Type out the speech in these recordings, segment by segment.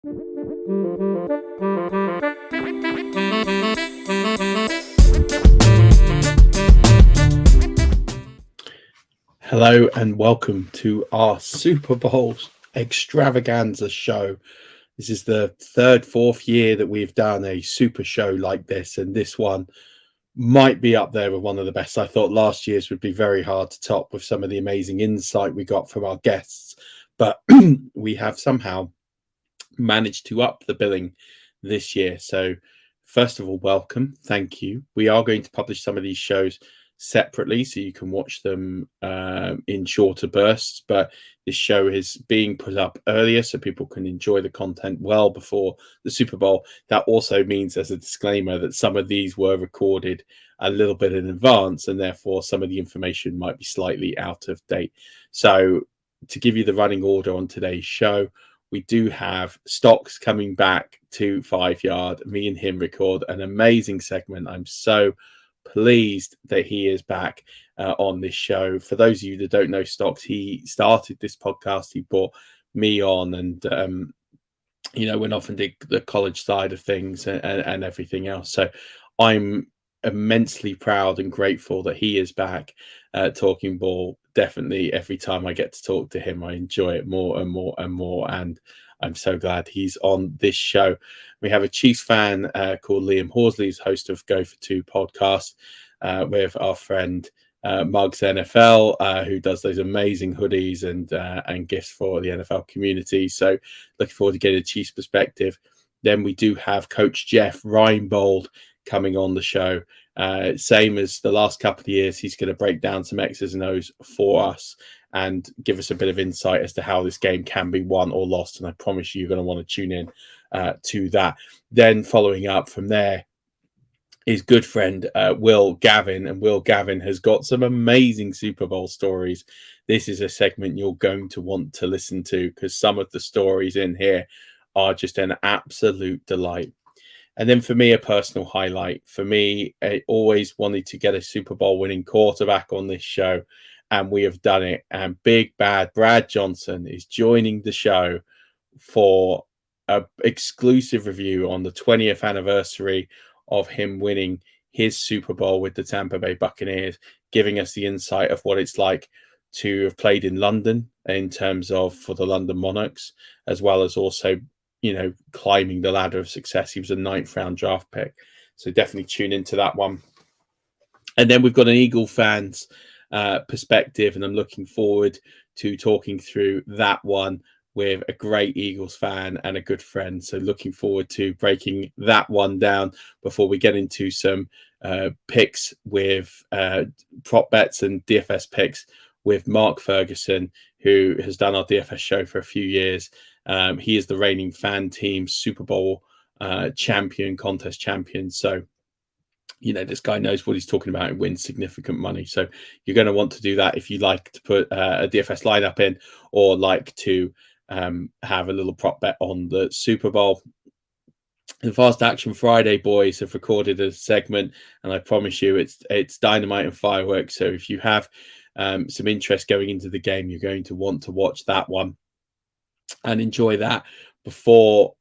Hello and welcome to our Super Bowl extravaganza show. This is the fourth year that we've done a super show like this, and this one might be up there with one of the best. I thought last year's would be very hard to top with some of the amazing insight we got from our guests, but we have somehow managed to up the billing this year. So first of all, welcome. Thank you. We are going to publish some of these shows separately so you can watch them in shorter bursts, but this show is being put up earlier so people can enjoy the content well before the Super Bowl. That also means, as a disclaimer, that some of these were recorded a little bit in advance and therefore some of the information might be slightly out of date. So to give you the running order on today's show, we do have Stocks coming back to 5 Yard. Me and him record an amazing segment. I'm so pleased that he is back on this show. For those of you that don't know Stocks, he started this podcast. He brought me on and, went off and did the college side of things and everything else. So I'm immensely proud and grateful that he is back talking ball. Definitely every time I get to talk to him, I enjoy it more and more and more. And I'm so glad he's on this show. We have a Chiefs fan called Liam Horsley, who's host of Go for Two podcast with our friend Mugs NFL, who does those amazing hoodies and gifts for the NFL community. So looking forward to getting a Chiefs perspective. Then we do have Coach Jeff Reinbold coming on the show. Same as the last couple of years, he's going to break down some X's and O's for us and give us a bit of insight as to how this game can be won or lost. And I promise you're going to want to tune in to that. Then following up from there is good friend Will Gavin. And Will Gavin has got some amazing Super Bowl stories. This is a segment you're going to want to listen to because some of the stories in here are just an absolute delight. And then for me, a personal highlight. For me, I always wanted to get a Super Bowl winning quarterback on this show, and we have done it. And Big Bad Brad Johnson is joining the show for an exclusive review on the 20th anniversary of him winning his Super Bowl with the Tampa Bay Buccaneers, giving us the insight of what it's like to have played in London in terms of for the London Monarchs, as well as also climbing the ladder of success. He was a 9th round draft pick. So definitely tune into that one. And then we've got an Eagle fans perspective, and I'm looking forward to talking through that one with a great Eagles fan and a good friend. So looking forward to breaking that one down before we get into some picks with prop bets and DFS picks with Mark Ferguson, who has done our DFS show for a few years. He is the reigning fan team Super Bowl contest champion. So, this guy knows what he's talking about and wins significant money. So you're going to want to do that if you like to put a DFS lineup in or like to have a little prop bet on the Super Bowl. The Fast Action Friday boys have recorded a segment, and I promise you it's dynamite and fireworks. So if you have some interest going into the game, you're going to want to watch that one and enjoy that. Before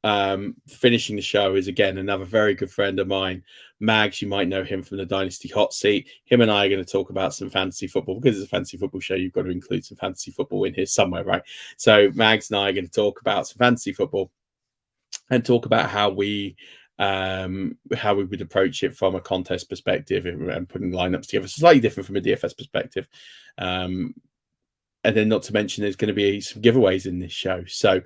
finishing the show is, again, another very good friend of mine, Mags. You might know him from the Dynasty Hot Seat. Him and I are going to talk about some fantasy football. Because it's a fantasy football show, you've got to include some fantasy football in here somewhere, right? So Mags and I are going to talk about some fantasy football and talk about how we would approach it from a contest perspective and putting lineups together. So slightly different from a DFS perspective. And then not to mention there's going to be some giveaways in this show. So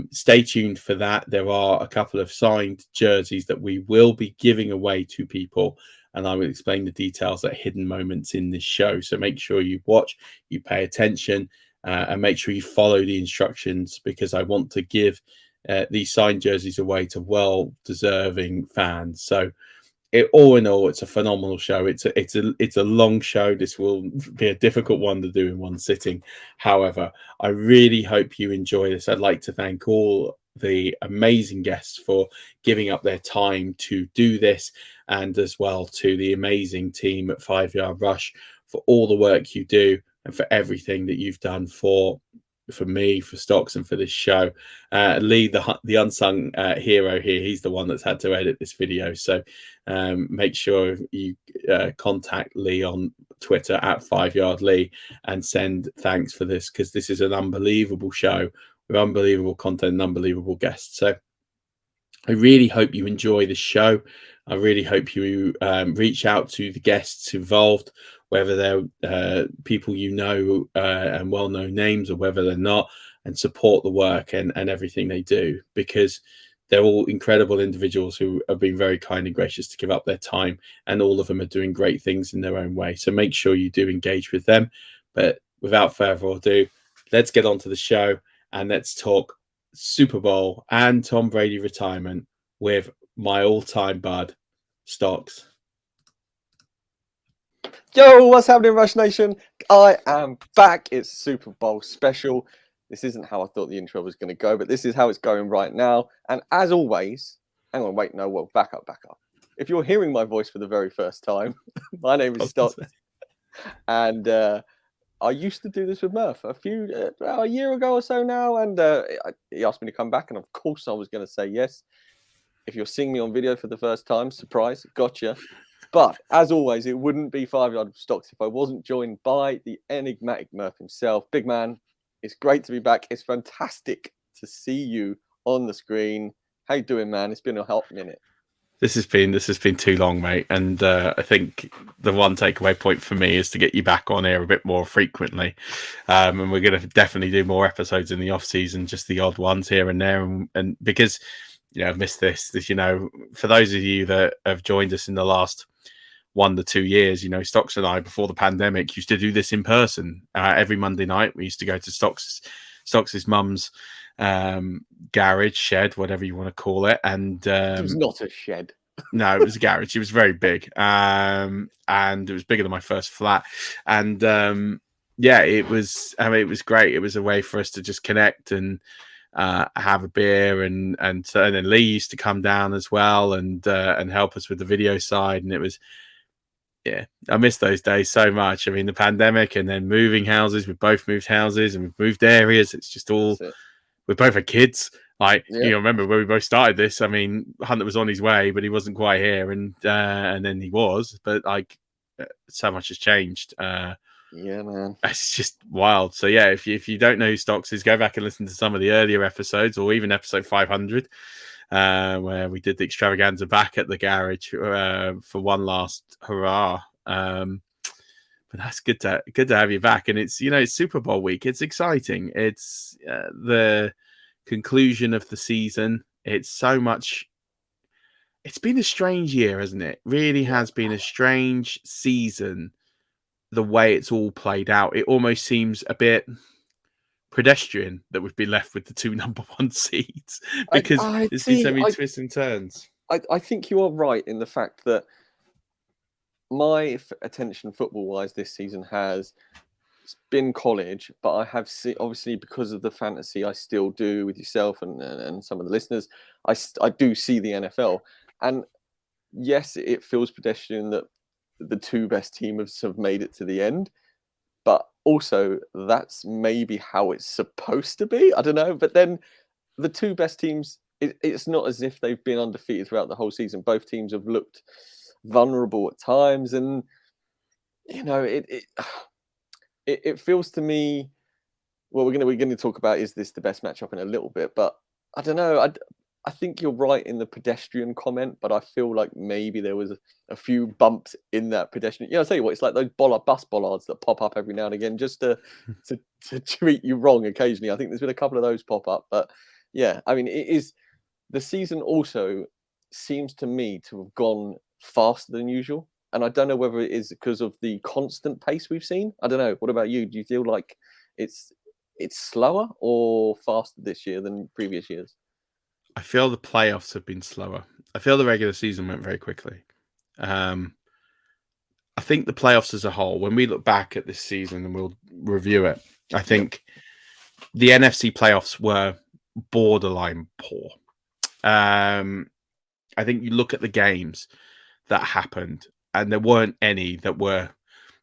stay tuned for that. There are a couple of signed jerseys that we will be giving away to people. And I will explain the details at hidden moments in this show. So make sure you watch, you pay attention, and make sure you follow the instructions, because I want to give these signed jerseys away to well-deserving fans. So all in all, it's a phenomenal show. It's a long show. This will be a difficult one to do in one sitting. However, I really hope you enjoy this. I'd like to thank all the amazing guests for giving up their time to do this, and as well to the amazing team at 5 Yard Rush for all the work you do and for everything that you've done for for me, for Stocks, and for this show. Lee, the unsung hero here, he's the one that's had to edit this video. So make sure you contact Lee on Twitter at 5yard Lee and send thanks for this, because this is an unbelievable show with unbelievable content and unbelievable guests. So I really hope you enjoy this show. I really hope you reach out to the guests involved, whether they're people you know and well-known names, or whether they're not, and support the work and everything they do, because they're all incredible individuals who have been very kind and gracious to give up their time, and all of them are doing great things in their own way. So make sure you do engage with them. But without further ado, let's get on to the show and let's talk Super Bowl and Tom Brady retirement with my all-time bud, Stocks. Yo, what's happening, Rush Nation? I am back. It's Super Bowl special. This isn't how I thought the intro was going to go, but this is how it's going right now. And as always, hang on, wait, no, well, back up. If you're hearing my voice for the very first time, my name is Stocks, and I used to do this with Murf a year ago or so now, and he asked me to come back, and of course I was going to say yes. If you're seeing me on video for the first time, surprise, gotcha. But as always, it wouldn't be 5yard Stocks if I wasn't joined by the enigmatic Murf himself. Big man, it's great to be back. It's fantastic to see you on the screen. How you doing, man? It's been a hot minute. This has been too long, mate. And I think the one takeaway point for me is to get you back on here a bit more frequently. And we're going to definitely do more episodes in the off season, just the odd ones here and there. And because, I've missed this, for those of you that have joined us in the last 1 to 2 years, Stocks and I, before the pandemic, used to do this in person every Monday night. We used to go to Stocks' mum's garage, shed, whatever you want to call it. And it was not a shed. No, it was a garage. It was very big, and it was bigger than my first flat. And it was. It was great. It was a way for us to just connect and have a beer, and then Lee used to come down as well and help us with the video side. And it was, I miss those days so much. I mean, the pandemic and then moving houses. We both moved houses and we've moved areas. It's just all. We both had kids. Remember when we both started this? I mean, Hunter was on his way, but he wasn't quite here, and then he was. But so much has changed. Yeah, man, it's just wild. So if you don't know who Stocks is, go back and listen to some of the earlier episodes, or even episode 500, where we did the extravaganza back at the garage for one last hurrah. But that's good to have you back. And it's it's Super Bowl week. It's exciting. It's the conclusion of the season. It's so much. It's been a strange year, hasn't it? Really has been a strange season. The way it's all played out, it almost seems a bit pedestrian that we've been left with the 2 number 1 seeds, because there's been so many twists and turns. I think you are right in the fact that my attention football-wise this season has been college, but I have seen, obviously, because of the fantasy I still do with yourself and some of the listeners, I do see the NFL. And yes, it feels pedestrian that the 2 best teams have made it to the end, but also that's maybe how it's supposed to be. I don't know. But then the 2 best teams, it's not as if they've been undefeated throughout the whole season. Both teams have looked vulnerable at times, and it feels to me, well, we're going to talk about, is this the best matchup in a little bit, but I don't know. I think you're right in the pedestrian comment, but I feel like maybe there was a few bumps in that pedestrian. I'll tell you what, it's like those bus bollards that pop up every now and again just to treat you wrong occasionally. I think there's been a couple of those pop up, but I mean, it is, the season also seems to me to have gone faster than usual. And I don't know whether it is because of the constant pace we've seen. I don't know. What about you? Do you feel like it's slower or faster this year than previous years? I feel the playoffs have been slower. I feel the regular season went very quickly. I think the playoffs as a whole, when we look back at this season and we'll review it, I think the NFC playoffs were borderline poor. I think you look at the games that happened, and there weren't any that were.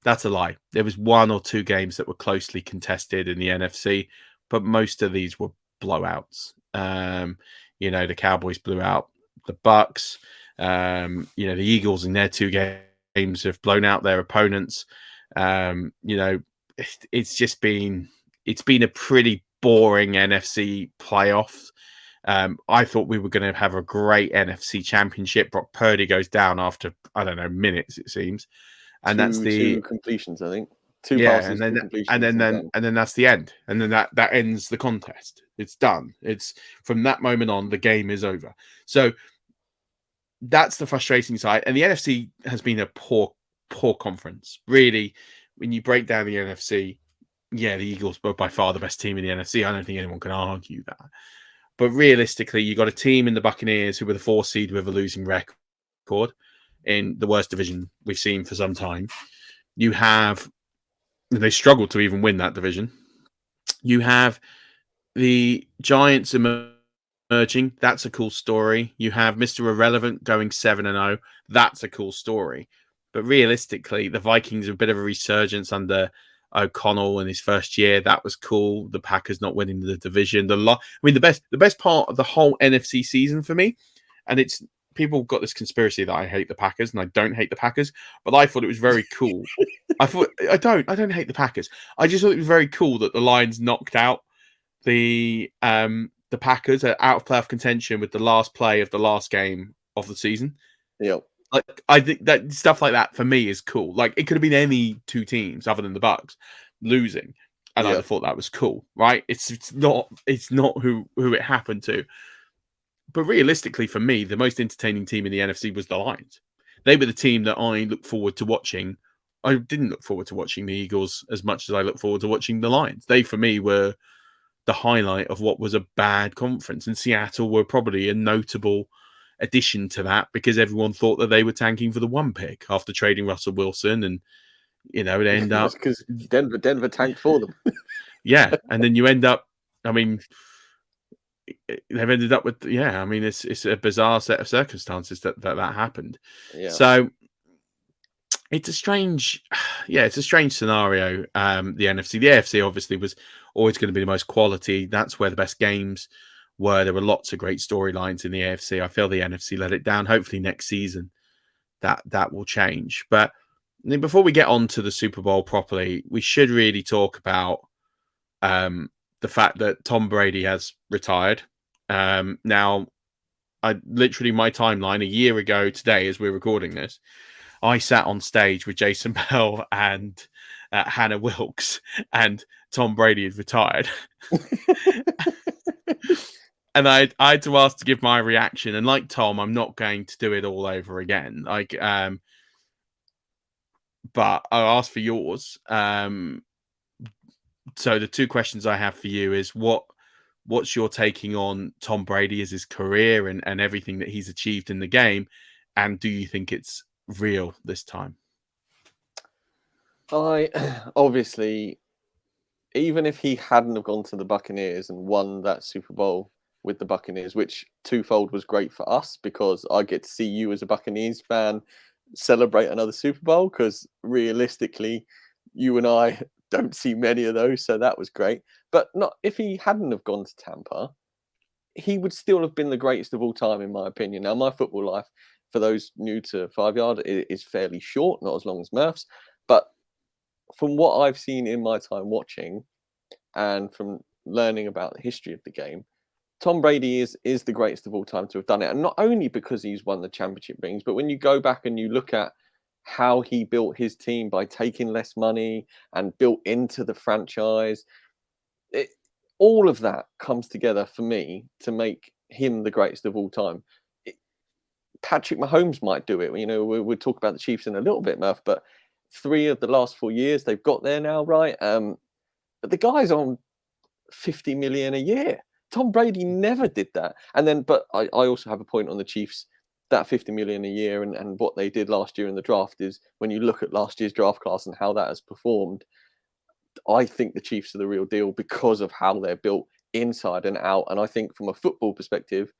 That's a lie. There was 1 or 2 games that were closely contested in the NFC, but most of these were blowouts. The Cowboys blew out the Bucks. The Eagles in their 2 games have blown out their opponents. It's been a pretty boring NFC playoffs. I thought we were going to have a great NFC championship. Brock Purdy goes down after, I don't know, minutes, it seems. And that's the 2 completions, I think. 2 passes, and 2 completions. And then that's the end. And then that ends the contest. It's done. It's from that moment on, the game is over. So that's the frustrating side. And the NFC has been a poor conference. Really, when you break down the NFC, the Eagles were by far the best team in the NFC. I don't think anyone can argue that. But realistically, you got a team in the Buccaneers who were the 4 seed with a losing record in the worst division we've seen for some time. They struggled to even win that division. You have the Giants emerging. That's a cool story. You have Mr. Irrelevant going 7-0. That's a cool story. But realistically, the Vikings are a bit of a resurgence under O'Connell in his first year. That was cool. The Packers not winning the division. The best part of the whole NFC season for me, and it's people got this conspiracy that I hate the Packers, and I don't hate the Packers, but I thought it was very cool. I don't hate the Packers. I just thought it was very cool that the Lions knocked out the Packers out of playoff contention with the last play of the last game of the season. Yep. Like, I think that stuff like that for me is cool. Like, it could have been any 2 teams other than the Bucks losing, and I'd have thought that was cool, right? It's not who it happened to. But realistically, for me, the most entertaining team in the NFC was the Lions. They were the team that I look forward to watching. I didn't look forward to watching the Eagles as much as I look forward to watching the Lions. They, for me, were the highlight of what was a bad conference. And Seattle were probably a notable addition to that because everyone thought that they were tanking for the 1 pick after trading Russell Wilson. And, they end up... because Denver tanked for them. Yeah. And then you end up... I mean... They've ended up with, it's a bizarre set of circumstances that happened. Yeah. So it's a strange scenario. The NFC, the AFC obviously was always going to be the most quality. That's where the best games were. There were lots of great storylines in the AFC. I feel the NFC let it down. Hopefully next season that will change. But before we get on to the Super Bowl properly, we should really talk about the fact that Tom Brady has retired. Now, my timeline a year ago today, as we're recording this, I sat on stage with Jason Bell and Hannah Wilkes, and Tom Brady had retired. And I had to ask to give my reaction. And like Tom, I'm not going to do it all over again. But I'll ask for yours. So the 2 questions I have for you is what's your taking on Tom Brady as his career and everything that he's achieved in the game? And do you think it's real this time? Obviously, even if he hadn't have gone to the Buccaneers and won that Super Bowl with the Buccaneers, which twofold was great for us because I get to see you as a Buccaneers fan celebrate another Super Bowl because realistically, you and I don't see many of those, so that was great. But not if he hadn't have gone to Tampa, he would still have been the greatest of all time, in my opinion. Now, my football life, for those new to 5 Yard, is fairly short, not as long as Murf's. But from what I've seen in my time watching and from learning about the history of the game, Tom Brady is the greatest of all time to have done it. And not only because he's won the championship rings, but when you go back and you look at how he built his team by taking less money and built into the franchise, all of that comes together for me to make him the greatest of all time. Patrick Mahomes might do it. We'll talk about the Chiefs in a little bit, Murph, but 3 of the last 4 years, they've got there now, right? But the guy's on 50 million a year. Tom Brady never did that. But I also have a point on the Chiefs. That 50 million a year and what they did last year in the draft is when you look at last year's draft class and how that has performed, I think the Chiefs are the real deal because of how they're built inside and out. And I think from a football perspective,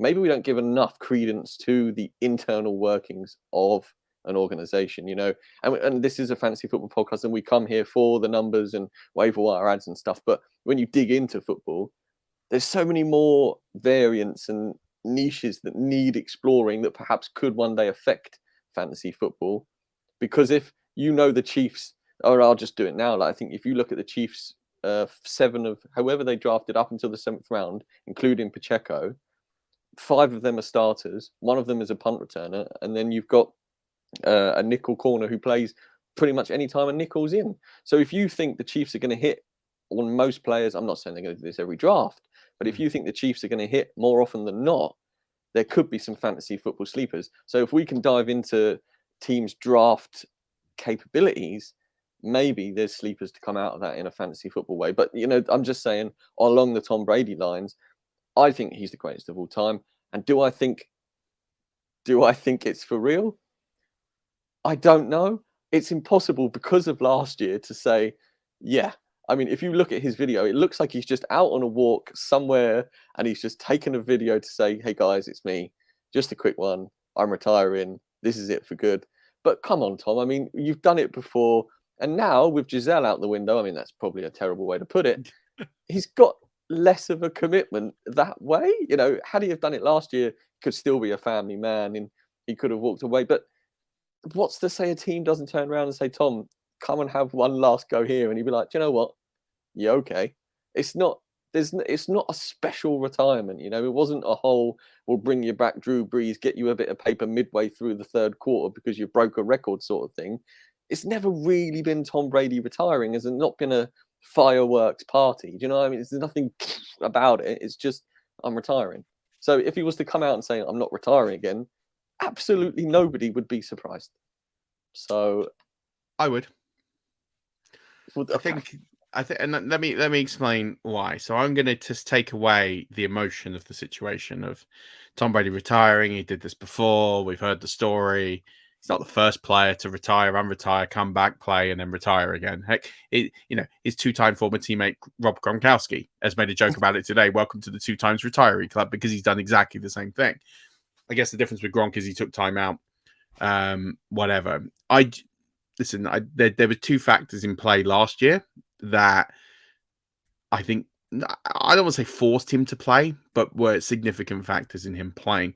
maybe we don't give enough credence to the internal workings of an organization, and this is a fantasy football podcast and we come here for the numbers and waiver wire ads and stuff. But when you dig into football, there's so many more variants and niches that need exploring that perhaps could one day affect fantasy football. Because if the Chiefs, or I'll just do it now, like I think if you look at the Chiefs, 7 of however they drafted up until the 7th round, including Pacheco, 5 of them are starters, 1 of them is a punt returner, and then you've got a nickel corner who plays pretty much any time a nickel's in. So if you think the Chiefs are going to hit on most players, I'm not saying they're going to do this every draft, but if you think the Chiefs are going to hit more often than not, there could be some fantasy football sleepers. So if we can dive into teams' draft capabilities, maybe there's sleepers to come out of that in a fantasy football way. But, I'm just saying, along the Tom Brady lines, I think he's the greatest of all time. And do I think it's for real? I don't know. It's impossible because of last year to say, yeah. I mean, if you look at his video, it looks like he's just out on a walk somewhere and he's just taken a video to say, hey guys, it's me. Just a quick one. I'm retiring. This is it for good. But come on, Tom. I mean, you've done it before. And now with Giselle out the window, I mean, that's probably a terrible way to put it. He's got less of a commitment that way. Had he have done it last year, he could still be a family man and he could have walked away. But what's to say a team doesn't turn around and say, Tom, come and have one last go here? And he'd be like, do you know what? Yeah, okay. It's not a special retirement, It wasn't a whole, we'll bring you back Drew Brees, get you a bit of paper midway through the 3rd quarter because you broke a record sort of thing. It's never really been Tom Brady retiring. There's not been a fireworks party. Do you know what I mean? There's nothing about it. It's just, I'm retiring. So if he was to come out and say, I'm not retiring again, absolutely nobody would be surprised. So I would. I think, and let me explain why. So I'm going to just take away the emotion of the situation of Tom Brady retiring. He did this before. We've heard the story. He's not the first player to retire, unretire, come back, play, and then retire again. Heck, his 2-time former teammate Rob Gronkowski has made a joke about it today. Welcome to the 2 times retiree club, because he's done exactly the same thing. I guess the difference with Gronk is he took time out. Whatever. There were 2 factors in play last year that I think, I don't want to say forced him to play, but were significant factors in him playing.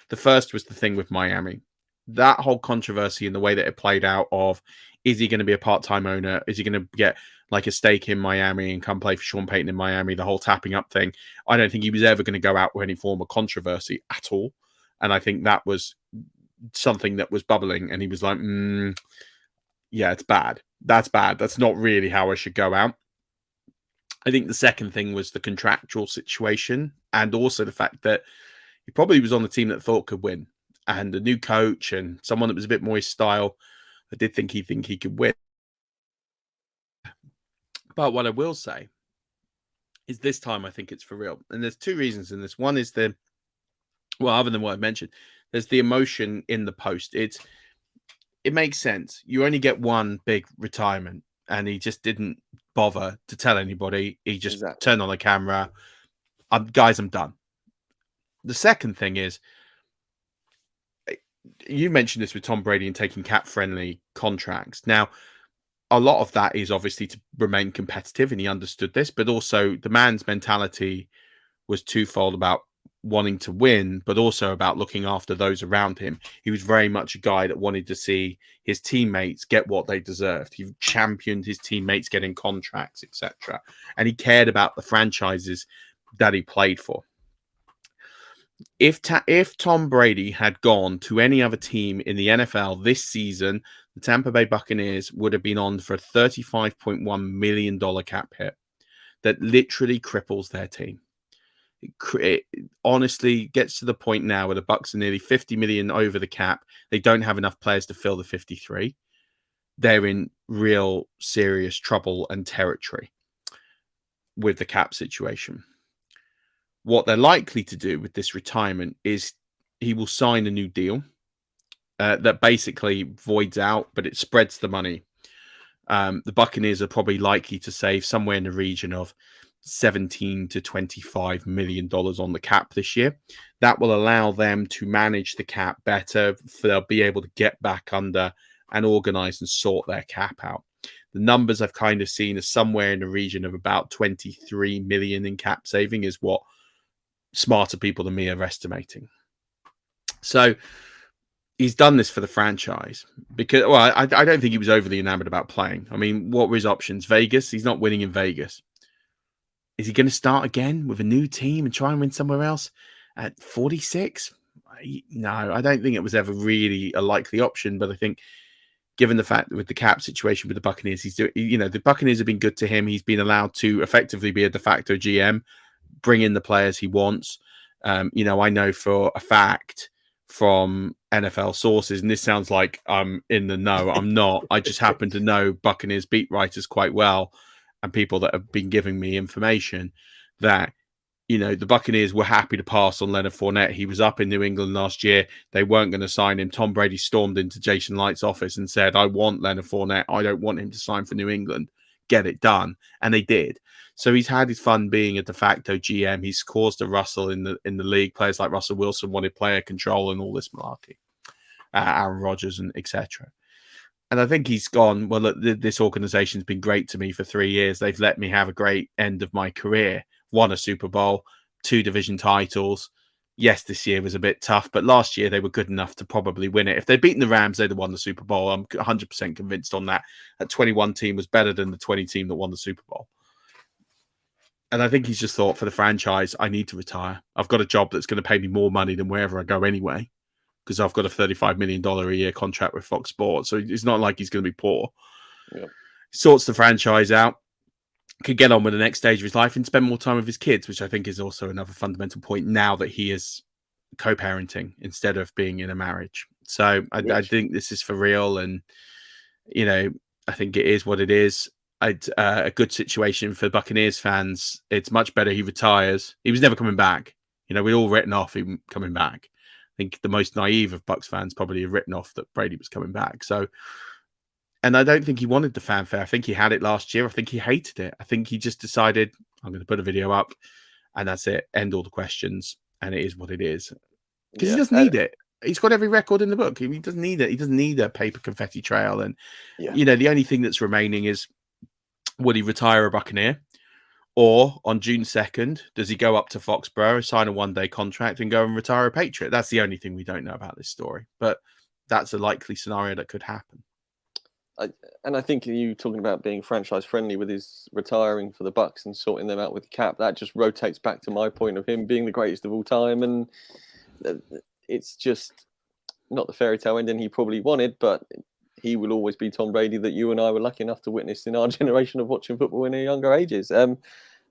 The first was the thing with Miami. That whole controversy and the way that it played out of, is he going to be a part-time owner? Is he going to get like a stake in Miami and come play for Sean Payton in Miami? The whole tapping up thing. I don't think he was ever going to go out with any form of controversy at all. And I think that was something that was bubbling. And he was like, yeah, it's bad. That's bad. That's not really how I should go out. I think the second thing was the contractual situation, and also the fact that he probably was on the team that thought could win, and a new coach and someone that was a bit more his style. I did think he could win. But what I will say is this time I think it's for real. And there's 2 reasons in this. One is other than what I mentioned, there's the emotion in the post. It makes sense. You only get one big retirement, and he just didn't bother to tell anybody. He just turned on the camera. Guys, I'm done. The second thing is, you mentioned this with Tom Brady and taking cap-friendly contracts. Now, a lot of that is obviously to remain competitive, and he understood this, but also the man's mentality was twofold about wanting to win, but also about looking after those around him. He was very much a guy that wanted to see his teammates get what they deserved. He championed his teammates getting contracts, etc. And he cared about the franchises that he played for. If Tom Brady had gone to any other team in the NFL this season, the Tampa Bay Buccaneers would have been on for a $35.1 million cap hit that literally cripples their team. It honestly gets to the point now where the Bucs are nearly 50 million over the cap. They don't have enough players to fill the 53. They're in real serious trouble and territory with the cap situation. What they're likely to do with this retirement is he will sign a new deal that basically voids out, but it spreads the money. The Buccaneers are probably likely to save somewhere in the region of $17 to $25 million on the cap this year. That will allow them to manage the cap better. They'll be able to get back under and organize and sort their cap out. The numbers I've kind of seen are somewhere in the region of about 23 million in cap saving is what smarter people than me are estimating. So he's done this for the franchise because, well, I don't think he was overly enamored about playing. I mean, what were his options? Vegas? He's not winning in Vegas. Is he going to start again with a new team and try and win somewhere else at 46? No, I don't think it was ever really a likely option. But I think, given the fact that with the cap situation with the Buccaneers, he's doing, the Buccaneers have been good to him. He's been allowed to effectively be a de facto GM, bring in the players he wants. I know for a fact from NFL sources, and this sounds like I'm in the know. I'm not. I just happen to know Buccaneers beat writers quite well and people that have been giving me information that, the Buccaneers were happy to pass on Leonard Fournette. He was up in New England last year. They weren't going to sign him. Tom Brady stormed into Jason Light's office and said, I want Leonard Fournette. I don't want him to sign for New England. Get it done. And they did. So he's had his fun being a de facto GM. He's caused a rustle in the league. Players like Russell Wilson wanted player control and all this malarkey. Aaron Rodgers and etc. And I think he's gone, well, look, this organization's been great to me for 3 years. They've let me have a great end of my career. Won a Super Bowl, 2 division titles. Yes, this year was a bit tough, but last year they were good enough to probably win it. If they'd beaten the Rams, they'd have won the Super Bowl. I'm 100% convinced on that. That 21 team was better than the 20 team that won the Super Bowl. And I think he's just thought, for the franchise, I need to retire. I've got a job that's going to pay me more money than wherever I go anyway, because I've got a $35 million a year contract with Fox Sports. So it's not like he's going to be poor. Yep. Sorts the franchise out, could get on with the next stage of his life and spend more time with his kids, which I think is also another fundamental point now that he is co-parenting instead of being in a marriage. So I think this is for real. And, I think it is what it is. A good situation for Buccaneers fans. It's much better he retires. He was never coming back. We'd all written off him coming back. I think the most naive of Bucs fans probably have written off that Brady was coming back. So, and I don't think he wanted the fanfare. I think he had it last year. I think he hated it. I think he just decided, I'm going to put a video up and that's it. End all the questions. And it is what it is. Because he doesn't need it. He's got every record in the book. He doesn't need it. He doesn't need a paper confetti trail. And, the only thing that's remaining is, would he retire a Buccaneer? Or on June 2nd, does he go up to Foxborough, sign a one-day contract and go and retire a Patriot? That's the only thing we don't know about this story. But that's a likely scenario that could happen. I think you talking about being franchise-friendly with his retiring for the Bucs and sorting them out with the cap, that just rotates back to my point of him being the greatest of all time. And it's just not the fairy tale ending he probably wanted, but he will always be Tom Brady that you and I were lucky enough to witness in our generation of watching football in our younger ages.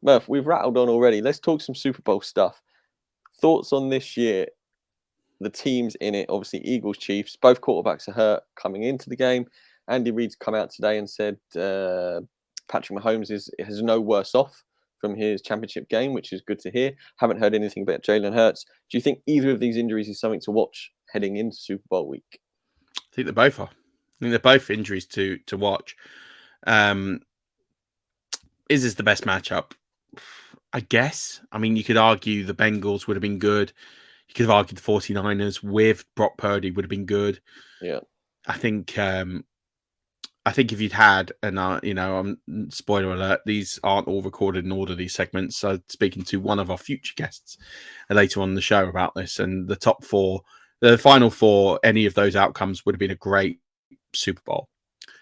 Murf, we've rattled on already. Let's talk some Super Bowl stuff. Thoughts on this year? The teams in it, obviously Eagles, Chiefs, both quarterbacks are hurt coming into the game. Andy Reid's come out today and said Patrick Mahomes is no worse off from his championship game, which is good to hear. Haven't heard anything about Jalen Hurts. Do you think either of these injuries is something to watch heading into Super Bowl week? I think they both are. I think they're both injuries to watch. Is this the best matchup? I guess. I mean, you could argue the Bengals would have been good. You could have argued the 49ers with Brock Purdy would have been good. Yeah. I think if you'd had, and spoiler alert, these aren't all recorded in order, these segments. So speaking to one of our future guests later on in the show about this, and the final four, any of those outcomes would have been a great Super Bowl.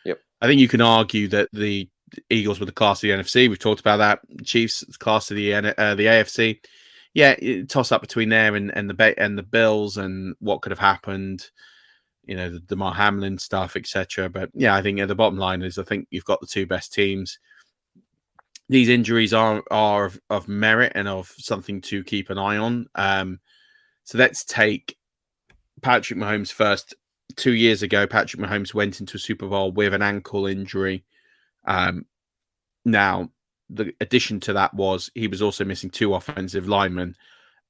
Yep. I think you can argue that the Eagles were the class of the NFC. We've talked about that. Chiefs class of the AFC. Yeah, toss up between there and the Bills and what could have happened. The DeMar Hamlin stuff, etc. But yeah, I think the bottom line is I think you've got the two best teams. These injuries are of merit and of something to keep an eye on. So let's take Patrick Mahomes first. 2 years ago, Patrick Mahomes went into a Super Bowl with an ankle injury. Now, the addition to that was he was also missing 2 offensive linemen,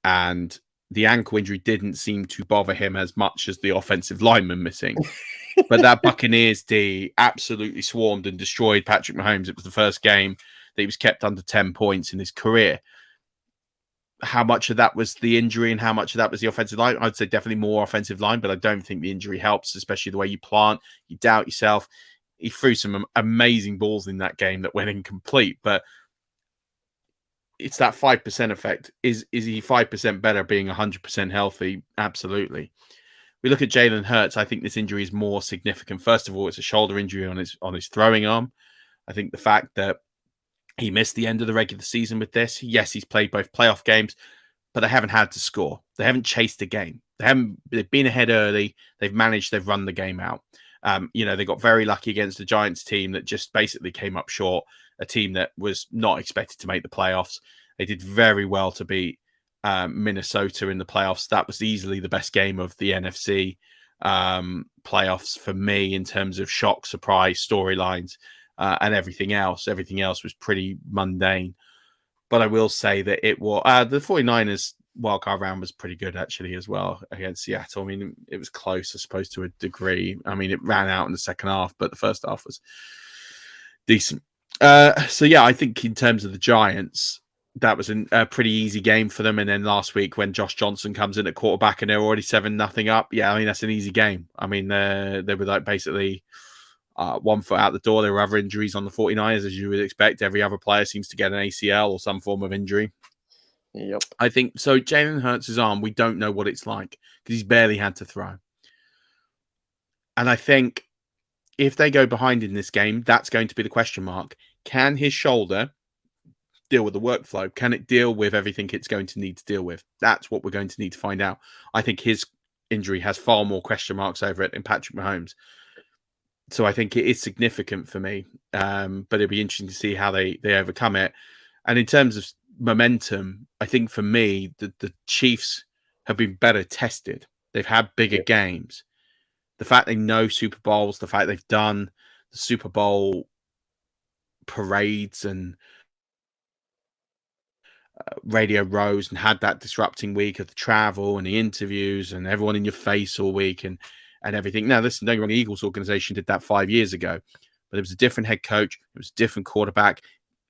and the ankle injury didn't seem to bother him as much as the offensive lineman missing. But that Buccaneers D absolutely swarmed and destroyed Patrick Mahomes. It was the first game that he was kept under 10 points in his career. How much of that was the injury and how much of that was the offensive line? I'd say definitely more offensive line, but I don't think the injury helps, especially the way you plant, you doubt yourself. He threw some amazing balls in that game that went incomplete, but it's that 5% effect. Is he 5% better being 100% healthy? Absolutely. We look at Jalen Hurts. I think this injury is more significant. First of all, it's a shoulder injury on his throwing arm. I think the fact that he missed the end of the regular season with this. Yes, he's played both playoff games, but they haven't had to score. They haven't chased a game. They've been ahead early. They've run the game out. They got very lucky against the Giants team that just basically came up short, a team that was not expected to make the playoffs. They did very well to beat Minnesota in the playoffs. That was easily the best game of the NFC playoffs for me in terms of shock, surprise, storylines, and everything else. Everything else was pretty mundane. But I will say that it was the 49ers wildcard round was pretty good actually as well against Seattle. I mean, it was close, I suppose, to a degree. I mean, it ran out in the second half, but the first half was decent. So yeah, I think in terms of the Giants, that was a pretty easy game for them. And then last week when Josh Johnson comes in at quarterback and they're already 7-0 up, yeah, I mean, that's an easy game. I mean, they were like basically 1 foot out the door. There were other injuries on the 49ers, as you would expect. Every other player seems to get an ACL or some form of injury. Yep. I think so. Jalen Hurts' arm, we don't know what it's like because he's barely had to throw. And I think if they go behind in this game, that's going to be the question mark. Can his shoulder deal with the workflow? Can it deal with everything it's going to need to deal with? That's what we're going to need to find out. I think his injury has far more question marks over it than Patrick Mahomes. So I think it is significant for me, but it'll be interesting to see how they overcome it. And in terms of momentum, I think for me, the Chiefs have been better tested. They've had bigger games. The fact they know Super Bowls, the fact they've done the Super Bowl parades and Radio Rows and had that disrupting week of the travel and the interviews and everyone in your face all week and everything. Now, listen, don't get me wrong, the Eagles organization did that 5 years ago, but it was a different head coach. It was a different quarterback.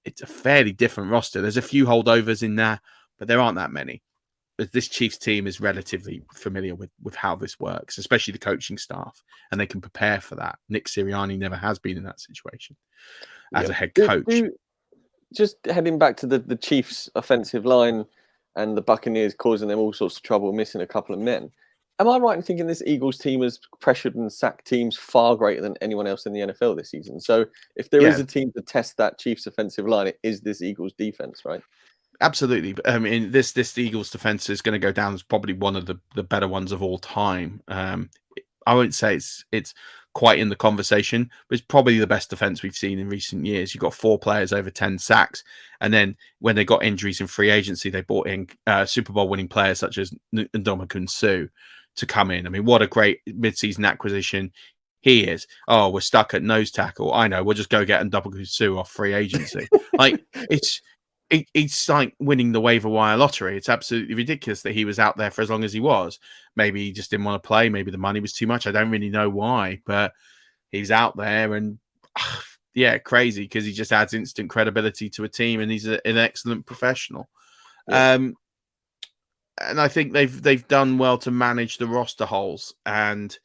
It's a fairly different roster. There's a few holdovers in there, but there aren't that many. But this Chiefs team is relatively familiar with how this works, especially the coaching staff, and they can prepare for that. Nick Sirianni never has been in that situation as a head coach. Just heading back to the Chiefs' offensive line and the Buccaneers causing them all sorts of trouble, missing a couple of men. Am I right in thinking this Eagles team has pressured and sacked teams far greater than anyone else in the NFL this season? So if there is a team to test that Chiefs offensive line, it is this Eagles defense, right? Absolutely. I mean, this Eagles defense is going to go down as probably one of the better ones of all time. I won't say it's quite in the conversation, but it's probably the best defense we've seen in recent years. You've got 4 players over 10 sacks. And then when they got injuries in free agency, they brought in Super Bowl winning players such as Ndamukong Suh to come in. I mean, what a great midseason acquisition he is. Oh, we're stuck at nose tackle. I know. We'll just go get Ndamukong Suh off free agency. Like, it's like winning the waiver wire lottery. It's absolutely ridiculous that he was out there for as long as he was. Maybe he just didn't want to play. Maybe the money was too much. I don't really know why, but he's out there and yeah, crazy because he just adds instant credibility to a team and he's an excellent professional. Yeah. And I think they've done well to manage the roster holes. And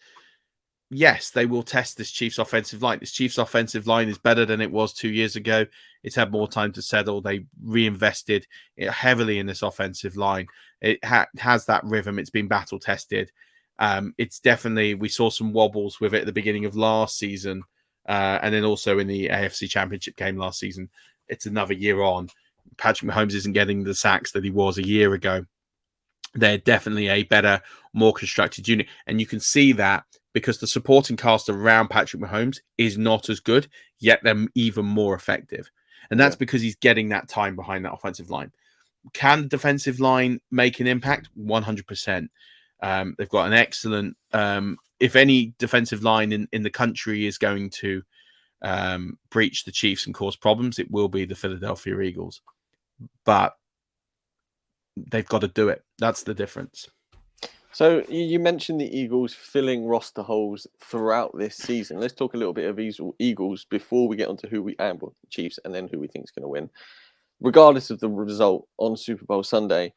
yes, they will test this Chiefs offensive line. This Chiefs offensive line is better than it was 2 years ago. It's had more time to settle. They reinvested heavily in this offensive line. It has that rhythm. It's been battle tested. It's definitely, we saw some wobbles with it at the beginning of last season. And then also in the AFC Championship game last season. It's another year on. Patrick Mahomes isn't getting the sacks that he was a year ago. They're definitely a better, more constructed unit. And you can see that because the supporting cast around Patrick Mahomes is not as good, yet they're even more effective. And that's because he's getting that time behind that offensive line. Can the defensive line make an impact? 100%. They've got an excellent, if any defensive line in the country is going to breach the Chiefs and cause problems, it will be the Philadelphia Eagles. But they've got to do it. That's the difference. So you mentioned the Eagles filling roster holes throughout this season. Let's talk a little bit of Eagles before we get onto who we and Chiefs and then who we think is going to win. Regardless of the result on Super Bowl Sunday,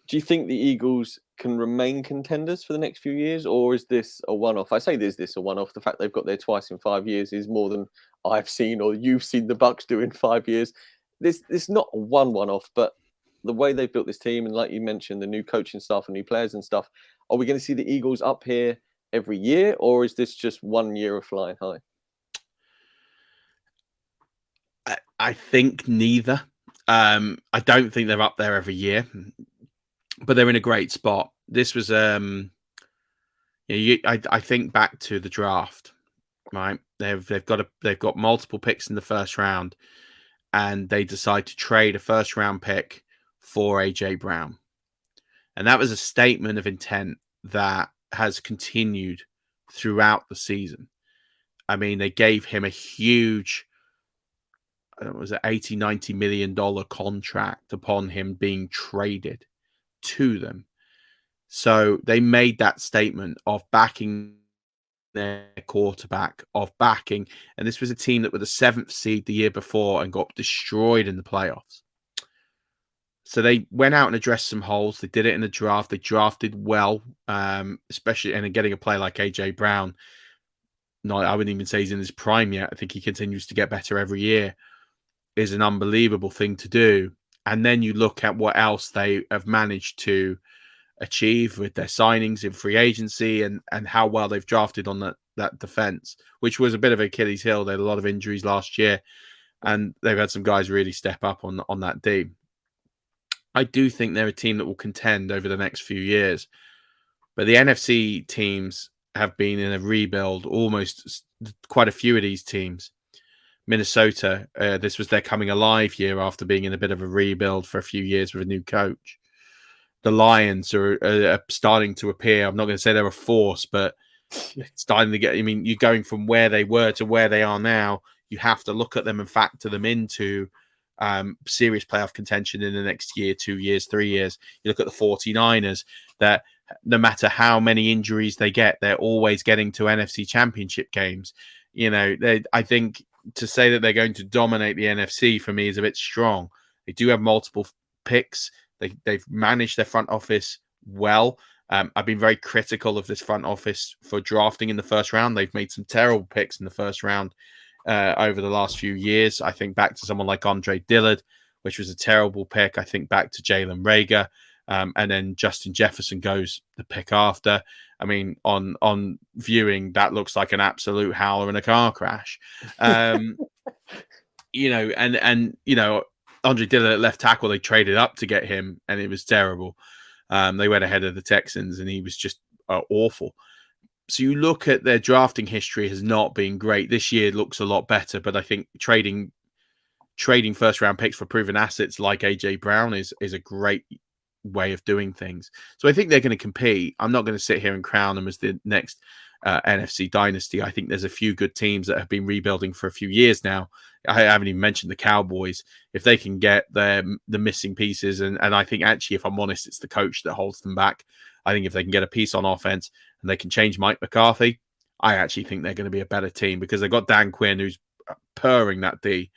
do you think the Eagles can remain contenders for the next few years, or is this a one-off? I say is this a one-off. The fact they've got there twice in 5 years is more than I've seen or you've seen the Bucks do in 5 years. This is not a one-off, but the way they've built this team, and like you mentioned, the new coaching staff and new players and stuff, are we going to see the Eagles up here every year, or is this just 1 year of flying high? I think neither. I don't think they're up there every year, but they're in a great spot. This was, I think back to the draft, right? They've got multiple picks in the first round, and they decide to trade a first round pick for AJ Brown, and that was a statement of intent that has continued throughout the season. I mean, they gave him a huge, it was an $80-90 million contract upon him being traded to them. So they made that statement of backing their quarterback, of backing, and this was a team that were the 7th seed the year before and got destroyed in the playoffs. So they went out and addressed some holes. They did it in the draft. They drafted well, especially, and getting a player like AJ Brown. No, I wouldn't even say he's in his prime yet. I think he continues to get better every year. Is an unbelievable thing to do. And then you look at what else they have managed to achieve with their signings in free agency and how well they've drafted on that defense, which was a bit of Achilles heel. They had a lot of injuries last year, and they've had some guys really step up on that team. I do think they're a team that will contend over the next few years, but the NFC teams have been in a rebuild, almost quite a few of these teams. Minnesota, this was their coming alive year after being in a bit of a rebuild for a few years with a new coach. The Lions are starting to appear. I'm not going to say they're a force, but it's starting to get. I mean, you're going from where they were to where they are now. You have to look at them and factor them into serious playoff contention in the next year, 2 years, 3 years. You look at the 49ers, that no matter how many injuries they get, they're always getting to NFC championship games. You know, I think to say that they're going to dominate the NFC for me is a bit strong. They do have multiple picks. They've managed their front office well. I've been very critical of this front office for drafting in the first round. They've made some terrible picks in the first round over the last few years. I think back to someone like Andre Dillard, which was a terrible pick. I think back to Jalen Reagor, and then Justin Jefferson goes the pick after. I mean, on viewing, that looks like an absolute howler in a car crash. You know, and you know, Andre Dillard at left tackle, they traded up to get him, and it was terrible. They went ahead of the Texans, and he was just awful. So you look at their drafting history has not been great. This year looks a lot better, but I think trading first round picks for proven assets like AJ Brown is a great way of doing things. So I think they're going to compete. I'm not going to sit here and crown them as the next NFC dynasty. I think there's a few good teams that have been rebuilding for a few years now. I haven't even mentioned the Cowboys. If they can get the missing pieces, and I think actually, if I'm honest, it's the coach that holds them back. I think if they can get a piece on offense and they can change Mike McCarthy, I actually think they're going to be a better team because they've got Dan Quinn who's purring that D.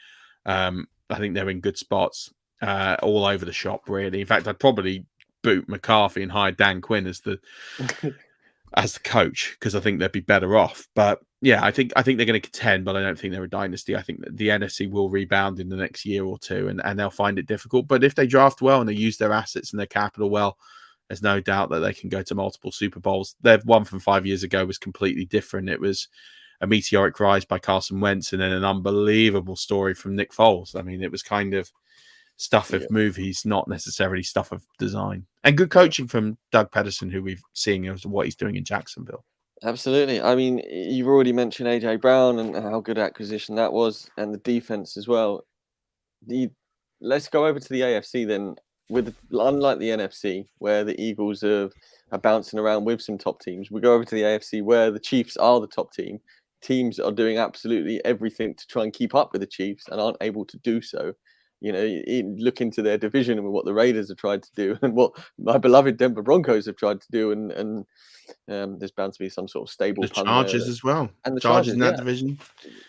I think they're in good spots all over the shop, really. In fact, I'd probably boot McCarthy and hire Dan Quinn as the coach because I think they'd be better off. But yeah, I think they're going to contend, but I don't think they're a dynasty. I think that the NFC will rebound in the next year or two, and they'll find it difficult. But if they draft well and they use their assets and their capital well, there's no doubt that they can go to multiple Super Bowls. Their one from 5 years ago was completely different. It was a meteoric rise by Carson Wentz and then an unbelievable story from Nick Foles. I mean, it was kind of stuff of movies, not necessarily stuff of design. And good coaching from Doug Pederson, who we've seen as what he's doing in Jacksonville. Absolutely. I mean, you've already mentioned AJ Brown and how good acquisition that was, and the defense as well. Let's go over to the AFC then. Unlike the NFC, where the Eagles are bouncing around with some top teams, we go over to the AFC where the Chiefs are the top team. Teams are doing absolutely everything to try and keep up with the Chiefs and aren't able to do so. look into their division and what the Raiders have tried to do and what my beloved Denver Broncos have tried to do, and there's bound to be some sort of stable The pun Chargers there. as well. And the Chargers in that yeah. division.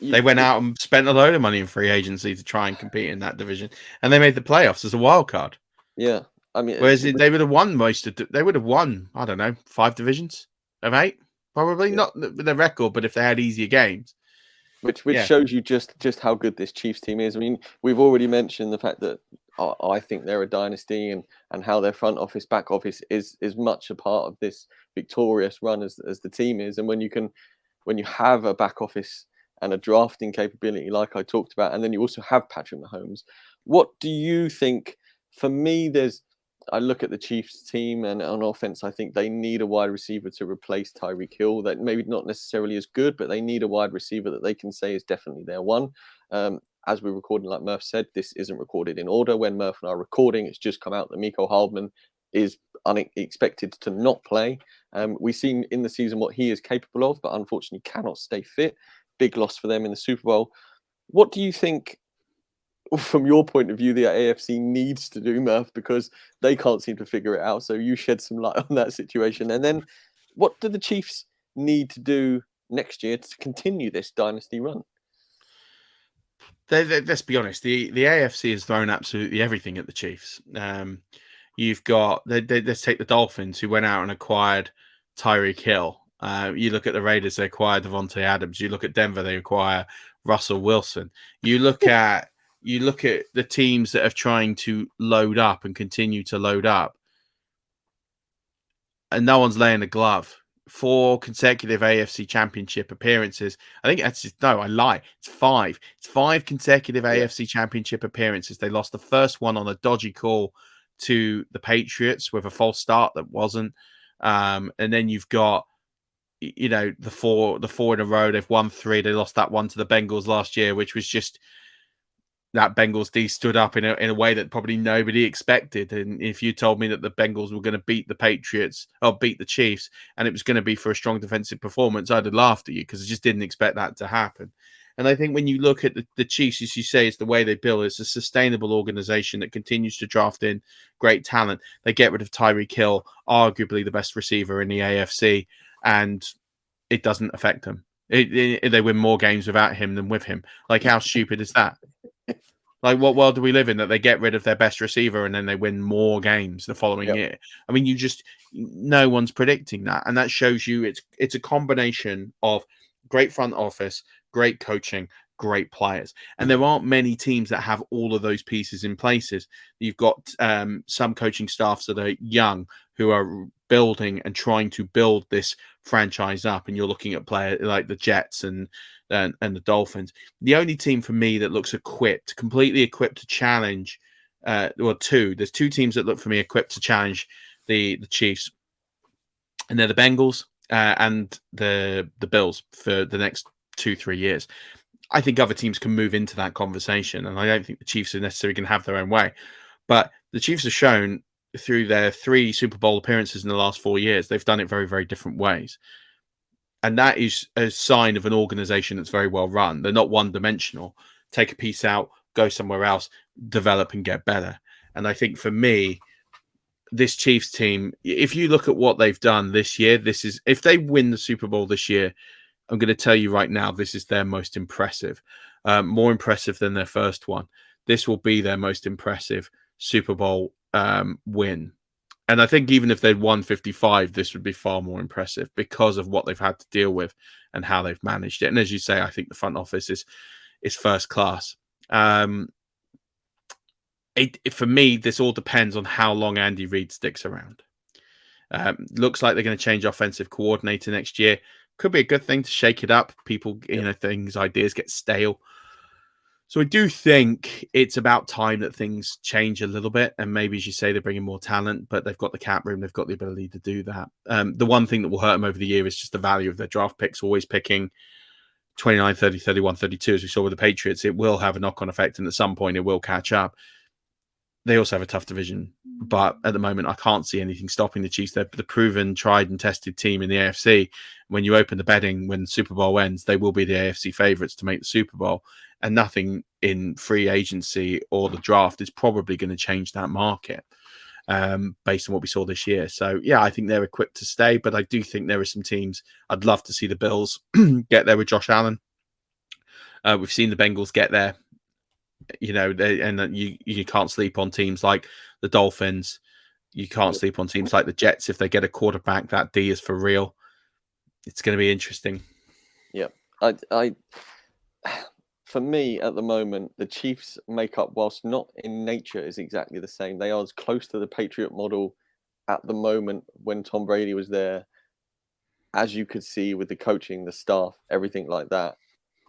They went out and spent a load of money in free agency to try and compete in that division, and they made the playoffs as a wild card. Yeah, I mean, whereas they would have won they would have won, I don't know, 5 divisions of 8, probably not the record, but if they had easier games. Which shows you just how good this Chiefs team is. I mean, we've already mentioned the fact that I think they're a dynasty, and how their front office, back office is much a part of this victorious run as the team is. And when you have a back office and a drafting capability like I talked about, and then you also have Patrick Mahomes, what do you think? For me, I look at the Chiefs team, and on offense, I think they need a wide receiver to replace Tyreek Hill. That maybe not necessarily as good, but they need a wide receiver that they can say is definitely their one. As we're recording, like Murf said, this isn't recorded in order. When Murf and I are recording, it's just come out that Mecole Hardman is unexpected to not play. We've seen in the season what he is capable of, but unfortunately cannot stay fit. Big loss for them in the Super Bowl. What do you think, from your point of view, the AFC needs to do, Murf, because they can't seem to figure it out? So you shed some light on that situation. And then what do the Chiefs need to do next year to continue this dynasty run? Let's be honest, the AFC has thrown absolutely everything at the Chiefs. You've got, let's take the Dolphins, who went out and acquired Tyreek Hill. You look at the Raiders, they acquired Devontae Adams. You look at Denver, they acquire Russell Wilson. You look at the teams that are trying to load up and continue to load up, and no one's laying a glove. 4 consecutive AFC Championship appearances. I think I lie. It's 5. It's 5 consecutive AFC Championship appearances. They lost the first one on a dodgy call to the Patriots with a false start that wasn't. And then you've got, the 4 in a row. They've won 3. They lost that one to the Bengals last year, which was just that Bengals D stood up in a way that probably nobody expected. And if you told me that the Bengals were going to beat the Patriots or beat the Chiefs, and it was going to be for a strong defensive performance, I'd have laughed at you, because I just didn't expect that to happen. And I think when you look at the Chiefs, as you say, it's the way they build. It's a sustainable organization that continues to draft in great talent. They get rid of Tyreek Hill, arguably the best receiver in the AFC, and it doesn't affect them. They win more games without him than with him. Like, how stupid is that? Like, what world do we live in that they get rid of their best receiver and then they win more games the following year? I mean, no one's predicting that. And that shows you it's a combination of great front office, great coaching, great players. And there aren't many teams that have all of those pieces in places. You've got some coaching staffs that are young, who are building and trying to build this franchise up. And you're looking at players like the Jets and the Dolphins. The only team for me that looks completely equipped to challenge, there's 2 teams that look for me equipped to challenge the Chiefs, and they're the Bengals and the Bills for the next 2-3 years. I think other teams can move into that conversation, and I don't think the Chiefs are necessarily going to have their own way. But the Chiefs have shown through their 3 Super Bowl appearances in the last 4 years, they've done it very, very different ways. And that is a sign of an organization that's very well run. They're not one-dimensional. Take a piece out, go somewhere else, develop and get better. And I think for me, this Chiefs team, if you look at what they've done this year, if they win the Super Bowl this year, I'm going to tell you right now, this is their most impressive. More impressive than their first one. This will be their most impressive Super Bowl win. And I think even if they'd won 55, this would be far more impressive because of what they've had to deal with and how they've managed it. And as you say, I think the front office is first class. For me, this all depends on how long Andy Reid sticks around. Looks like they're going to change offensive coordinator next year. Could be a good thing to shake it up. People, ideas get stale. So I do think it's about time that things change a little bit. And maybe, as you say, they're bringing more talent, but they've got the cap room. They've got the ability to do that. The one thing that will hurt them over the year is just the value of their draft picks, always picking 29, 30, 31, 32, as we saw with the Patriots. It will have a knock-on effect, and at some point it will catch up. They also have a tough division, but at the moment I can't see anything stopping the Chiefs. They're the proven, tried and tested team in the AFC. When you open the betting, when the Super Bowl ends, they will be the AFC favourites to make the Super Bowl. and nothing in free agency or the draft is probably going to change that market based on what we saw this year. So, yeah, I think they're equipped to stay, but I do think there are some teams. I'd love to see the Bills get there with Josh Allen. We've seen the Bengals get there, and you can't sleep on teams like the Dolphins. You can't sleep on teams like the Jets. If they get a quarterback, that D is for real. It's going to be interesting. Yeah, for me at the moment, the Chiefs' makeup, whilst not in nature, is exactly the same. They are as close to the Patriot model at the moment when Tom Brady was there, as you could see with the coaching, the staff, everything like that.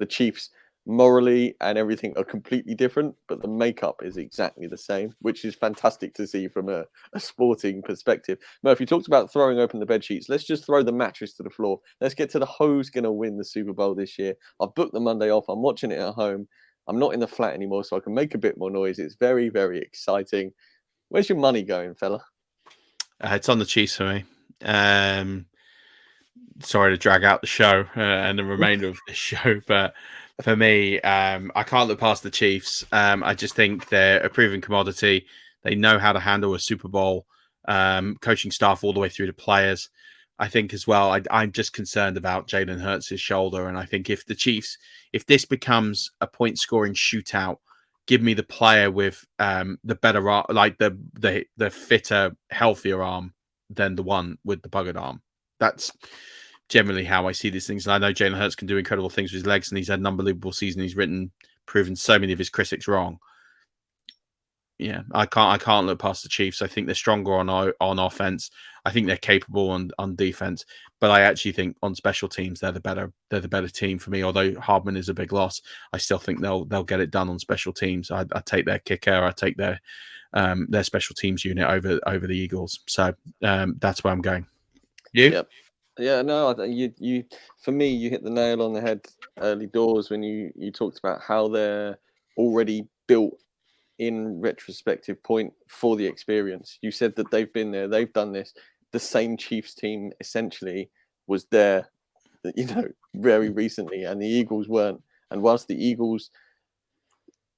The Chiefs, morally and everything, are completely different, but the makeup is exactly the same, which is fantastic to see from a sporting perspective. Murf, you talked about throwing open the bed sheets. Let's just throw the mattress to the floor. Let's get to the who's going to win the Super Bowl this year. I've booked the Monday off. I'm watching it at home. I'm not in the flat anymore, so I can make a bit more noise. It's very, very exciting. Where's your money going, fella? It's on the Chiefs for me. Sorry to drag out the show and the remainder of the show, but for me, I can't look past the Chiefs. I just think they're a proven commodity. They know how to handle a Super Bowl, coaching staff all the way through to players. I think as well, I'm just concerned about Jalen Hurts' shoulder. And I think if this becomes a point scoring shootout, give me the player with the better arm, like the fitter, healthier arm than the one with the buggered arm. That's generally how I see these things. And I know Jalen Hurts can do incredible things with his legs, and he's had an unbelievable season. He's proven so many of his critics wrong. Yeah, I can't look past the Chiefs. I think they're stronger on offense. I think they're capable on defense, but I actually think on special teams they're the better team for me. Although Hardman is a big loss, I still think they'll get it done on special teams. I take their kicker. I take their special teams unit over the Eagles. So that's where I'm going. You? Yep. Yeah, no, you for me, you hit the nail on the head early doors when you talked about how they're already built in retrospective point for the experience. You said that they've been there, they've done this. The same Chiefs team essentially was there, very recently, and the Eagles weren't. And whilst the Eagles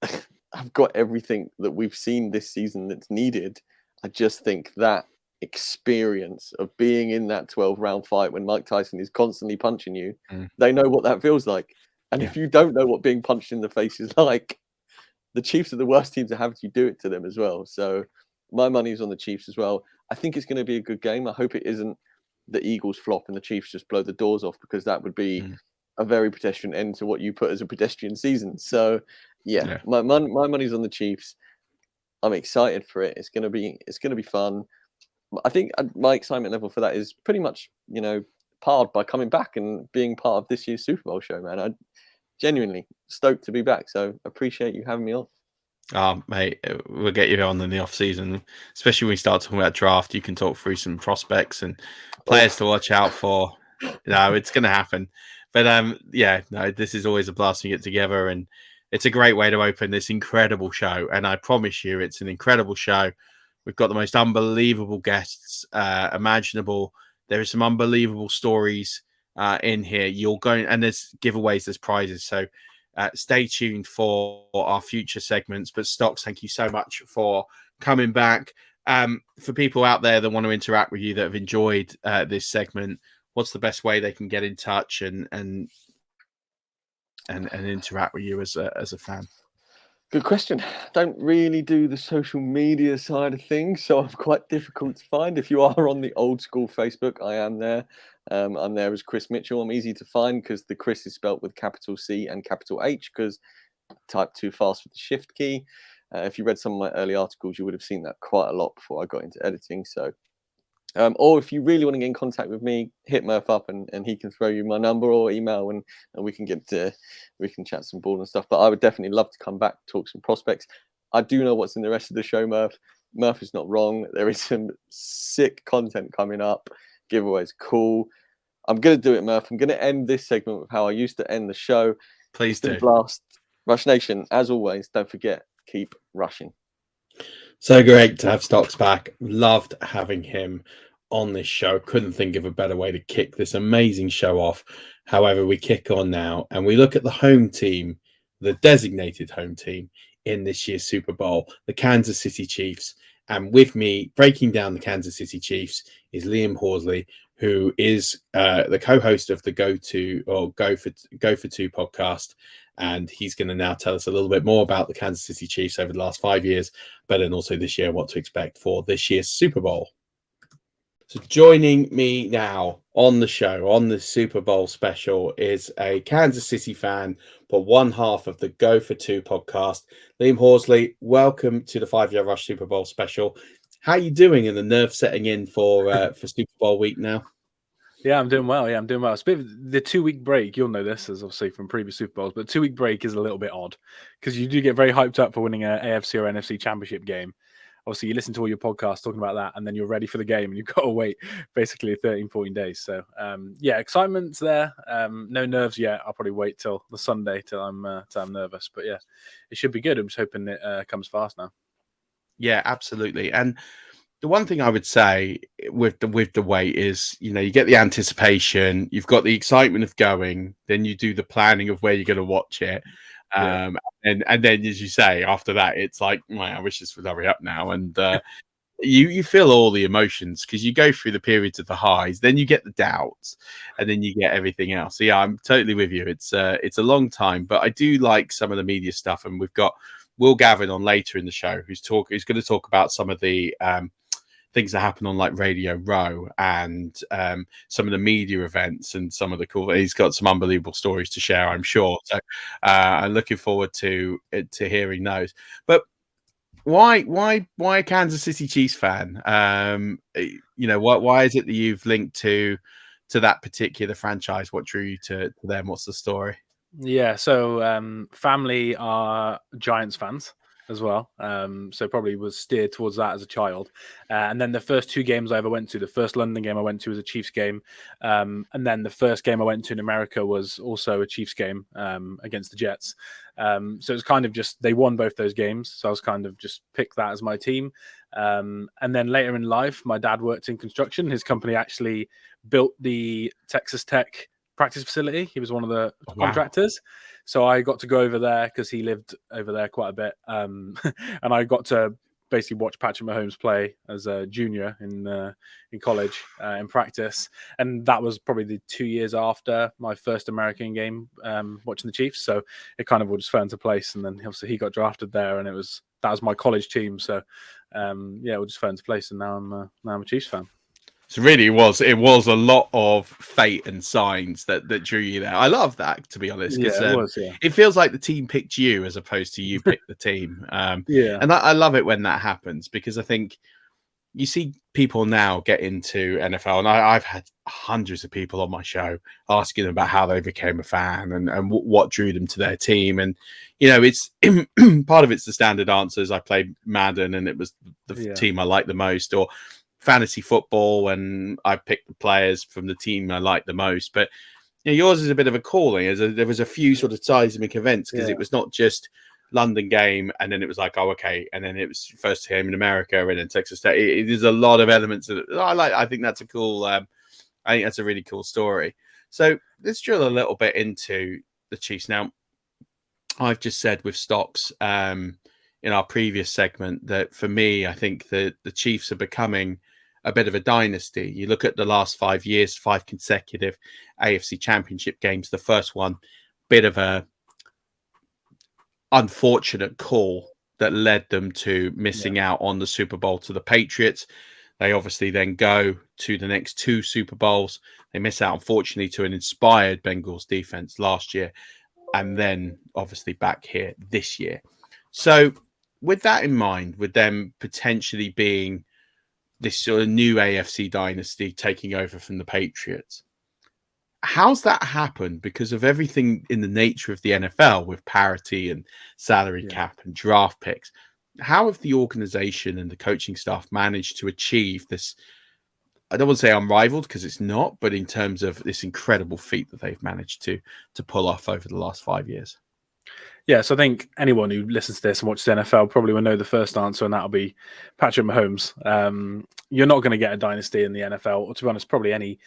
have got everything that we've seen this season that's needed, I just think that experience of being in that 12-round fight when Mike Tyson is constantly punching you, they know what that feels like. And if you don't know what being punched in the face is like, the Chiefs are the worst team to have you do it to them as well. So my money's on the Chiefs as well. I think it's going to be a good game. I hope it isn't the Eagles flop and the Chiefs just blow the doors off, because that would be a very pedestrian end to what you put as a pedestrian season. So my money's on the Chiefs. I'm excited for it. It's going to be fun. I think my excitement level for that is pretty much, parred by coming back and being part of this year's Super Bowl show, man. I genuinely stoked to be back. So appreciate you having me on. Oh, mate, we'll get you on in the off season, especially when we start talking about draft. You can talk through some prospects and players to watch out for. No, it's going to happen. But this is always a blast to get together, and it's a great way to open this incredible show. And I promise you, it's an incredible show. We've got the most unbelievable guests imaginable. There are some unbelievable stories in here. You're going, and there's giveaways, there's prizes. So stay tuned for our future segments. But Stocks, thank you so much for coming back. For people out there that want to interact with you, that have enjoyed this segment, what's the best way they can get in touch and interact with you as a fan? Good question. Don't really do the social media side of things, so I'm quite difficult to find. If you are on the old school Facebook, I am there. I'm there as Chris Mitchell. I'm easy to find because the Chris is spelt with capital C and capital H, because I type too fast with the shift key. If you read some of my early articles, you would have seen that quite a lot before I got into editing. So, or if you really want to get in contact with me, hit Murf up and he can throw you my number or email, and we can chat some ball and stuff. But I would definitely love to come back, talk some prospects. I do know what's in the rest of the show, Murf. Murf is not wrong. There is some sick content coming up. Giveaways, cool. I'm going to do it, Murf. I'm going to end this segment with how I used to end the show. Please do. Blast. Rush Nation, as always, don't forget, keep rushing. So great to have Stocks back. Loved having him on this show. Couldn't think of a better way to kick this amazing show off. However, we kick on now and we look at the home team the designated home team in this year's Super Bowl, the Kansas City Chiefs. And with me breaking down the Kansas City Chiefs is Liam Horsley, who is the co-host of the Go for Two podcast. And he's going to now tell us a little bit more about the Kansas City Chiefs over the last 5 years, but then also this year, what to expect for this year's Super Bowl. So joining me now on the show, on the Super Bowl special, is a Kansas City fan, but one half of the Go for Two podcast. Liam Horsley, welcome to the 5 Yard Rush Super Bowl special. How are you doing in the nerve setting in for Super Bowl week now? Yeah, I'm doing well. It's a bit of the 2 week break. You'll know this, as obviously from previous Super Bowls, but 2 week break is a little bit odd because you do get very hyped up for winning an AFC or NFC championship game. Obviously, you listen to all your podcasts talking about that, and then you're ready for the game, and you've got to wait basically 13, 14 days. So, excitement's there. No nerves yet. I'll probably wait till the Sunday till I'm nervous. But yeah, it should be good. I'm just hoping it comes fast now. Yeah, absolutely. And the one thing I would say with the wait is, you get the anticipation, you've got the excitement of going, then you do the planning of where you're going to watch it. And then, as you say, after that, it's like, I wish this would hurry up now. And you feel all the emotions because you go through the periods of the highs, then you get the doubts, and then you get everything else. So yeah, I'm totally with you. It's a long time, but I do like some of the media stuff, and we've got Will Gavin on later in the show who's going to talk about some of the things that happen on like Radio Row and some of the media events and some of the cool. He's got some unbelievable stories to share, I'm sure. So I'm looking forward to hearing those. But why a Kansas City Chiefs fan? Why is it that you've linked to that particular franchise? What drew you to them? What's the story? Yeah, so family are Giants fans as well, so probably was steered towards that as a child, and then the first 2 games I ever went to, the first London game I went to was a Chiefs game, and then the first game I went to in America was also a Chiefs game against the Jets, so it was kind of just they won both those games, so I was kind of just picked that as my team, and then later in life my dad worked in construction. His company actually built the Texas Tech practice facility. He was one of the contractors. So I got to go over there because he lived over there quite a bit. And I got to basically watch Patrick Mahomes play as a junior in college in practice. And that was probably the 2 years after my first American game watching the Chiefs. So it kind of all just fell into place. And then obviously he got drafted there, and that was my college team. So it all just fell into place. And now I'm a Chiefs fan. So really, it was a lot of fate and signs that drew you there. I love that, to be honest, because it feels like the team picked you as opposed to you picked the team. And I love it when that happens, because I think you see people now get into NFL, and I've had hundreds of people on my show asking them about how they became a fan and what drew them to their team. And it's part of it's the standard answers. I played Madden, and it was the team I liked the most, or fantasy football, and I picked the players from the team I like the most. But yours is a bit of a calling. There was a few sort of seismic events, because it was not just London game, and then it was like, oh, okay, and then it was first game in America, and then Texas Tech. There's a lot of elements that I think that's a cool. I think that's a really cool story. So let's drill a little bit into the Chiefs now. I've just said with stocks in our previous segment that for me, I think that the Chiefs are becoming a bit of a dynasty. You look at the last 5 years, 5 consecutive AFC Championship games. The first one, bit of a unfortunate call that led them to missing out on the Super Bowl to the Patriots. They obviously then go to the next 2 Super Bowls. They miss out, unfortunately, to an inspired Bengals defense last year, and then obviously back here this year. So with that in mind, with them potentially being this sort of new AFC dynasty taking over from the Patriots, how's that happened? Because of everything in the nature of the NFL with parity and salary cap and draft picks, how have the organization and the coaching staff managed to achieve this? I don't want to say unrivaled, because it's not, but in terms of this incredible feat that they've managed to pull off over the last 5 years. Yeah, so I think anyone who listens to this and watches the NFL probably will know the first answer, and that'll be Patrick Mahomes. You're not going to get a dynasty in the NFL, or to be honest, probably any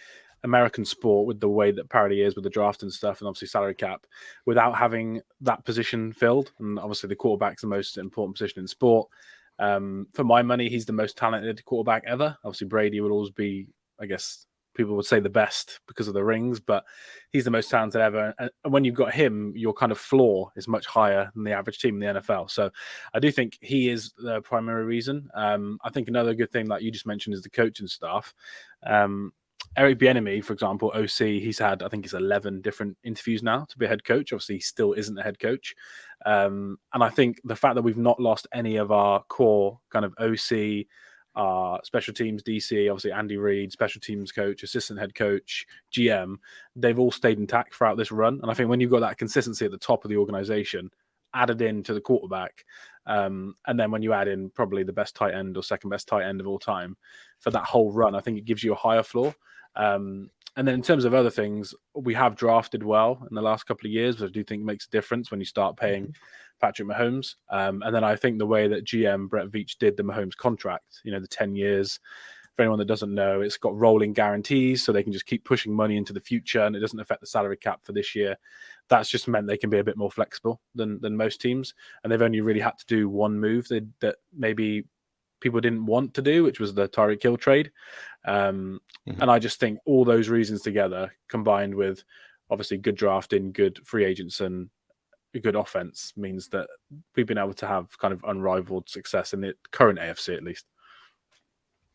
American sport with the way that parity is with the draft and stuff, and obviously salary cap, without having that position filled. And obviously the quarterback's the most important position in sport. For my money, he's the most talented quarterback ever. Obviously Brady will always be, I guess people would say, the best because of the rings, but he's the most talented ever. And when you've got him, your kind of floor is much higher than the average team in the NFL. So I do think he is the primary reason. I think another good thing, like you just mentioned, is the coaching staff. Eric Bieniemy, for example, OC, he's had, I think it's 11 different interviews now to be a head coach. Obviously, he still isn't a head coach. And I think the fact that we've not lost any of our core kind of OC, special teams, DC, obviously Andy Reid, special teams coach, assistant head coach, GM, they've all stayed intact throughout this run. And I think when you've got that consistency at the top of the organization, added in to the quarterback, and then when you add in probably the best tight end or second best tight end of all time for that whole run, I think it gives you a higher floor. And then in terms of other things, we have drafted well in the last couple of years, which I do think makes a difference when you start paying Patrick Mahomes. And then I think the way that GM Brett Veach did the Mahomes contract, the 10 years, for anyone that doesn't know, it's got rolling guarantees, so they can just keep pushing money into the future, and it doesn't affect the salary cap for this year. That's just meant they can be a bit more flexible than most teams, and they've only really had to do one move that maybe people didn't want to do, which was the Tyreek Hill trade. And I just think all those reasons together, combined with obviously good drafting, good free agents, and a good offense, means that we've been able to have kind of unrivaled success in the current AFC, at least.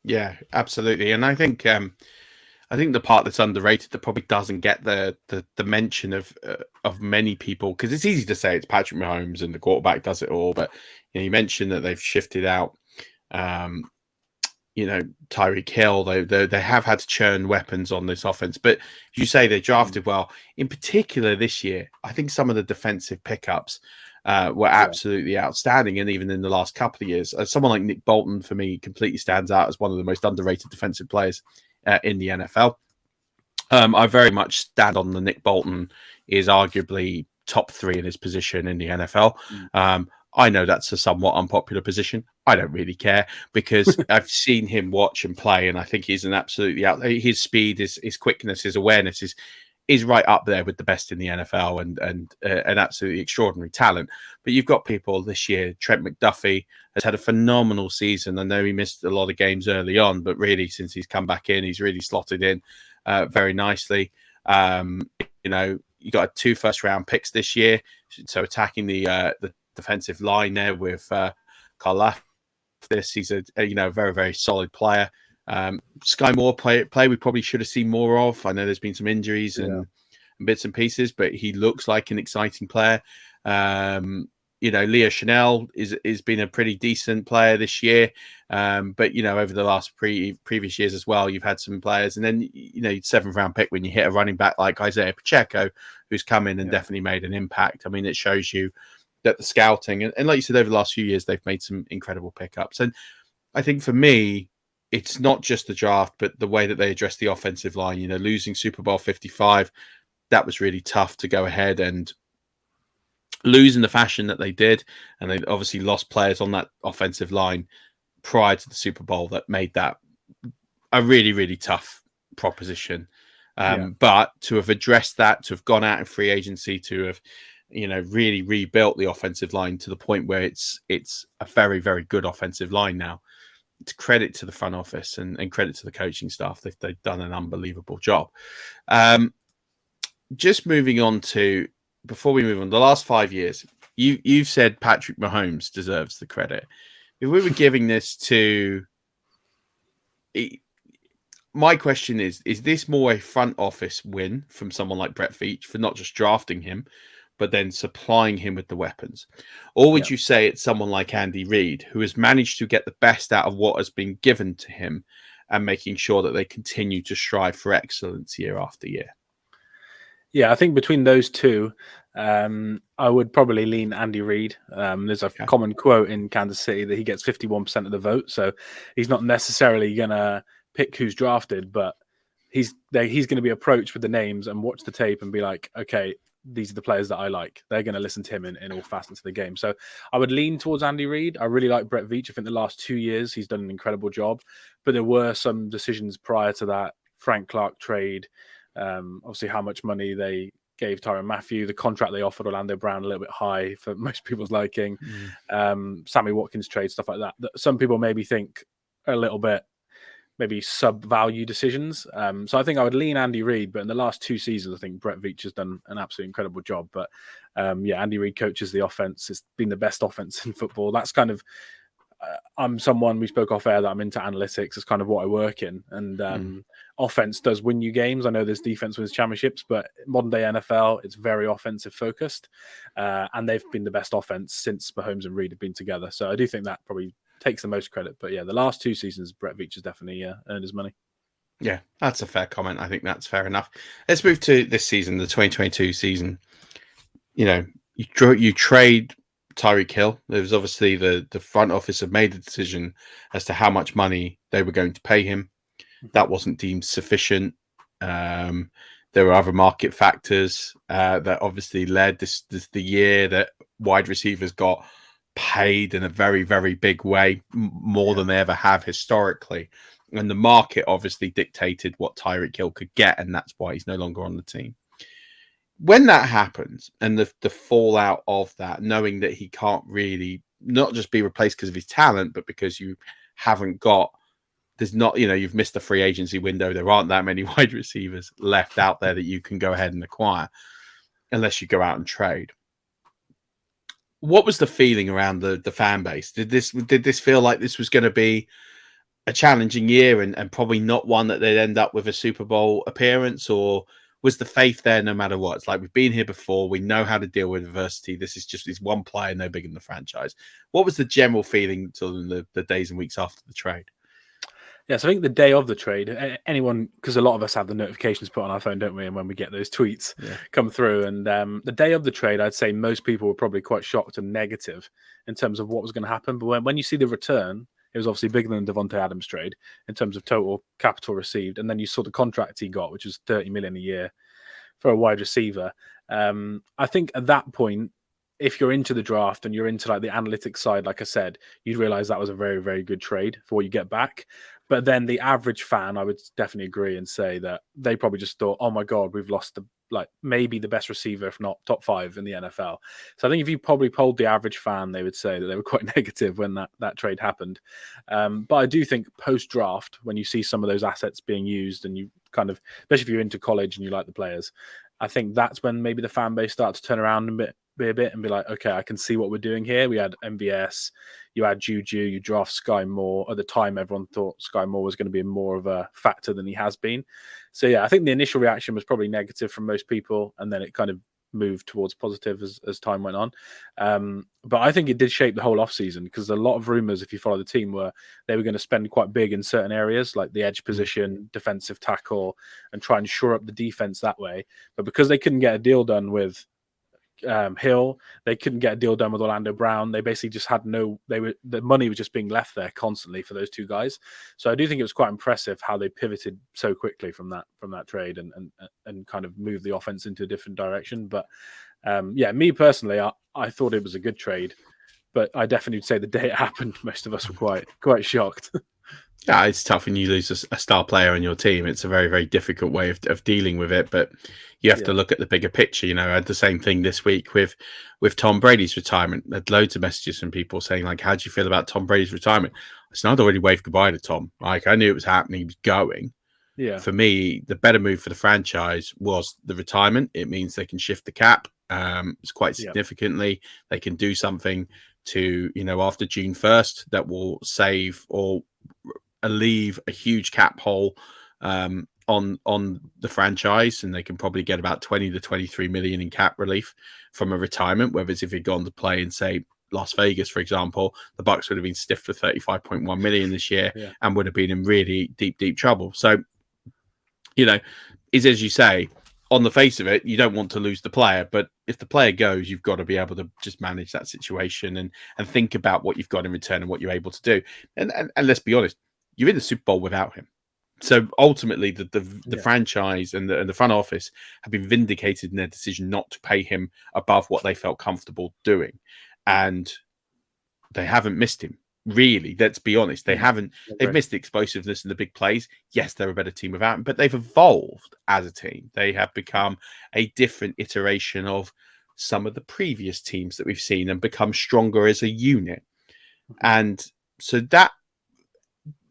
Yeah, absolutely. And I think the part that's underrated, that probably doesn't get the mention of many people, because it's easy to say it's Patrick Mahomes and the quarterback does it all, but you mentioned that they've shifted out Tyreek Hill. They have had to churn weapons on this offense, but you say they drafted well. In particular this year, I think some of the defensive pickups were absolutely outstanding, and even in the last couple of years, someone like Nick Bolton for me completely stands out as one of the most underrated defensive players in the NFL. I very much stand on the Nick Bolton is arguably top 3 in his position in the NFL. I know that's a somewhat unpopular position. I don't really care, because I've seen him watch and play, and I think he's an absolutely his speed, his quickness, his awareness is right up there with the best in the NFL, and an absolutely extraordinary talent. But you've got people this year. Trent McDuffie has had a phenomenal season. I know he missed a lot of games early on, but really since he's come back in, he's really slotted in very nicely. You got 2 first-round picks this year, so attacking the defensive line there with Karl This, he's a very, very solid player. Sky Moore play we probably should have seen more of. I know there's been some injuries and bits and pieces, but he looks like an exciting player. Leo Chanel is been a pretty decent player this year, but over the last previous years as well, you've had some players, and then 7th round pick when you hit a running back like Isaiah Pacheco, who's come in and definitely made an impact. I mean, it shows you that the scouting and like you said, over the last few years, they've made some incredible pickups. And I think for me, it's not just the draft, but the way that they address the offensive line. Losing Super Bowl 55, that was really tough to go ahead and lose in the fashion that they did. And they obviously lost players on that offensive line prior to the Super Bowl that made that a really, really tough proposition. But to have addressed that, to have gone out in free agency, to have really rebuilt the offensive line to the point where it's a very, very good offensive line now. It's credit to the front office and credit to the coaching staff. They've done an unbelievable job. Just moving on to, before we move on, the last 5 years, you've said Patrick Mahomes deserves the credit. If we were giving this to, my question is this more a front office win from someone like Brett Veach for not just drafting him, but then supplying him with the weapons? Or would you say it's someone like Andy Reid, who has managed to get the best out of what has been given to him and making sure that they continue to strive for excellence year after year? Yeah, I think between those two, I would probably lean Andy Reid. There's a common quote in Kansas City that he gets 51% of the vote. So he's not necessarily going to pick who's drafted, but he's going to be approached with the names and watch the tape and be like, okay, these are the players that I like. They're going to listen to him in all facets of the game. So I would lean towards Andy Reid. I really like Brett Veach. I think the last 2 years he's done an incredible job, but there were some decisions prior to that Frank Clark trade, obviously how much money they gave Tyrann Mathieu, the contract they offered Orlando Brown a little bit high for most people's liking, Sammy Watkins trade, stuff like that. That some people maybe think a little bit maybe sub-value decisions. So I think I would lean Andy Reid, but in the last 2 seasons, I think Brett Veach has done an absolutely incredible job. But Andy Reid coaches the offense. It's been the best offense in football. That's kind of, I'm someone, we spoke off air, that I'm into analytics. It's kind of what I work in. And offense does win you games. I know there's defense wins championships, but modern day NFL, it's very offensive focused. And they've been the best offense since Mahomes and Reid have been together. So I do think that probably takes the most credit. But yeah, the last 2 seasons, Brett Veach has definitely earned his money. Yeah, that's a fair comment. I think that's fair enough. Let's move to this season, the 2022 season. You know, you trade Tyreek Hill. There was obviously the front office have made a decision as to how much money they were going to pay him. That wasn't deemed sufficient. There were other market factors that obviously led this the year that wide receivers got paid in a very, very big way, more than they ever have historically. And the market obviously dictated what Tyreek Hill could get, and that's why he's no longer on the team. When that happens, and the fallout of that, knowing that he can't really not just be replaced because of his talent, but because you haven't got, there's not, you've missed the free agency window. There aren't that many wide receivers left out there that you can go ahead and acquire unless you go out and trade. What was the feeling around the fan base? Did this feel like this was going to be a challenging year and probably not one that they'd end up with a Super Bowl appearance, or was the faith there no matter what? It's like, we've been here before, we know how to deal with adversity. This is just this one player, no bigger than the franchise. What was the general feeling to the days and weeks after the trade? Yes, I think the day of the trade, anyone, because a lot of us have the notifications put on our phone, don't we? And when we get those tweets come through, and the day of the trade, I'd say most people were probably quite shocked and negative in terms of what was going to happen. But when you see the return, it was obviously bigger than the Devontae Adams trade in terms of total capital received. And then you saw the contract he got, which was $30 million a year for a wide receiver. I think at that point, if you're into the draft and you're into like the analytics side, like I said, you'd realize that was a very, very good trade for what you get back. But then the average fan, I would definitely agree and say that they probably just thought, oh my God, we've lost maybe the best receiver, if not top 5 in the NFL. So I think if you probably polled the average fan, they would say that they were quite negative when that trade happened. But I do think post-draft, when you see some of those assets being used and you kind of, especially if you're into college and you like the players, I think that's when maybe the fan base starts to turn around a bit and be like, okay, I can see what we're doing here. We had MVS, you had Juju, you draft Sky Moore. At the time, everyone thought Sky Moore was going to be more of a factor than he has been. So yeah, I think the initial reaction was probably negative from most people, and then it kind of moved towards positive as time went on. But I think it did shape the whole offseason, because a lot of rumors, if you follow the team, were they were going to spend quite big in certain areas like the edge position, defensive tackle, and try and shore up the defense that way. But because they couldn't get a deal done with Hill, they couldn't get a deal done with Orlando Brown. They basically just had the money was just being left there constantly for those 2 guys. So I do think it was quite impressive how they pivoted so quickly from that trade and kind of moved the offense into a different direction. But me personally, I thought it was a good trade, but I definitely would say the day it happened, most of us were quite shocked. Yeah, it's tough when you lose a star player on your team. It's a very, very difficult way of dealing with it. But you have to look at the bigger picture. I had the same thing this week with Tom Brady's retirement. I had loads of messages from people saying, like, how do you feel about Tom Brady's retirement? I said, I'd already waved goodbye to Tom. Like, I knew it was happening. He was going. Yeah. For me, the better move for the franchise was the retirement. It means they can shift the cap. It's quite significantly. They can do something to, after June 1st that will save or leave a huge cap hole on the franchise, and they can probably get about 20 to 23 million in cap relief from a retirement. Whereas if he'd gone to play in, say, Las Vegas, for example, the Bucks would have been stiffed for 35.1 million this year and would have been in really deep trouble. So, is, as you say, on the face of it, you don't want to lose the player, but if the player goes, you've got to be able to just manage that situation and think about what you've got in return and what you're able to do. And let's be honest, you're in the Super Bowl without him. So ultimately, the franchise and the front office have been vindicated in their decision not to pay him above what they felt comfortable doing. And they haven't missed him Really, let's be honest. They haven't. They've Right. missed the explosiveness and the big plays. Yes, they're a better team without him, but they've evolved as a team. They have become a different iteration of some of the previous teams that we've seen and become stronger as a unit. And so that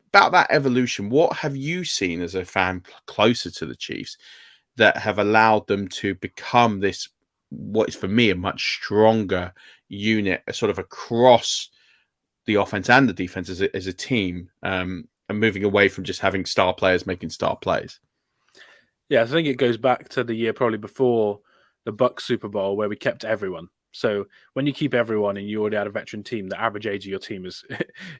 about that evolution, what have you seen as a fan closer to the Chiefs that have allowed them to become this, what is for me a much stronger unit, sort of across the offense and the defense as a team, and moving away from just having star players making star plays? Yeah, I think it goes back to the year probably before the Bucks Super Bowl where we kept everyone. So when you keep everyone and you already had a veteran team, the average age of your team is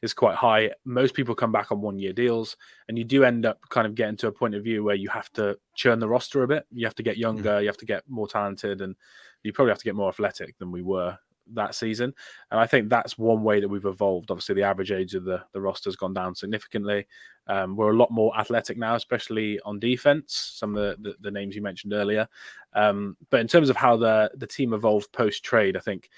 is quite high. Most people come back on 1-year deals, and you do end up kind of getting to a point of view where you have to churn the roster a bit. You have to get younger, you have to get more talented, and you probably have to get more athletic than we were that season. And I think that's one way that we've evolved. Obviously, the average age of the roster has gone down significantly. We're a lot more athletic now, especially on defense, some of the names you mentioned earlier. But in terms of how the team evolved post-trade, I think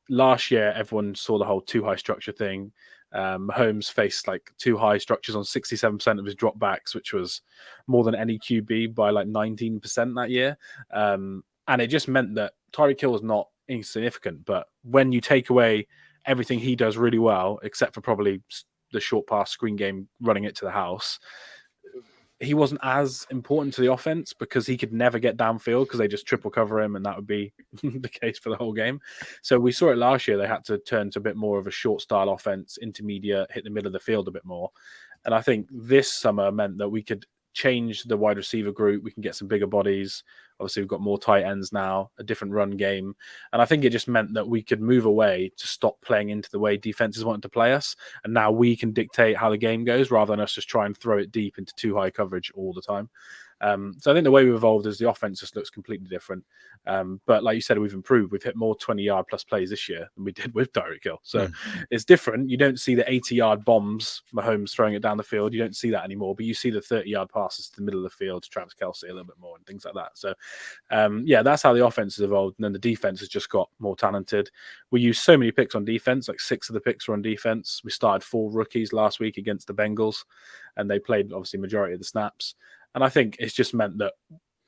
last year everyone saw the whole too high structure thing. Mahomes faced like too high structures on 67% of his dropbacks, which was more than any QB by like 19% that year. And it just meant that Tyreek Hill was not insignificant, but when you take away everything he does really well, except for probably the short pass screen game, running it to the house, he wasn't as important to the offense because he could never get downfield because they just triple cover him, and that would be the case for the whole game. So we saw it last year. They had to turn to a bit more of a short style offense, intermediate, hit the middle of the field a bit more. And I think this summer meant that we could change the wide receiver group. We can get some bigger bodies. Obviously, we've got more tight ends now, a different run game. And I think it just meant that we could move away to stop playing into the way defenses wanted to play us. And now we can dictate how the game goes rather than us just try and throw it deep into too high coverage all the time. So I think the way we've evolved is the offense just looks completely different. But like you said, we've improved. We've hit more 20-yard plus plays this year than we did with Tyreek Hill. So it's different. You don't see the 80-yard bombs, Mahomes throwing it down the field. You don't see that anymore, but you see the 30-yard passes to the middle of the field to Travis Kelce a little bit more and things like that. So yeah, that's how the offense has evolved. And then the defense has just got more talented. We use so many picks on defense, like 6 of the picks were on defense. We started 4 rookies last week against the Bengals, and they played obviously majority of the snaps. And I think it's just meant that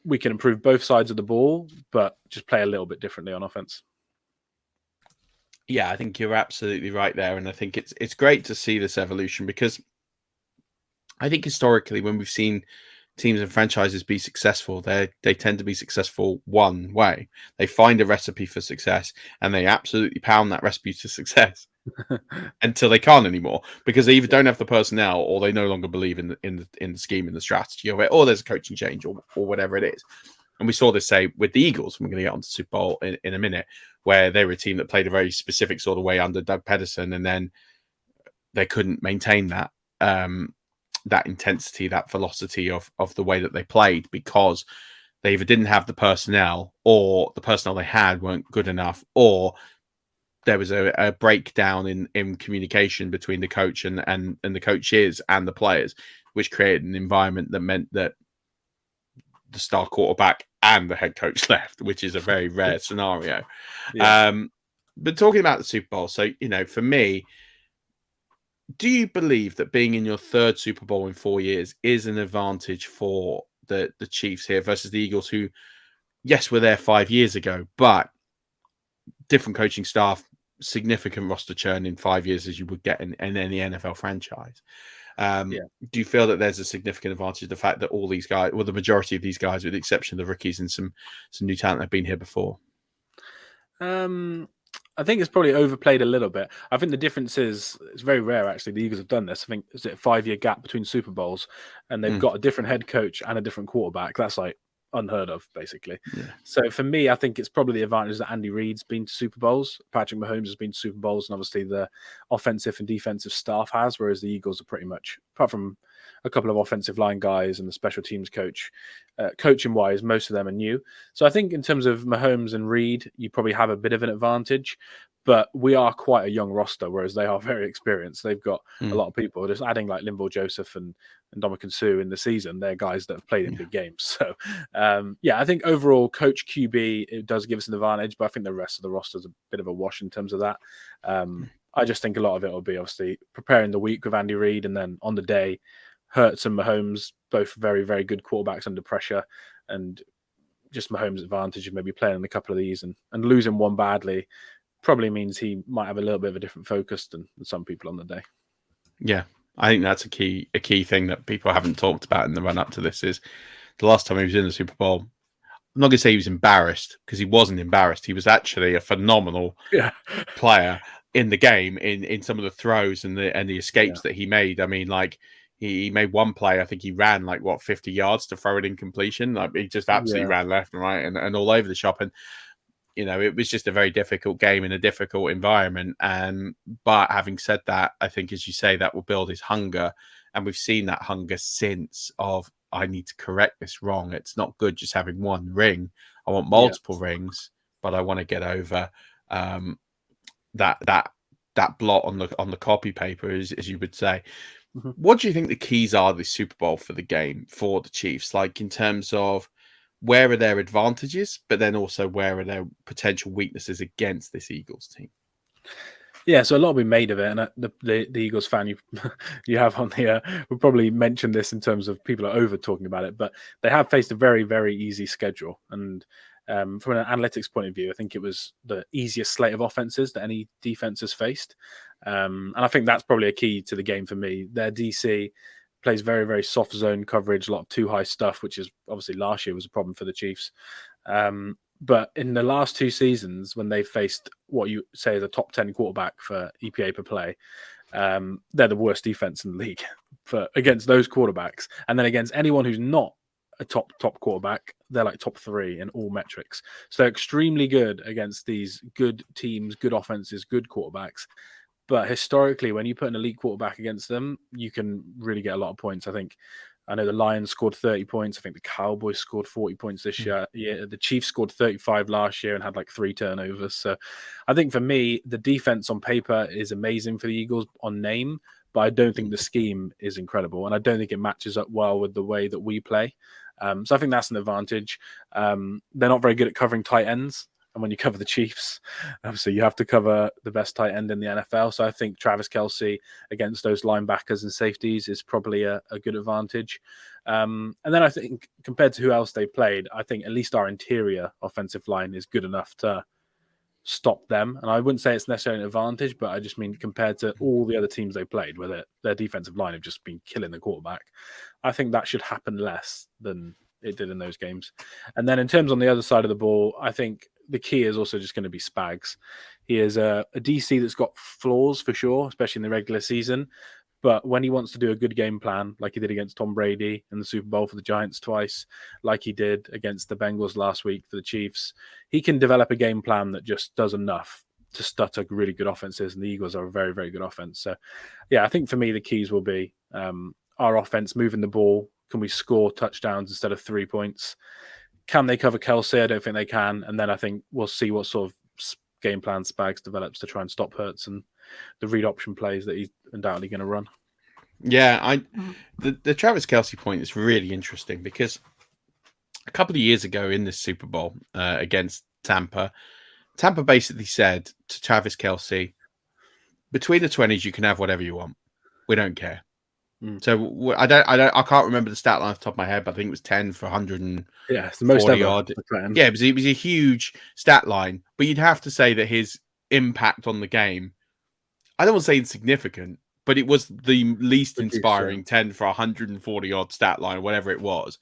we can improve both sides of the ball, but just play a little bit differently on offense. Yeah, I think you're absolutely right there. And I think it's great to see this evolution because I think historically when we've seen teams and franchises be successful, they tend to be successful one way. They find a recipe for success and they absolutely pound that recipe to success until they can't anymore because they either don't have the personnel or they no longer believe in the scheme and the strategy of it, or there's a coaching change or whatever it is. And we saw this, say, with the Eagles. We're going to get on to Super Bowl in a minute, where they were a team that played a very specific sort of way under Doug Pederson, and then they couldn't maintain that that intensity, that velocity of the way that they played because they either didn't have the personnel or the personnel they had weren't good enough, or there was a breakdown in communication between the coach and the coaches and the players, which created an environment that meant that the star quarterback and the head coach left, which is a very rare scenario. Yeah. But talking about the Super Bowl, so, for me, do you believe that being in your 3rd Super Bowl in 4 years is an advantage for the Chiefs here versus the Eagles, who, yes, were there 5 years ago, but different coaching staff, significant roster churn in 5 years as you would get in any NFL franchise? Do you feel that there's a significant advantage, the fact that all these guys, well, the majority of these guys, with the exception of the rookies and some new talent, have been here before? I think it's probably overplayed a little bit. I think the difference is it's very rare, actually. The Eagles have done this. I think it's a 5-year gap between Super Bowls, and they've got a different head coach and a different quarterback. That's like unheard of, basically. Yeah. So for me, I think it's probably the advantage that Andy Reid's been to Super Bowls, Patrick Mahomes has been to Super Bowls, and obviously the offensive and defensive staff has, whereas the Eagles are pretty much, apart from a couple of offensive line guys and the special teams coach, coaching-wise, most of them are new. So I think in terms of Mahomes and Reid, you probably have a bit of an advantage, but we are quite a young roster, whereas they are very experienced. They've got a lot of people. Just adding like Linval Joseph and Ndamukong Suh in the season, they're guys that have played in big games. So, I think overall, coach QB, it does give us an advantage, but I think the rest of the roster is a bit of a wash in terms of that. I just think a lot of it will be obviously preparing the week with Andy Reid, and then on the day, Hurts and Mahomes, both very, very good quarterbacks under pressure, and just Mahomes' advantage of maybe playing in a couple of these and losing one badly probably means he might have a little bit of a different focus than some people on the day. Yeah, I think that's a key thing that people haven't talked about in the run up to this is the last time he was in the Super Bowl. I'm not going to say he was embarrassed because he wasn't embarrassed. He was actually a phenomenal player in the game, in some of the throws and the escapes that he made. I mean, like he made one play. I think he ran 50 yards to throw it in completion. Like he just absolutely ran left and right and all over the shop. And it was just a very difficult game in a difficult environment. But having said that, I think, as you say, that will build his hunger, and we've seen that hunger since of, I need to correct this wrong. It's not good just having one ring. I want multiple rings, but I want to get over that blot on the copy paper, as you would say. Mm-hmm. What do you think the keys are this Super Bowl for the game for the Chiefs? Like in terms of where are their advantages, but then also where are their potential weaknesses against this Eagles team? Yeah, so a lot will be made of it, and the Eagles fan you have on here will probably mention this in terms of people are over talking about it, but they have faced a very, very easy schedule. And from an analytics point of view, I think it was the easiest slate of offenses that any defense has faced. And I think that's probably a key to the game for me. Their DC plays very, very soft zone coverage, a lot of too high stuff, which is obviously last year was a problem for the Chiefs. But in the last two seasons, when they faced what you say is a top 10 quarterback for EPA per play, they're the worst defense in the league against those quarterbacks. And then against anyone who's not a top quarterback, they're like top 3 in all metrics. So they're extremely good against these good teams, good offenses, good quarterbacks. But historically, when you put an elite quarterback against them, you can really get a lot of points. I know the Lions scored 30 points. I think the Cowboys scored 40 points this year. Yeah, the Chiefs scored 35 last year and had 3 turnovers. So I think for me, the defense on paper is amazing for the Eagles on name, but I don't think the scheme is incredible. And I don't think it matches up well with the way that we play. So I think that's an advantage. They're not very good at covering tight ends. And when you cover the Chiefs, obviously you have to cover the best tight end in the NFL. So I think Travis Kelce against those linebackers and safeties is probably a good advantage. And then I think compared to who else they played, I think at least our interior offensive line is good enough to stop them. And I wouldn't say it's necessarily an advantage, but I just mean compared to all the other teams they played, where their defensive line have just been killing the quarterback, I think that should happen less than it did in those games. And then in terms on the other side of the ball, I think the key is also just going to be Spags. He is a DC that's got flaws for sure, especially in the regular season. But when he wants to do a good game plan, like he did against Tom Brady in the Super Bowl for the Giants twice, like he did against the Bengals last week for the Chiefs, he can develop a game plan that just does enough to stutter really good offenses. And the Eagles are a very, very good offense. So, yeah, I think for me, the keys will be our offense moving the ball. Can we score touchdowns instead of 3 points? Can they cover Kelce? I don't think they can. And then I think we'll see what sort of game plan Spags develops to try and stop Hurts and the read option plays that he's undoubtedly going to run. Yeah, the Travis Kelce point is really interesting because a couple of years ago in this Super Bowl against Tampa basically said to Travis Kelce, between the 20s, you can have whatever you want. We don't care. So I can't remember the stat line off the top of my head, but I think it was 10 for 100 and it's the most ever. Odd. Yeah, it was a huge stat line, but you'd have to say that his impact on the game, I don't want to say insignificant, but it was the least inspiring 10 for 140 odd stat line, whatever it was,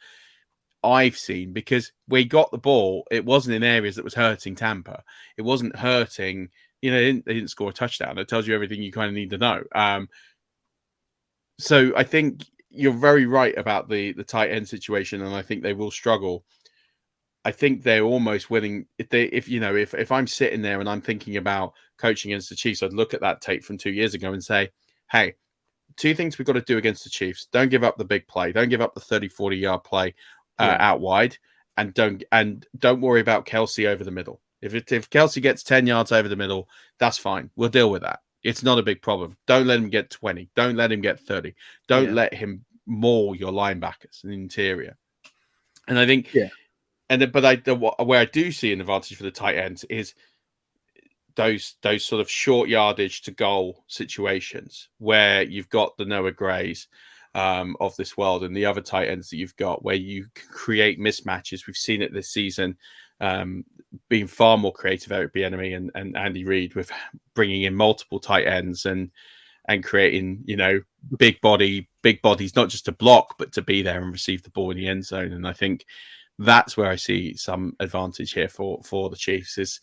I've seen, because we got the ball, it wasn't in areas that was hurting Tampa. It wasn't hurting, they didn't score a touchdown. It tells you everything you kind of need to know. So I think you're very right about the tight end situation, and I think they will struggle. I think they're almost willing. If I'm sitting there and I'm thinking about coaching against the Chiefs, I'd look at that tape from 2 years ago and say, hey, 2 things we've got to do against the Chiefs. Don't give up the big play. Don't give up the 30, 40 yard play out wide, and don't worry about Kelce over the middle. If Kelce gets 10 yards over the middle, that's fine. We'll deal with that. It's not a big problem. Don't let him get 20. Don't let him get 30. Don't let him maul your linebackers in the interior. And I think, where I do see an advantage for the tight ends is those sort of short yardage to goal situations where you've got the Noah Grays of this world and the other tight ends that you've got, where you can create mismatches. We've seen it this season, being far more creative, Eric Bieniemy and Andy Reid, with bringing in multiple tight ends and creating, big bodies, not just to block, but to be there and receive the ball in the end zone. And I think that's where I see some advantage here for the Chiefs, is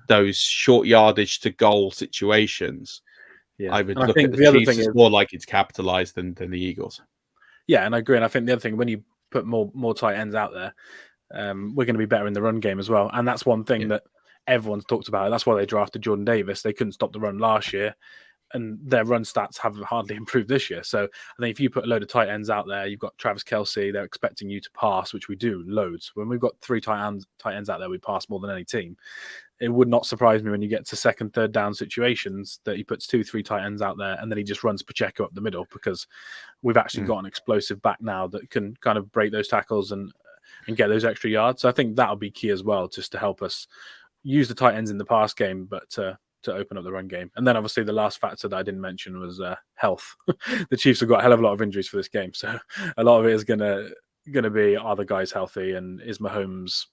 those short yardage to goal situations. Yeah, I would look at the Chiefs as more likely to capitalize than the Eagles. Yeah, and I agree. And I think the other thing, when you put more tight ends out there, we're going to be better in the run game as well. And that's one thing that everyone's talked about. That's why they drafted Jordan Davis. They couldn't stop the run last year, and their run stats haven't hardly improved this year. So I think if you put a load of tight ends out there, you've got Travis Kelce, they're expecting you to pass, which we do loads. When we've got 3 tight ends out there, we pass more than any team. It would not surprise me when you get to second, third down situations that he puts 2-3 tight ends out there and then he just runs Pacheco up the middle, because we've actually got an explosive back now that can kind of break those tackles and get those extra yards. So I think that'll be key as well, just to help us use the tight ends in the pass game, but to open up the run game. And then obviously the last factor that I didn't mention was health. The Chiefs have got a hell of a lot of injuries for this game, so a lot of it is gonna be, are the guys healthy, and is Mahomes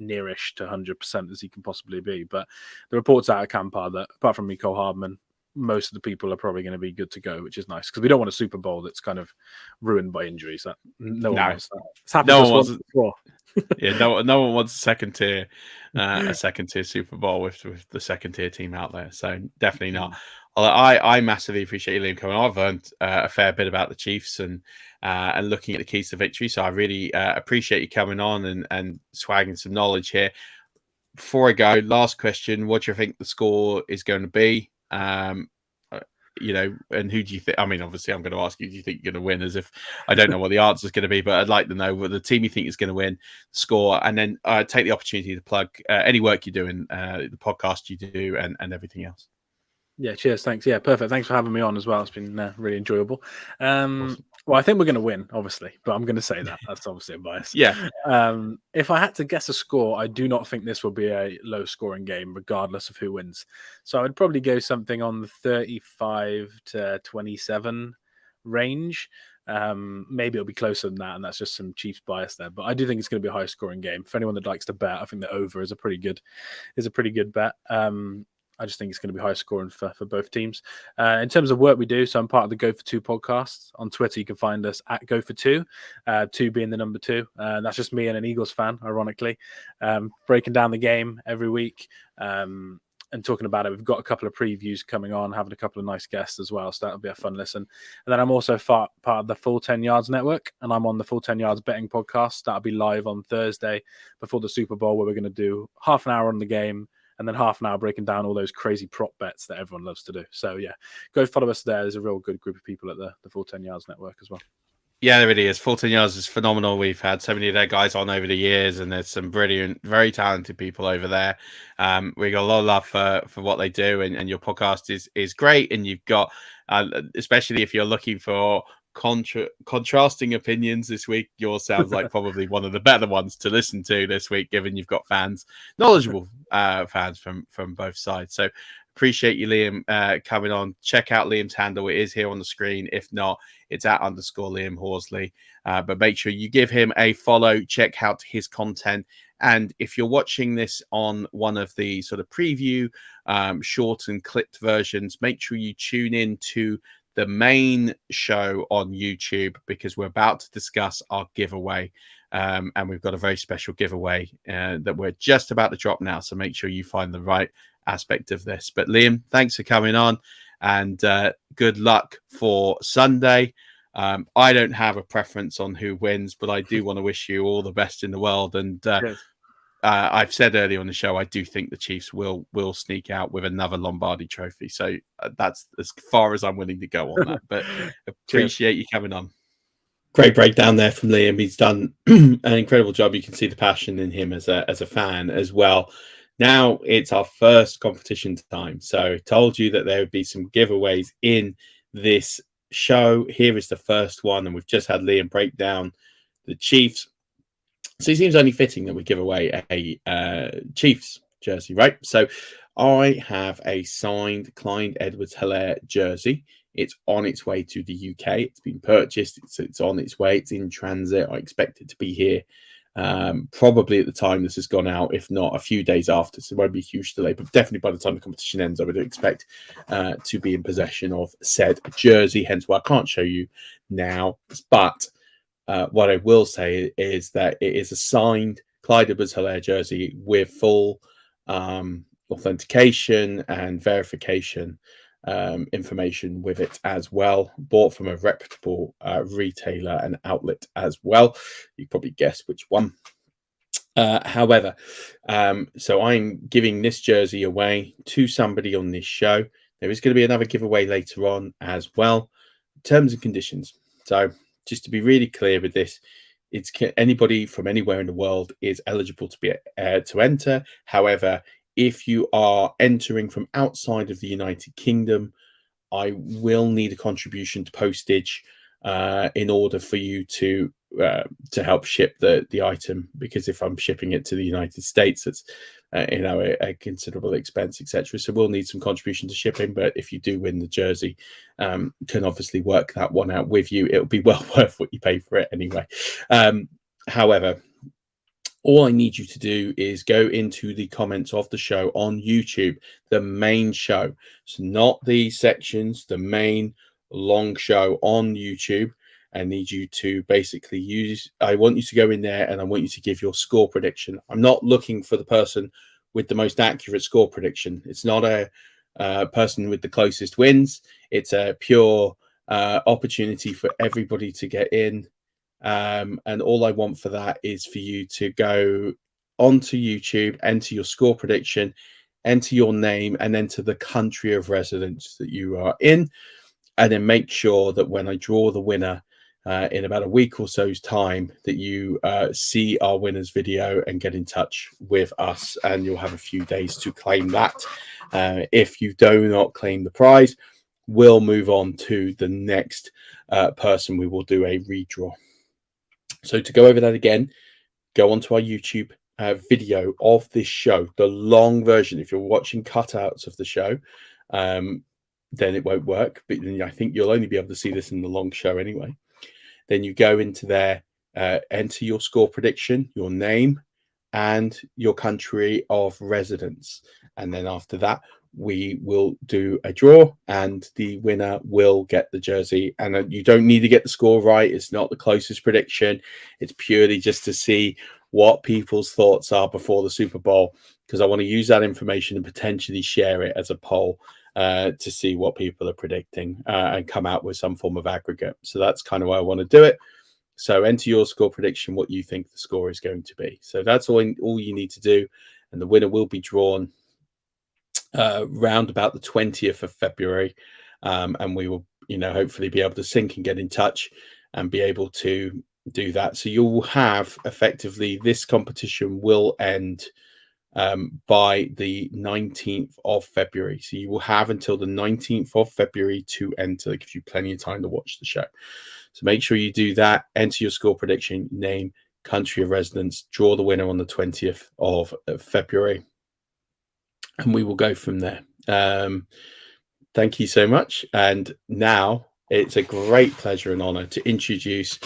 nearish to 100% as he can possibly be. But the reports out of camp are that, apart from Mecole Hardman, most of the people are probably going to be good to go, which is nice, because we don't want a Super Bowl that's kind of ruined by injuries. That no one wants that. It's happened to us once before. No one wants a second tier Super Bowl with the second tier team out there. So definitely not. I massively appreciate you, Liam, coming on. I've learned a fair bit about the Chiefs and looking at the keys to victory. So I really appreciate you coming on and swagging some knowledge here. Before I go, last question: what do you think the score is going to be? And who do you think? I mean, obviously, I'm going to ask you, do you think you're going to win? As if I don't know what the answer is going to be, but I'd like to know what the team you think is going to win, score, and then take the opportunity to plug any work you do in the podcast you do and everything else. Yeah, cheers. Thanks. Yeah, perfect. Thanks for having me on as well. It's been really enjoyable. Awesome. Well, I think we're going to win, obviously, but I'm going to say that. That's obviously a bias. Yeah. If I had to guess a score, I do not think this will be a low-scoring game, regardless of who wins. So I'd probably go something on the 35-27 range. Maybe it'll be closer than that, and that's just some Chiefs bias there. But I do think it's going to be a high-scoring game. For anyone that likes to bet, I think the over is a pretty good bet. I just think it's going to be high scoring for both teams. In terms of work we do, so I'm part of the Go for Two podcast. On Twitter, you can find us at Go for Two, 2 being the number 2. That's just me and an Eagles fan, ironically, breaking down the game every week and talking about it. We've got a couple of previews coming on, having a couple of nice guests as well, so that'll be a fun listen. And then I'm also part of the Full 10 Yards Network, and I'm on the Full 10 Yards Betting podcast. That'll be live on Thursday before the Super Bowl, where we're going to do half an hour on the game, and then half an hour breaking down all those crazy prop bets that everyone loves to do. So, yeah, go follow us there. There's a real good group of people at the Full 10 Yards Network as well. Yeah, there really is. Full 10 Yards is phenomenal. We've had so many of their guys on over the years, and there's some brilliant, very talented people over there. We got a lot of love for what they do, and your podcast is great. And you've got, especially if you're looking for contrasting opinions this week, yours sounds like probably one of the better ones to listen to this week, given you've got knowledgeable fans from both sides. So appreciate you, Liam, coming on. Check out Liam's handle. It is here on the screen. If not, it's at _Liam Horsley. But make sure you give him a follow, check out his content. And if you're watching this on one of the sort of preview short and clipped versions, make sure you tune in to the main show on YouTube, because we're about to discuss our giveaway. And we've got a very special giveaway that we're just about to drop now. So make sure you find the right aspect of this. But Liam, thanks for coming on, and good luck for Sunday. I don't have a preference on who wins, but I do want to wish you all the best in the world. And I've said earlier on the show, I do think the Chiefs will sneak out with another Lombardi trophy. So that's as far as I'm willing to go on that. But appreciate you coming on. Great breakdown there from Liam. He's done an incredible job. You can see the passion in him as a fan as well. Now it's our first competition time. So told you that there would be some giveaways in this show. Here is the first one, and we've just had Liam break down the Chiefs. So it seems only fitting that we give away a Chiefs jersey, right? So I have a signed Clyde Edwards-Helaire jersey. It's on its way to the UK. It's been purchased. It's on its way. It's in transit. I expect it to be here probably at the time this has gone out, if not a few days after. So it won't be a huge delay, but definitely by the time the competition ends, I would expect to be in possession of said jersey. Hence why I can't show you now. But what I will say is that it is a signed Clyde Edwards-Helaire jersey with full authentication and verification information with it as well, bought from a reputable retailer and outlet as well. You probably guess which one. However, so I'm giving this jersey away to somebody on this show. There is going to be another giveaway later on as well. Terms and conditions. So just to be really clear with this, it's anybody from anywhere in the world is eligible to be to enter. However, if you are entering from outside of the United Kingdom, I will need a contribution to postage in order for you to help ship the item, because if I'm shipping it to the United States, it's a considerable expense, etc. So we'll need some contribution to shipping. But if you do win the jersey, can obviously work that one out with you. It'll be well worth what you pay for it anyway. However, all I need you to do is go into the comments of the show on YouTube, the main show. So not the sections, the main long show on YouTube. I need you to basically I want you to go in there and I want you to give your score prediction. I'm not looking for the person with the most accurate score prediction. It's not a person with the closest wins. It's a pure opportunity for everybody to get in. And all I want for that is for you to go onto YouTube, enter your score prediction, enter your name, and enter the country of residence that you are in. And then make sure that when I draw the winner in about a week or so's time, that you see our winner's video and get in touch with us, and you'll have a few days to claim that. If you do not claim the prize, we'll move on to the next person. We will do a redraw. So to go over that again, go onto our YouTube video of this show, the long version. If you're watching cutouts of the show, then it won't work. But I think you'll only be able to see this in the long show anyway. Then you go into there, enter your score prediction, your name, and your country of residence. And then after that, we will do a draw and the winner will get the jersey. And you don't need to get the score right. It's not the closest prediction. It's purely just to see what people's thoughts are before the Super Bowl, because I want to use that information and potentially share it as a poll to see what people are predicting and come out with some form of aggregate. So that's kind of why I want to do it. So enter your score prediction, what you think the score is going to be. So that's all you need to do. And the winner will be drawn round about the 20th of February. And we will, hopefully be able to sync and get in touch and be able to do that. So you'll have effectively, this competition will end by the 19th of February. So you will have until the 19th of February to enter. That gives you plenty of time to watch the show. So make sure you do that. Enter your score prediction, name, country of residence, draw the winner on the 20th of February. And we will go from there. Thank you so much. And now it's a great pleasure and honor to introduce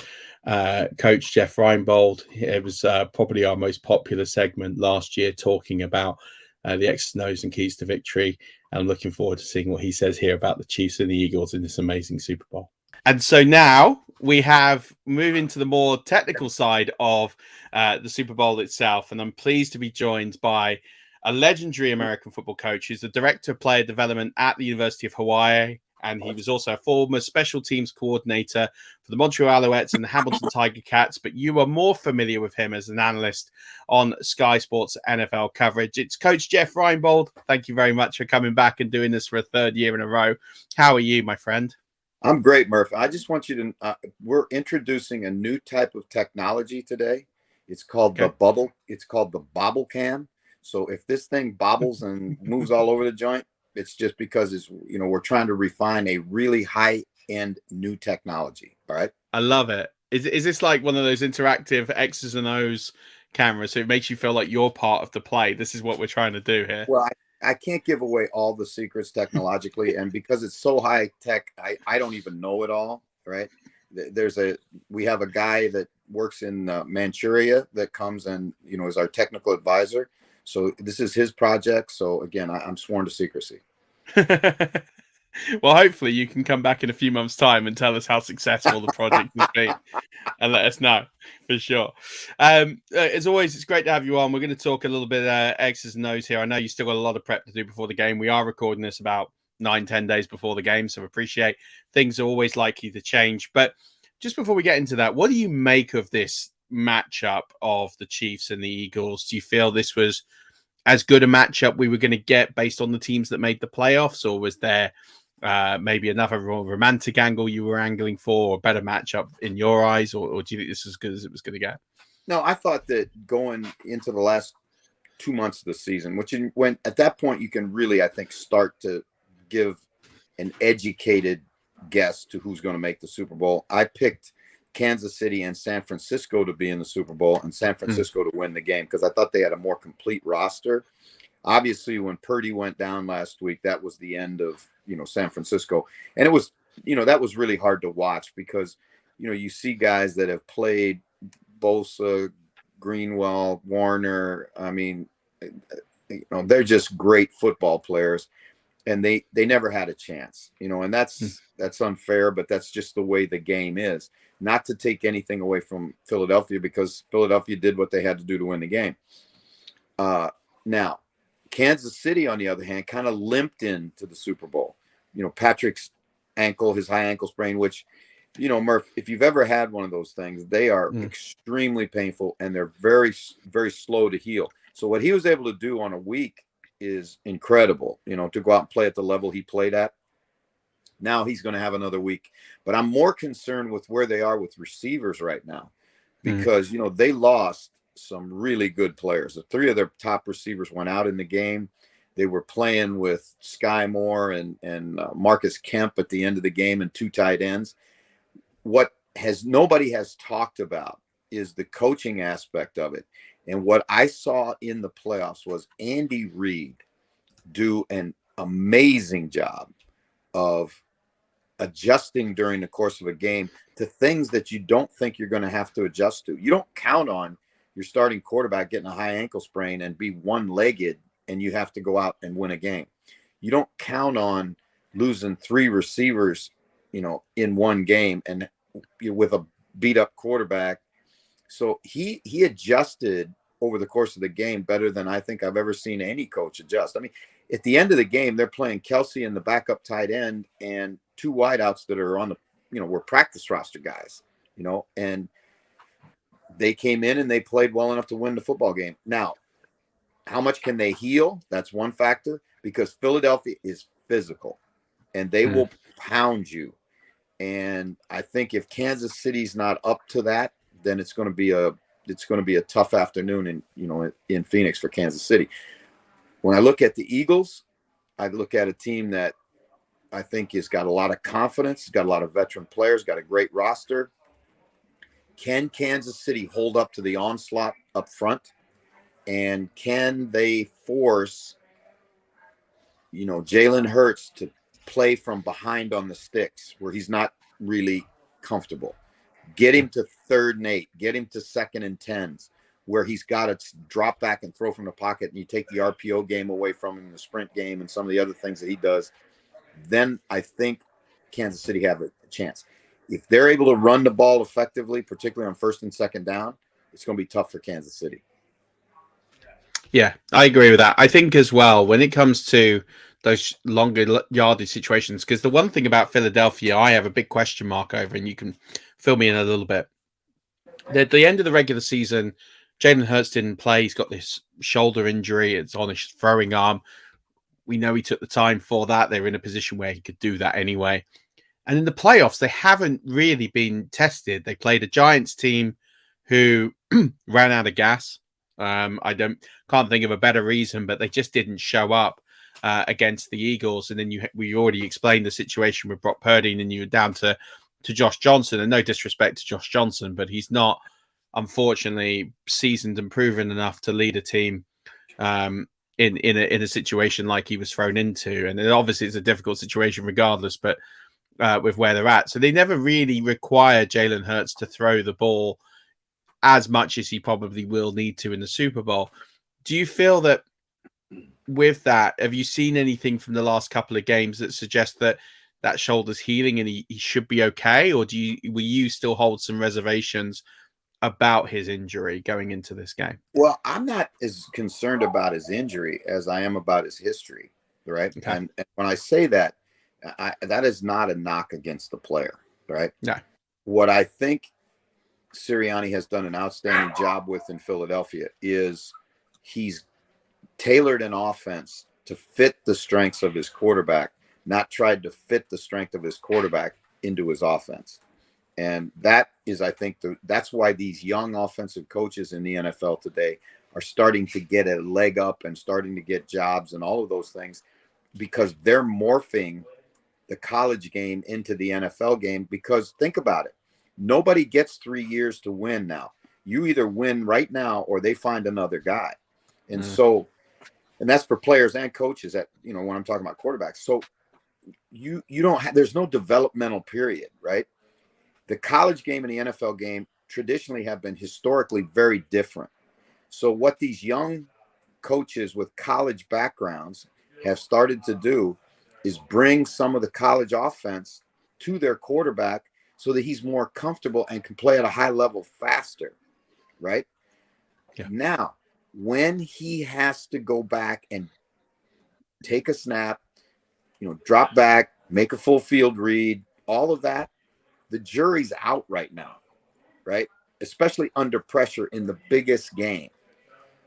Coach Jeff Reinbold. It was probably our most popular segment last year, talking about the X's and O's and keys to victory. And I'm looking forward to seeing what he says here about the Chiefs and the Eagles in this amazing Super Bowl. And so now we have moved into the more technical side of the Super Bowl itself. And I'm pleased to be joined by a legendary American football coach who's the director of player development at the University of Hawaii. And he was also a former special teams coordinator for the Montreal Alouettes and the Hamilton Tiger Cats. But you are more familiar with him as an analyst on Sky Sports NFL coverage. It's Coach Jeff Reinbold. Thank you very much for coming back and doing this for a third year in a row. How are you, my friend? I'm great, Murf. I just want you to, we're introducing a new type of technology today. It's called the bubble. It's called the bobble cam. So if this thing bobbles and moves all over the joint, it's just because it's, we're trying to refine a really high-end new technology. All right. I love it. Is this like one of those interactive X's and O's cameras? So it makes you feel like you're part of the play. This is what we're trying to do here. Well, I can't give away all the secrets technologically, and because it's so high tech, I don't even know it all. Right? We have a guy that works in Manchuria that comes and is our technical advisor. So this is his project. So again, I'm sworn to secrecy. Well, hopefully you can come back in a few months' time and tell us how successful the project has been, and let us know for sure. As always, it's great to have you on. We're going to talk a little bit X's and O's here. I know you still got a lot of prep to do before the game. We are recording this about 9-10 days before the game, so appreciate things are always likely to change. But just before we get into that, what do you make of this matchup of the Chiefs and the Eagles? Do you feel this was as good a matchup we were going to get based on the teams that made the playoffs, or was there maybe another romantic angle you were angling for, or a better matchup in your eyes, or do you think this is as good as it was going to get? No, I thought that going into the last 2 months of the season, when at that point you can really, I think, start to give an educated guess to who's going to make the Super Bowl. I picked Kansas City and San Francisco to be in the Super Bowl, and San Francisco to win the game, because I thought they had a more complete roster. Obviously, when Purdy went down last week, that was the end of San Francisco, and it was that was really hard to watch, because you see guys that have played Bosa, Greenwell, Warner. I mean, they're just great football players, and they never had a chance. And that's unfair, but that's just the way the game is. Not to take anything away from Philadelphia, because Philadelphia did what they had to do to win the game. Now, Kansas City, on the other hand, kind of limped into the Super Bowl. Patrick's ankle, his high ankle sprain, which, Murf, if you've ever had one of those things, they are extremely painful, and they're very, very slow to heal. So what he was able to do on a week is incredible, to go out and play at the level he played at. Now he's going to have another week. But I'm more concerned with where they are with receivers right now, because, they lost some really good players. The 3 of their top receivers went out in the game. They were playing with Sky Moore and Marcus Kemp at the end of the game, and 2 tight ends. What nobody has talked about is the coaching aspect of it. And what I saw in the playoffs was Andy Reid do an amazing job of adjusting during the course of a game to things that you don't think you're going to have to adjust to. You don't count on your starting quarterback getting a high ankle sprain and be one-legged, and you have to go out and win a game. You don't count on losing 3 receivers, in one game, and with a beat-up quarterback. So he adjusted over the course of the game better than I think I've ever seen any coach adjust. I mean, at the end of the game, they're playing Kelsey and the backup tight end and 2 wideouts that are on the, were practice roster guys, and they came in and they played well enough to win the football game. Now, how much can they heal? That's one factor, because Philadelphia is physical, and they will pound you. And I think if Kansas City's not up to that, then it's going to be a tough afternoon in Phoenix for Kansas City. When I look at the Eagles, I look at a team that I think has got a lot of confidence, got a lot of veteran players, got a great roster. Can Kansas City hold up to the onslaught up front? And can they force, Jalen Hurts to play from behind on the sticks where he's not really comfortable? Get him to 3rd and 8, get him to 2nd and 10s, where he's got to drop back and throw from the pocket, and you take the RPO game away from him, the sprint game, and some of the other things that he does. Then I think Kansas City have a chance. If they're able to run the ball effectively, particularly on 1st and 2nd down, it's going to be tough for Kansas City. Yeah, I agree with that. I think as well, when it comes to those longer yardage situations, because the one thing about Philadelphia, I have a big question mark over, and you can fill me in a little bit. At the end of the regular season, Jalen Hurts didn't play. He's got this shoulder injury. It's on his throwing arm. We know he took the time for that. They were in a position where he could do that anyway. And in the playoffs, they haven't really been tested. They played a Giants team who ran out of gas. I can't think of a better reason, but they just didn't show up against the Eagles. And then we already explained the situation with Brock Purdy, and then you were down to Josh Johnson. And no disrespect to Josh Johnson, but he's not, unfortunately, seasoned and proven enough to lead a team in a situation like he was thrown into. And then obviously it's a difficult situation regardless, but with where they're at. So they never really require Jalen Hurts to throw the ball as much as he probably will need to in the Super Bowl. Do you feel that with that, have you seen anything from the last couple of games that suggest that that shoulder's healing and he should be okay? Or will you still hold some reservations about his injury going into this game? Well, I'm not as concerned about his injury as I am about his history, right? Okay. And when I say that, that is not a knock against the player, right? No. What I think Sirianni has done an outstanding job with in Philadelphia is he's tailored an offense to fit the strengths of his quarterback, not tried to fit the strength of his quarterback into his offense. And that is, I think, that's why these young offensive coaches in the NFL today are starting to get a leg up and starting to get jobs and all of those things, because they're morphing the college game into the NFL game. Because think about it. Nobody gets 3 years to win now. You either win right now or they find another guy. And so, and that's for players and coaches at, when I'm talking about quarterbacks. So you don't have, there's no developmental period, right? The college game and the NFL game traditionally have been historically very different. So what these young coaches with college backgrounds have started to do is bring some of the college offense to their quarterback so that he's more comfortable and can play at a high level faster, right? Yeah. Now, when he has to go back and take a snap, drop back, make a full field read, all of that, the jury's out right now, right? Especially under pressure in the biggest game.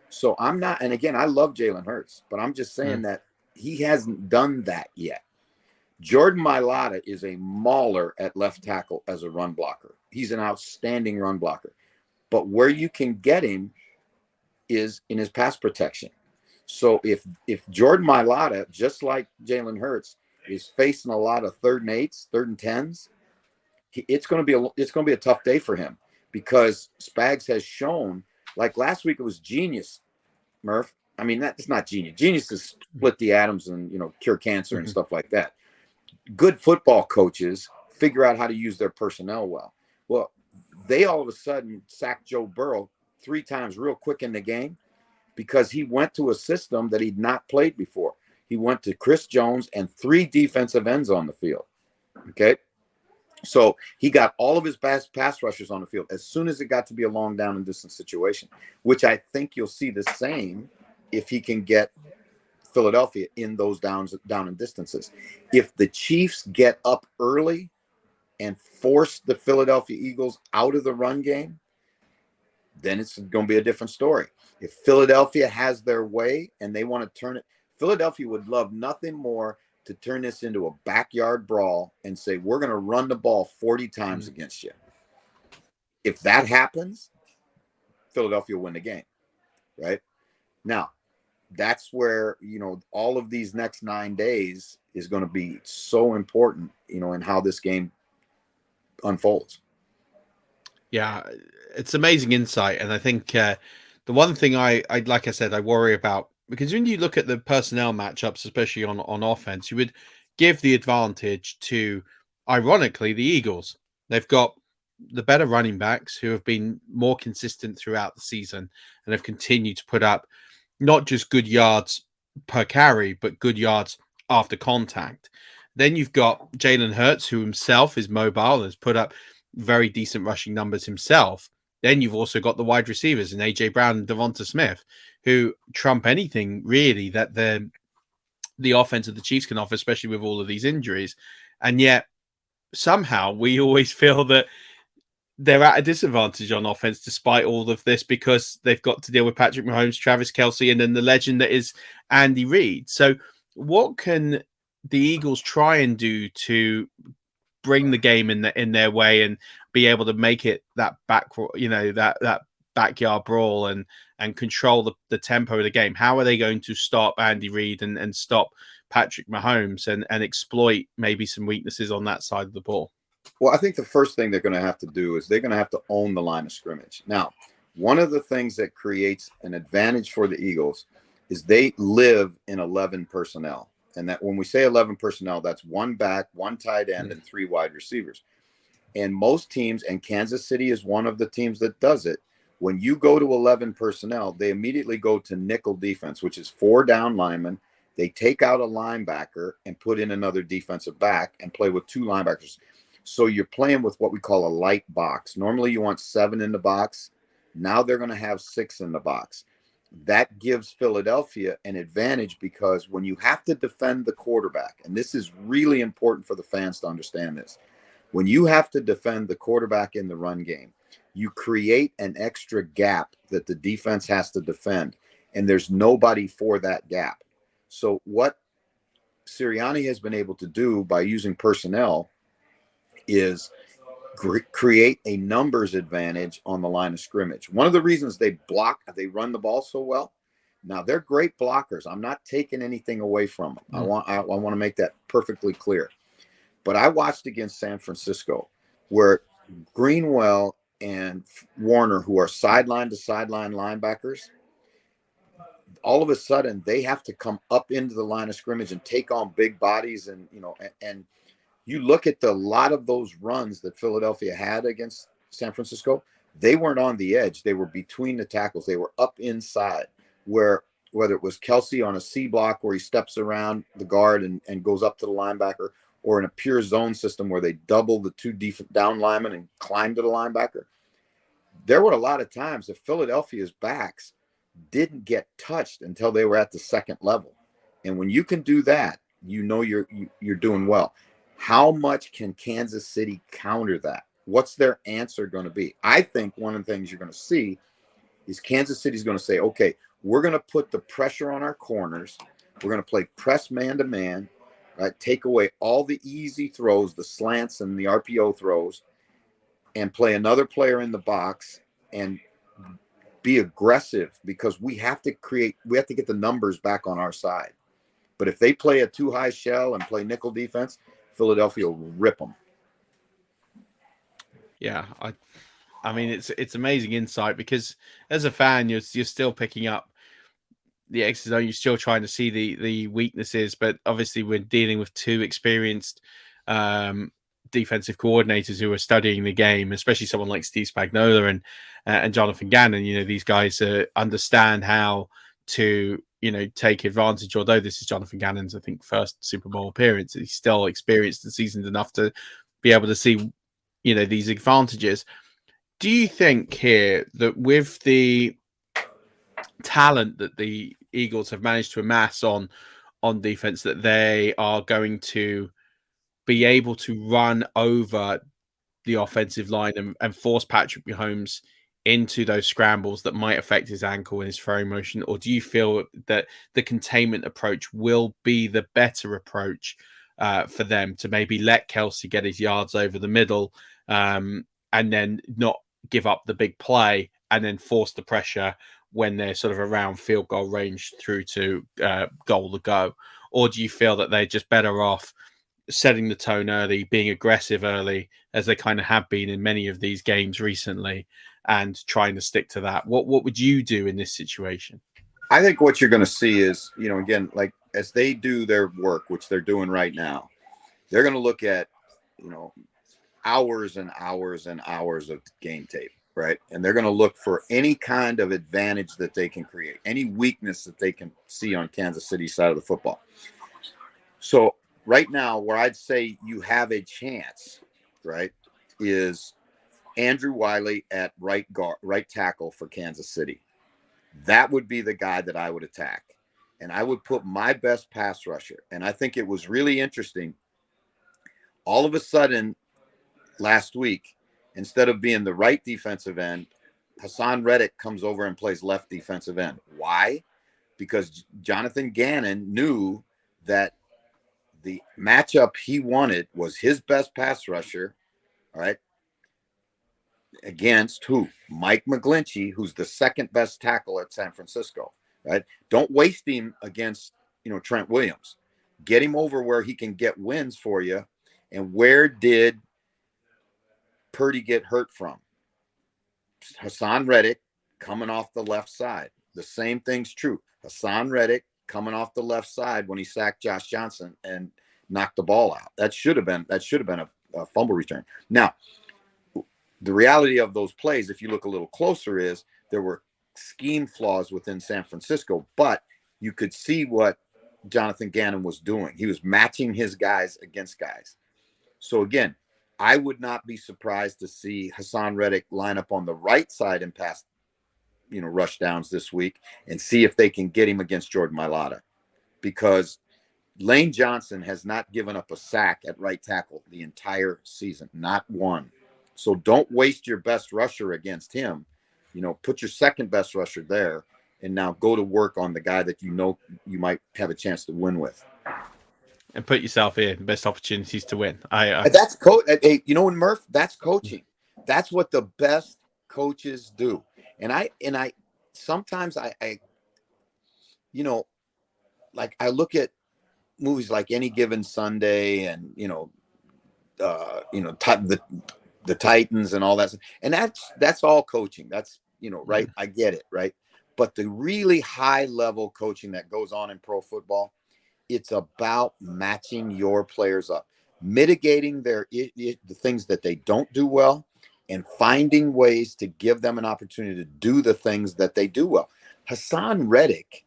So I'm not, and again, I love Jalen Hurts, but I'm just saying that he hasn't done that yet. Jordan Mailata is a mauler at left tackle as a run blocker. He's an outstanding run blocker. But where you can get him is in his pass protection. So if Jordan Mailata, just like Jalen Hurts, is facing a lot of 3rd and 8s, 3rd and 10s, it's going to be a tough day for him, because Spags has shown, like last week it was genius, Murf. I mean, that's not genius. Genius is split the atoms and cure cancer and stuff like that. Good football coaches figure out how to use their personnel well. Well, they all of a sudden sacked Joe Burrow 3 times real quick in the game because he went to a system that he'd not played before. He went to Chris Jones and 3 defensive ends on the field. Okay. So he got all of his pass rushers on the field as soon as it got to be a long down and distance situation, which I think you'll see the same if he can get Philadelphia in those down and distances. If the Chiefs get up early and force the Philadelphia Eagles out of the run game, then it's going to be a different story. If Philadelphia has their way and they want to turn it, Philadelphia would love nothing more to turn this into a backyard brawl and say, we're going to run the ball 40 times against you. If that happens, Philadelphia will win the game, right? Now, that's where, all of these next 9 days is going to be so important, in how this game unfolds. Yeah, it's amazing insight. And I think the one thing I like I said, I worry about, because when you look at the personnel matchups, especially on offense, you would give the advantage to, ironically, the Eagles. They've got the better running backs who have been more consistent throughout the season and have continued to put up not just good yards per carry, but good yards after contact. Then you've got Jalen Hurts, who himself is mobile, has put up very decent rushing numbers himself. Then you've also got the wide receivers in A.J. Brown and Devonta Smith, who trump anything really that the offense of the Chiefs can offer, especially with all of these injuries. And yet somehow we always feel that they're at a disadvantage on offense despite all of this, because they've got to deal with Patrick Mahomes, Travis Kelce, and then the legend that is Andy Reid. So what can the Eagles try and do to bring the game in their way and be able to make it that that backyard brawl and control the tempo of the game? How are they going to stop Andy Reid and stop Patrick Mahomes and exploit maybe some weaknesses on that side of the ball? Well, I think the first thing they're going to have to do is they're going to have to own the line of scrimmage. Now, one of the things that creates an advantage for the Eagles is they live in 11 personnel. And that when we say 11 personnel, that's one back, one tight end, and 3 wide receivers. And most teams, and Kansas City is one of the teams that does it, when you go to 11 personnel, they immediately go to nickel defense, which is 4 down linemen. They take out a linebacker and put in another defensive back and play with 2 linebackers. So you're playing with what we call a light box. Normally you want 7 in the box. Now they're going to have 6 in the box. That gives Philadelphia an advantage because when you have to defend the quarterback, and this is really important for the fans to understand this, when you have to defend the quarterback in the run game, you create an extra gap that the defense has to defend, and there's nobody for that gap. So what Sirianni has been able to do by using personnel is create a numbers advantage on the line of scrimmage. One of the reasons they run the ball so well. Now they're great blockers. I'm not taking anything away from them. I want to make that perfectly clear. But I watched against San Francisco where Greenwell and Warner, who are sideline to sideline linebackers, all of a sudden they have to come up into the line of scrimmage and take on big bodies. And, and you look at a lot of those runs that Philadelphia had against San Francisco, they weren't on the edge. They were between the tackles. They were up inside, where whether it was Kelsey on a C block where he steps around the guard and goes up to the linebacker, or in a pure zone system where they double the 2 down linemen and climb to the linebacker. There were a lot of times that Philadelphia's backs didn't get touched until they were at the second level. And when you can do that, you're doing well. How much can Kansas City counter that? What's their answer going to be? I think one of the things you're going to see is Kansas City's going to say, okay, we're going to put the pressure on our corners. We're going to play press man-to-man, right? Take away all the easy throws, the slants and the RPO throws, and play another player in the box and be aggressive because we have to get the numbers back on our side. But if they play a too high shell and play nickel defense, Philadelphia will rip them. Yeah, I mean it's amazing insight because as a fan you're still picking up the X's and O's, you're still trying to see the weaknesses, but obviously we're dealing with 2 experienced defensive coordinators who are studying the game, especially someone like Steve Spagnuolo and Jonathan Gannon. These guys understand how to take advantage. Although this is Jonathan Gannon's, I think, first Super Bowl appearance, he's still experienced and seasoned enough to be able to see these advantages. Do you think here that with the talent that the Eagles have managed to amass on defense, that they are going to be able to run over the offensive line and force Patrick Mahomes into those scrambles that might affect his ankle and his throwing motion? Or do you feel that the containment approach will be the better approach for them to maybe let Kelsey get his yards over the middle and then not give up the big play and then force the pressure when they're sort of around field goal range through to goal to go? Or do you feel that they're just better off setting the tone early, being aggressive early, as they kind of have been in many of these games recently, and trying to stick to that? What would you do in this situation? I think what you're going to see is, again, like as they do their work, which they're doing right now, they're going to look at, hours and hours and hours of game tape, right? And they're going to look for any kind of advantage that they can create, any weakness that they can see on Kansas City's side of the football. So right now, where I'd say you have a chance, right, is Andrew Wiley at right tackle for Kansas City. That would be the guy that I would attack. And I would put my best pass rusher. And I think it was really interesting. All of a sudden, last week, instead of being the right defensive end, Hassan Reddick comes over and plays left defensive end. Why? Because Jonathan Gannon knew that the matchup he wanted was his best pass rusher, all right, against who? Mike McGlinchey, who's the second best tackle at San Francisco, right? Don't waste him against, Trent Williams. Get him over where he can get wins for you. And where did Purdy get hurt from? Hassan Reddick coming off the left side. The same thing's true. Hassan Reddick coming off the left side when he sacked Josh Johnson and knocked the ball out. That should have been a fumble return. Now, the reality of those plays, if you look a little closer, is there were scheme flaws within San Francisco, but you could see what Jonathan Gannon was doing. He was matching his guys against guys. So again, I would not be surprised to see Hassan Reddick line up on the right side and pass, rush downs this week and see if they can get him against Jordan Mailata, because Lane Johnson has not given up a sack at right tackle the entire season, not one. So don't waste your best rusher against him. Put your second best rusher there and now go to work on the guy that you might have a chance to win with. And put yourself in best opportunities to win. That's in Murf, that's coaching. That's what the best coaches do. And I sometimes I look at movies like Any Given Sunday and the Titans and all that, and that's all coaching. That's right. I get it, right? But the really high level coaching that goes on in pro football, it's about matching your players up, mitigating the things that they don't do well, and finding ways to give them an opportunity to do the things that they do well. Hassan Reddick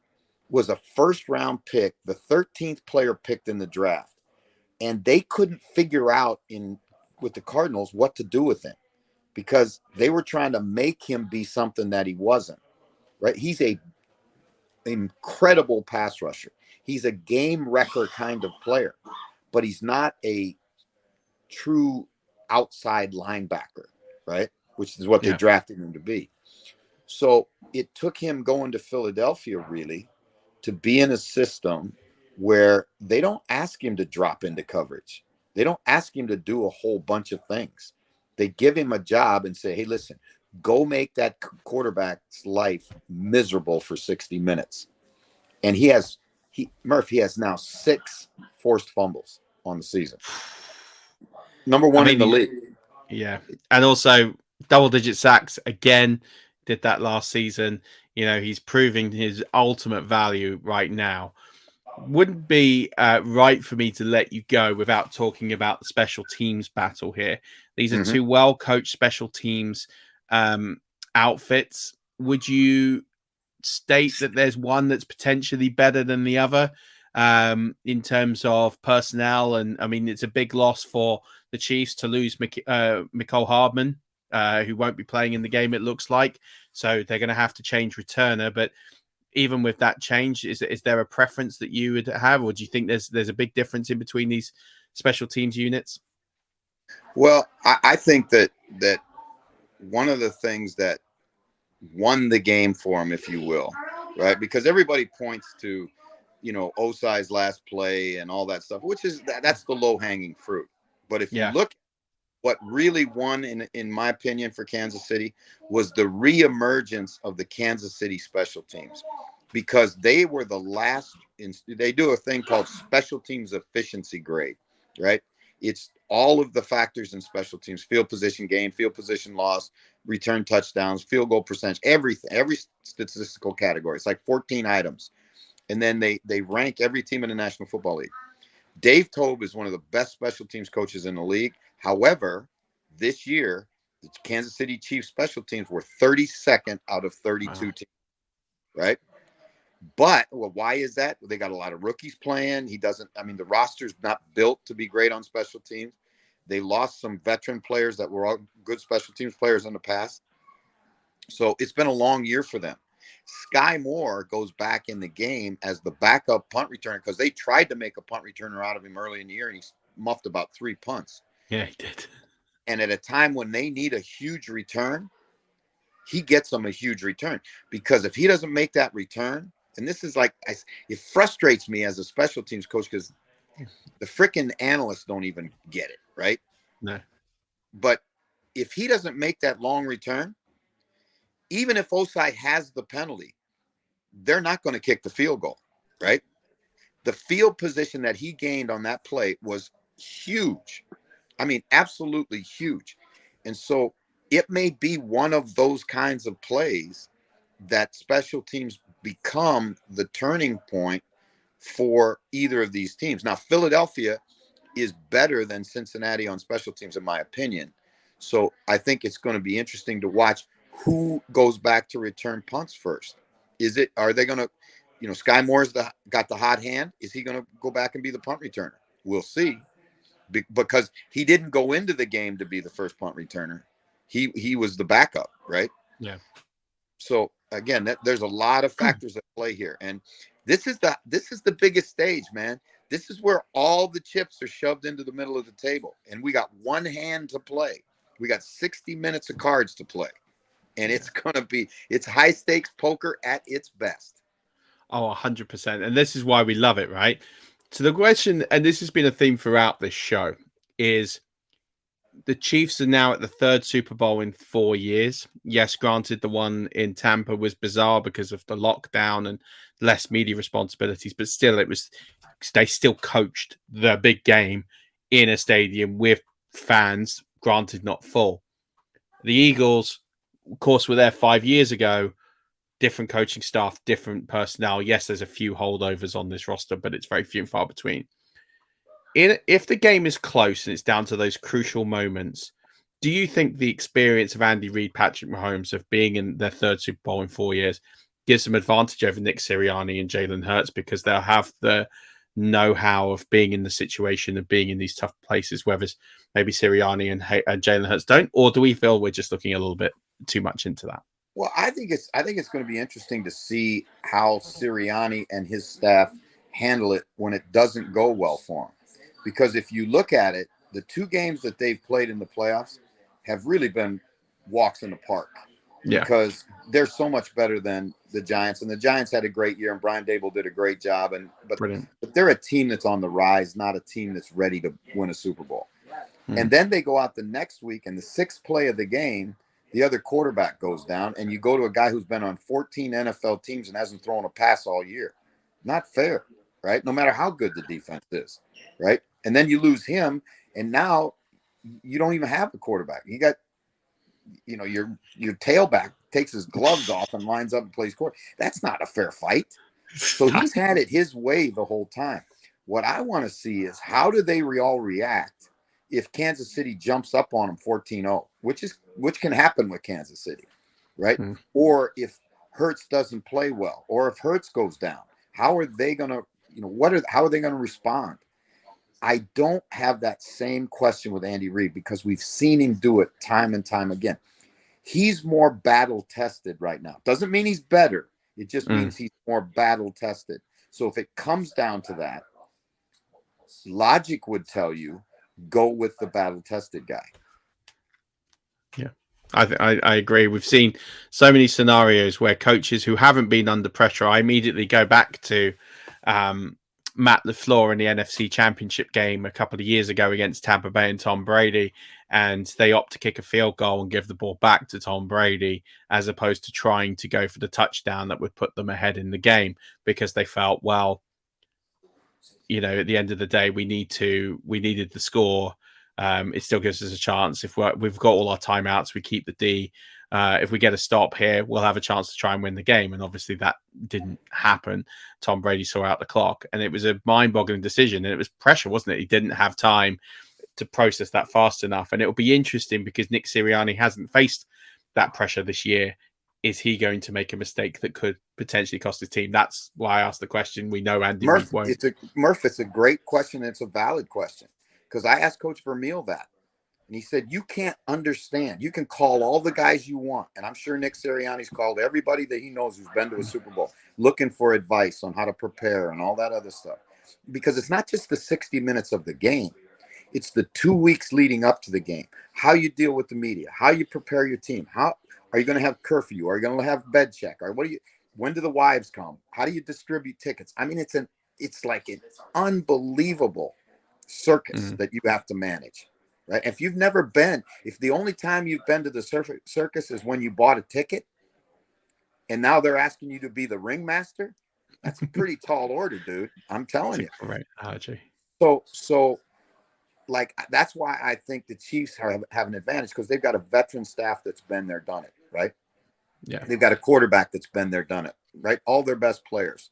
was a first-round pick, the 13th player picked in the draft, and they couldn't figure out with the Cardinals what to do with him because they were trying to make him be something that he wasn't, right? He's an incredible pass rusher. He's a game wrecker kind of player, but he's not a true outside linebacker, right? Which is what they drafted him to be. So it took him going to Philadelphia really to be in a system where they don't ask him to drop into coverage. They don't ask him to do a whole bunch of things. They give him a job and say, hey, listen, go make that quarterback's life miserable for 60 minutes. And Murf has now 6 forced fumbles on the season. Number one in the league. Yeah. And also double-digit sacks again. Did that last season. He's proving his ultimate value right now. Wouldn't be right for me to let you go without talking about the special teams battle here. These are two well-coached special teams outfits. Would you state that there's one that's potentially better than the other in terms of personnel? And I mean, it's a big loss for the Chiefs to lose Mecole Hardman, who won't be playing in the game, it looks like. So they're going to have to change returner. But even with that change, is there a preference that you would have, or do you think there's a big difference in between these special teams units? Well, I think that one of the things that won the game for him, if you will, right? Because everybody points to, Osai's last play and all that stuff, which is that's the low-hanging fruit. But if you look, what really won, in my opinion, for Kansas City was the reemergence of the Kansas City special teams, because they were the last. They do a thing called special teams efficiency grade, right? It's all of the factors in special teams: field position gain, field position loss, return touchdowns, field goal percentage, everything, every statistical category. It's like 14 items. And then they rank every team in the National Football League. Dave Tobe is one of the best special teams coaches in the league. However, this year, the Kansas City Chiefs special teams were 32nd out of 32 teams, right? But why is that? They got a lot of rookies playing. The roster's not built to be great on special teams. They lost some veteran players that were all good special teams players in the past. So it's been a long year for them. Sky Moore goes back in the game as the backup punt returner because they tried to make a punt returner out of him early in the year, and he muffed about 3 punts. Yeah, he did. And at a time when they need a huge return, he gets them a huge return, because if he doesn't make that return, and this is it frustrates me as a special teams coach because the freaking analysts don't even get it, right? No. But if he doesn't make that long return, even if Osai has the penalty, they're not going to kick the field goal, right? The field position that he gained on that play was huge. I mean, absolutely huge. And so it may be one of those kinds of plays that special teams become the turning point for either of these teams. Now, Philadelphia is better than Cincinnati on special teams, in my opinion. So I think it's going to be interesting to watch who goes back to return punts first. Are they going to, Sky Moore's got the hot hand. Is he going to go back and be the punt returner? We'll see. Because he didn't go into the game to be the first punt returner. He was the backup, right? Yeah. So again, there's a lot of factors at play here. And this is the biggest stage, man. This is where all the chips are shoved into the middle of the table. And we got one hand to play. We got 60 minutes of cards to play. And it's high stakes poker at its best. Oh, 100%. And this is why we love it, right? So the question, and this has been a theme throughout this show, is the Chiefs are now at the third Super Bowl in 4 years. Yes, granted, the one in Tampa was bizarre because of the lockdown and less media responsibilities, but still, they still coached the big game in a stadium with fans, granted not full. The Eagles, of course, were there 5 years ago. Different coaching staff, different personnel. Yes, there's a few holdovers on this roster, but it's very few and far between. If the game is close and it's down to those crucial moments, do you think the experience of Andy Reid, Patrick Mahomes, of being in their third Super Bowl in 4 years gives them advantage over Nick Sirianni and Jalen Hurts because they'll have the know-how of being in the situation of being in these tough places, whether it's maybe Sirianni and Jalen Hurts don't? Or do we feel we're just looking a little bit too much into that? Well, I think it's going to be interesting to see how Sirianni and his staff handle it when it doesn't go well for them. Because if you look at it, the two games that they've played in the playoffs have really been walks in the park. Yeah. Because they're so much better than the Giants, and the Giants had a great year, and Brian Daboll did a great job. But they're a team that's on the rise, not a team that's ready to win a Super Bowl. And then they go out the next week, and the sixth play of the game, the other quarterback goes down, and you go to a guy who's been on 14 NFL teams and hasn't thrown a pass all year. Not fair, right? No matter how good the defense is, right? And then you lose him, and now you don't even have a quarterback. You got, your tailback takes his gloves off and lines up and plays quarterback. That's not a fair fight. So he's had it his way the whole time. What I want to see is how do they all react if Kansas City jumps up on them 14-0, which can happen with Kansas City, right? Or if Hurts doesn't play well, or if Hurts goes down, how are they going to, how are they going to respond? I don't have that same question with Andy Reid because we've seen him do it time and time again. He's more battle tested right now. Doesn't mean he's better. It just means he's more battle tested. So if it comes down to that, logic would tell you go with the battle tested guy. Yeah, I agree. We've seen so many scenarios where coaches who haven't been under pressure, I immediately go back to Matt LaFleur in the NFC Championship game a couple of years ago against Tampa Bay and Tom Brady, and they opt to kick a field goal and give the ball back to Tom Brady as opposed to trying to go for the touchdown that would put them ahead in the game because they felt, well, at the end of the day, we needed the score. It still gives us a chance. If we've got all our timeouts, we keep the D. If we get a stop here, we'll have a chance to try and win the game. And obviously that didn't happen. Tom Brady saw out the clock, and it was a mind-boggling decision. And it was pressure, wasn't it? He didn't have time to process that fast enough. And it'll be interesting because Nick Sirianni hasn't faced that pressure this year. Is he going to make a mistake that could potentially cost his team? That's why I asked the question. We know Andy Reid won't. It's a great question. And it's a valid question because I asked Coach Vermeil that. And he said, you can't understand. You can call all the guys you want. And I'm sure Nick Sirianni's called everybody that he knows who's been to a Super Bowl looking for advice on how to prepare and all that other stuff. Because it's not just the 60 minutes of the game. It's the 2 weeks leading up to the game. How you deal with the media. How you prepare your team. How are you going to have curfew? Are you going to have bed check? Or when do the wives come? How do you distribute tickets? I mean, it's like an unbelievable circus that you have to manage. Right. If you've never been, if the only time you've been to the circus is when you bought a ticket and now they're asking you to be the ringmaster, that's a pretty tall order, dude. I'm telling you. Right. Analogy. So like, that's why I think the Chiefs have an advantage because they've got a veteran staff that's been there, done it. Right. Yeah. They've got a quarterback that's been there, done it. right? All their best players.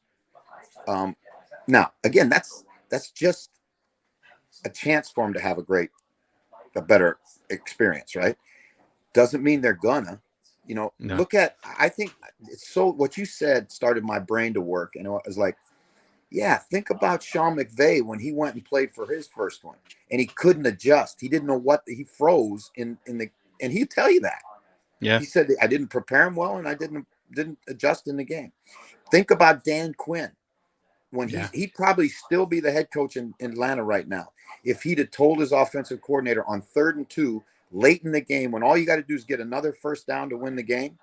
Now, again, that's just a chance for them to have a better experience, right? Doesn't mean they're gonna, No. I think it's so, what you said started my brain to work. And it was like, yeah, think about Sean McVay when he went and played for his first one and he couldn't adjust. He didn't know he froze and he'd tell you that. Yeah. He said, I didn't prepare him well and I didn't adjust in the game. Think about Dan Quinn. When he'd probably still be the head coach in Atlanta right now. If he'd have told his offensive coordinator on 3rd and 2 late in the game, when all you got to do is get another first down to win the game,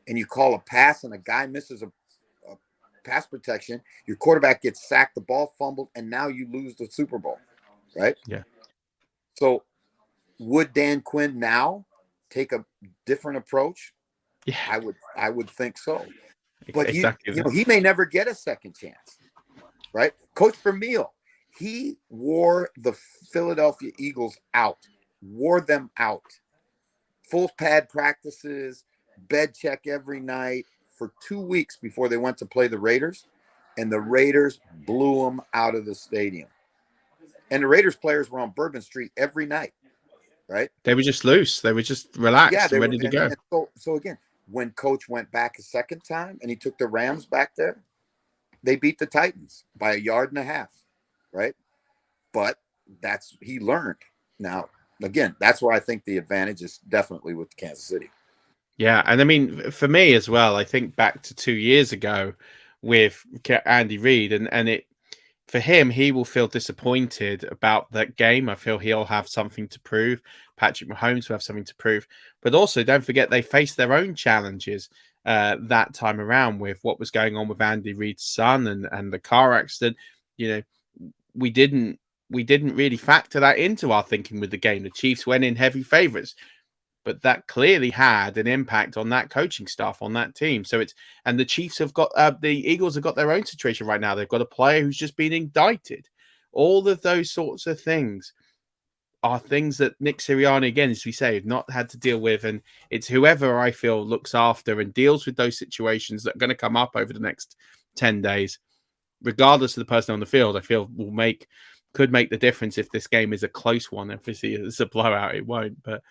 and you call a pass and a guy misses a pass protection, your quarterback gets sacked, the ball fumbled, and now you lose the Super Bowl, right? Yeah. So would Dan Quinn now take a different approach? Yeah. I would think so. But exactly. He may never get a second chance. Right? Coach Vermeil, he wore the Philadelphia Eagles out, wore them out. Full pad practices, bed check every night for 2 weeks before they went to play the Raiders, and the Raiders blew them out of the stadium. And the Raiders players were on Bourbon Street every night, right? They were just loose. They were just relaxed and ready to go. And so again, when Coach went back a second time and he took the Rams back there, they beat the Titans by 1.5 yards, right? But he learned. Now, again, that's where I think the advantage is definitely with Kansas City. Yeah, and I mean, for me as well, I think back to 2 years ago with Andy Reid, and it for him, he will feel disappointed about that game. I feel he'll have something to prove. Patrick Mahomes will have something to prove. But also, don't forget, they faced their own challenges that time around with what was going on with Andy Reid's son and the car accident. We didn't really factor that into our thinking with the game. The Chiefs went in heavy favorites, but that clearly had an impact on that coaching staff, on that team. So and the Chiefs have got the Eagles have got their own situation right now. They've got a player who's just been indicted. All of those sorts of things are things that Nick Sirianni, again, as we say, have not had to deal with. And it's whoever I feel looks after and deals with those situations that are going to come up over the next 10 days, regardless of the person on the field, I feel could make the difference if this game is a close one. Obviously, if it's a blowout, it won't. But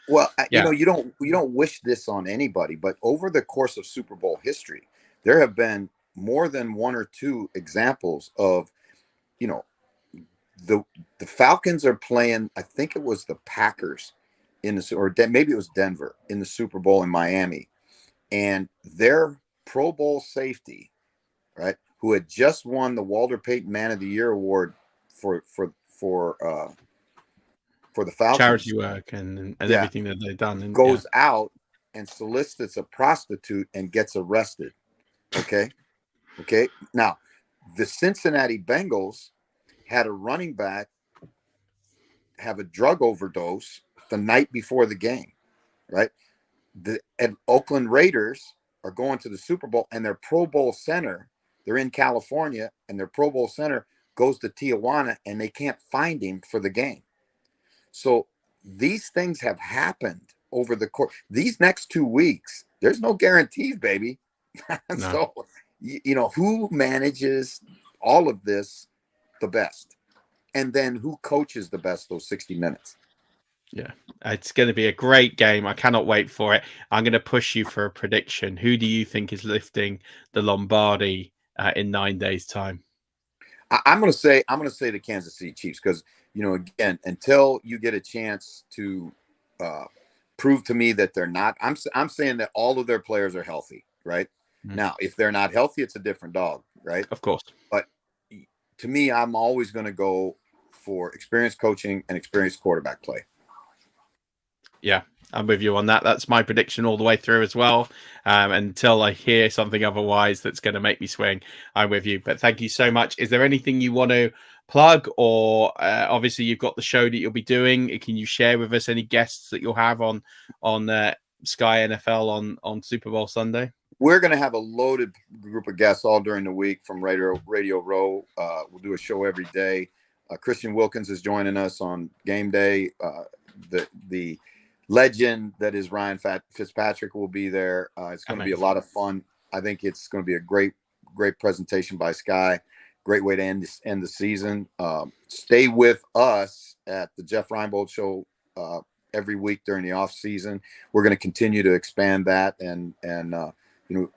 you don't wish this on anybody, but over the course of Super Bowl history, there have been more than 1 or 2 examples of, the Falcons are playing, I think it was the Packers maybe it was Denver in the Super Bowl in Miami, and their Pro Bowl safety, right, who had just won the Walter Payton Man of the Year award for the Falcons, charity work and everything that they've done, and goes out and solicits a prostitute and gets arrested. Okay. Now, the Cincinnati Bengals had a running back have a drug overdose the night before the game, right? The Oakland Raiders are going to the Super Bowl, and their Pro Bowl center, they're in California, and their Pro Bowl center goes to Tijuana, and they can't find him for the game. So these things have happened over the course. These next 2 weeks, there's no guarantees, baby. No. So, who manages all of this the best? And then who coaches the best those 60 minutes? Yeah, it's going to be a great game. I cannot wait for it. I'm going to push you for a prediction. Who do you think is lifting the Lombardi in 9 days' time? I'm going to say the Kansas City Chiefs because, again, until you get a chance to prove to me that they're not, I'm saying that all of their players are healthy, right? Mm-hmm. Now, if they're not healthy, it's a different dog, right? Of course. But to me, I'm always going to go for experienced coaching and experienced quarterback play. Yeah, I'm with you on that. That's my prediction all the way through as well. Until I hear something otherwise that's going to make me swing, I'm with you. But thank you so much. Is there anything you want to plug, or obviously you've got the show that you'll be doing? Can you share with us any guests that you'll have on Sky NFL on Super Bowl Sunday? We're going to have a loaded group of guests all during the week from Radio Row. We'll do a show every day. Christian Wilkins is joining us on game day. The legend that is Ryan Fitzpatrick will be there. It's going to be a lot of fun. I think it's going to be a great great presentation by Sky. Great way to end the season. Stay with us at the Jeff Reinbold Show every week during the off season. We're going to continue to expand that and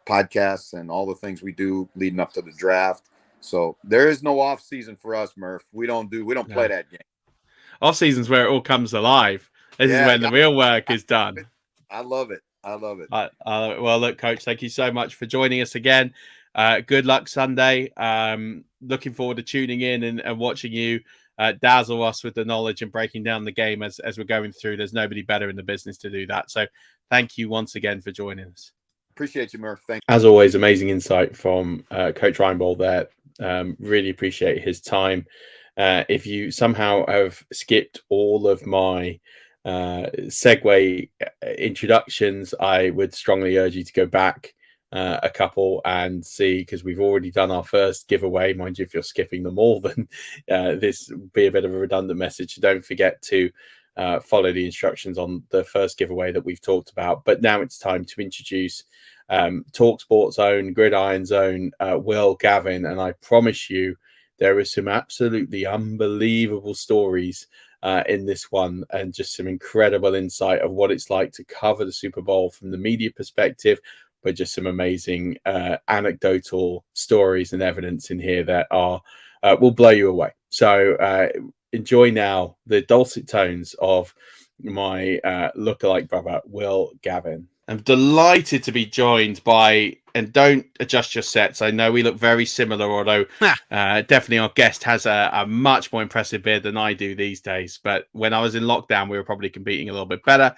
podcasts and all the things we do leading up to the draft. So there is no off season for us, Murph. We don't play that game. Off season's where it all comes alive. This is when the real work is done. I love it. Well, look, Coach, thank you so much for joining us again. Good luck Sunday. Looking forward to tuning in and watching you dazzle us with the knowledge and breaking down the game as we're going through. There's nobody better in the business to do that. So thank you once again for joining us. Appreciate you, Murph. Thank you. As always, amazing insight from Coach Reinbold there. Really appreciate his time. If you somehow have skipped all of my segue introductions, I would strongly urge you to go back a couple and see, because we've already done our first giveaway. Mind you, if you're skipping them all, then this would be a bit of a redundant message. Don't forget to follow the instructions on the first giveaway that we've talked about. But now it's time to introduce TalkSport's own, Gridiron's own Will Gavin, and I promise you there is some absolutely unbelievable stories in this one, and just some incredible insight of what it's like to cover the Super Bowl from the media perspective, but just some amazing anecdotal stories and evidence in here that are will blow you away. So enjoy now the dulcet tones of my lookalike brother, Will Gavin. I'm delighted to be joined by, and don't adjust your sets, I know we look very similar, although definitely our guest has a much more impressive beard than I do these days. But when I was in lockdown, we were probably competing a little bit better.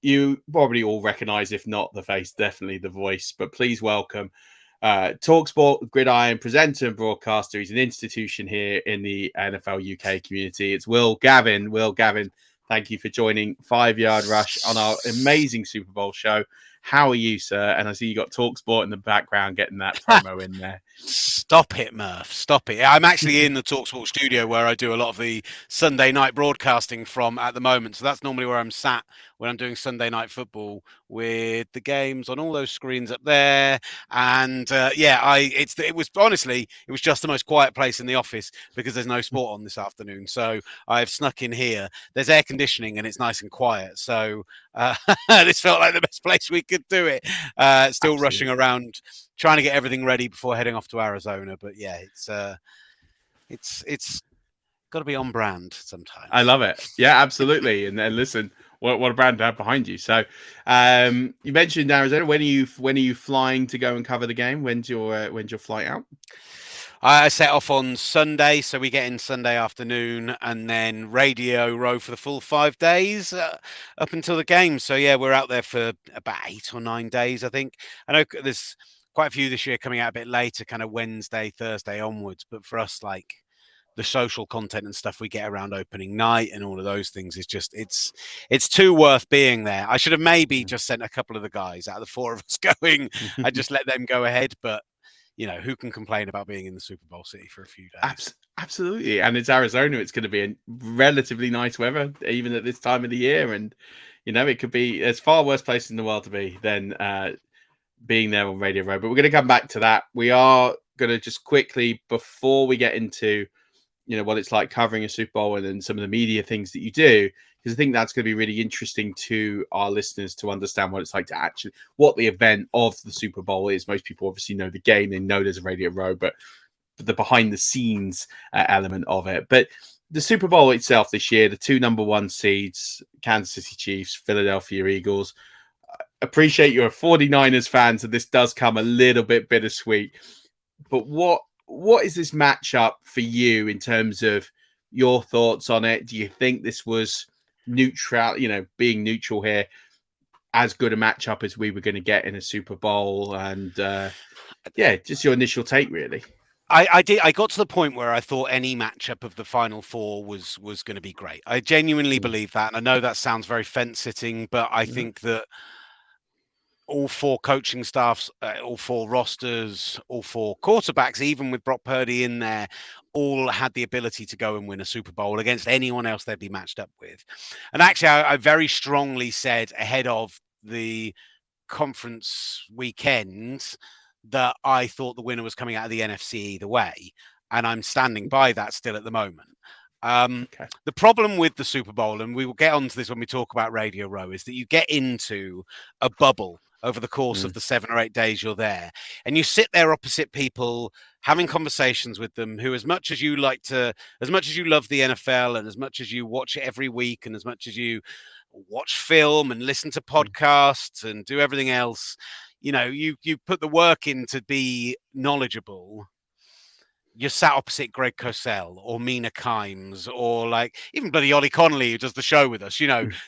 You probably all recognize, if not the face, definitely the voice. But please welcome TalkSport Gridiron presenter and broadcaster. He's an institution here in the NFL UK community. It's Will Gavin. Will Gavin, thank you for joining 5 Yard Rush on our amazing Super Bowl show. How are you, sir? And I see you got TalkSport in the background getting that promo in there. Stop it, Murph. Stop it. I'm actually in the TalkSport studio where I do a lot of the Sunday night broadcasting from at the moment. So that's normally where I'm sat when I'm doing Sunday night football, with the games on all those screens up there. And it was just the most quiet place in the office because there's no sport on this afternoon. So I've snuck in here. There's air conditioning and it's nice and quiet. So this felt like the best place we could do it. Still Absolutely. Rushing around, trying to get everything ready before heading off to Arizona. But yeah, it's got to be on brand sometimes. I love it. Yeah, absolutely. And then listen, what a brand to have behind you. So you mentioned Arizona. When are you flying to go and cover the game? When's your flight out? I set off on Sunday, so we get in Sunday afternoon, and then Radio Row for the full 5 days up until the game. So yeah, we're out there for about 8 or 9 days, I think. I know there's quite a few this year coming out a bit later, kind of Wednesday, Thursday onwards. But for us, like, the social content and stuff we get around opening night and all of those things is just it's too worth being there. I should have maybe just sent a couple of the guys out of the 4 of us going. I just let them go ahead, but you know, who can complain about being in the Super Bowl city for a few days? Absolutely. And it's Arizona. It's going to be a relatively nice weather, even at this time of the year. And, you know, it could be, there's far worse places in the world to be than being there on Radio Row. But we're going to come back to that. We are going to just quickly, before we get into, you know, what it's like covering a Super Bowl and then some of the media things that you do, because I think that's going to be really interesting to our listeners to understand what it's like to actually, what the event of the Super Bowl is. Most people obviously know the game, they know there's a Radio Row, but the behind the scenes element of it. But the Super Bowl itself this year, the 2 number 1 seeds, Kansas City Chiefs, Philadelphia Eagles. Appreciate you're a 49ers fan, so this does come a little bit bittersweet. But what is this matchup for you in terms of your thoughts on it? Do you think this was neutral, you know, being neutral here, as good a matchup as we were going to get in a Super Bowl? And just your initial take, really. I got to the point where I thought any matchup of the Final 4 was going to be great. I genuinely believe that. And I know that sounds very fence sitting, but I think that all 4 coaching staffs, all 4 rosters, all 4 quarterbacks, even with Brock Purdy in there, all had the ability to go and win a Super Bowl against anyone else they'd be matched up with. And actually, I very strongly said ahead of the conference weekend that I thought the winner was coming out of the NFC either way. And I'm standing by that still at the moment. Okay. The problem with the Super Bowl, and we will get onto this when we talk about Radio Row, is that you get into a bubble over the course of the 7 or 8 days you're there. And you sit there opposite people, having conversations with them who, as much as you love the NFL, and as much as you watch it every week, and as much as you watch film and listen to podcasts and do everything else, you put the work in to be knowledgeable. You're sat opposite Greg Cosell or Mina Kimes or like even bloody Ollie Connolly, who does the show with us.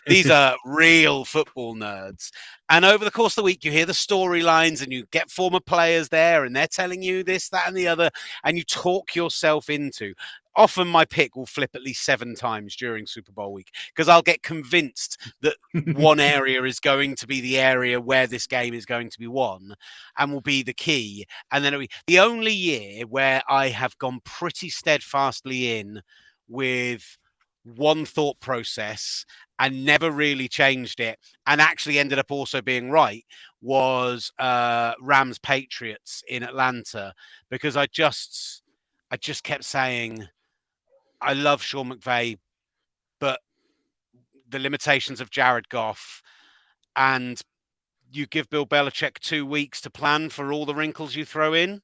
These are real football nerds. And over the course of the week, you hear the storylines and you get former players there and they're telling you this, that, and the other, and you talk yourself into. Often my pick will flip at least 7 times during Super Bowl week because I'll get convinced that one area is going to be the area where this game is going to be won and will be the key. And then the only year where I have gone pretty steadfastly in with one thought process and never really changed it and actually ended up also being right was Rams Patriots in Atlanta, because I just kept saying, I love Sean McVay, but the limitations of Jared Goff, and you give Bill Belichick 2 weeks to plan for all the wrinkles you throw in.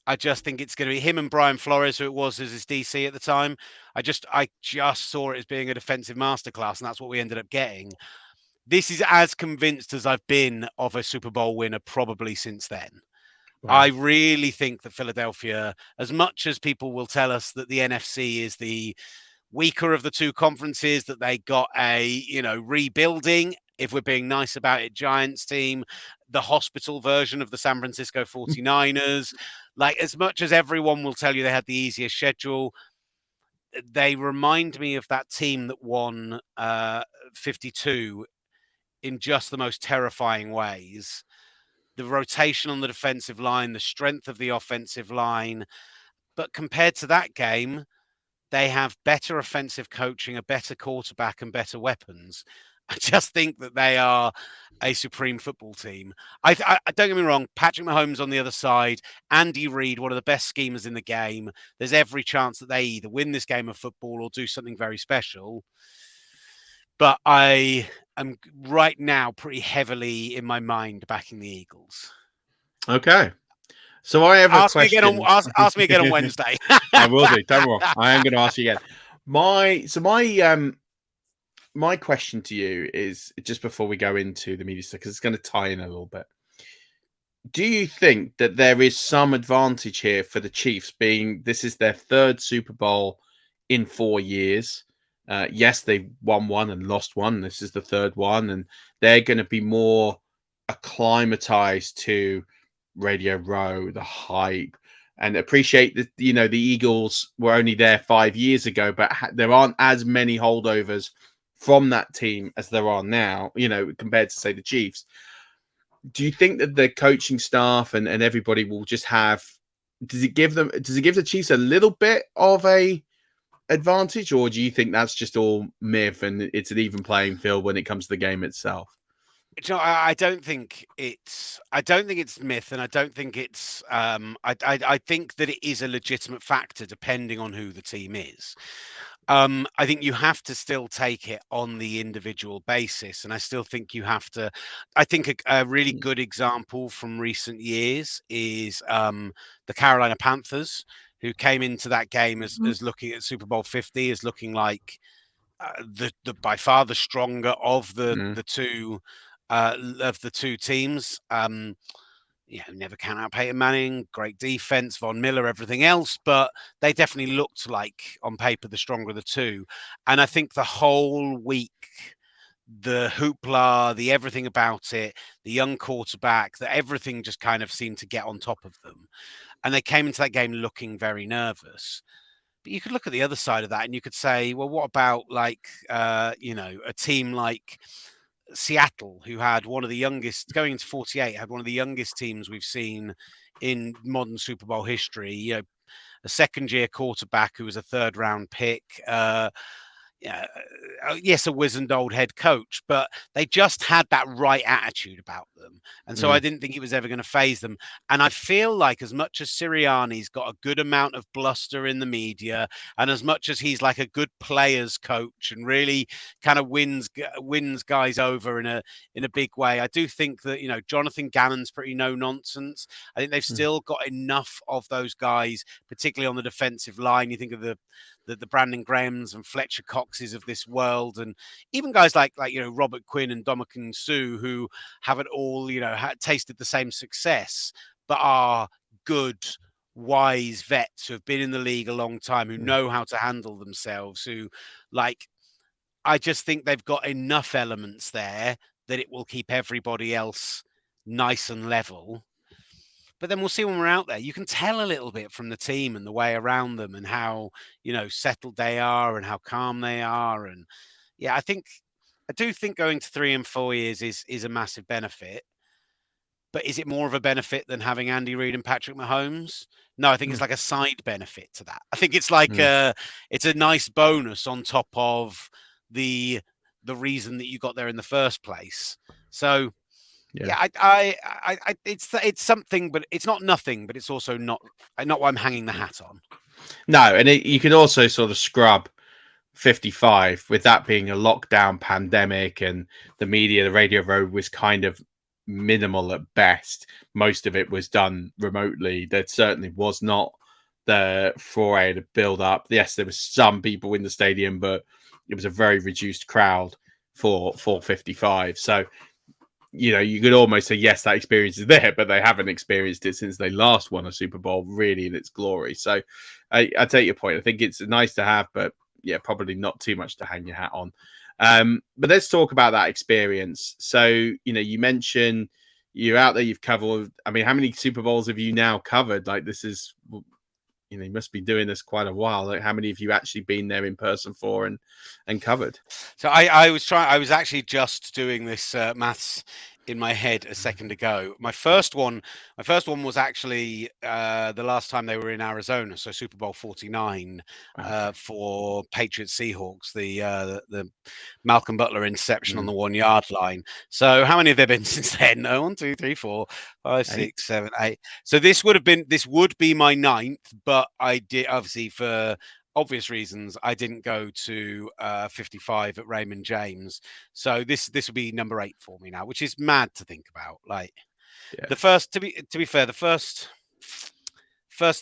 I just think it's going to be him and Brian Flores, who it was as his DC at the time. I just saw it as being a defensive masterclass, and that's what we ended up getting. This is as convinced as I've been of a Super Bowl winner probably since then. Wow. I really think that Philadelphia, as much as people will tell us that the NFC is the weaker of the two conferences, that they got a, rebuilding, if we're being nice about it, Giants team, the hospital version of the San Francisco 49ers, like as much as everyone will tell you they had the easiest schedule, they remind me of that team that won 52 in just the most terrifying ways. The rotation on the defensive line, the strength of the offensive line. But compared to that game, they have better offensive coaching, a better quarterback, and better weapons. I just think that they are a supreme football team. I don't get me wrong, Patrick Mahomes on the other side, Andy Reid, one of the best schemers in the game. There's every chance that they either win this game of football or do something very special. But I am right now pretty heavily in my mind backing the Eagles. Okay. So I have a question. Ask me again on Wednesday. I will do. Don't worry. I am going to ask you again. My question to you is, just before we go into the media stuff, because it's going to tie in a little bit. Do you think that there is some advantage here for the Chiefs, being this is their 3rd Super Bowl in 4 years? Yes, they won one and lost one. This is the 3rd one, and they're going to be more acclimatized to Radio Row, the hype, and appreciate that, the Eagles were only there 5 years ago, but there aren't as many holdovers from that team as there are now, compared to, say, the Chiefs. Do you think that the coaching staff and everybody will just have, does it give the Chiefs a little bit of a advantage, or do you think that's just all myth and it's an even playing field when it comes to the game itself? I don't think it's myth, and I don't think it's I think that it is a legitimate factor depending on who the team is. I think you have to still take it on the individual basis, and I still think you have to. I think a really good example from recent years is the Carolina Panthers, who came into that game as looking at Super Bowl 50 as looking like the by far the stronger of the two teams. Never count out Peyton Manning, great defense, Von Miller, everything else, but they definitely looked like on paper the stronger of the two. And I think the whole week, the hoopla, the everything about it, the young quarterback, that everything just kind of seemed to get on top of them. And they came into that game looking very nervous. But you could look at the other side of that and you could say, well, what about a team like Seattle, who had one of the youngest, going into 48, had one of the youngest teams we've seen in modern Super Bowl history. A second-year quarterback who was a 3rd-round pick. yes, a wizened old head coach, but they just had that right attitude about them. And so I didn't think it was ever going to phase them. And I feel like as much as Sirianni's got a good amount of bluster in the media, and as much as he's like a good players coach and really kind of wins guys over in a big way, I do think that, Jonathan Gannon's pretty no nonsense. I think they've still got enough of those guys, particularly on the defensive line. You think of the Brandon Grahams and Fletcher Coxes of this world, and even guys like Robert Quinn and Dominican Sue, who haven't all tasted the same success, but are good, wise vets who have been in the league a long time, who know how to handle themselves, who I just think they've got enough elements there that it will keep everybody else nice and level. But then we'll see when we're out there. You can tell a little bit from the team and the way around them and how, settled they are and how calm they are. And yeah, I do think going to 3 and 4 years is a massive benefit. But is it more of a benefit than having Andy Reid and Patrick Mahomes? No, I think it's like a side benefit to that. I think it's like it's a nice bonus on top of the reason that you got there in the first place. So it's something, but it's not nothing, but it's also not what I'm hanging the hat on. No, and you can also sort of scrub 55 with that being a lockdown pandemic, and the media, the radio row was kind of minimal at best. Most of it was done remotely. There certainly was not the foray to build up. Yes, there was some people in the stadium, but it was a very reduced crowd for 55. So, you could almost say, yes, that experience is there, but they haven't experienced it since they last won a Super Bowl really in its glory. So I take your point. I think it's nice to have, but yeah, probably not too much to hang your hat on. But let's talk about that experience. So, you mentioned you're out there, you've covered, how many Super Bowls have you now covered? Like, this is, you must be doing this quite a while. Like, how many have you actually been there in person for and covered? So I was actually just doing this maths in my head a second ago. My first one was actually the last time they were in Arizona, so Super Bowl 49 for Patriots Seahawks, the Malcolm Butler interception on the 1 yard line. So how many have there been since then? 1, 2, 3, 4, 5, 6, 7, 8. So this would be my 9th, but I did, obviously for obvious reasons, I didn't go to 55 at Raymond James. So this would be number 8 for me now, which is mad to think about. Like the first, to be fair, the first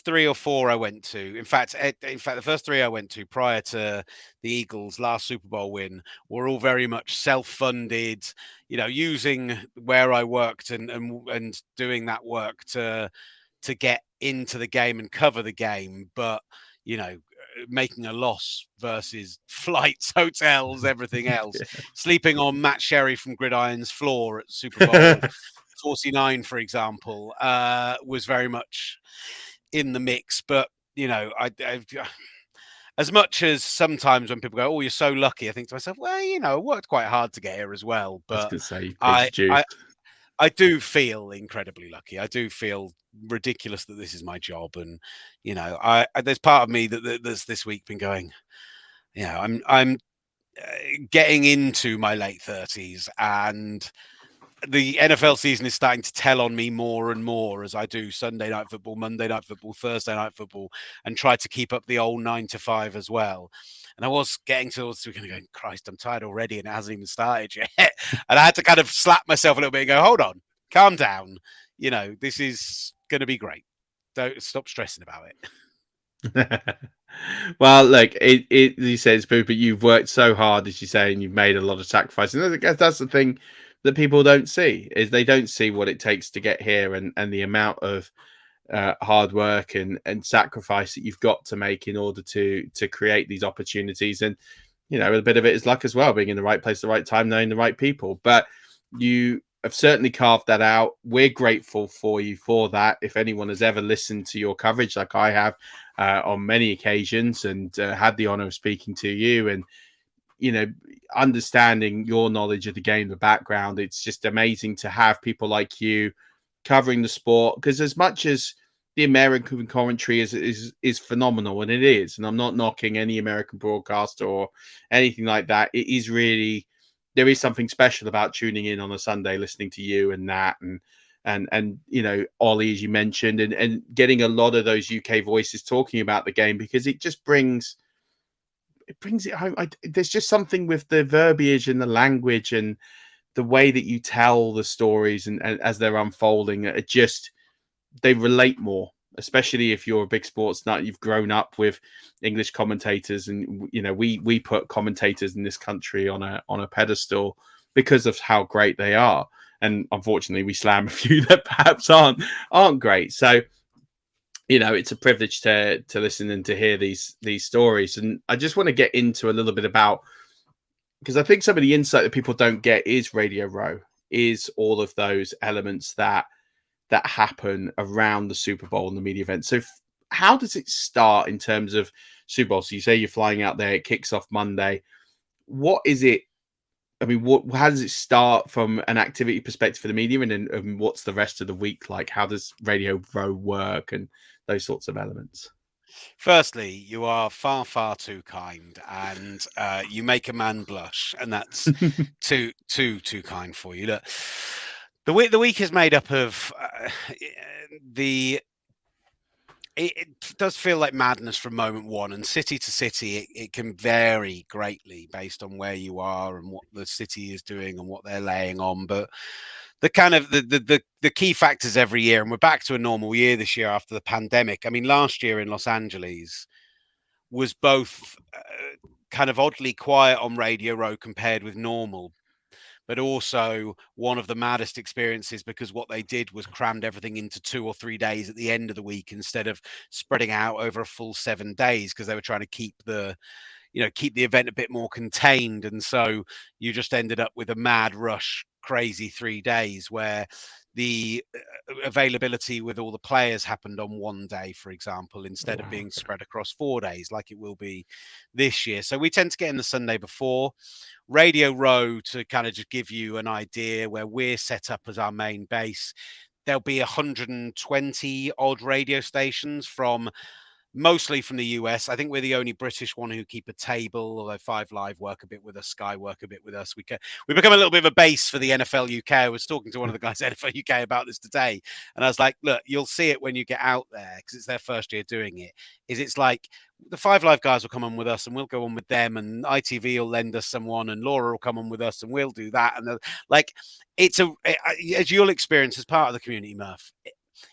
3 or 4 I went to. In fact, the first 3 I went to prior to the Eagles' last Super Bowl win were all very much self-funded. Using where I worked and doing that work to get into the game and cover the game, but making a loss versus flights, hotels, everything else. Sleeping on Matt Sherry from Gridiron's floor at Super Bowl 49, for example, was very much in the mix. But I've as much as sometimes when people go, "Oh, you're so lucky," I think to myself, well, I worked quite hard to get here as well. But I do feel incredibly lucky. I do feel ridiculous that this is my job, and there's part of me that's this week been going, I'm getting into my late 30s, and the NFL season is starting to tell on me more and more as I do Sunday night football, Monday night football, Thursday night football, and try to keep up the old 9 to 5 as well. And I was getting towards the weekend going, Christ, I'm tired already, and it hasn't even started yet. And I had to kind of slap myself a little bit and go, hold on, calm down. This is going to be great. Don't stop stressing about it. Well, look, you say it's boo, but you've worked so hard, as you say, and you've made a lot of sacrifices. And I guess that's the thing that people don't see, is they don't see what it takes to get here and the amount of hard work and sacrifice that you've got to make in order to create these opportunities. And a bit of it is luck as well, being in the right place, the right time, knowing the right people. But you have certainly carved that out. We're grateful for you for that. If anyone has ever listened to your coverage, like I have on many occasions, and had the honor of speaking to you, and understanding your knowledge of the game, the background, it's just amazing to have people like you covering the sport. Because as much as the American commentary is phenomenal, and it is. And I'm not knocking any American broadcaster or anything like that. It is really, there is something special about tuning in on a Sunday, listening to you and Nat and you know, Ollie, as you mentioned, and getting a lot of those UK voices talking about the game, because it just brings it home. There's just something with the verbiage and the language and the way that you tell the stories and as they're unfolding. It just, they relate more, especially if you're a big sports nut. You've grown up with English commentators, and you know, we put commentators in this country on a pedestal because of how great they are. And unfortunately, we slam a few that perhaps aren't great. So, you know, it's a privilege to listen and to hear these stories. And I just want to get into a little bit about, because I think some of the insight that people don't get is Radio Row, is all of those elements that happen around the Super Bowl and the media event. So how does it start in terms of Super Bowl? So you say you're flying out there, it kicks off Monday. What is it? I mean, how does it start from an activity perspective for the media, and what's the rest of the week like? How does Radio Row work and those sorts of elements? Firstly, you are far, far too kind, and you make a man blush, and that's too kind for you. Look, the week is made up of it does feel like madness from moment one, and city to city, it can vary greatly based on where you are and what the city is doing and what they're laying on. But the kind of the key factors every year, and we're back to a normal year this year after the pandemic. I mean, last year in Los Angeles was both kind of oddly quiet on Radio Row compared with normal, but also one of the maddest experiences, because what they did was crammed everything into 2 or 3 days at the end of the week instead of spreading out over a full 7 days, because they were trying to keep the event a bit more contained. And so you just ended up with a mad rush, crazy 3 days where the availability with all the players happened on one day, for example, instead of being spread across 4 days like it will be this year. So we tend to get in the Sunday before. Radio Row, to kind of just give you an idea where we're set up as our main base, there'll be 120 odd radio stations from mostly from the US. I think we're the only British one who keep a table, although 5 Live work a bit with us, Sky work a bit with us. We become a little bit of a base for the NFL UK. I was talking to one of the guys at NFL UK about this today, and I was like, look, you'll see it when you get out there, because it's their first year doing it. It's like the 5 Live guys will come on with us and we'll go on with them, and ITV will lend us someone, and Laura will come on with us and we'll do that. And like, as you'll experience as part of the community, Murf,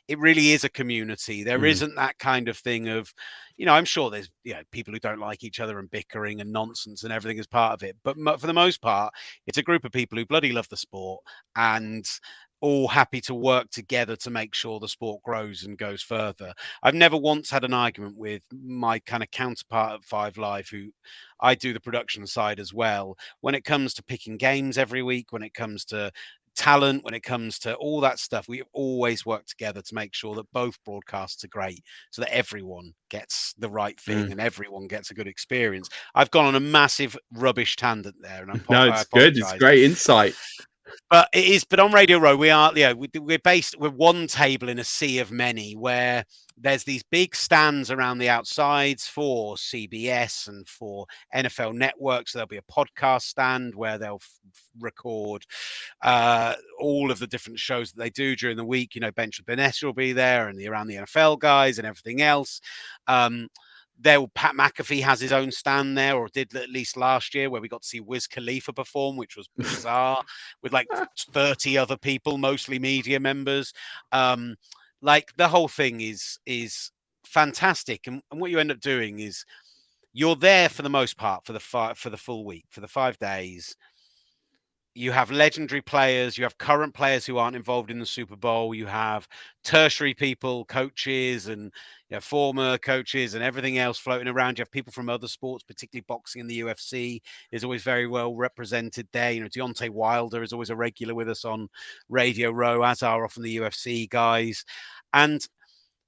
it really is a community. There isn't that kind of thing of, you know, I'm sure there's, you know, people who don't like each other and bickering and nonsense and everything is part of it. But for the most part, it's a group of people who bloody love the sport and all happy to work together to make sure the sport grows and goes further. I've never once had an argument with my kind of counterpart at 5 Live, who I do the production side as well, when it comes to picking games every week, when it comes to talent, when it comes to all that stuff. We always work together to make sure that both broadcasts are great, so that everyone gets the right thing and everyone gets a good experience. I've gone on a massive rubbish tangent there, and no, it's good. It's great insight. But it is. But on Radio Row, we are, you know, we're one table in a sea of many, where there's these big stands around the outsides for CBS and for NFL Network. So there'll be a podcast stand where they'll record all of the different shows that they do during the week. You know, Bench with Vanessa will be there, and around the NFL guys and everything else. Pat McAfee has his own stand there, or did at least last year, where we got to see Wiz Khalifa perform, which was bizarre, with like 30 other people, mostly media members. Like, the whole thing is fantastic, and what you end up doing is you're there for the most part for the full week, for the 5 days. You have legendary players, you have current players who aren't involved in the Super Bowl, you have tertiary people, coaches, and, you know, former coaches and everything else floating around. You have people from other sports, particularly boxing and the UFC is always very well represented there. You know, Deontay Wilder is always a regular with us on Radio Row, as are often the UFC guys. And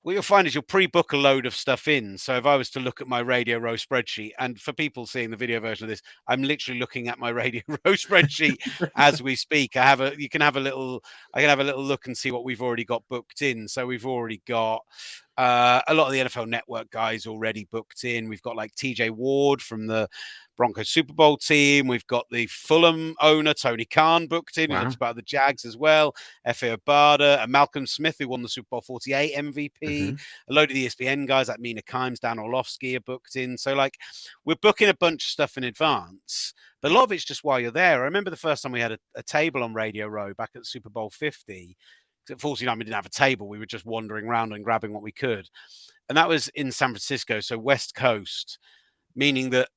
what you'll find is you'll pre-book a load of stuff in. So if I was to look at my Radio Row spreadsheet, and for people seeing the video version of this, I'm literally looking at my Radio Row spreadsheet as we speak. I can have a little look and see what we've already got booked in. So we've already got A lot of the NFL Network guys already booked in. We've got like TJ Ward from the Broncos Super Bowl team. We've got the Fulham owner, Tony Khan, booked in, who looks about the Jags as well. Efe Obada and Malcolm Smith, who won the Super Bowl 48 MVP. A load of the ESPN guys like Mina Kimes, Dan Orlovsky are booked in. So, like, we're booking a bunch of stuff in advance. But a lot of it's just while you're there. I remember the first time we had a table on Radio Row back at the Super Bowl 50. At 49, we didn't have a table. We were just wandering around and grabbing what we could. And that was in San Francisco, so West Coast, meaning that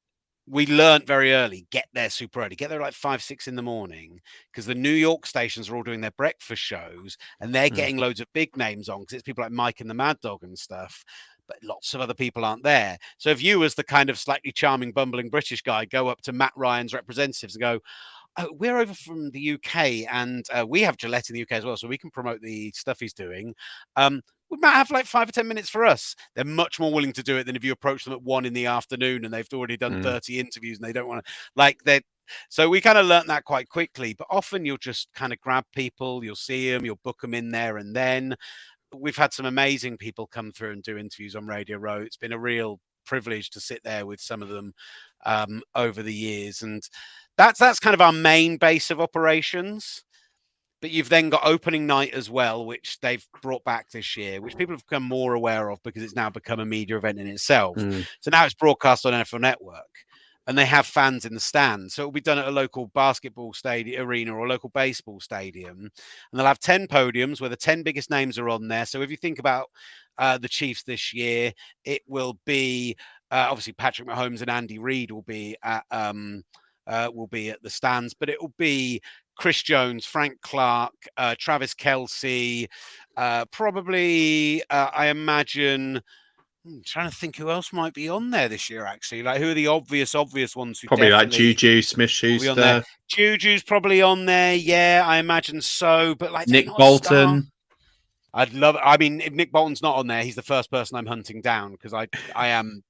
we learned very early, get there super early, get there like 5, 6 in the morning, because the New York stations are all doing their breakfast shows and they're getting loads of big names on, because it's people like Mike and the Mad Dog and stuff. But lots of other people aren't there. So if you, as the kind of slightly charming, bumbling British guy, go up to Matt Ryan's representatives and go, "Oh, we're over from the UK and we have Gillette in the UK as well, so we can promote the stuff he's doing. We might have like 5 or 10 minutes for us." They're much more willing to do it than if you approach them at 1 in the afternoon and they've already done 30 interviews and they don't want to, like, they. So we kind of learned that quite quickly. But often you'll just kind of grab people, you'll see them, you'll book them in there, and then we've had some amazing people come through and do interviews on Radio Row. It's been a real privilege to sit there with some of them over the years, and that's kind of our main base of operations. But you've then got opening night as well, which they've brought back this year, which people have become more aware of because it's now become a media event in itself. So now it's broadcast on NFL Network and they have fans in the stands. So it'll be done at a local basketball stadium arena or a local baseball stadium. And they'll have 10 podiums where the 10 biggest names are on there. So if you think about the Chiefs this year, it will be obviously Patrick Mahomes and Andy Reid will be at the stands, but it will be Chris Jones, Frank Clark, Travis Kelce, probably, I imagine, I'm trying to think who else might be on there this year, actually. Like, who are the obvious ones? Who probably like Juju Smith-Schuster. Juju's probably on there. Yeah, I imagine so. But like Nick Bolton. I'd love it. I mean, if Nick Bolton's not on there, he's the first person I'm hunting down, because I am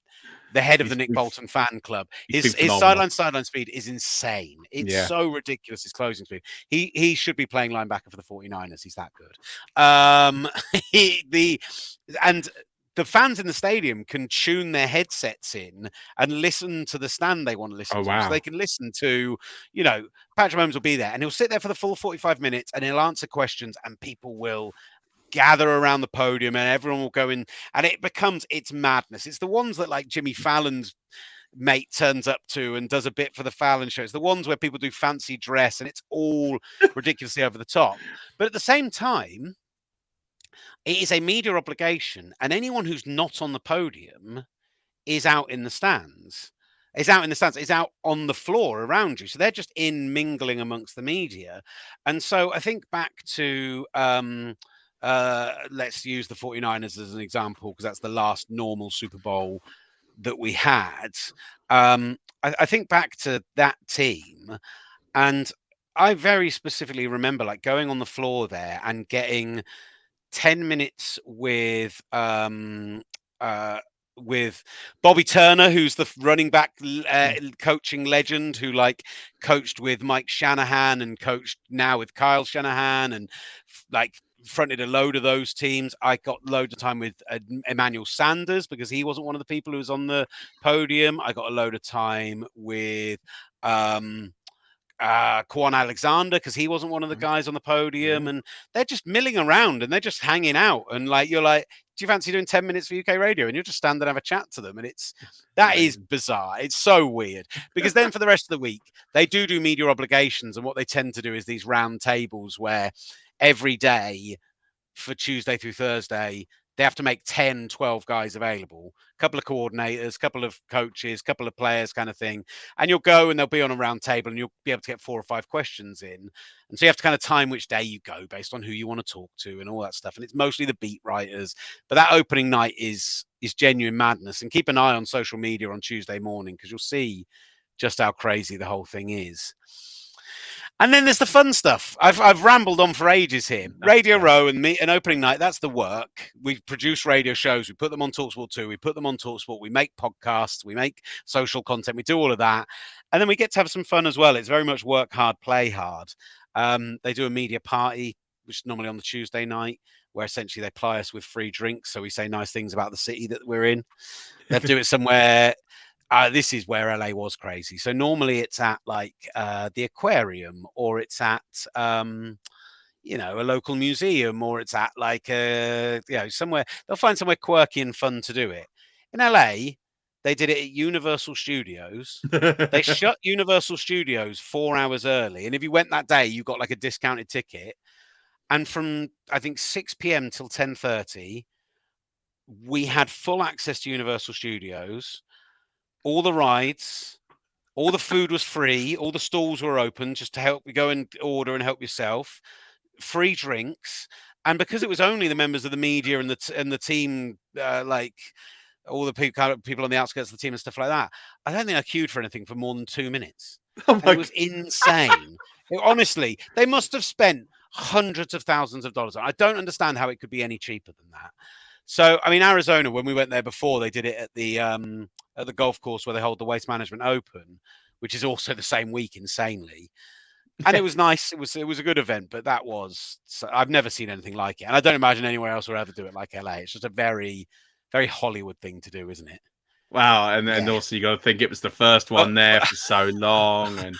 the head of the Nick Bolton fan club. His sideline speed is insane. It's so ridiculous, his closing speed. He should be playing linebacker for the 49ers. He's that good. And the fans in the stadium can tune their headsets in and listen to the stand they want to listen to. So they can listen to, Patrick Mahomes will be there and he'll sit there for the full 45 minutes and he'll answer questions and people will gather around the podium and everyone will go in and it's madness. It's the ones that like Jimmy Fallon's mate turns up to and does a bit for the Fallon show. It's the ones where people do fancy dress and it's all ridiculously over the top. But at the same time, it is a media obligation, and anyone who's not on the podium is out in the stands. Is out on the floor around you. So they're just mingling amongst the media. And so I think back to let's use the 49ers as an example, because that's the last normal Super Bowl that we had. I think back to that team, and I very specifically remember like going on the floor there and getting 10 minutes with Bobby Turner, who's the running back coaching legend, who like coached with Mike Shanahan and coached now with Kyle Shanahan and like fronted a load of those teams. I got loads of time with Emmanuel Sanders because he wasn't one of the people who was on the podium. I got a load of time with Quan Alexander because he wasn't one of the guys on the podium, and they're just milling around and they're just hanging out, and like you're like, do you fancy doing 10 minutes for UK radio? And you'll just stand and have a chat to them, and that is bizarre. It's so weird, because then for the rest of the week they do media obligations, and what they tend to do is these round tables where every day for Tuesday through Thursday they have to make 10, 12 guys available, a couple of coordinators, a couple of coaches, a couple of players kind of thing. And you'll go and they'll be on a round table and you'll be able to get 4 or 5 questions in. And so you have to kind of time which day you go based on who you want to talk to and all that stuff. And it's mostly the beat writers. But that opening night is genuine madness. And keep an eye on social media on Tuesday morning, because you'll see just how crazy the whole thing is. And then there's the fun stuff. I've rambled on for ages here. Radio Row and opening night, that's the work. We produce radio shows. We put them on TalkSport 2. We put them on TalkSport. We make podcasts. We make social content. We do all of that. And then we get to have some fun as well. It's very much work hard, play hard. They do a media party, which is normally on the Tuesday night. where essentially they ply us with free drinks, so we say nice things about the city that we're in. They have to do it somewhere. This is where LA was crazy. So normally it's at like the aquarium, or it's at a local museum, or it's at like somewhere. They'll find somewhere quirky and fun to do it. In LA, they did it at Universal Studios. They shut Universal Studios 4 hours early, and if you went that day, you got like a discounted ticket. And from I think 6 p.m. till 10:30, we had full access to Universal Studios. All the rides, all the food was free, all the stalls were open just to help you go and order and help yourself. Free drinks, and because it was only the members of the media and the team, like all the people on the outskirts of the team and stuff like that, I don't think I queued for anything for more than 2 minutes. It was insane. Honestly, they must have spent hundreds of thousands of dollars. I don't understand how it could be any cheaper than that. So, I mean, Arizona, when we went there before, they did it at the golf course where they hold the Waste Management Open, which is also the same week, insanely. And it was nice. It was a good event, but I've never seen anything like it. And I don't imagine anywhere else will ever do it like LA. It's just a very, very Hollywood thing to do, isn't it? Wow, and then also you got to think it was the first one there for so long, and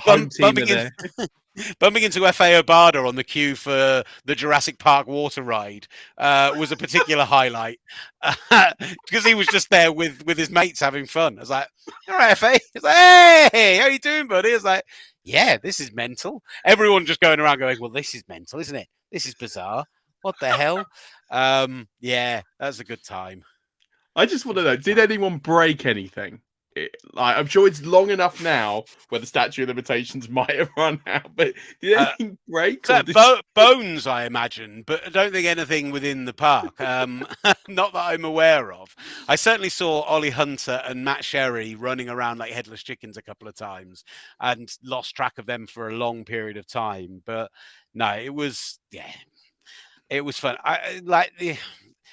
bumping into F.A. Obada on the queue for the Jurassic Park water ride was a particular highlight because he was just there with his mates having fun. I was like, "All right, F.A." He's like, "Hey, how you doing, buddy?" I was like, "Yeah, this is mental." Everyone just going around going, "Well, this is mental, isn't it? This is bizarre. What the hell?" Yeah, that's a good time. I just want to know, did anyone break anything? I'm sure it's long enough now where the statute of limitations might have run out, but did anything break? Bones, I imagine, but I don't think anything within the park. Not that I'm aware of. I certainly saw Ollie Hunter and Matt Sherry running around like headless chickens a couple of times and lost track of them for a long period of time. But no, it was fun.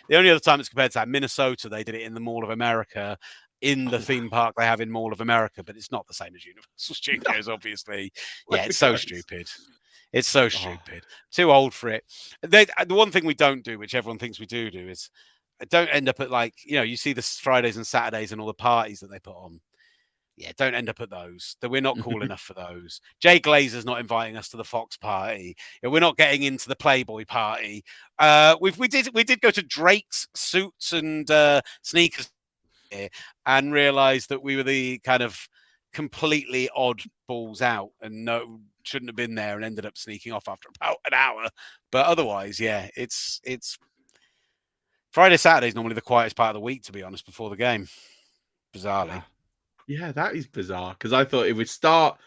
The only other time it's compared to that, Minnesota, they did it in the Mall of America, in the theme park they have in Mall of America, but it's not the same as Universal Studios, obviously. Yeah, it's so stupid. It's so stupid. Too old for it. The one thing we don't do, which everyone thinks we do, is don't end up at you see the Fridays and Saturdays and all the parties that they put on. Yeah, don't end up at those. That we're not cool enough for those. Jay Glazer's not inviting us to the Fox party. We're not getting into the Playboy party. We did go to Drake's suits and sneakers and realized that we were the kind of completely odd balls out and shouldn't have been there, and ended up sneaking off after about an hour. But otherwise, yeah, it's Friday, Saturday is normally the quietest part of the week, to be honest, before the game. Bizarrely. Yeah, that is bizarre, because I thought it would start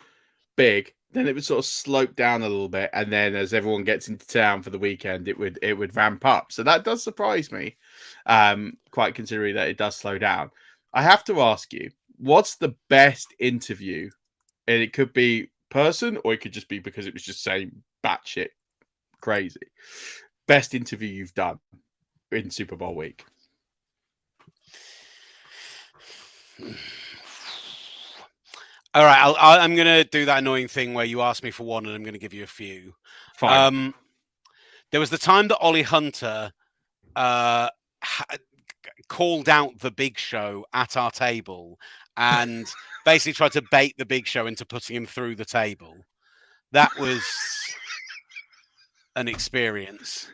big, then it would sort of slope down a little bit, and then as everyone gets into town for the weekend, it would ramp up. So that does surprise me, quite considering that it does slow down. I have to ask you, what's the best interview? And it could be person, or it could just be because it was just saying batshit crazy. Best interview you've done in Super Bowl week? All right, I'm going to do that annoying thing where you ask me for one and I'm going to give you a few. Fine. There was the time that Ollie Hunter called out the Big Show at our table and basically tried to bait the Big Show into putting him through the table. That was an experience.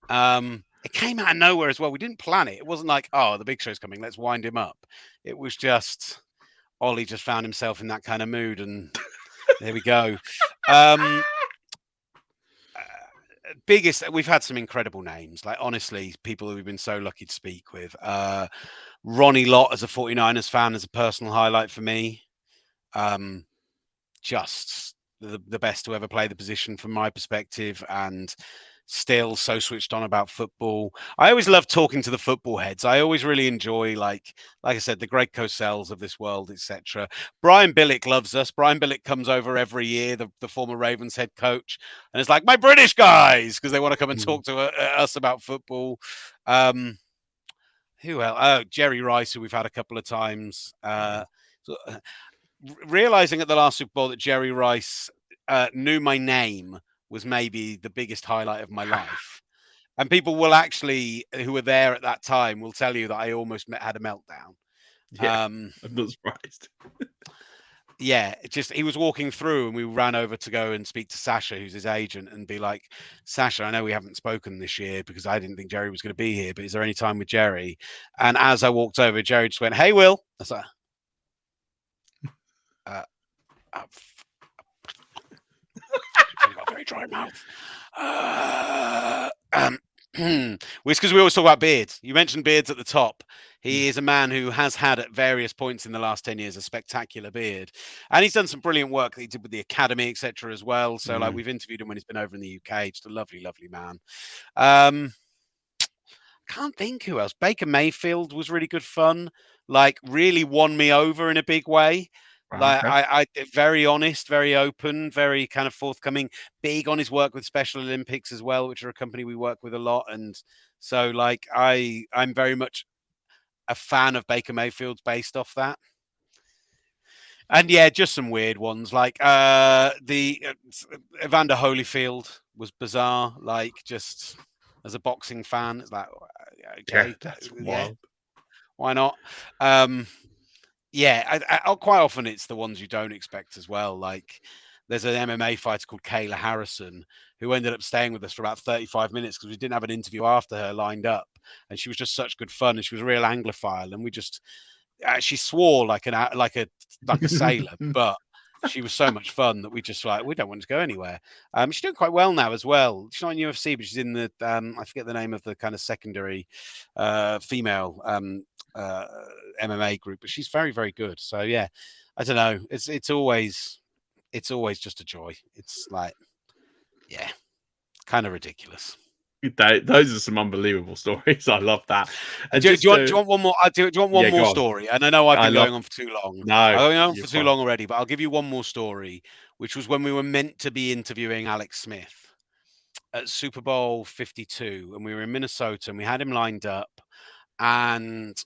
It came out of nowhere as well. We didn't plan it. It wasn't like, oh, the Big Show's coming, let's wind him up. It was just... Ollie just found himself in that kind of mood, and there we go. Biggest, we've had some incredible names. Like, honestly, people who we've been so lucky to speak with. Ronnie Lott as a 49ers fan is a personal highlight for me. Just the best to ever play the position from my perspective, and still so switched on about football. I always love talking to the football heads. I always really enjoy, like I said, the Greg Cosells of this world, etc. Brian Billick loves us. Brian Billick comes over every year, the former Ravens head coach, and it's like, my British guys, because they want to come and talk to us about football. Who else? Oh, Jerry Rice, who we've had a couple of times. Realizing at the last Super Bowl that Jerry Rice knew my name was maybe the biggest highlight of my life. And people will actually, who were there at that time, will tell you that I almost had a meltdown. Yeah, I'm not surprised. Yeah, he was walking through and we ran over to go and speak to Sasha, who's his agent, and be like, Sasha, I know we haven't spoken this year because I didn't think Jerry was going to be here, but is there any time with Jerry? And as I walked over, Jerry just went, hey, Will. I was like, I've got a very dry mouth. It's because we always talk about beards. You mentioned beards at the top. He is a man who has had at various points in the last 10 years a spectacular beard, and he's done some brilliant work that he did with the academy, etc. as well. So like we've interviewed him when he's been over in the UK. Just a lovely, lovely man. Can't think who else. Baker Mayfield was really good fun. Like really won me over in a big way. Like I very honest, very open, very kind of forthcoming, big on his work with Special Olympics as well, which are a company we work with a lot. And so like I'm very much a fan of Baker Mayfield's based off that. And yeah, just some weird ones like the Evander Holyfield was bizarre. Like just as a boxing fan, it's like okay, that's wild. Why not? Yeah, I quite often it's the ones you don't expect as well. Like there's an MMA fighter called Kayla Harrison who ended up staying with us for about 35 minutes because we didn't have an interview after her lined up, and she was just such good fun, and she was a real Anglophile, and we just she swore like a sailor, but she was so much fun that we just like we don't want to go anywhere. She's doing quite well now as well. She's not in UFC, but she's in the I forget the name of the kind of secondary female MMA group, but she's very, very good. So yeah, I don't know. It's always just a joy. It's like, yeah, kind of ridiculous. Those are some unbelievable stories. I love that. And do you want one more? Do you want one more story? And I know I've been going on for too long. No, I'm going on for too long already. But I'll give you one more story, which was when we were meant to be interviewing Alex Smith at Super Bowl 52, and we were in Minnesota, and we had him lined up, and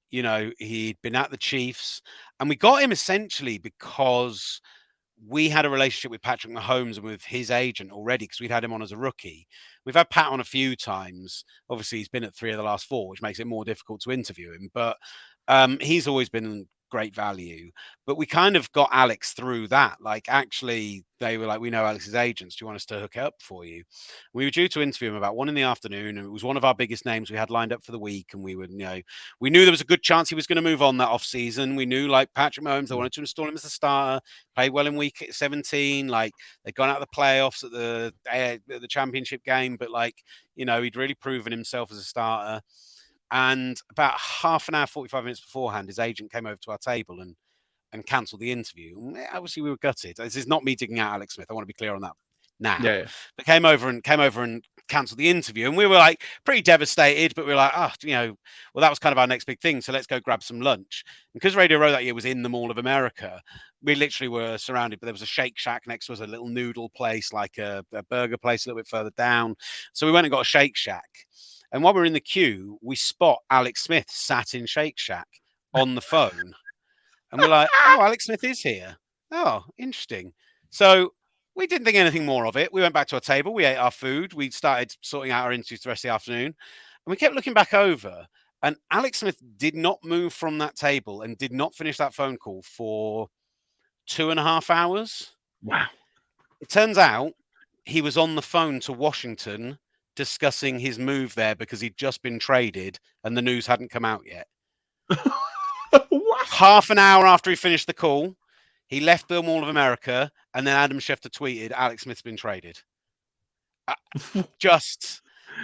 you know, he'd been at the Chiefs, and we got him essentially because we had a relationship with Patrick Mahomes and with his agent already because we'd had him on as a rookie. We've had Pat on a few times. Obviously, he's been at 3 of the last 4, which makes it more difficult to interview him. But he's always been great value. But we kind of got Alex through that. Like, actually, they were like, we know Alex's agents. Do you want us to hook it up for you? We were due to interview him about 1 PM, and it was one of our biggest names we had lined up for the week. And we were, we knew there was a good chance he was going to move on that off season. We knew, like, Patrick Mahomes, they wanted to install him as a starter, played well in week 17. Like, they'd gone out of the playoffs at the championship game, but like, he'd really proven himself as a starter. And about half an hour, 45 minutes beforehand, his agent came over to our table and cancelled the interview. Obviously, we were gutted. This is not me digging out Alex Smith. I want to be clear on that now. Yeah. But came over and cancelled the interview, and we were like pretty devastated. But we were like, well, that was kind of our next big thing. So let's go grab some lunch. And because Radio Row that year was in the Mall of America, we literally were surrounded. But there was a Shake Shack next to us, a little noodle place, like a burger place a little bit further down. So we went and got a Shake Shack. And while we were in the queue, we spot Alex Smith sat in Shake Shack on the phone. And we're like, oh, Alex Smith is here. Oh, interesting. So we didn't think anything more of it. We went back to our table. We ate our food. We started sorting out our interviews the rest of the afternoon. And we kept looking back over. And Alex Smith did not move from that table and did not finish that phone call for 2.5 hours. Wow. It turns out he was on the phone to Washington discussing his move there because he'd just been traded and the news hadn't come out yet. Half an hour after he finished the call, he left the Mall of America, and then Adam Schefter tweeted, Alex Smith's been traded.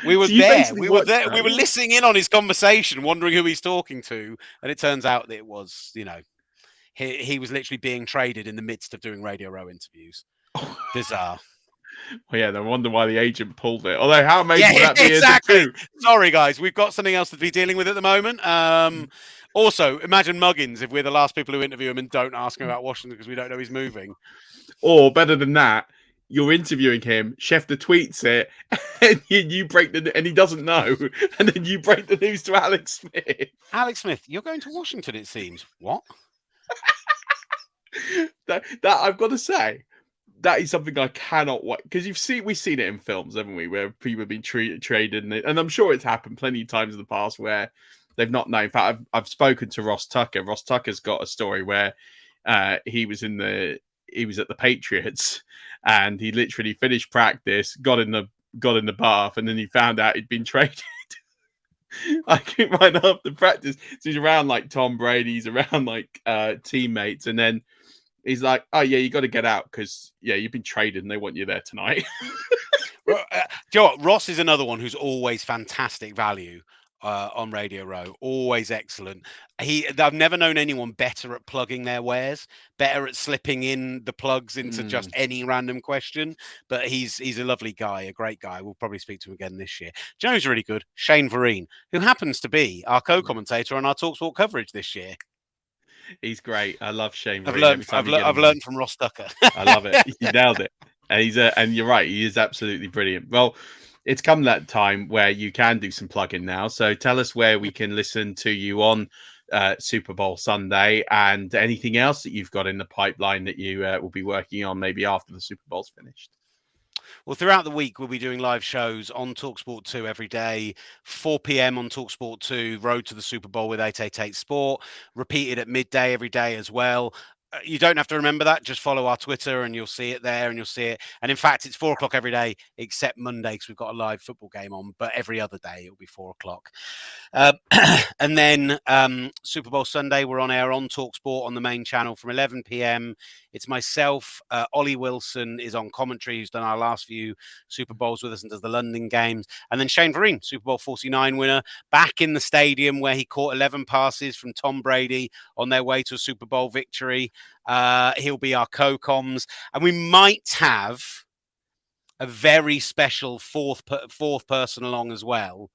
We were there. We were there. We were listening in on his conversation, wondering who he's talking to. And it turns out that it was, he was literally being traded in the midst of doing Radio Row interviews. Bizarre. Well, yeah, no wonder why the agent pulled it. Although, how amazing would that be? Exactly. Sorry, guys, we've got something else to be dealing with at the moment. Also, imagine Muggins if we're the last people who interview him and don't ask him about Washington because we don't know he's moving. Or better than that, you're interviewing him, Schefter tweets it, and you break and he doesn't know, and then you break the news to Alex Smith. Alex Smith, you're going to Washington, it seems. What? that I've got to say, that is something I cannot wait, because we've seen it in films, haven't we, where people have been traded, and I'm sure it's happened plenty of times in the past where they've not known. In fact, I've spoken to Ross Tucker. Ross Tucker's got a story where he was at the Patriots, and he literally finished practice, got in the bath, and then he found out he'd been traded. Like right after practice, so he's around like Tom Brady, he's around like teammates, and then he's like, "Oh yeah, you got to get out because you've been traded and they want you there tonight." Do you know what? Ross is another one who's always fantastic value on Radio Row, always excellent. I've never known anyone better at plugging their wares, better at slipping in the plugs into just any random question. But he's a lovely guy, a great guy. We'll probably speak to him again this year. Do you know who's really good? Shane Vereen, who happens to be our co-commentator on our TalkSport coverage this year. He's great. I love Shane. I've learned from Ross Tucker. I love it. You nailed it. And and you're right. He is absolutely brilliant. Well, it's come that time where you can do some plug-in now. So tell us where we can listen to you on Super Bowl Sunday, and anything else that you've got in the pipeline that you will be working on maybe after the Super Bowl's finished. Well, throughout the week, we'll be doing live shows on TalkSport 2 every day, 4 p.m. on TalkSport 2, Road to the Super Bowl with 888 Sport, repeated at midday every day as well. You don't have to remember that. Just follow our Twitter and you'll see it there, and you'll see it. And in fact, it's 4 o'clock every day, except Monday, because we've got a live football game on. But every other day, it'll be 4 o'clock. And then Super Bowl Sunday, we're on air on TalkSport on the main channel from 11 p.m. It's myself. Ollie Wilson is on commentary, who's done our last few Super Bowls with us and does the London games. And then Shane Vereen, Super Bowl 49 winner, back in the stadium where he caught 11 passes from Tom Brady on their way to a Super Bowl victory. He'll be our co-coms, and we might have a very special fourth person along as well.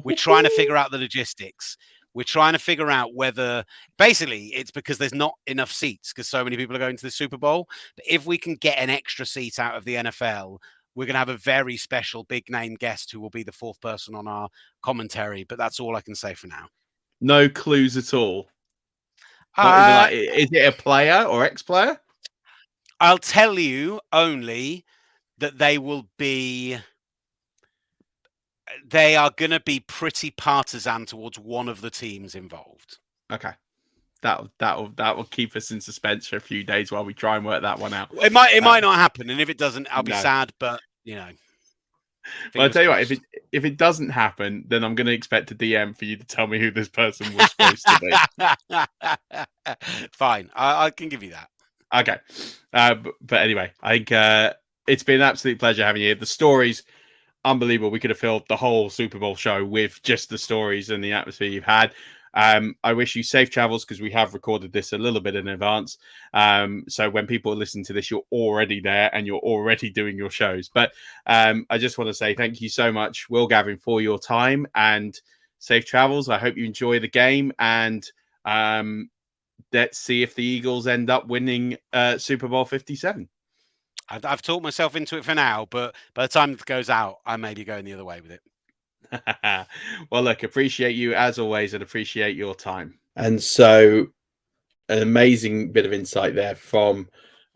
We're trying to figure out the logistics. We're trying to figure out whether, basically, it's because there's not enough seats because so many people are going to the Super Bowl. But if we can get an extra seat out of the NFL, we're going to have a very special big name guest who will be the fourth person on our commentary. But that's all I can say for now. No clues at all. Is it a player or ex-player? I'll tell you only that they are going to be pretty partisan towards one of the teams involved. Okay. That will keep us in suspense for a few days while we try and work that one out. It might not happen, and if it doesn't, I'll be sad. But you know, well, I'll tell you what. If it doesn't happen, then I'm going to expect a DM for you to tell me who this person was supposed to be. Fine, I can give you that. Okay, but anyway, I think it's been an absolute pleasure having you here. The stories, unbelievable. We could have filled the whole Super Bowl show with just the stories and the atmosphere you've had. I wish you safe travels because we have recorded this a little bit in advance. So when people listen to this, you're already there and you're already doing your shows. But I just want to say thank you so much, Will Gavin, for your time and safe travels. I hope you enjoy the game, and let's see if the Eagles end up winning Super Bowl 57. I've talked myself into it for now, but by the time it goes out, I may be going the other way with it. Well, look, appreciate you as always and appreciate your time. And so an amazing bit of insight there from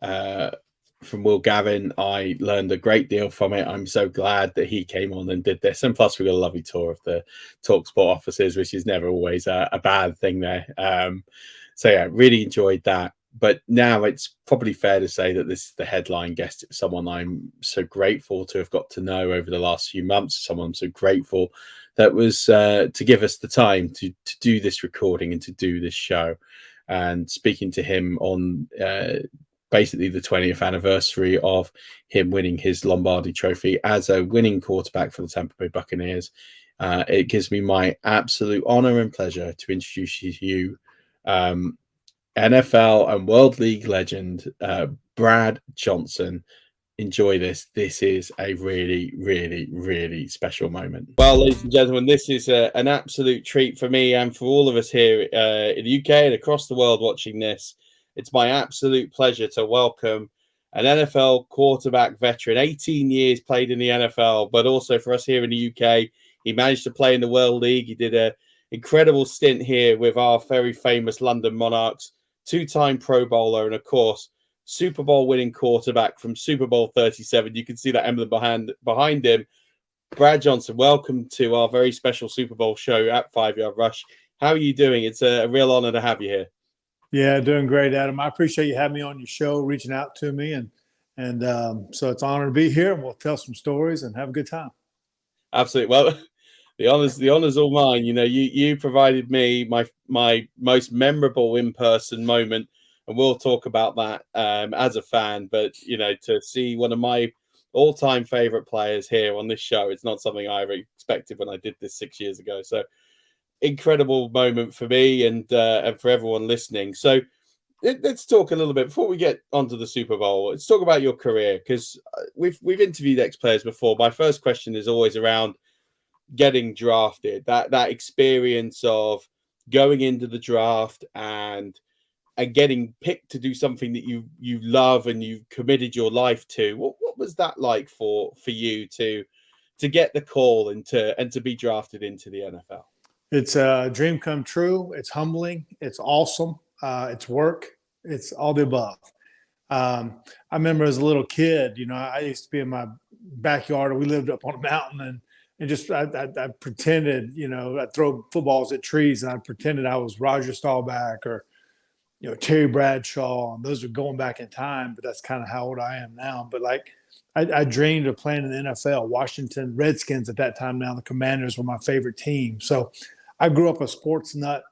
Will Gavin. I learned a great deal from it. I'm so glad that he came on and did this. And plus, we got a lovely tour of the TalkSport offices, which is never always a bad thing there. So yeah, really enjoyed that. But now it's probably fair to say that this is the headline guest. It's someone I'm so grateful to have got to know over the last few months. Someone I'm so grateful that was to give us the time to do this recording and to do this show. And speaking to him on basically the 20th anniversary of him winning his Lombardi Trophy as a winning quarterback for the Tampa Bay Buccaneers, it gives me my absolute honor and pleasure to introduce you NFL and World League legend, Brad Johnson. Enjoy this. This is a really, really, really special moment. Well, ladies and gentlemen, this is an absolute treat for me and for all of us here in the UK and across the world watching this. It's my absolute pleasure to welcome an NFL quarterback veteran, 18 years played in the NFL, but also for us here in the UK, he managed to play in the World League. He did an incredible stint here with our very famous London Monarchs, two-time Pro Bowler, and of course, Super Bowl winning quarterback from Super Bowl 37. You can see that emblem behind him. Brad Johnson, welcome to our very special Super Bowl show at 5 Yard Rush. How are you doing? It's a real honor to have you here. Yeah, doing great, Adam. I appreciate you having me on your show, reaching out to me, and so it's an honor to be here. And we'll tell some stories and have a good time. Absolutely. Well, the honors all mine. You know, you provided me my most memorable in-person moment, and we'll talk about that as a fan. But you know, to see one of my all-time favorite players here on this show, it's not something I ever expected when I did this 6 years ago. So incredible moment for me and for everyone listening. So let's talk a little bit before we get onto the Super Bowl. Let's talk about your career, because we've interviewed ex-players before. My first question is always around getting drafted, that experience of going into the draft and getting picked to do something that you love and you've committed your life to. What was that like for you to get the call and to be drafted into the NFL? It's a dream come true. It's humbling. It's awesome. It's work. It's all the above. I remember as a little kid, you know, I used to be in my backyard. We lived up on a mountain, and just I pretended, you know, I'd throw footballs at trees, and I pretended I was Roger Staubach or, you know, Terry Bradshaw. And those are going back in time, but that's kind of how old I am now. But like, I dreamed of playing in the NFL. Washington Redskins at that time. Now the Commanders were my favorite team. So I grew up a sports nut.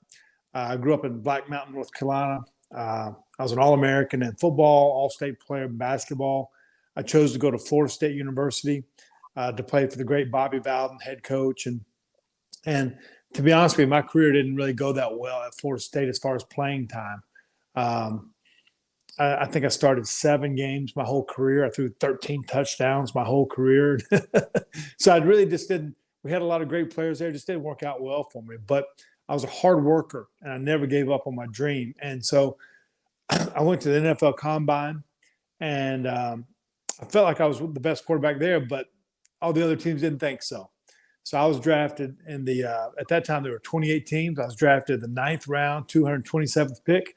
I grew up in Black Mountain, North Carolina. I was an All-American in football, All-State player in basketball. I chose to go to Florida State University to play for the great Bobby Bowden, head coach. And to be honest with you, my career didn't really go that well at Florida State as far as playing time. I think I started 7 games my whole career. I threw 13 touchdowns my whole career. So I really just didn't – we had a lot of great players there. It just didn't work out well for me. But I was a hard worker, and I never gave up on my dream. And so I went to the NFL Combine, and I felt like I was the best quarterback there, but all the other teams didn't think so. So I was drafted in the at that time there were 28 teams. I was drafted the 9th round, 227th pick,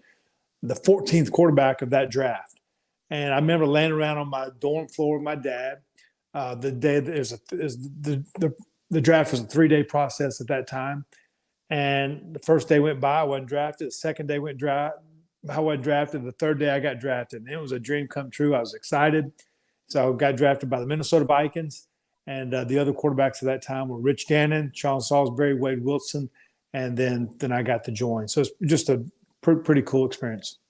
the 14th quarterback of that draft. And I remember laying around on my dorm floor with my dad. The day the draft was a 3-day process at that time. And the first day went by, I wasn't drafted. The second day I wasn't drafted. The third day I got drafted. And it was a dream come true. I was excited. So I got drafted by the Minnesota Vikings. And the other quarterbacks at that time were Rich Gannon, Sean Salisbury, Wade Wilson. And then I got to join. So it's just a pretty cool experience.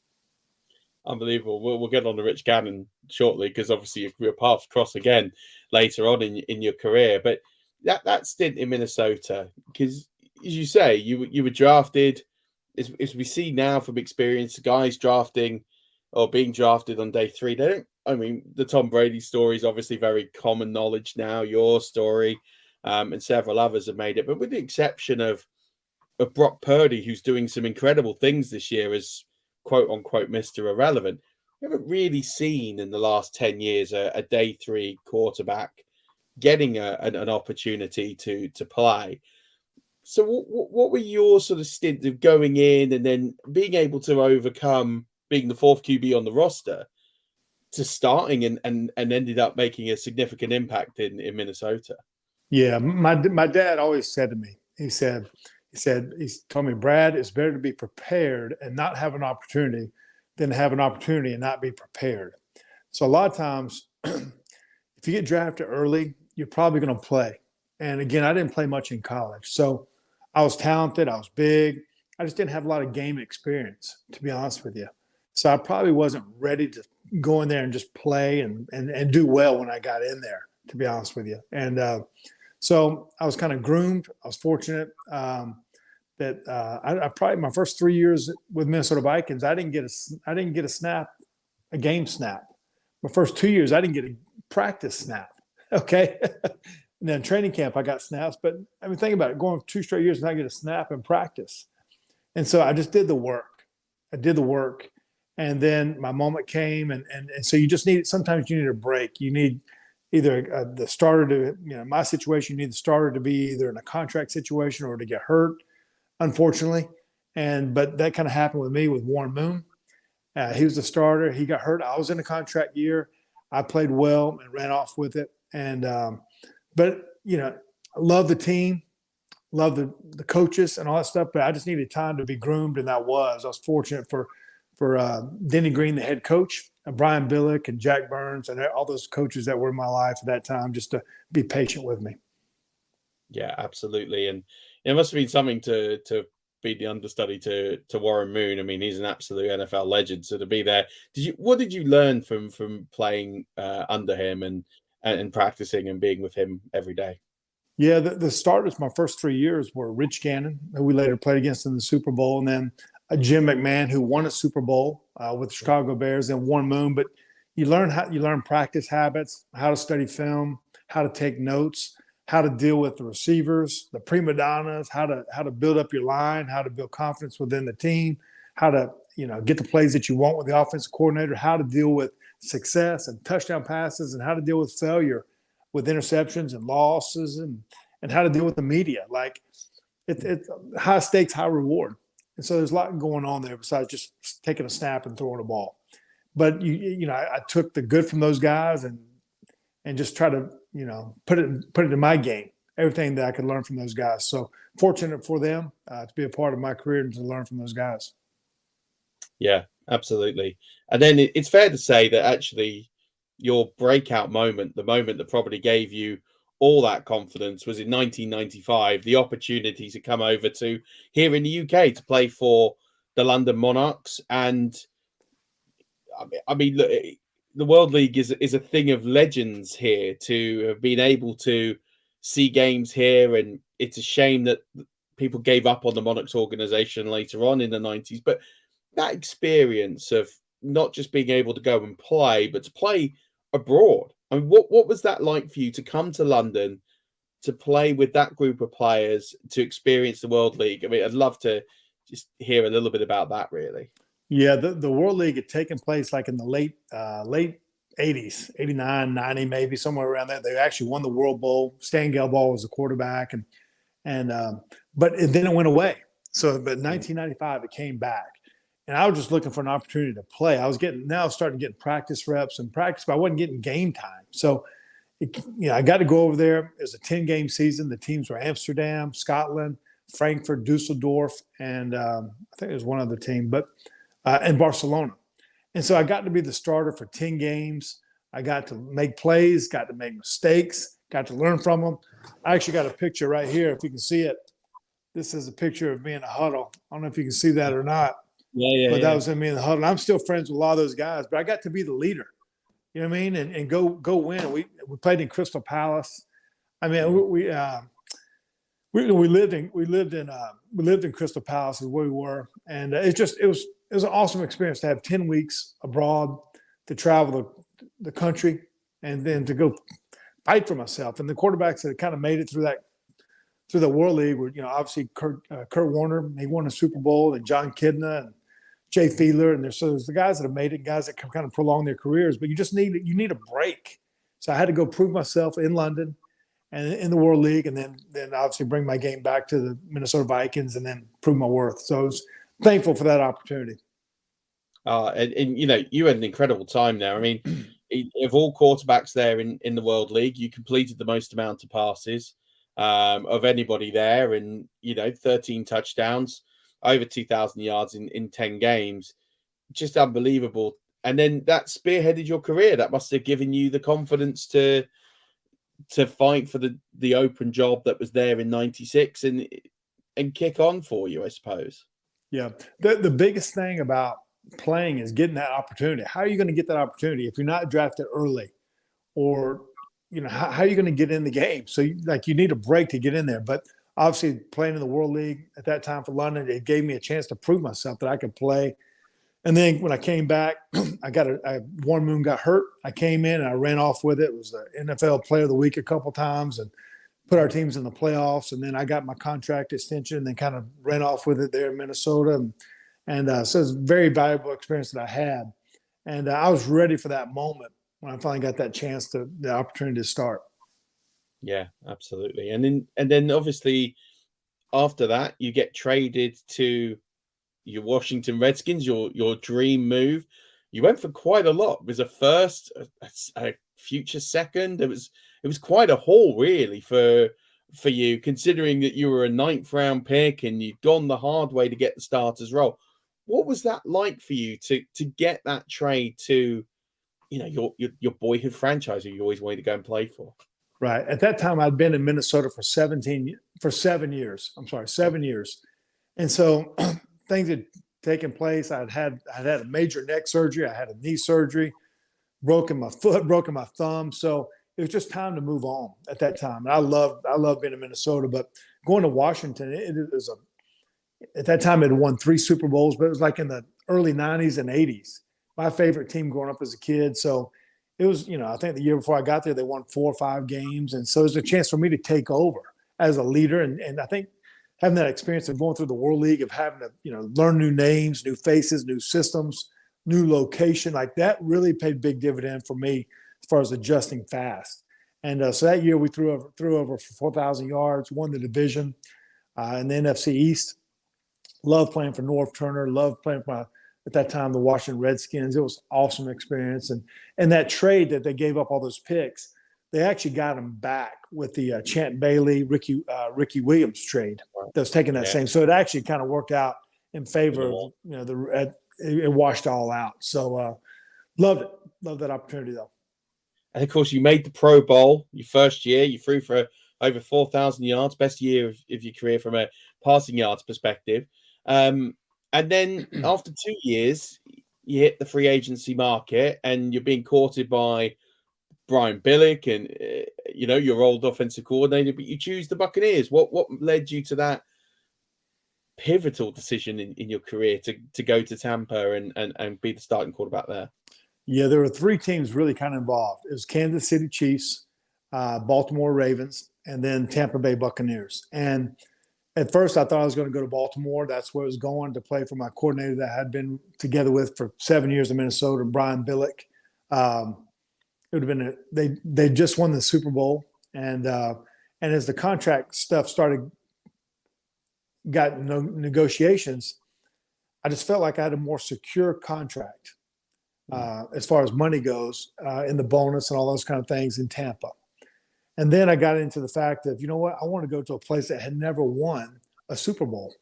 Unbelievable. We'll get on to Rich Gannon shortly, because obviously your paths cross again later on in your career. But that stint in Minnesota, because as you say, you were drafted, as we see now from experience, guys drafting or being drafted on day 3, they don't. I mean, the Tom Brady story is obviously very common knowledge now. Your story, and several others have made it, but with the exception of Brock Purdy, who's doing some incredible things this year as quote unquote Mr. Irrelevant, we haven't really seen in the last 10 years a day 3 quarterback getting an opportunity to play. So what were your sort of stint of going in and then being able to overcome being the 4th QB on the roster to starting and ended up making a significant impact in Minnesota? Yeah, my dad always said to me, he told me, Brad, it's better to be prepared and not have an opportunity than have an opportunity and not be prepared. So a lot of times, if you get drafted early, you're probably going to play. And again, I didn't play much in college. So I was talented. I was big. I just didn't have a lot of game experience, to be honest with you. So I probably wasn't ready to go in there and just play and do well when I got in there, to be honest with you. And so I was kind of groomed. I was fortunate that I probably my first 3 years with Minnesota Vikings, I didn't get a game snap. My first 2 years, I didn't get a practice snap. Okay. And then training camp, I got snaps. But I mean, think about it, going 2 straight years and not get a snap in practice. And so I just did the work. And then my moment came. And so you just sometimes you need a break. You need either the starter to, my situation, you need the starter to be either in a contract situation or to get hurt, unfortunately. But that kind of happened with me with Warren Moon. He was a starter. He got hurt. I was in a contract year. I played well and ran off with it. And but I love the team, love the coaches and all that stuff. But I just needed time to be groomed, and I was. I was fortunate for Denny Green, the head coach, and Brian Billick and Jack Burns, and all those coaches that were in my life at that time, just to be patient with me. Yeah, absolutely. And it must have been something to be the understudy to Warren Moon. I mean, he's an absolute NFL legend. So to be there, what did you learn from playing under him and practicing and being with him every day? Yeah, the starters my first 3 years were Rich Gannon, who we later played against in the Super Bowl, and then Jim McMahon, who won a Super Bowl with the Chicago Bears, and Warren Moon. But you learn practice habits, how to study film, how to take notes, how to deal with the receivers, the prima donnas, how to build up your line, how to build confidence within the team, how to get the plays that you want with the offensive coordinator, how to deal with success and touchdown passes, and how to deal with failure with interceptions and losses, and how to deal with the media. Like it's high stakes, high reward. And so there's a lot going on there besides just taking a snap and throwing a ball. But I took the good from those guys and just try to put it in my game, everything that I could learn from those guys. So fortunate for them to be a part of my career and to learn from those guys. Yeah, absolutely. And then it's fair to say that actually your breakout moment, the moment that probably gave you all that confidence, was in 1995, the opportunity to come over to here in the UK to play for the London Monarchs. And I mean, look, the World League is a thing of legends here, to have been able to see games here. And it's a shame that people gave up on the Monarchs organization later on in the 90s. But that experience of not just being able to go and play, but to play abroad. I mean, what was that like for you to come to London, to play with that group of players, to experience the World League? I mean, I'd love to just hear a little bit about that, really. Yeah, the World League had taken place like in the late 80s, 89, 90, maybe somewhere around there. They actually won the World Bowl. Stan Gelbaugh was the quarterback, and but then it went away. So, but 1995 it came back. And I was just looking for an opportunity to play. I was starting to get practice reps and practice, but I wasn't getting game time. So, I got to go over there. It was a 10-game season. The teams were Amsterdam, Scotland, Frankfurt, Dusseldorf, and I think there's one other team, and Barcelona. And so I got to be the starter for 10 games. I got to make plays, got to make mistakes, got to learn from them. I actually got a picture right here, if you can see it. This is a picture of me in a huddle. I don't know if you can see that or not. But that was me in the huddle. I'm still friends with a lot of those guys, but I got to be the leader. You know what I mean? And go win. We played in Crystal Palace. I mean, we lived in Crystal Palace is where we were, and it was an awesome experience to have 10 weeks abroad, to travel the country, and then to go fight for myself. And the quarterbacks that kind of made it through the World League were, obviously Kurt Warner, he won a Super Bowl, and John Kidna and Jay Fiedler, and there's the guys that have made it, guys that can kind of prolong their careers, but you need a break. So I had to go prove myself in London and in the World League, and then obviously bring my game back to the Minnesota Vikings and then prove my worth. So I was thankful for that opportunity. And you had an incredible time there. I mean, of all quarterbacks there in the World League, you completed the most amount of passes of anybody there, and 13 touchdowns, over 2,000 yards in 10 games. Just unbelievable. And then that spearheaded your career. That must have given you the confidence to fight for the open job that was there in 96 and kick on for you, I suppose. Yeah. The biggest thing about playing is getting that opportunity. How are you going to get that opportunity if you're not drafted early? Or, how are you going to get in the game? So you need a break to get in there. But obviously playing in the World League at that time for London, it gave me a chance to prove myself that I could play. And then when I came back, Warren Moon got hurt. I came in and I ran off with it. It was the NFL Player of the Week a couple times and put our teams in the playoffs. And then I got my contract extension and then kind of ran off with it there in Minnesota. And so it's a very valuable experience that I had. And I was ready for that moment when I finally got that chance, the opportunity to start. Yeah, absolutely. And then obviously after that, you get traded to your Washington Redskins, your dream move. You went for quite a lot. It was a first, a future second. It was quite a haul, really, for you, considering that you were a 9th round pick and you'd gone the hard way to get the starter's role. What was that like for you to get that trade to, your boyhood franchise who you always wanted to go and play for? Right. At that time, I'd been in Minnesota for 7 years. I'm sorry, 7 years. And so things had taken place. I'd had a major neck surgery. I had a knee surgery, broken my foot, broken my thumb. So it was just time to move on at that time. And I loved being in Minnesota, but going to Washington, it was at that time it had won 3 Super Bowls, but it was like in the early 90s and 80s. My favorite team growing up as a kid. So it was, I think the year before I got there, they won 4 or 5 games. And so it was a chance for me to take over as a leader. And I think having that experience of going through the World League, of having to, learn new names, new faces, new systems, new location, like that really paid big dividend for me as far as adjusting fast. And so that year we threw over for 4,000 yards, won the division in the NFC East. Loved playing for North Turner, loved playing for at that time, the Washington Redskins. It was an awesome experience. And that trade that they gave up all those picks, they actually got them back with the Champ Bailey, Ricky Williams trade that was taking that same. So it actually kind of worked out in favor of, it washed all out. So loved it. Loved that opportunity, though. And, of course, you made the Pro Bowl your first year. You threw for over 4,000 yards, best year of your career from a passing yards perspective. And then after 2 years, you hit the free agency market and you're being courted by Brian Billick and, your old offensive coordinator, but you choose the Buccaneers. What led you to that pivotal decision in your career to go to Tampa and be the starting quarterback there? Yeah, there were 3 teams really kind of involved. It was Kansas City Chiefs, Baltimore Ravens, and then Tampa Bay Buccaneers. And at first, I thought I was going to go to Baltimore. That's where I was going to play for my coordinator that I had been together with for 7 years in Minnesota, Brian Billick. It would have been they just won the Super Bowl, and as the contract stuff got negotiations, I just felt like I had a more secure contract as far as money goes in the bonus and all those kind of things in Tampa. And then I got into the fact that, I want to go to a place that had never won a Super Bowl,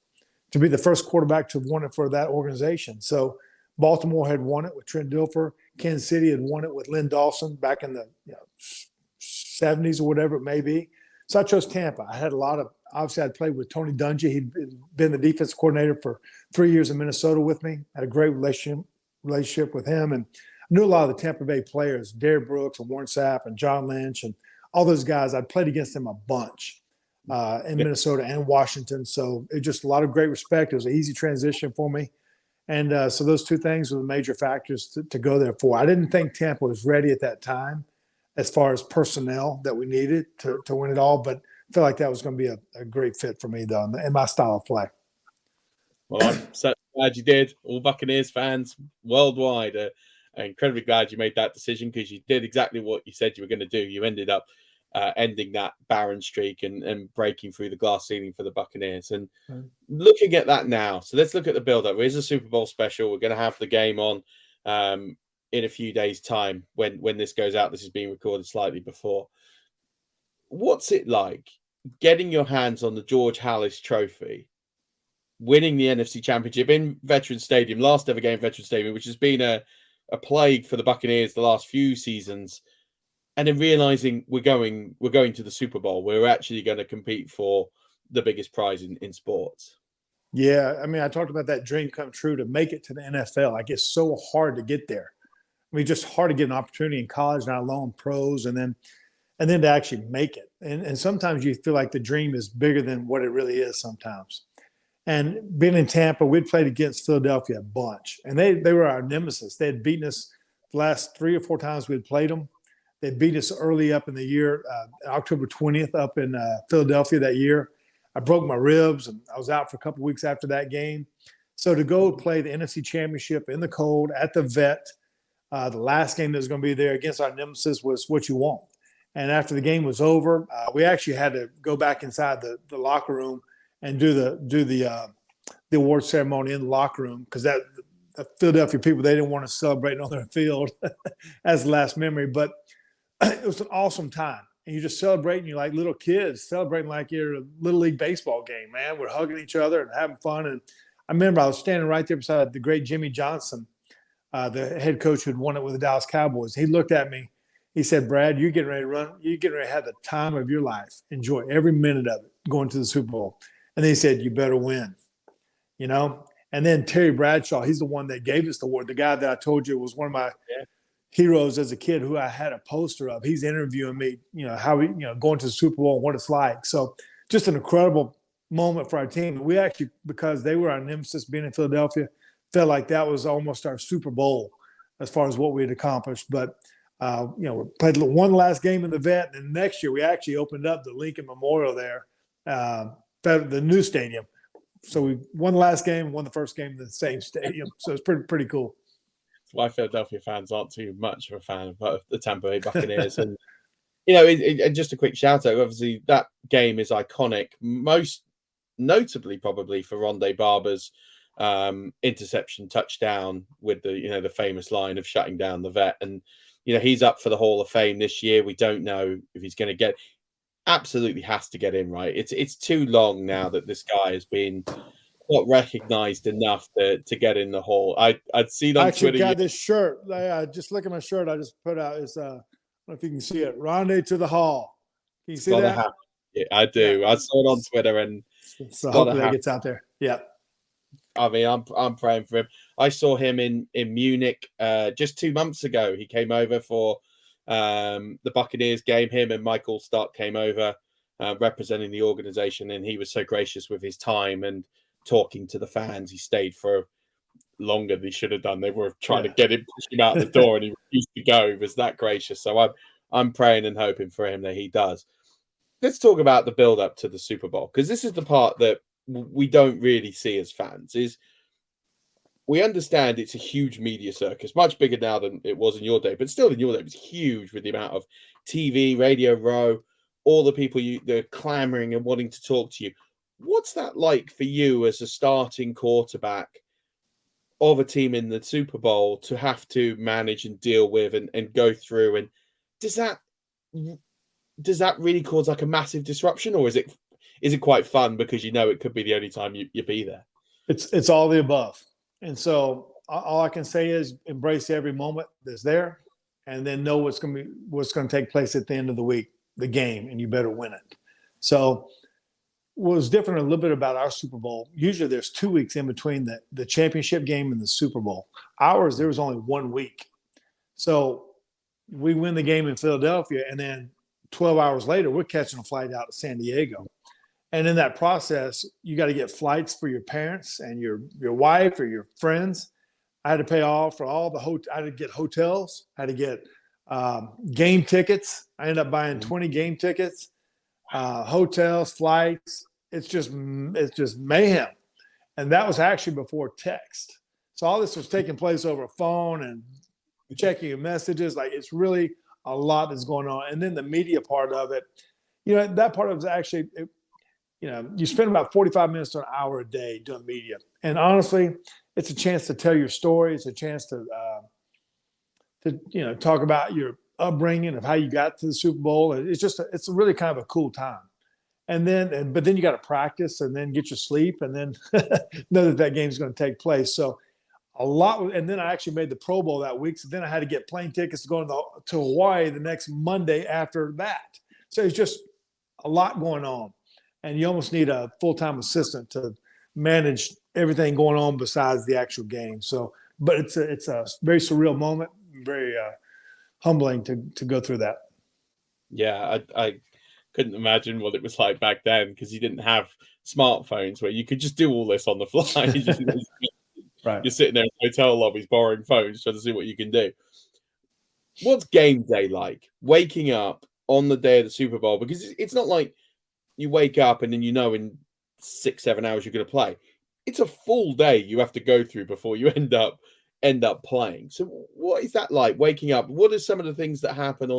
to be the first quarterback to have won it for that organization. So Baltimore had won it with Trent Dilfer. Kansas City had won it with Lynn Dawson back in the 70s or whatever it may be. So I chose Tampa. I had obviously I'd played with Tony Dungy. He'd been the defense coordinator for 3 years in Minnesota with me. Had a great relationship with him. And I knew a lot of the Tampa Bay players, Derrick Brooks and Warren Sapp and John Lynch and all those guys. I'd played against them a bunch in Minnesota and Washington. So it just a lot of great respect. It was an easy transition for me. And so those 2 things were the major factors to go there for. I didn't think Tampa was ready at that time as far as personnel that we needed to win it all, but I felt like that was going to be a great fit for me, though, in my style of play. Well, I'm so glad you did. All Buccaneers fans worldwide are incredibly glad you made that decision, because you did exactly what you said you were going to do. You ended up ending that barren streak and breaking through the glass ceiling for the Buccaneers. And looking at that now, so let's look at the build-up. There is a Super Bowl special. We're going to have the game on in a few days' time when this goes out. This is being recorded slightly before. What's it like getting your hands on the George Halas Trophy, winning the NFC Championship in Veterans Stadium, last ever game in Veterans Stadium, which has been a plague for the Buccaneers the last few seasons, and then realizing we're going to the Super Bowl. We're actually going to compete for the biggest prize in sports. Yeah, I mean, I talked about that dream come true to make it to the NFL. Like, it's so hard to get there. I mean, just hard to get an opportunity in college, not alone pros, and then to actually make it. And sometimes you feel like the dream is bigger than what it really is sometimes. And being in Tampa, we'd played against Philadelphia a bunch, and they were our nemesis. They had beaten us the last 3 or 4 times we'd played them. They beat us early up in the year, October 20th, up in Philadelphia that year. I broke my ribs, and I was out for a couple of weeks after that game. So to go play the NFC Championship in the cold at the Vet, the last game that was going to be there against our nemesis, was what you want. And after the game was over, we actually had to go back inside the locker room and do the the award ceremony in the locker room, because the Philadelphia people, they didn't want to celebrate on their field as the last memory. But it was an awesome time. And you're just celebrating. You're like little kids celebrating like you're a Little League baseball game, man. We're hugging each other and having fun. And I remember I was standing right there beside the great Jimmy Johnson, the head coach who had won it with the Dallas Cowboys. He looked at me. He said, "Brad, you're getting ready to run. You're getting ready to have the time of your life. Enjoy every minute of it going to the Super Bowl." And then he said, "You better win," you know? And then Terry Bradshaw, he's the one that gave us the award. The guy that I told you was one of my heroes as a kid, who I had a poster of. He's interviewing me, how we, going to the Super Bowl and what it's like. So just an incredible moment for our team. We actually, because they were our nemesis being in Philadelphia, felt like that was almost our Super Bowl as far as what we had accomplished. But, we played one last game in the vet. And next year we actually opened up the Lincoln Memorial there, the new stadium. So we won the last game, won the first game in the same stadium. So it's pretty cool. Why Philadelphia fans aren't too much of a fan of the Tampa Bay Buccaneers. And, and just a quick shout out, obviously that game is iconic, most notably probably for Rondé Barber's interception touchdown with the famous line of shutting down the vet. And, he's up for the Hall of Fame this year. We don't know if he's going to get, absolutely has to get in, right? It's too long now that this guy has been not recognized enough to get in the hall. I'd seen on Twitter. I Twitter. got this shirt. Just look at my shirt. I just put out. It's I don't know if you can see it. Rondé to the Hall. Can you see that? Yeah, I do. Yeah. I saw it on Twitter, and so hopefully that gets out there. Yeah. I mean, I'm praying for him. I saw him in Munich just 2 months ago. He came over for the Buccaneers game. Him and Michael Stark came over representing the organization, and he was so gracious with his time and talking to the fans. He stayed for longer than he should have done. They were trying to get him, push him out the door, and he refused to go. He was that gracious. So I'm praying and hoping for him that he does. Let's talk about the build up to the Super Bowl, because this is the part that we don't really see as fans. Is we understand it's a huge media circus, much bigger now than it was in your day, but still in your day it was huge with the amount of TV, Radio Row, all the people they're clamoring and wanting to talk to you. What's that like for you as a starting quarterback of a team in the Super Bowl to have to manage and deal with and go through? And does that really cause like a massive disruption, or is it quite fun because it could be the only time you be there? It's all the above. And so all I can say is embrace every moment that's there, and then know what's going to take place at the end of the week, the game, and you better win it. So what was different a little bit about our Super Bowl, usually there's 2 weeks in between the championship game and the Super Bowl. Ours, there was only 1 week. So we win the game in Philadelphia, and then 12 hours later, we're catching a flight out to San Diego. And in that process, you got to get flights for your parents and your wife or your friends. I had to pay off for all the I had to get hotels. I had to get game tickets. I ended up buying 20 game tickets, hotels, flights. It's just mayhem. And that was actually before text. So all this was taking place over a phone and checking your messages. Like, it's really a lot that's going on. And then the media part of it, that part of it was actually, you spend about 45 minutes to an hour a day doing media. And honestly, it's a chance to tell your story. It's a chance to talk about your upbringing of how you got to the Super Bowl. It's really kind of a cool time. But then you got to practice and then get your sleep and then know that game's going to take place. So a lot. And then I actually made the Pro Bowl that week. So then I had to get plane tickets to go to Hawaii the next Monday after that. So it's just a lot going on. And you almost need a full-time assistant to manage everything going on besides the actual game. So, but it's a very surreal moment, very humbling to go through that. Yeah, I couldn't imagine what it was like back then, because you didn't have smartphones where you could just do all this on the fly. Right. You're sitting there in hotel lobbies borrowing phones trying to see what you can do. What's game day like? Waking up on the day of the Super Bowl, because it's not like you wake up and then in 6-7 hours you're going to play. It's a full day you have to go through before you end up playing. So what is that like, waking up? What are some of the things that happen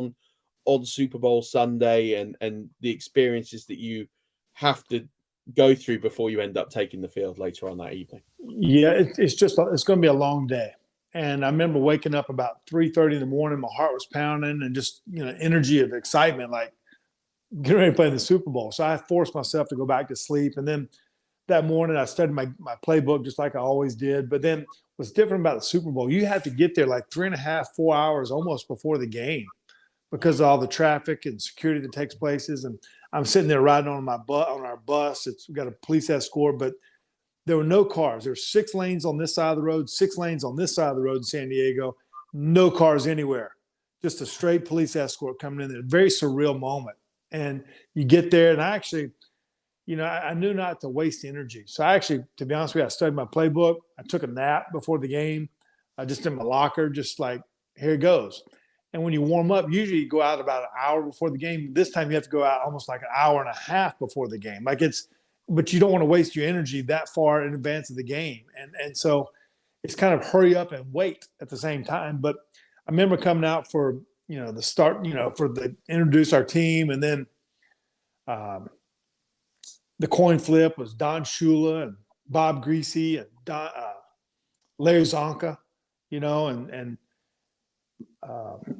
on Super Bowl Sunday and the experiences that you have to go through before you end up taking the field later on that evening? Yeah, it's going to be a long day. And I remember waking up about 3:30 in the morning. My heart was pounding and just, energy of excitement, like getting ready to play in the Super Bowl. So I forced myself to go back to sleep. And then that morning I studied my playbook just like I always did. But then what's different about the Super Bowl, you have to get there like 3.5, 4 hours almost before the game because of all the traffic and security that takes places. And I'm sitting there riding on our bus. We've got a police escort, but there were no cars. There were 6 lanes on this side of the road, 6 lanes on this side of the road in San Diego. No cars anywhere. Just a straight police escort coming in there. Very surreal moment. And you get there, and I actually, I knew not to waste energy. So I actually, to be honest with you, I studied my playbook. I took a nap before the game. I just in my locker, just like, here it goes. And when you warm up, usually you go out about an hour before the game. This time you have to go out almost like an hour and a half before the game. But you don't want to waste your energy that far in advance of the game. And so it's kind of hurry up and wait at the same time. But I remember coming out for, the start, introduce our team. And then the coin flip was Don Shula and Bob Greasy and Larry Zonka, and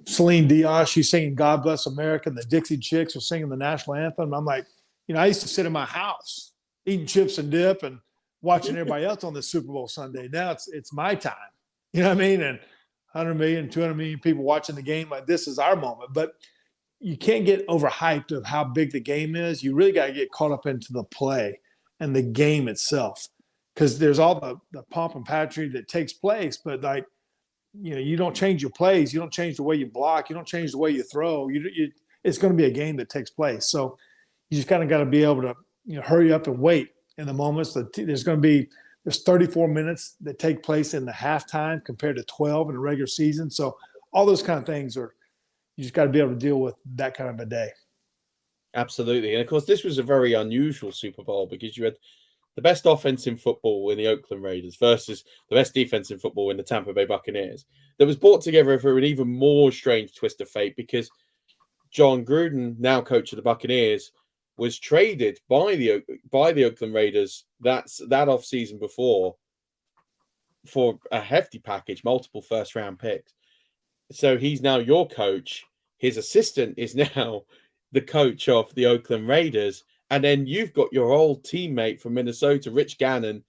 Celine Dion. She's singing God Bless America. And the Dixie Chicks are singing the national anthem. I'm like, I used to sit in my house eating chips and dip and watching everybody else on this Super Bowl Sunday. Now it's my time. You know what I mean? And 100 million, 200 million people watching the game. Like, this is our moment. But you can't get overhyped of how big the game is. You really got to get caught up into the play and the game itself, because there's all the pomp and pageantry that takes place. But you don't change your plays. You don't change the way you block. You don't change the way you throw. It's going to be a game that takes place. So you just kind of got to be able to hurry up and wait in the moments. There's 34 minutes that take place in the halftime compared to 12 in the regular season. So all those kind of things you just got to be able to deal with that kind of a day. Absolutely. And of course, this was a very unusual Super Bowl because you had the best offense in football in the Oakland Raiders versus the best defense in football in the Tampa Bay Buccaneers. That was brought together through an even more strange twist of fate because John Gruden, now coach of the Buccaneers, was traded by the Oakland Raiders that offseason before for a hefty package, multiple first-round picks. So he's now your coach. His assistant is now the coach of the Oakland Raiders. And then you've got your old teammate from Minnesota, Rich Gannon,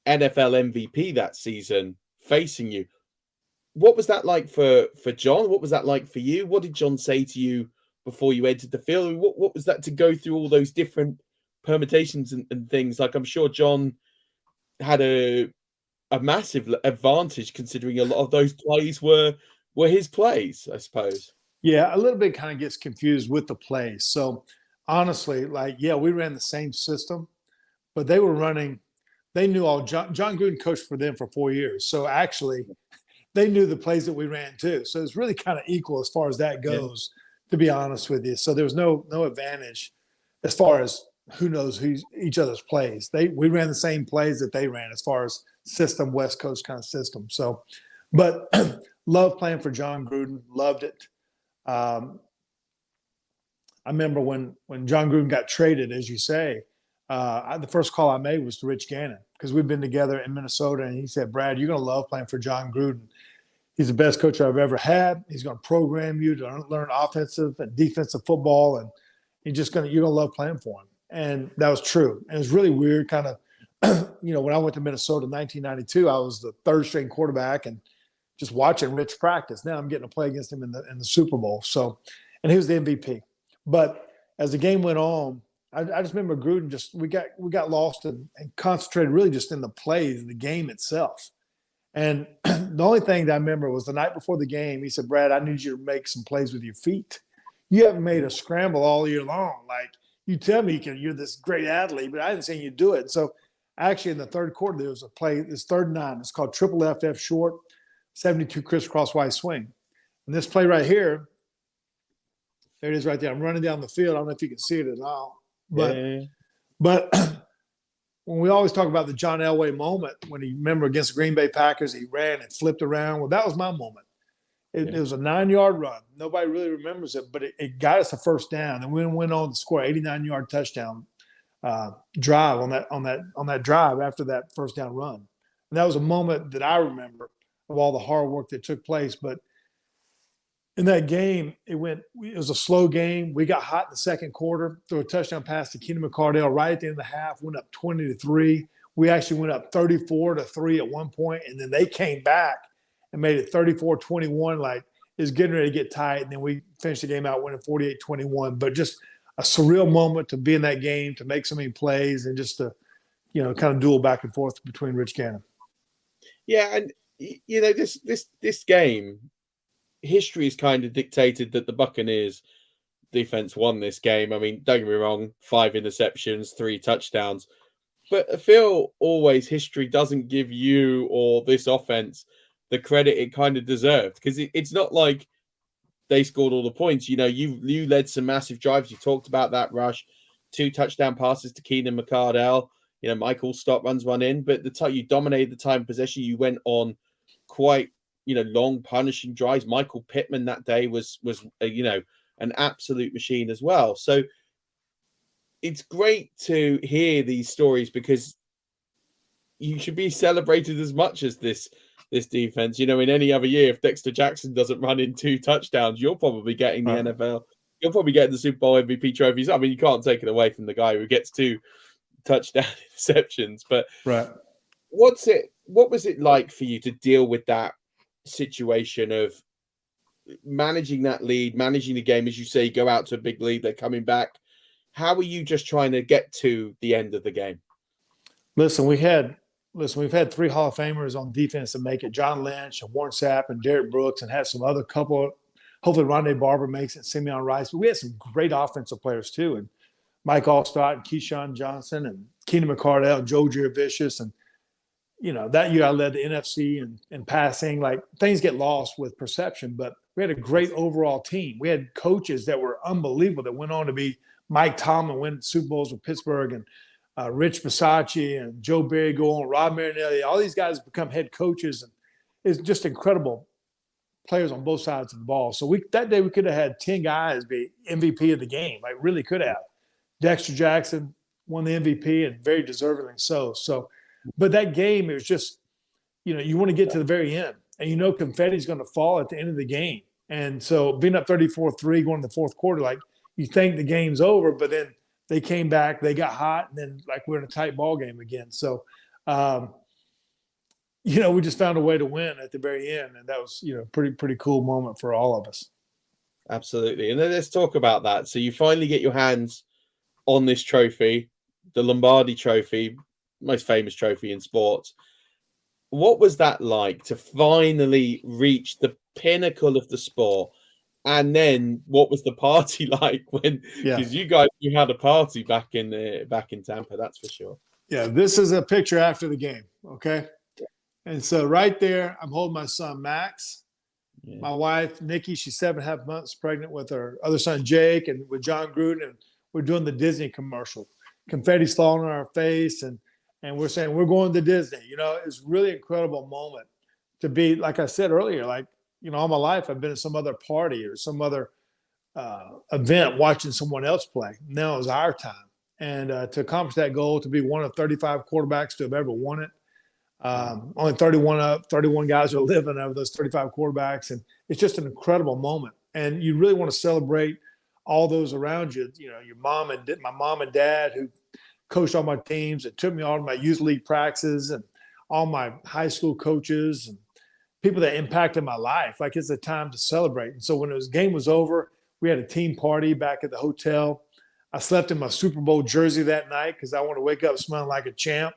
NFL MVP that season, facing you. What was that like for John? What was that like for you? What did John say to you before you entered the field? What was that to go through all those different permutations and things? Like, I'm sure John had a massive advantage considering a lot of those plays were his plays, I suppose. Yeah, a little bit kind of gets confused with the plays. So honestly, we ran the same system, but they knew all John Gruden coached for them for 4 years. So actually they knew the plays that we ran too. So it's really kind of equal as far as that goes. Yeah. To be honest with you. So there was no advantage as far as who knows each other's plays. We ran the same plays that they ran as far as system, West Coast kind of system. So, but love playing for John Gruden, loved it. I remember when John Gruden got traded, as you say, the first call I made was to Rich Gannon because we've been together in Minnesota, and he said, "Brad, you're going to love playing for John Gruden. He's the best coach I've ever had. He's going to program you to learn offensive and defensive football, and you're going to love playing for him." And that was true. And it was really weird, kind of, when I went to Minnesota in 1992, I was the third string quarterback and just watching Rich practice. Now I'm getting to play against him in the Super Bowl. So, and he was the MVP. But as the game went on, I just remember Gruden we got lost and concentrated really just in the plays, the game itself. And the only thing that I remember was the night before the game, he said, "Brad, I need you to make some plays with your feet. You haven't made a scramble all year long. Like, you tell me you're this great athlete, but I didn't see you do it." So actually in the third quarter, there was a play, this 3rd and 9. It's called triple FF short, 72 crisscross Y swing. And this play right here, there it is right there. I'm running down the field. I don't know if you can see it at all. But when we always talk about the John Elway moment, when he remember against the Green Bay Packers, he ran and flipped around. Well, that was my moment. It was a 9-yard run. Nobody really remembers it, but it got us a first down. And we went on to score an 89-yard touchdown drive on that drive after that first down run. And that was a moment that I remember of all the hard work that took place. But in that game, it was a slow game. We got hot in the second quarter, threw a touchdown pass to Keenan McCardell right at the end of the half, went up 20-3. We actually went up 34-3 at one point, and then they came back and made it 34-21, like it's getting ready to get tight. And then we finished the game out winning 48-21. But just a surreal moment to be in that game, to make so many plays, and just to, kind of duel back and forth between Rich Gannon. Yeah, and this game, history has kind of dictated that the Buccaneers defense won this game. I mean, don't get me wrong, 5 interceptions, 3 touchdowns. But I feel always history doesn't give you or this offense the credit it kind of deserved, because it's not like they scored all the points. You led some massive drives. You talked about that rush, 2 touchdown passes to Keenan McCardell. Michael stop runs one in, but you dominated the time possession. You went on quite long punishing drives. Michael Pittman that day was an absolute machine as well. So it's great to hear these stories, because you should be celebrated as much as this defense. In any other year, if Dexter Jackson doesn't run in 2 touchdowns, you're probably getting the NFL. You're probably getting the Super Bowl MVP trophies. I mean, you can't take it away from the guy who gets 2 touchdown interceptions. But what was it like for you to deal with that situation of managing that lead, managing the game? As you say, you go out to a big lead, they're coming back. How were you just trying to get to the end of the game? Listen, we've had 3 Hall of Famers on defense to make it: John Lynch and Warren Sapp and Derek Brooks, and had some other couple. Hopefully Rondé Barber makes it, Simeon Rice. But we had some great offensive players too, and Mike Allstott and Keyshawn Johnson and Keenan McCardell and Joe Giravicious. And that year I led the NFC in passing. Like, things get lost with perception, but we had a great overall team. We had coaches that were unbelievable that went on to be Mike Tomlin, win Super Bowls with Pittsburgh, and Rich Bisaccia and Joe Barry go on, Rob Marinelli. All these guys become head coaches, and it's just incredible players on both sides of the ball. So that day we could have had 10 guys be MVP of the game. Like, really could have. Dexter Jackson won the MVP, and very deservingly so. So, but that game, it was just, you want to get to the very end, and confetti is going to fall at the end of the game. And so being up 34-3 going to the fourth quarter, like, you think the game's over, but then they came back, they got hot, and then we're in a tight ball game again. So, we just found a way to win at the very end, and that was, pretty cool moment for all of us. Absolutely. And then let's talk about that. So you finally get your hands on this trophy, the Lombardi Trophy, most famous trophy in sports. What was that like to finally reach the pinnacle of the sport? And then what was the party like when, because you had a party back in Tampa, that's for sure. Yeah, this is a picture after the game, okay? And so right there, I'm holding my son, Max. Yeah. My wife, Nikki, she's 7.5 months pregnant with her other son, Jake, and with John Gruden, and we're doing the Disney commercial. Confetti's falling on our face, and we're saying, we're going to Disney. It's a really incredible moment to be, like I said earlier, all my life I've been at some other party or some other event watching someone else play. Now it was our time. And to accomplish that goal, to be one of 35 quarterbacks to have ever won it, only 31 guys are living over those 35 quarterbacks. And it's just an incredible moment. And you really want to celebrate all those around you, your mom and my mom and dad who coached all my teams. It took me all to my youth league practices, and all my high school coaches and people that impacted my life. Like, it's a time to celebrate. And so when the game was over, we had a team party back at the hotel. I slept in my Super Bowl jersey that night because I want to wake up smelling like a champ.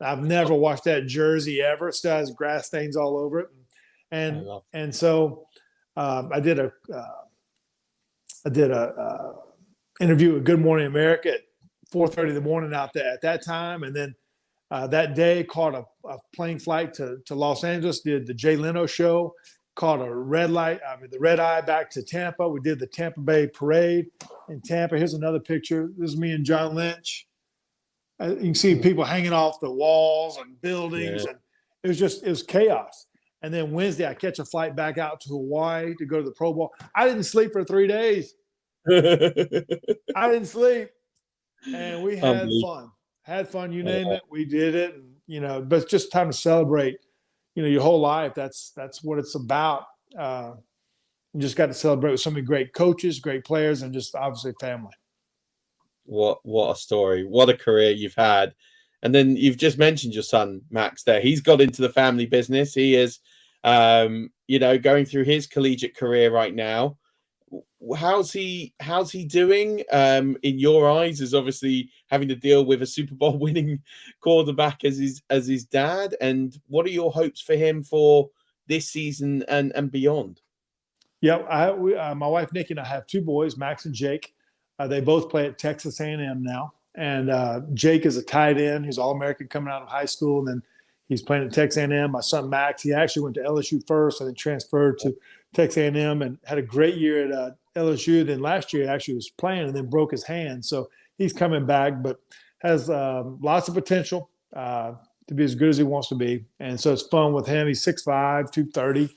I've never washed that jersey ever. It still has grass stains all over it. And so I did a interview with Good Morning America at 4:30 in the morning out there at that time. And then that day caught a plane flight to Los Angeles, did the Jay Leno show, caught the red eye back to Tampa. We did the Tampa Bay parade in Tampa. Here's another picture. This is me and John Lynch. You can see people hanging off the walls and buildings. And it was chaos. And then Wednesday, I catch a flight back out to Hawaii to go to the Pro Bowl. I didn't sleep for 3 days. I didn't sleep. And we had Unbelievable. fun. You name it, we did it. And, you know, but it's just time to celebrate, you know, your whole life. That's what it's about. You just got to celebrate with so many great coaches, great players, and just obviously family. What a story. What a career you've had. And then you've just mentioned your son, Max, there. He's got into the family business. He is, you know, going through his collegiate career right now. How's he doing in your eyes, as obviously having to deal with a Super Bowl winning quarterback as his dad? And what are your hopes for him for this season and beyond? Yeah, my wife Nikki and I have two boys, Max and Jake. They both play at Texas A&M now, and Jake is a tight end. He's All-American coming out of high school, and then he's playing at Texas A&M. My son Max, he actually went to LSU first, and then transferred to Texas A&M, and had a great year at LSU. Then last year, he actually was playing, and then broke his hand, so he's coming back, but has lots of potential to be as good as he wants to be, and so it's fun with him. He's 6'5", 230.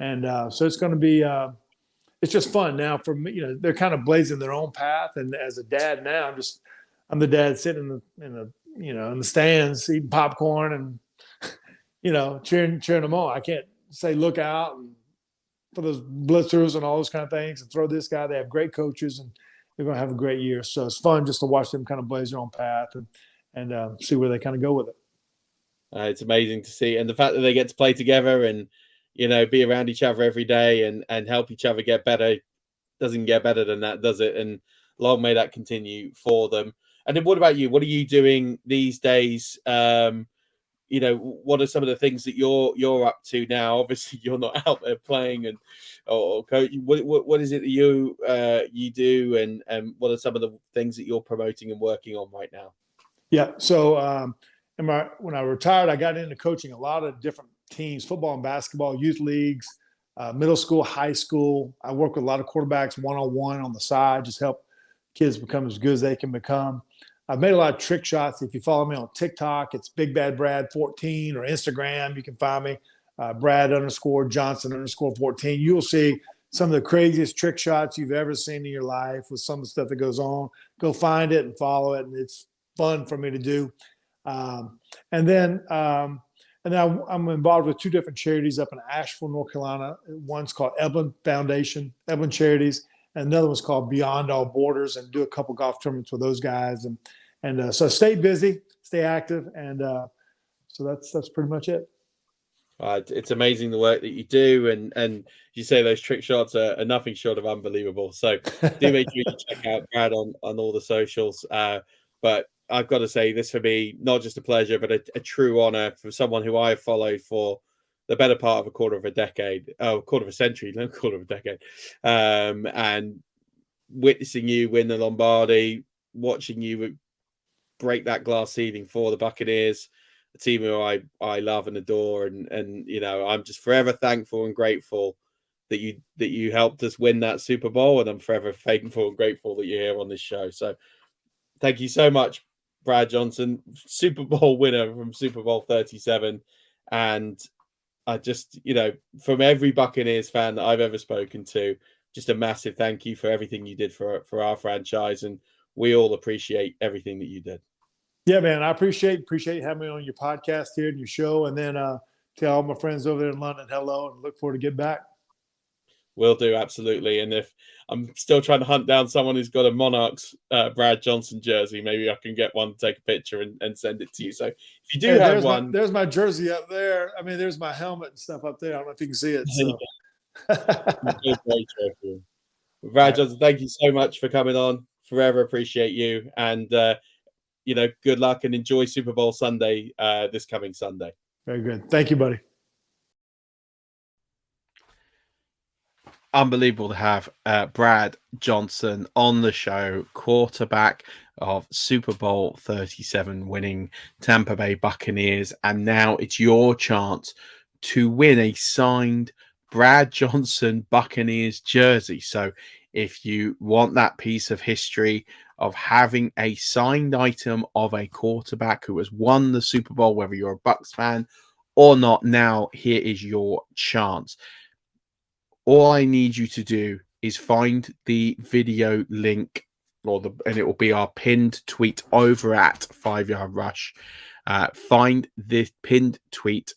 And so it's going to be it's just fun now for me. You know, they're kind of blazing their own path. And as a dad now, I'm the dad sitting in the stands eating popcorn and, you know, cheering them on. I can't say look out and for those blitzers and all those kind of things and throw this guy. They have great coaches and they're going to have a great year. So it's fun just to watch them kind of blaze their own path and see where they kind of go with it. It's amazing to see. And the fact that they get to play together and, you know, be around each other every day and help each other get better doesn't get better than that, does it? And long may that continue for them. And then what about you? What are you doing these days? You know, what are some of the things that you're up to now? Obviously, you're not out there playing or coaching. What is it that you do, and what are some of the things that you're promoting and working on right now? Yeah. So when I retired, I got into coaching a lot of different teams, football and basketball, youth leagues, middle school, high school. I work with a lot of quarterbacks one-on-one on the side, just help kids become as good as they can become. I've made a lot of trick shots. If you follow me on TikTok, it's Big Bad Brad 14, or Instagram. You can find me, Brad_Johnson_14. You'll see some of the craziest trick shots you've ever seen in your life with some of the stuff that goes on. Go find it and follow it, and it's fun for me to do. And then I'm involved with two different charities up in Asheville, North Carolina. One's called Eblin Foundation, Eblin Charities, and another one's called Beyond All Borders, and do a couple golf tournaments with those guys. And so stay busy, stay active, and so that's pretty much it. It's amazing the work that you do, and you say those trick shots are nothing short of unbelievable. So do make sure you check out Brad on all the socials. But I've got to say, this for me, not just a pleasure, but a true honor for someone who I have followed for the better part of a quarter of a century, no quarter of a decade. And witnessing you win the Lombardi, watching you break that glass ceiling for the Buccaneers, a team who I love and adore. And you know, I'm just forever thankful and grateful that you helped us win that Super Bowl. And I'm forever thankful and grateful that you're here on this show. So thank you so much, Brad Johnson, Super Bowl winner from Super Bowl 37. And I just, you know, from every Buccaneers fan that I've ever spoken to, just a massive thank you for everything you did for our franchise. And we all appreciate everything that you did. Yeah, man, I appreciate having me on your podcast here and your show. And then tell all my friends over there in London hello, and look forward to getting back. Will do, absolutely. And if I'm still trying to hunt down someone who's got a Monarchs Brad Johnson jersey, maybe I can get one, take a picture and send it to you. So if you do have one. There's my jersey up there. I mean, there's my helmet and stuff up there. I don't know if you can see it. So. Brad Johnson, thank you so much for coming on. Forever appreciate you. And, you know, good luck and enjoy Super Bowl Sunday this coming Sunday. Very good. Thank you, buddy. Unbelievable to have Brad Johnson on the show, quarterback of Super Bowl 37 winning Tampa Bay Buccaneers. And now it's your chance to win a signed Brad Johnson Buccaneers jersey. So if you want that piece of history of having a signed item of a quarterback who has won the Super Bowl, whether you're a Bucs fan or not, now here is your chance. All I need you to do is find the video link and it will be our pinned tweet over at 5 Yard Rush. Find this pinned tweet.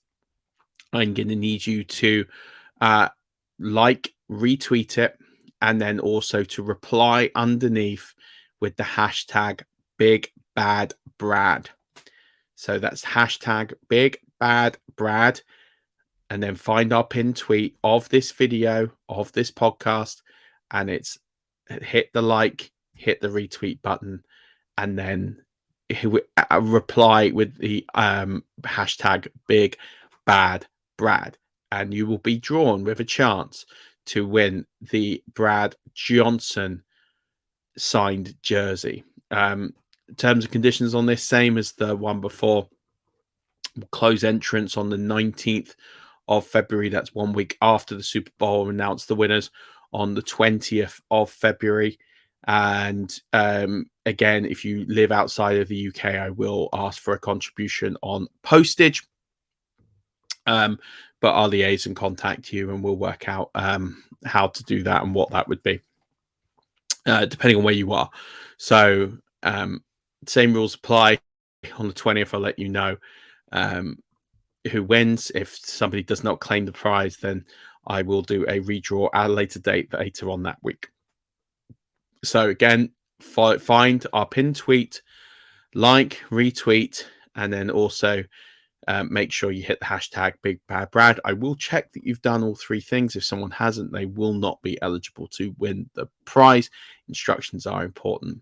I'm going to need you to retweet it, and then also to reply underneath with the hashtag Big Bad Brad. So that's hashtag Big Bad Brad, and then find our pinned tweet of this video, of this podcast, and it's hit the like, hit the retweet button, and then reply with the hashtag Big Bad Brad, and you will be drawn with a chance to win the Brad Johnson signed jersey. Terms and conditions on this, same as the one before. We'll close entrance on the 19th of February. That's 1 week after the Super Bowl. Announce the winners on the 20th of February. And again, if you live outside of the UK, I will ask for a contribution on postage. But I'll liaise and contact you, and we'll work out how to do that and what that would be, depending on where you are. So same rules apply. On the 20th, I'll let you know who wins. If somebody does not claim the prize, then I will do a redraw at a later date later on that week. So again, find our pinned tweet, like, retweet, and then also make sure you hit the hashtag Big Bad Brad. I will check that you've done all three things. If someone hasn't, they will not be eligible to win the prize. Instructions are important.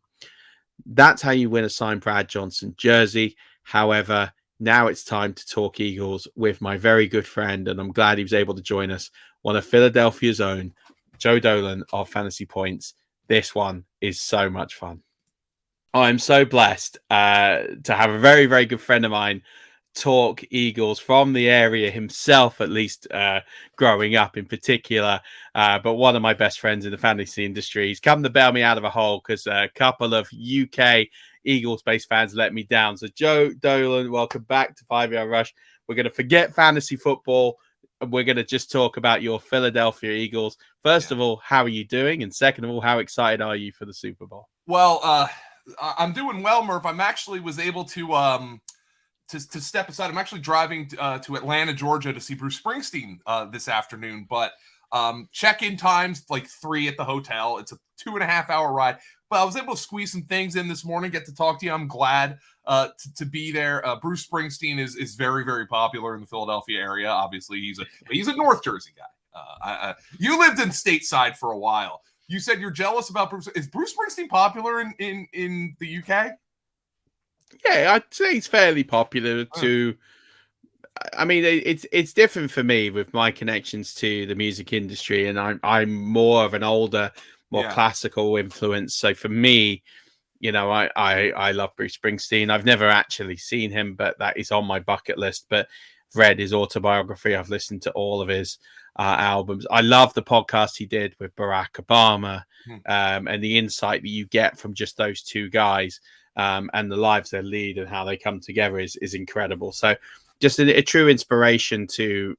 That's how you win a signed Brad Johnson jersey. However, now it's time to talk Eagles with my very good friend, and I'm glad he was able to join us, one of Philadelphia's own, Joe Dolan of Fantasy Points. This one is so much fun. I'm so blessed to have a very, very good friend of mine talk Eagles from the area himself, at least growing up in particular, but one of my best friends in the fantasy industry. He's come to bail me out of a hole because a couple of UK Eagles-based fans let me down. So Joe Dolan, welcome back to 5 Yard Rush. We're going to forget fantasy football, and we're going to just talk about your Philadelphia Eagles. First of all, how are you doing? And second of all, how excited are you for the Super Bowl? Well, I'm doing well, Murf. I'm actually was able to step aside. I'm actually driving to Atlanta, Georgia to see Bruce Springsteen this afternoon, but check-in time's like 3 at the hotel. It's a 2.5 hour ride, but I was able to squeeze some things in this morning, get to talk to you. I'm glad to be there. Bruce Springsteen is very, very popular in the Philadelphia area. Obviously, he's a North Jersey guy. You lived in stateside for a while. You said you're jealous about Bruce. Is Bruce Springsteen popular in the UK? Yeah, I'd say he's fairly popular too. I mean, it's different for me with my connections to the music industry, and I'm more of an older, more classical influence. So for me, you know, I love Bruce Springsteen. I've never actually seen him, but that is on my bucket list. But I've read his autobiography. I've listened to all of his albums. I love the podcast he did with Barack Obama, and the insight that you get from just those two guys. And the lives they lead and how they come together is incredible. So just a true inspiration to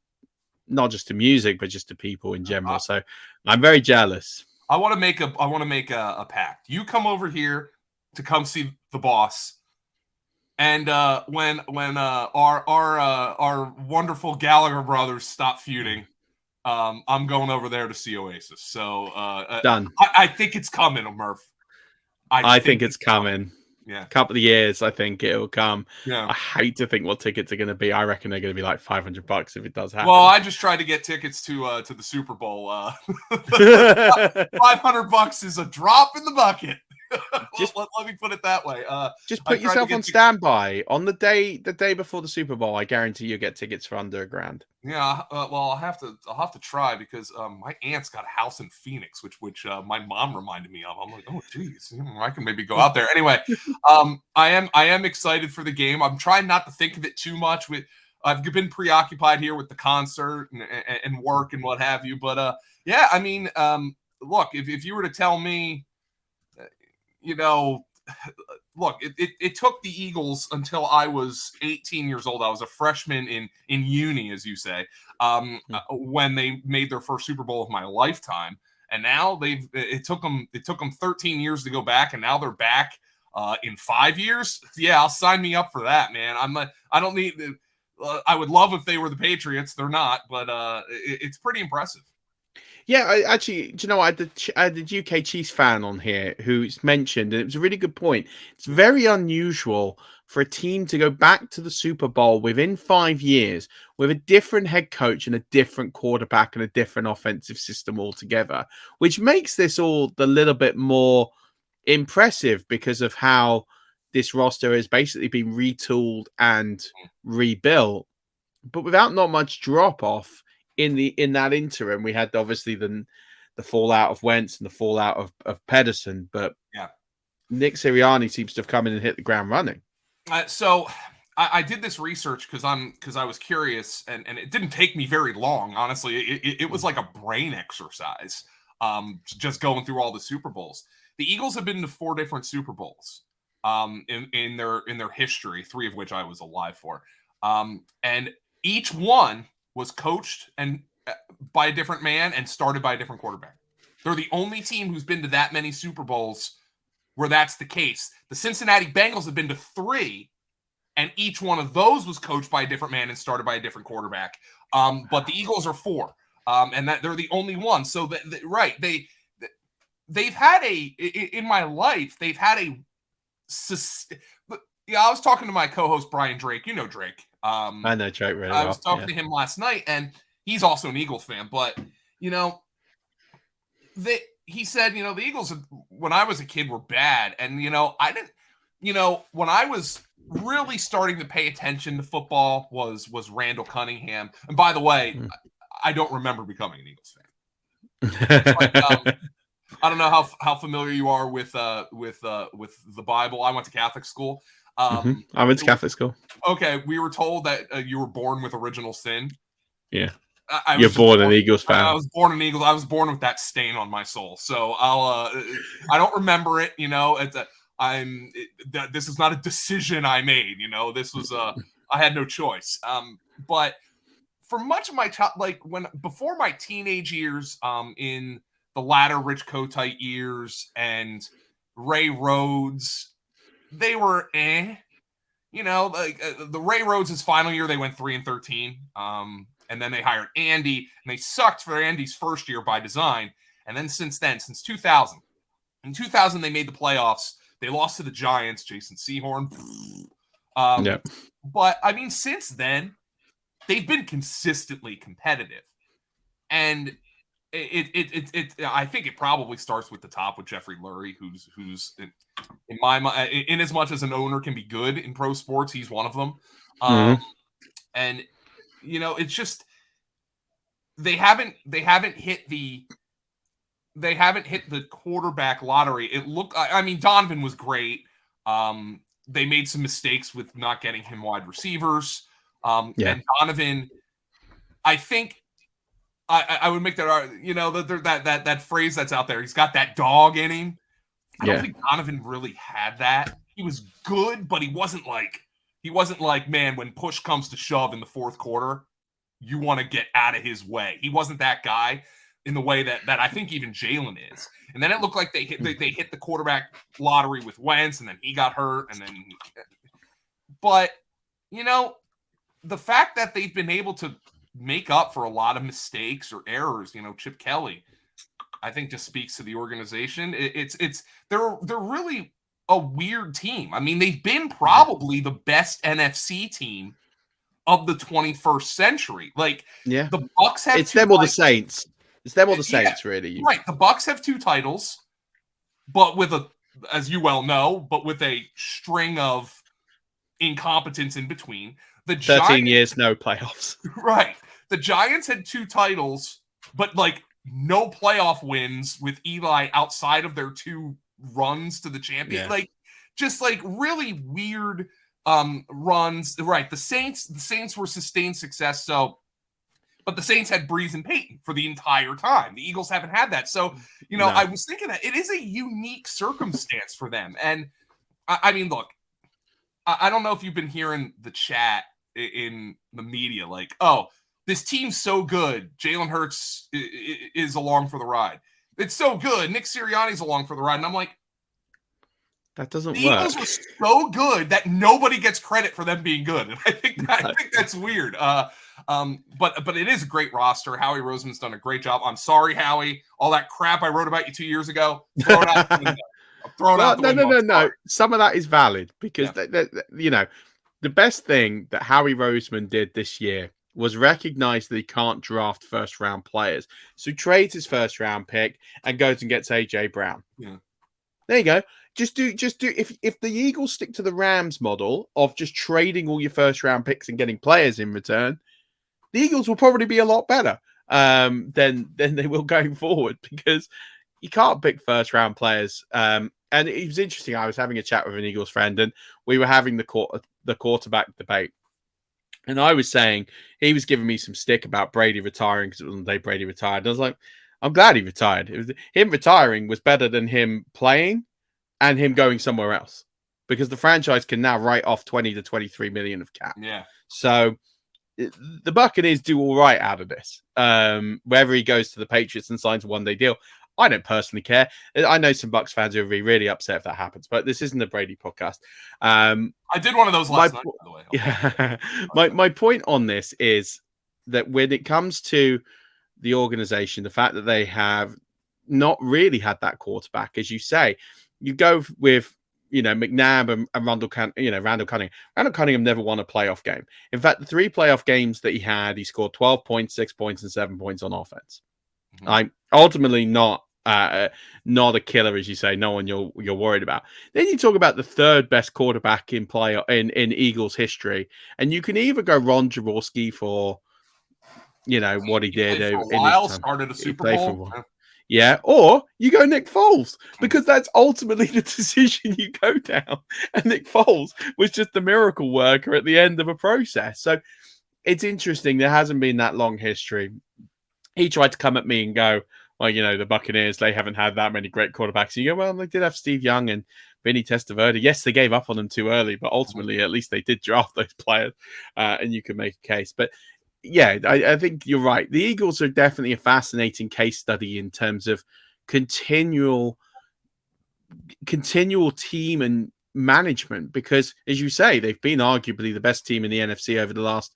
not just to music, but just to people in general. So I'm very jealous. I want to make a pact. You come over here to come see the boss. And when our wonderful Gallagher brothers stop feuding, I'm going over there to see Oasis. So done. I think it's coming, Murf. I think it's coming. Yeah, a couple of years, I think it'll come. Yeah, I hate to think what tickets are going to be. I reckon they're going to be like $500 if it does happen. Well, I just tried to get tickets to the Super Bowl. $500 is a drop in the bucket. Let me put it that way. Just put yourself on standby on the day before the Super Bowl. I guarantee you'll get tickets for under $1,000. Yeah, well, I'll have to try because my aunt's got a house in Phoenix, which my mom reminded me of. I'm like, oh, geez, I can maybe go out there. Anyway, I am excited for the game. I'm trying not to think of it too much. I've been preoccupied here with the concert and work and what have you. But yeah, I mean, look, if you were to tell me, you know, look, it took the Eagles until I was 18 years old. I was a freshman in uni, as you say, when they made their first Super Bowl of my lifetime. And now it took them 13 years to go back, and now they're back in 5 years. Yeah, I'll sign me up for that, man. I don't need. I would love if they were the Patriots. They're not, but it's pretty impressive. Yeah, do you know, I had the UK Chiefs fan on here who's mentioned, and it was a really good point. It's very unusual for a team to go back to the Super Bowl within 5 years with a different head coach and a different quarterback and a different offensive system altogether, which makes this all a little bit more impressive because of how this roster has basically been retooled and rebuilt, but without not much drop off. In that interim, we had obviously the fallout of Wentz and the fallout of Pedersen, but yeah, Nick Sirianni seems to have come in and hit the ground running. So I did this research because I was curious, and it didn't take me very long. Honestly, it was like a brain exercise, just going through all the Super Bowls. The Eagles have been to 4 different Super Bowls in their history, 3 of which I was alive for, and each one was coached and by a different man and started by a different quarterback. They're the only team who's been to that many Super Bowls where that's the case. The Cincinnati Bengals have been to 3, and each one of those was coached by a different man and started by a different quarterback. But the Eagles are 4, and that they're the only one. So they've had in my life, they've had a. Yeah, I was talking to my co-host Brian Drake. You know Drake. I know Drake really well. I was talking to him last night, and he's also an Eagles fan. But he said, the Eagles when I was a kid were bad, and I didn't. When I was really starting to pay attention to football was Randall Cunningham. And by the way, I don't remember becoming an Eagles fan. But, I don't know how familiar you are with the Bible. I went to Catholic school. I went to Catholic school. Okay, we were told that you were born with original sin. Yeah, you're born an Eagles fan. I was born an Eagles. I was born with that stain on my soul. So I don't remember it. This is not a decision I made. This was I had no choice. But for much of my before my teenage years, in the latter Rich Kotite years and Ray Rhodes, they were the Ray Rhodes' final year, they went 3-13. And then they hired Andy, and they sucked for Andy's first year by design. And then since 2000, in 2000, they made the playoffs. They lost to the Giants, Jason Sehorn. But I mean, since then, they've been consistently competitive. And I think it probably starts with the top with Jeffrey Lurie, who's in my mind, in as much as an owner can be good in pro sports, he's one of them. And it's just they haven't hit the quarterback lottery. It looked. I mean, Donovan was great. They made some mistakes with not getting him wide receivers. And Donovan, I think. I would make that that phrase that's out there. He's got that dog in him. I don't think Donovan really had that. He was good, but he wasn't like, man, when push comes to shove in the fourth quarter, you want to get out of his way. He wasn't that guy in the way that I think even Jalen is. And then it looked like they hit the quarterback lottery with Wentz, and then he got hurt, but the fact that they've been able to make up for a lot of mistakes or errors, Chip Kelly, I think just speaks to the organization. They're really a weird team. I mean, they've been probably the best NFC team of the 21st century. The Bucks have it's them or the Saints. It's them or the Saints, really. Right. The Bucks have 2 titles, but as you well know, with a string of incompetence in between. The 13 years, no playoffs. Right. The Giants had 2 titles, but no playoff wins with Eli outside of their 2 runs to the champion. Really weird runs. Right. The Saints were sustained success. But the Saints had Breeze and Peyton for the entire time. The Eagles haven't had that. So, I was thinking that it is a unique circumstance for them. And I mean, look, I don't know if you've been hearing the chat in the media, this team's so good. Jalen Hurts is along for the ride. It's so good. Nick Sirianni's along for the ride, and I'm like, that doesn't the work. Eagles were so good that nobody gets credit for them being good, and I think that's weird. But it is a great roster. Howie Roseman's done a great job. I'm sorry, Howie. All that crap I wrote about you 2 years ago, throw it out the window. No. Some of that is valid because you know, the best thing that Howie Roseman did this year was recognize that he can't draft first round players. So he trades his first round pick and goes and gets AJ Brown. Yeah. There you go. Just do if the Eagles stick to the Rams model of just trading all your first round picks and getting players in return, the Eagles will probably be a lot better than they will going forward, because you can't pick first round players. And it was interesting. I was having a chat with an Eagles friend, and we were having the quarterback debate. And I was saying, he was giving me some stick about Brady retiring because it was the day Brady retired. And I was like, I'm glad he retired. Him retiring was better than him playing and him going somewhere else, because the franchise can now write off 20 to 23 million of cap. Yeah. So the Buccaneers do all right out of this. Whether he goes to the Patriots and signs a one-day deal, I don't personally care. I know some Bucs fans who will be really upset if that happens, but this isn't a Brady podcast. I did one of those last night, by the way. Yeah. my point on this is that when it comes to the organization, the fact that they have not really had that quarterback, as you say, you go with, you know, McNabb and Randall Cunningham. Randall Cunningham never won a playoff game. In fact, the 3 playoff games that he had, he scored 12 points, 6 points, and 7 points on offense. Mm-hmm. I'm ultimately not a killer, as you say, no one you're worried about. Then you talk about the 3rd best quarterback in Eagles history, and you can either go Ron Jaworski for, you know, what he did for a while, started a Super Bowl. Yeah, or you go Nick Foles, because that's ultimately the decision you go down. And Nick Foles was just the miracle worker at the end of a process. So it's interesting. There hasn't been that long history. He tried to come at me and go, well, you know, the Buccaneers, they haven't had that many great quarterbacks. And you go, well, they did have Steve Young and Vinny Testaverde. Yes, they gave up on them too early, but ultimately, at least they did draft those players, and you can make a case. But yeah, I think you're right. The Eagles are definitely a fascinating case study in terms of continual team and management, because, as you say, they've been arguably the best team in the NFC over the last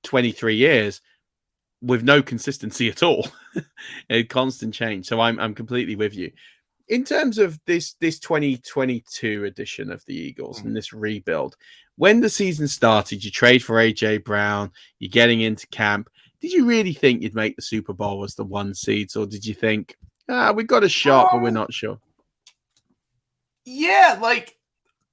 23 years with no consistency at all. A constant change. So I'm completely with you. In terms of this 2022 edition of the Eagles and this rebuild, when the season started, you trade for AJ Brown, you're getting into camp. Did you really think you'd make the Super Bowl as the 1 seeds, or did you think, we've got a shot, but we're not sure? Yeah, like,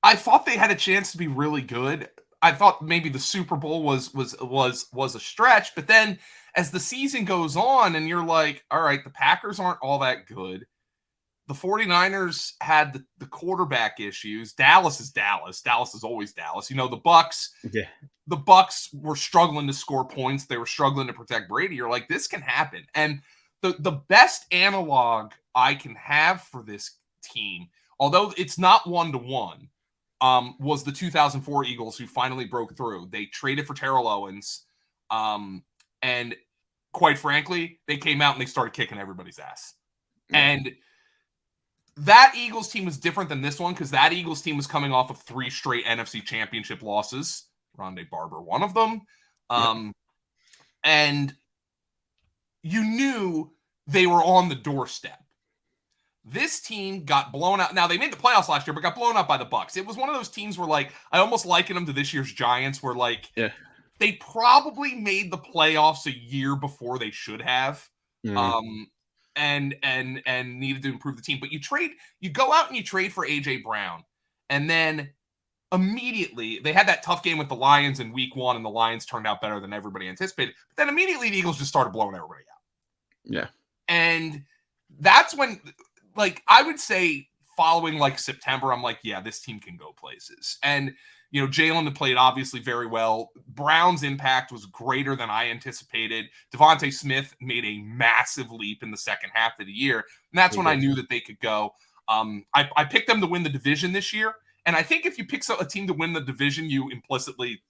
I thought they had a chance to be really good. I thought maybe the Super Bowl was a stretch, but then as the season goes on and you're like, all right, the Packers aren't all that good. The 49ers had the quarterback issues. Dallas is Dallas. Dallas is always Dallas. You know, the Bucs were struggling to score points. They were struggling to protect Brady. You're like, this can happen. And the best analog I can have for this team, although it's not 1-to-1, was the 2004 Eagles, who finally broke through. They traded for Terrell Owens. And quite frankly, they came out and they started kicking everybody's ass. And that Eagles team was different than this one, because that Eagles team was coming off of 3 straight NFC Championship losses. Rondé Barber, one of them. And you knew they were on the doorstep. This team got blown out. Now, they made the playoffs last year, but got blown out by the Bucs. It was one of those teams where, like, I almost liken them to this year's Giants, where, like, they probably made the playoffs a year before they should have. And needed to improve the team. But you go out and you trade for AJ Brown, and then immediately they had that tough game with the Lions in week 1, and the Lions turned out better than everybody anticipated. But then immediately the Eagles just started blowing everybody out. Yeah. And that's when, like, I would say following like September, I'm like, yeah, this team can go places. And you know, Jalen had played obviously very well. Brown's impact was greater than I anticipated. Devontae Smith made a massive leap in the second half of the year. And that's when I knew that they could go. I picked them to win the division this year. And I think if you pick a team to win the division, you implicitly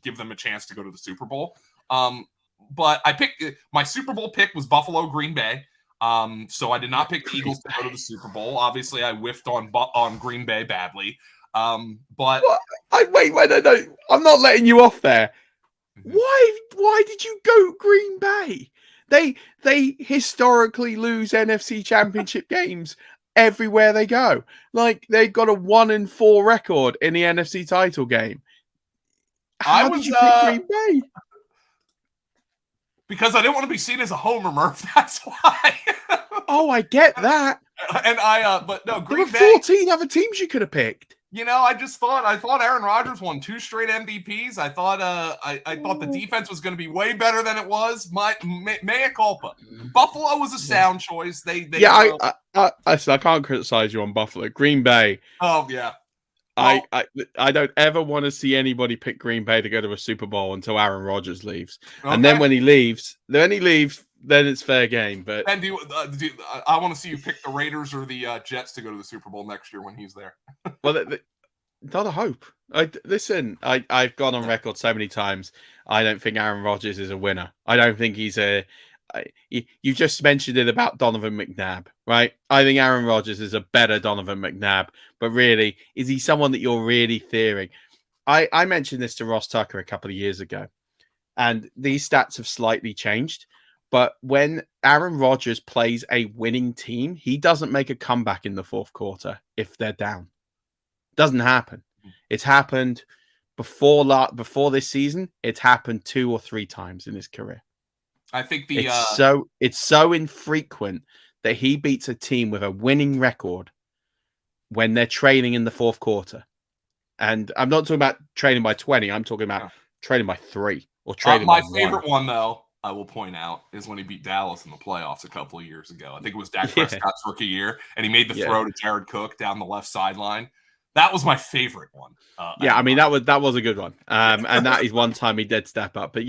give them a chance to go to the Super Bowl. But I picked my Super Bowl pick was Buffalo Green Bay. So I did not pick the Eagles to go to the Super Bowl. Obviously, I whiffed on Green Bay badly. But wait, no. I'm not letting you off there. Why did you go Green Bay? They historically lose NFC Championship games everywhere they go. Like, they've got a 1-4 record in the NFC title game. How did you pick Green Bay? Because I didn't want to be seen as a homer, Murph. That's why. Oh, I get that. And but no, Green Bay. 14 other teams you could have picked. I thought Aaron Rodgers won 2 straight MVPs. I thought the defense was going to be way better than it was. Mea culpa. Buffalo was a sound choice. I can't criticize you on Buffalo. Green Bay. Oh yeah. Well, I don't ever want to see anybody pick Green Bay to go to a Super Bowl until Aaron Rodgers leaves. Okay. And then when he leaves, then it's fair game. But and I want to see you pick the Raiders or the Jets to go to the Super Bowl next year when he's there. Well, not a hope. Listen, I've gone on record so many times. I don't think Aaron Rodgers is a winner. I don't think he's a. You just mentioned it about Donovan McNabb, right? I think Aaron Rodgers is a better Donovan McNabb, but really, is he someone that you're really fearing? I mentioned this to Ross Tucker a couple of years ago, and these stats have slightly changed. But when Aaron Rodgers plays a winning team, he doesn't make a comeback in the fourth quarter if they're down. Doesn't happen. It's happened before this season. It's happened 2 or 3 times in his career. I think it's so infrequent that he beats a team with a winning record when they're trailing in the fourth quarter. And I'm not talking about trailing by 20. I'm talking about trailing by 3 or trailing by 1. My favorite one, though, I will point out, is when he beat Dallas in the playoffs a couple of years ago. I think it was Dak Prescott's rookie year, and he made the throw to Jared Cook down the left sideline. That was my favorite one. I mean, that was a good one. And that is one time he did step up. But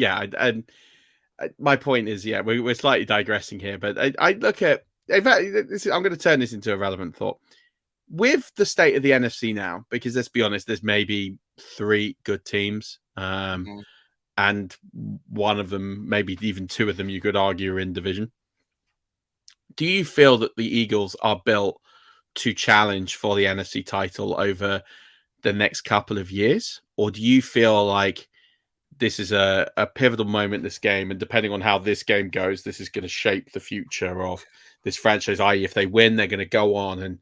my point is, we're slightly digressing here, but I look at, in fact, I'm going to turn this into a relevant thought. With the state of the NFC now, because let's be honest, there's maybe 3 good teams, and one of them, maybe even 2 of them, you could argue are in division. Do you feel that the Eagles are built to challenge for the NFC title over the next couple of years? Or do you feel like this is a pivotal moment in this game, and depending on how this game goes, this is going to shape the future of this franchise, i.e. if they win, they're going to go on and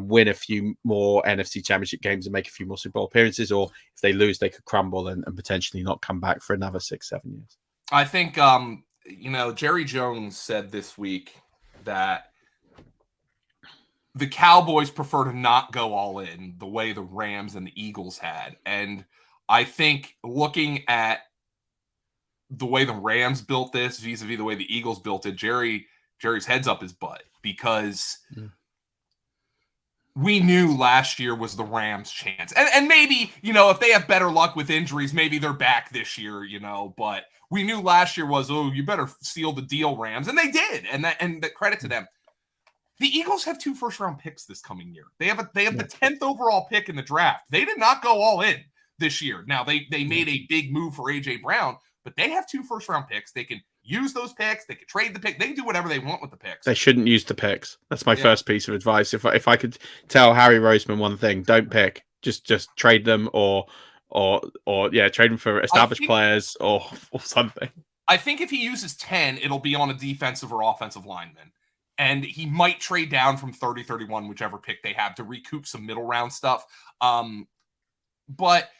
win a few more NFC Championship games and make a few more Super Bowl appearances, or if they lose, they could crumble and potentially not come back for another 6-7 years? I think, Jerry Jones said this week that the Cowboys prefer to not go all in the way the Rams and the Eagles had. And I think looking at the way the Rams built this vis-a-vis the way the Eagles built it, Jerry's head's up his butt, because we knew last year was the Rams' chance. And maybe, if they have better luck with injuries, maybe they're back this year, but we knew last year was, you better seal the deal, Rams. And they did. And the credit to them. The Eagles have 2 first-round picks this coming year. They have the 10th overall pick in the draft. They did not go all in this year. Now, they made a big move for A.J. Brown, but they have 2 first-round picks. They can use those picks. They can trade the pick. They can do whatever they want with the picks. They shouldn't use the picks. That's my first piece of advice. If I could tell Harry Roseman one thing, don't pick. Just trade them or trade them for established players or something. I think if he uses 10, it'll be on a defensive or offensive lineman. And he might trade down from 30, 31, whichever pick they have, to recoup some middle round stuff. But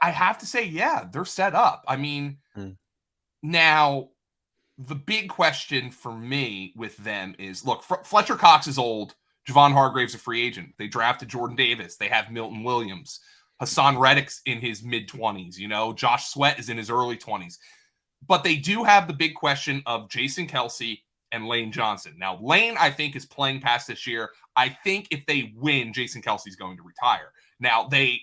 I have to say, they're set up. I mean, now the big question for me with them is, look, Fletcher Cox is old. Javon Hargrave's a free agent. They drafted Jordan Davis. They have Milton Williams. Hassan Reddick's in his mid-20s. Josh Sweat is in his early 20s. But they do have the big question of Jason Kelce and Lane Johnson. Now, Lane, I think, is playing past this year. I think if they win, Jason Kelce's going to retire. Now, they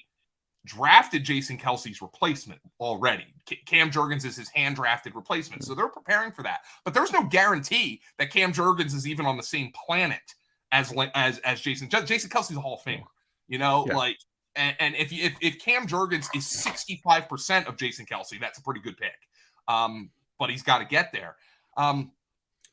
drafted Jason Kelce's replacement already. Cam Jurgens is his hand-drafted replacement, so they're preparing for that. But there's no guarantee that Cam Jurgens is even on the same planet as Jason. Jason Kelce's a Hall of Famer, and if Cam Jurgens is 65% of Jason Kelce, that's a pretty good pick. But he's got to get there.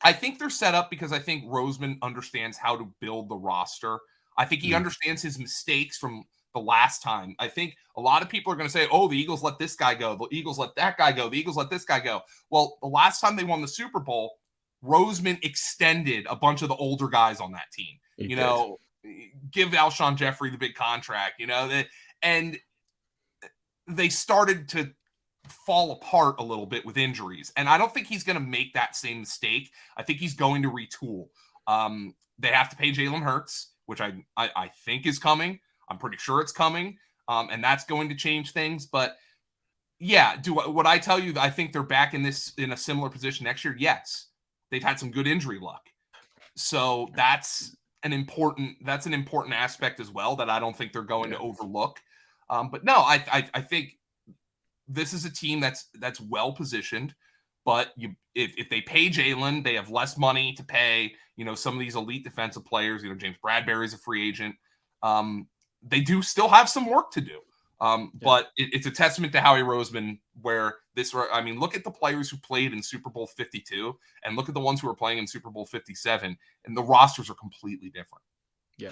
I think they're set up because I think Roseman understands how to build the roster. I think he understands his mistakes from the last time. I think a lot of people are going to say, oh, the Eagles let this guy go. The Eagles let that guy go. The Eagles let this guy go. Well, the last time they won the Super Bowl, Roseman extended a bunch of the older guys on that team. He know, give Alshon Jeffrey the big contract, and they started to fall apart a little bit with injuries. And I don't think he's going to make that same mistake. I think he's going to retool. They have to pay Jalen Hurts, which I think is coming. I'm pretty sure it's coming. And that's going to change things. But yeah, would I tell you that I think they're back in a similar position next year? Yes. They've had some good injury luck. So that's an important aspect as well that I don't think they're going to overlook. But no, I think this is a team that's well positioned. But if they pay Jalen, they have less money to pay, some of these elite defensive players. James Bradbury's a free agent. They do still have some work to do. But it's a testament to Howie Roseman where look at the players who played in Super Bowl 52 and look at the ones who are playing in Super Bowl 57, and the rosters are completely different. Yeah.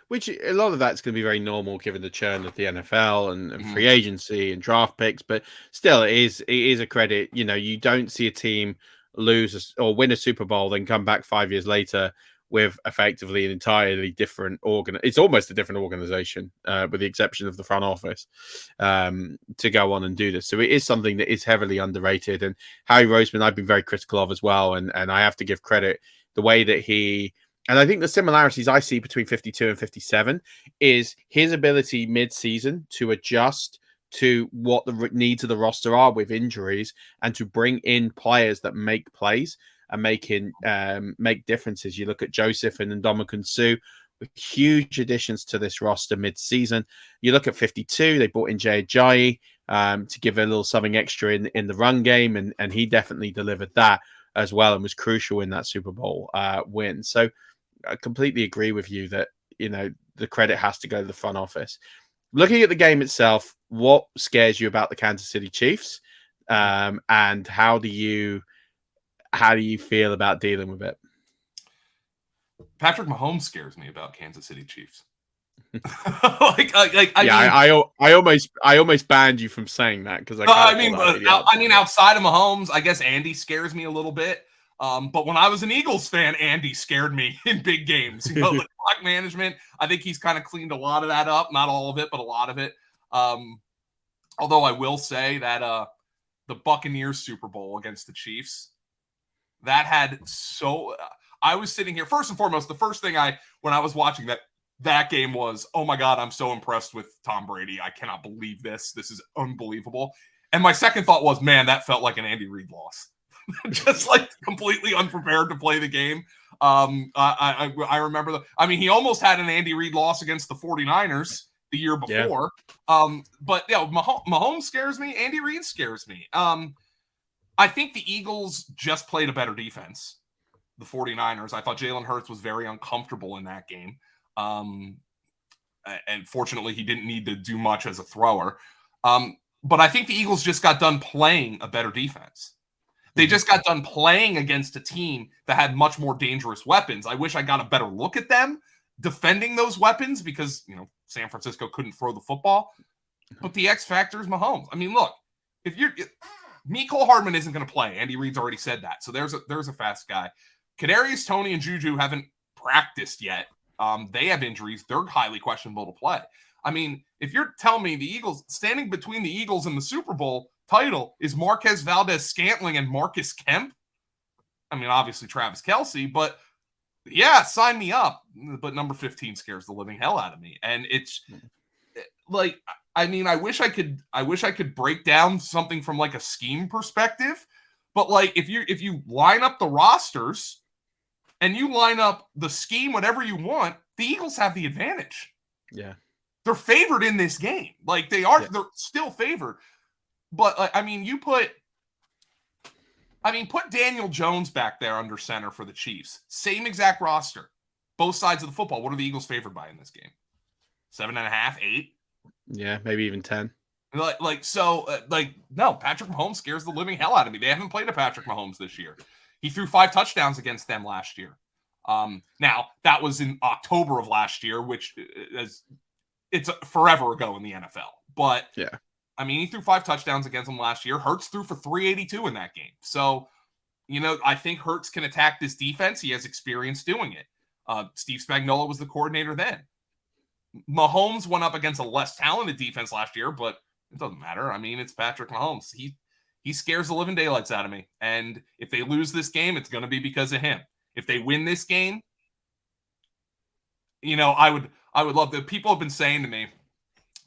Which a lot of that's going to be very normal given the churn of the NFL and free agency and draft picks. But still, it is a credit. You don't see a team lose or win a Super Bowl, then come back 5 years later with effectively an entirely different it's almost a different organization, with the exception of the front office, to go on and do this. So it is something that is heavily underrated. And Howie Roseman, I've been very critical of as well. And I have to give credit the way that and I think the similarities I see between 52 and 57 is his ability mid-season to adjust to what the needs of the roster are with injuries and to bring in players that make plays and make differences. You look at Joseph and Ndamukong Suh with huge additions to this roster mid-season. You look at 52, they brought in Jay Ajayi to give a little something extra in the run game, and he definitely delivered that as well and was crucial in that Super Bowl win. So I completely agree with you that, the credit has to go to the front office. Looking at the game itself, what scares you about the Kansas City Chiefs? And how do you feel about dealing with it? Patrick Mahomes scares me about Kansas City Chiefs. I almost banned you from saying that because outside of Mahomes, I guess Andy scares me a little bit. But when I was an Eagles fan, Andy scared me in big games. The clock management, I think he's kind of cleaned a lot of that up. Not all of it, but a lot of it. Although I will say that the Buccaneers Super Bowl against the Chiefs, that had I was sitting here, first and foremost, the first thing when I was watching that game was, oh my God, I'm so impressed with Tom Brady. I cannot believe this. This is unbelievable. And my second thought was, man, that felt like an Andy Reid loss. Just completely unprepared to play the game. I remember he almost had an Andy Reid loss against the 49ers the year before. But Mahomes scares me. Andy Reid scares me. I think the Eagles just played a better defense. The 49ers, I thought Jalen Hurts was very uncomfortable in that game. And fortunately, he didn't need to do much as a thrower. But I think the Eagles just got done playing a better defense. They just got done playing against a team that had much more dangerous weapons. I wish I got a better look at them defending those weapons because, San Francisco couldn't throw the football. But the X factor is Mahomes. Look, Mecole Hardman isn't going to play. Andy Reid's already said that. So there's a fast guy. Kadarius Toney and Juju haven't practiced yet. They have injuries. They're highly questionable to play. If you're telling me the Eagles, standing between the Eagles and the Super Bowl title is Marquez Valdez-Scantling and Marcus Kemp. Obviously Travis Kelce, but yeah, sign me up. But number 15 scares the living hell out of me. And it's I wish I could break down something from a scheme perspective, but if you line up the rosters and you line up the scheme, whatever you want, the Eagles have the advantage. Yeah. They're favored in this game. They're still favored. But put Daniel Jones back there under center for the Chiefs. Same exact roster. Both sides of the football. What are the Eagles favored by in this game? 7.5, 8? Yeah, maybe even 10. No, Patrick Mahomes scares the living hell out of me. They haven't played a Patrick Mahomes this year. He threw 5 touchdowns against them last year. Now that was in October of last year, which is it's forever ago in the NFL. But yeah, I mean, he threw 5 touchdowns against them last year. Hurts threw for 382 in that game. So, I think Hurts can attack this defense. He has experience doing it. Steve Spagnuolo was the coordinator then. Mahomes went up against a less talented defense last year, but it doesn't matter. I mean, it's Patrick Mahomes. He scares the living daylights out of me. And if they lose this game, it's going to be because of him. If they win this game, I would love that. People have been saying to me,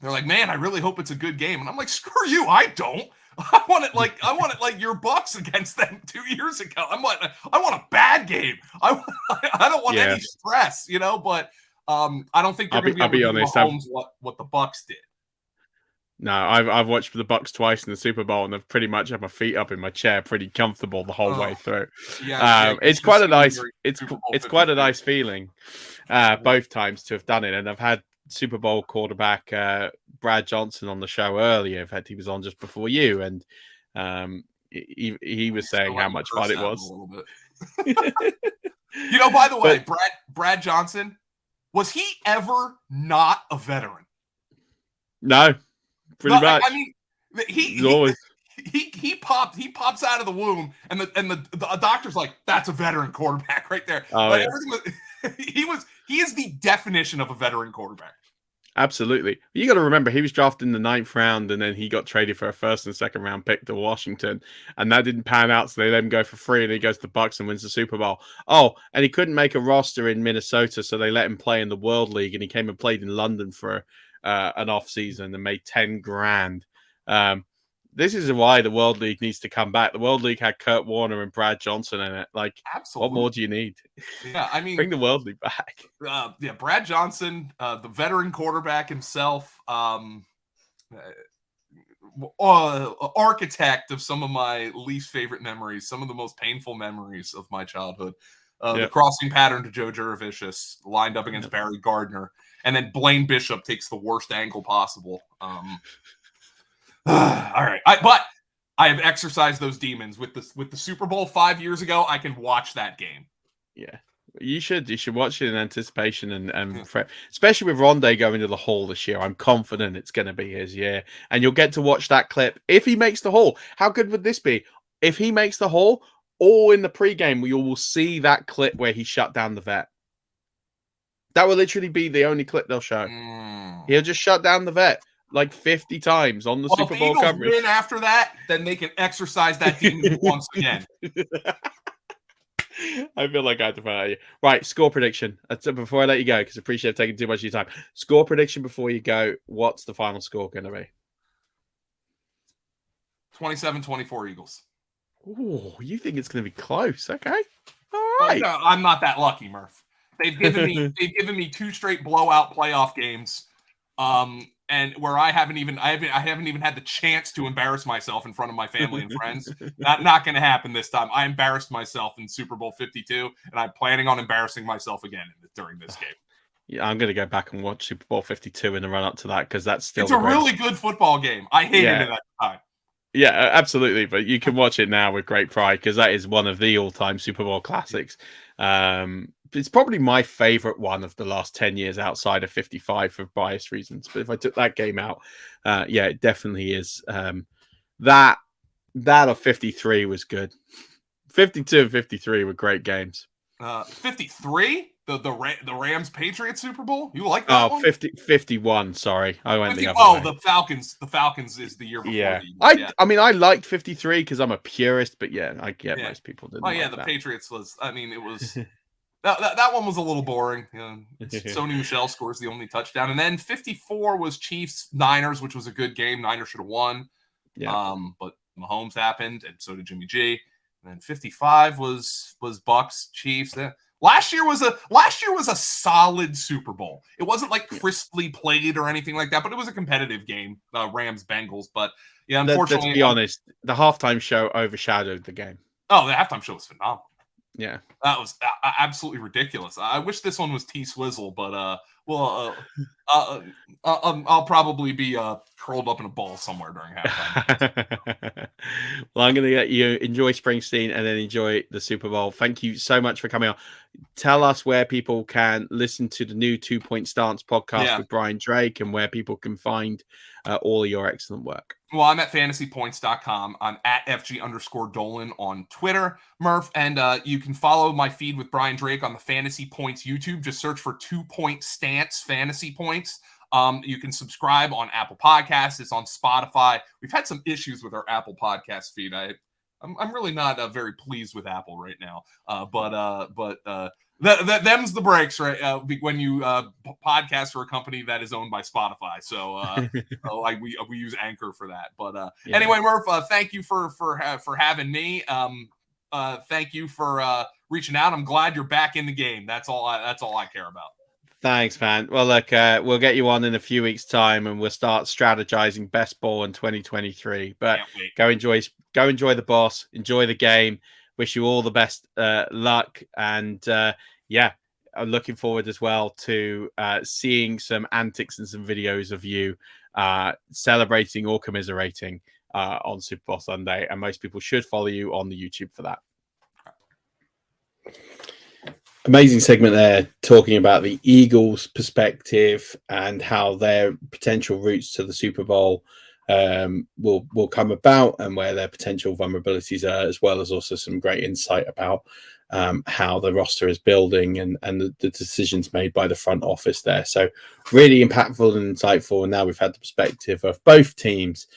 they're like, man, I really hope it's a good game. And I'm like, screw you. I don't. I want it like your Bucks against them 2 years ago. I want a bad game. I don't want any stress, but I don't think they're going to be able to do Mahomes what the Bucks did. No, I've watched the Bucks twice in the Super Bowl, and I've pretty much had my feet up in my chair, pretty comfortable the whole way through. Yeah, it's quite a nice, it's quite a nice feeling, both times to have done it. And I've had Super Bowl quarterback Brad Johnson on the show earlier. In fact, he was on just before you, and he was saying how much fun it was. By the way, Brad Johnson, was he ever not a veteran? No. Pretty much. I mean, he pops out of the womb, and the doctor's like, that's a veteran quarterback right there. Oh, He is the definition of a veteran quarterback. Absolutely. You got to remember, he was drafted in the 9th round, and then he got traded for a 1st and 2nd round pick to Washington, and that didn't pan out, so they let him go for free, and he goes to the Bucks and wins the Super Bowl. Oh, and he couldn't make a roster in Minnesota, so they let him play in the World League, and he came and played in London for an off season and made $10,000. This is why the World League needs to come back. The World League had Kurt Warner and Brad Johnson in it. Like, absolutely. What more do you need? Yeah, I mean, bring the World League back. Brad Johnson, the veteran quarterback himself, architect of some of my least favorite memories, some of the most painful memories of my childhood. The crossing pattern to Joe Jurevicius lined up against Barry Gardner, and then Blaine Bishop takes the worst angle possible. All right, but I have exercised those demons with the Super Bowl 5 years ago. I can watch that game. Yeah, you should watch it in anticipation and especially with Rondé going to the Hall this year. I'm confident it's going to be his year, and you'll get to watch that clip if he makes the Hall. How good would this be if he makes the Hall? Or in the pregame, you will see that clip where he shut down the vet. That will literally be the only clip they'll show. He'll just shut down the vet like 50 times on the Super Bowl coverage. Win after that, then they can exercise that demon once again. I feel like I have to find out you. Right, score prediction. Before I let you go, because I appreciate taking too much of your time. Score prediction before you go. What's the final score going to be? 27-24 Eagles. Oh, you think it's going to be close? Okay, all right. No, I'm not that lucky, Murph. They've given me 2 straight blowout playoff games, and where I haven't even had the chance to embarrass myself in front of my family and friends. Not going to happen this time. I embarrassed myself in Super Bowl 52, and I'm planning on embarrassing myself again during this game. Yeah, I'm going to go back and watch Super Bowl 52 in the run up to that because that's still. It's a really good football game. I hated it at the time. Yeah, absolutely. But you can watch it now with great pride because that is one of the all-time Super Bowl classics. It's probably my favorite one of the last 10 years outside of 55 for biased reasons. But if I took that game out, it definitely is. That of 53 was good. 52 and 53 were great games. 53? The Rams Patriots Super Bowl? You like that one? 51, sorry. I went 50, the other way. The Falcons. The Falcons is the year before. Yeah. I mean, I liked 53 because I'm a purist, but I get most people didn't. Oh, yeah, the Patriots was, I mean, it was, that one was a little boring. Sony Michel scores the only touchdown. And then 54 was Chiefs-Niners, which was a good game. Niners should have won. Yeah. But Mahomes happened, and so did Jimmy G. And then 55 was Bucks-Chiefs. Last year was a solid Super Bowl. It wasn't like crisply played or anything like that, but it was a competitive game. Rams Bengals, but unfortunately, let's be honest, the halftime show overshadowed the game. Oh, the halftime show was phenomenal. Yeah. That was absolutely ridiculous. I wish this one was T-Swizzle, but I'll probably be curled up in a ball somewhere during halftime. Well, I'm going to let you enjoy Springsteen and then enjoy the Super Bowl. Thank you so much for coming on. Tell us where people can listen to the new 2 Point Stance podcast with Brian Drake and where people can find all of your excellent work. Well, I'm at fantasypoints.com. I'm at FG_Dolan on Twitter, Murf. And you can follow my feed with Brian Drake on the Fantasy Points YouTube. Just search for 2 Point Stance Fantasy Points. You can subscribe on Apple Podcasts. It's on Spotify. We've had some issues with our Apple Podcast feed. I'm really not very pleased with Apple right now. Them's the breaks, right? When you podcast for a company that is owned by Spotify. So we use Anchor for that. But anyway, Murph, thank you for having me. Thank you for reaching out. I'm glad you're back in the game. That's all I care about. Thanks, man. Well, look, we'll get you on in a few weeks' time, and we'll start strategizing best ball in 2023. But go enjoy the boss, enjoy the game. Wish you all the best luck, and I'm looking forward as well to seeing some antics and some videos of you celebrating or commiserating on Super Bowl Sunday. And most people should follow you on the YouTube for that. Amazing segment there, talking about the Eagles' perspective and how their potential routes to the Super Bowl will come about and where their potential vulnerabilities are, as well as also some great insight about how the roster is building and the decisions made by the front office there. So really impactful and insightful. And now we've had the perspective of both teams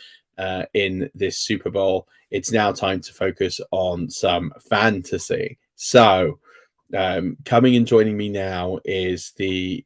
in this Super Bowl. It's now time to focus on some fantasy. So coming and joining me now is the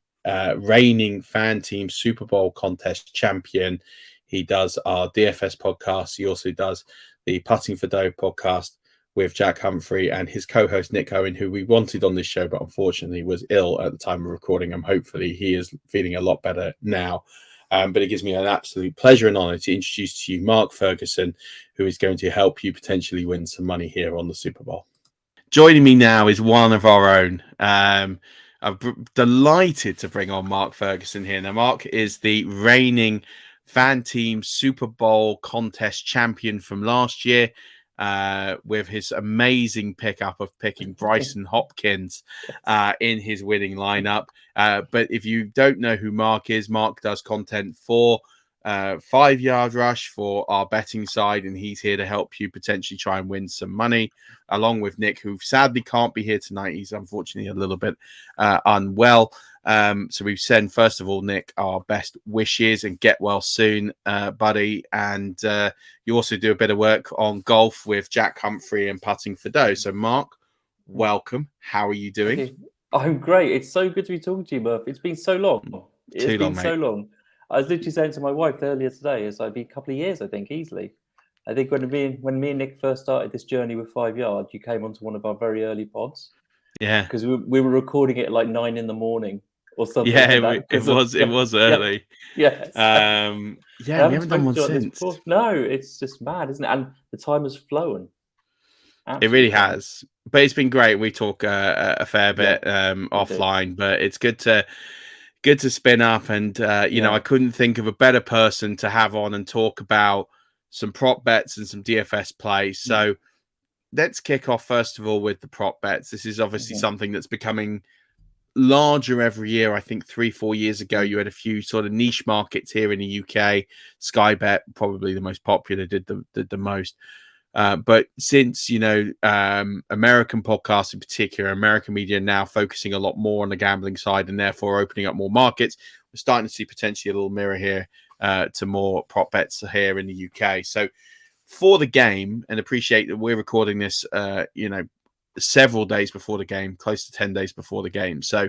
reigning fan team Super Bowl contest champion. He does our DFS podcast. He also does the Putting for Dough podcast with Jack Humphrey and his co-host Nick Owen, who we wanted on this show, but unfortunately was ill at the time of recording. And hopefully he is feeling a lot better now. But it gives me an absolute pleasure and honor to introduce to you Mark Ferguson, who is going to help you potentially win some money here on the Super Bowl. Joining me now is one of our own. I'm delighted to bring on Mark Ferguson here. Now, Mark is the reigning fan team Super Bowl contest champion from last year with his amazing pickup of picking Bryson Hopkins in his winning lineup. But if you don't know who Mark is, Mark does content for 5 Yard Rush for our betting side, and he's here to help you potentially try and win some money, along with Nick, who sadly can't be here tonight. He's unfortunately a little bit unwell. So we send, first of all, Nick, our best wishes and get well soon, buddy. And you also do a bit of work on golf with Jack Humphrey and Putting for Dough. So Mark, welcome. How are you doing? I'm great. It's so good to be talking to you, Murph. It's been so long. It's been so long. I was literally saying to my wife earlier today, it's like been a couple of years, I think, easily. I think when me and Nick first started this journey with 5 Yard, you came onto one of our very early pods. Yeah. Because we were recording it at like 9 a.m. or something. Yeah, like it was early. Yes. We haven't done one since. No, it's just mad, isn't it? And the time has flown. It really has. But it's been great. We talk a fair bit offline, but it's good to spin up. And you know, I couldn't think of a better person to have on and talk about some prop bets and some DFS play. So let's kick off first of all with the prop bets. This is obviously something that's becoming larger every year. I think 3-4 years ago, you had a few sort of niche markets here in the UK. Sky Bet, probably the most popular, did the most. But since, you know, American podcasts in particular, American media now focusing a lot more on the gambling side and therefore opening up more markets, we're starting to see potentially a little mirror here to more prop bets here in the UK. So for the game, and appreciate that we're recording this, you know, several days before the game, close to 10 days before the game. So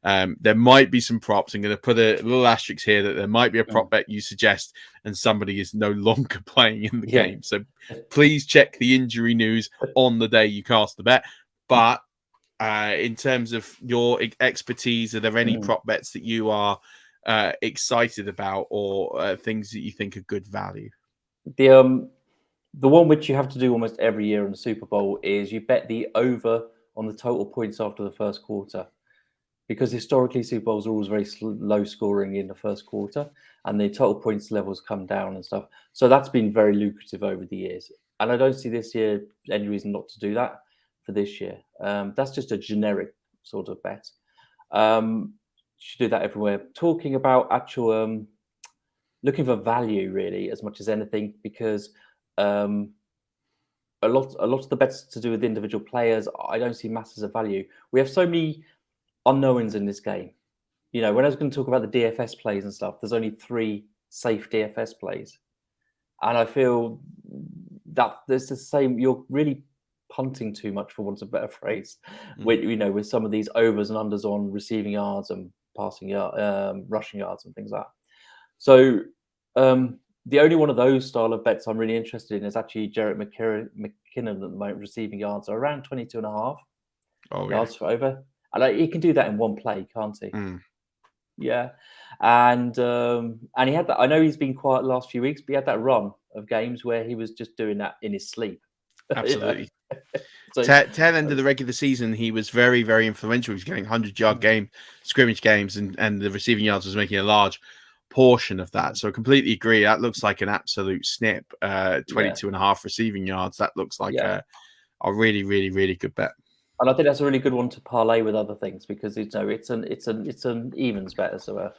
there might be some props. I'm going to put a little asterisk here that there might be a prop bet you suggest and somebody is no longer playing in the game. So please check the injury news on the day you cast the bet. But in terms of your expertise, are there any prop bets that you are excited about or things that you think are good value? The one which you have to do almost every year in the Super Bowl is you bet the over on the total points after the first quarter, because historically Super Bowls are always very low scoring in the first quarter, and the total points levels come down and stuff. So that's been very lucrative over the years, and I don't see this year any reason not to do that for this year. That's just a generic sort of bet. Should do that everywhere. Talking about actual looking for value really as much as anything, because a lot of the bets to do with individual players, I don't see masses of value. We have so many unknowns in this game. You know, when I was going to talk about the DFS plays and stuff, there's only 3 safe DFS plays, and I feel that there's the same. You're really punting too much, for want of a better phrase, with, you know, with some of these overs and unders on receiving yards and passing yard, rushing yards and things like that. So the only one of those style of bets I'm really interested in is actually Jarrett McKinnon at the moment. Receiving yards are around 22.5 yards for over. And he can do that in one play, can't he? Yeah. And he had that. I know he's been quiet the last few weeks, but he had that run of games where he was just doing that in his sleep. Absolutely. So, tail end of the regular season, he was very, very influential. He was getting 100-yard scrimmage games, and the receiving yards was making a large portion of that. So I completely agree. That looks like an absolute snip. 22.5 receiving yards. That looks like a really, really, really good bet. And I think that's a really good one to parlay with other things, because it's an evens bet as well.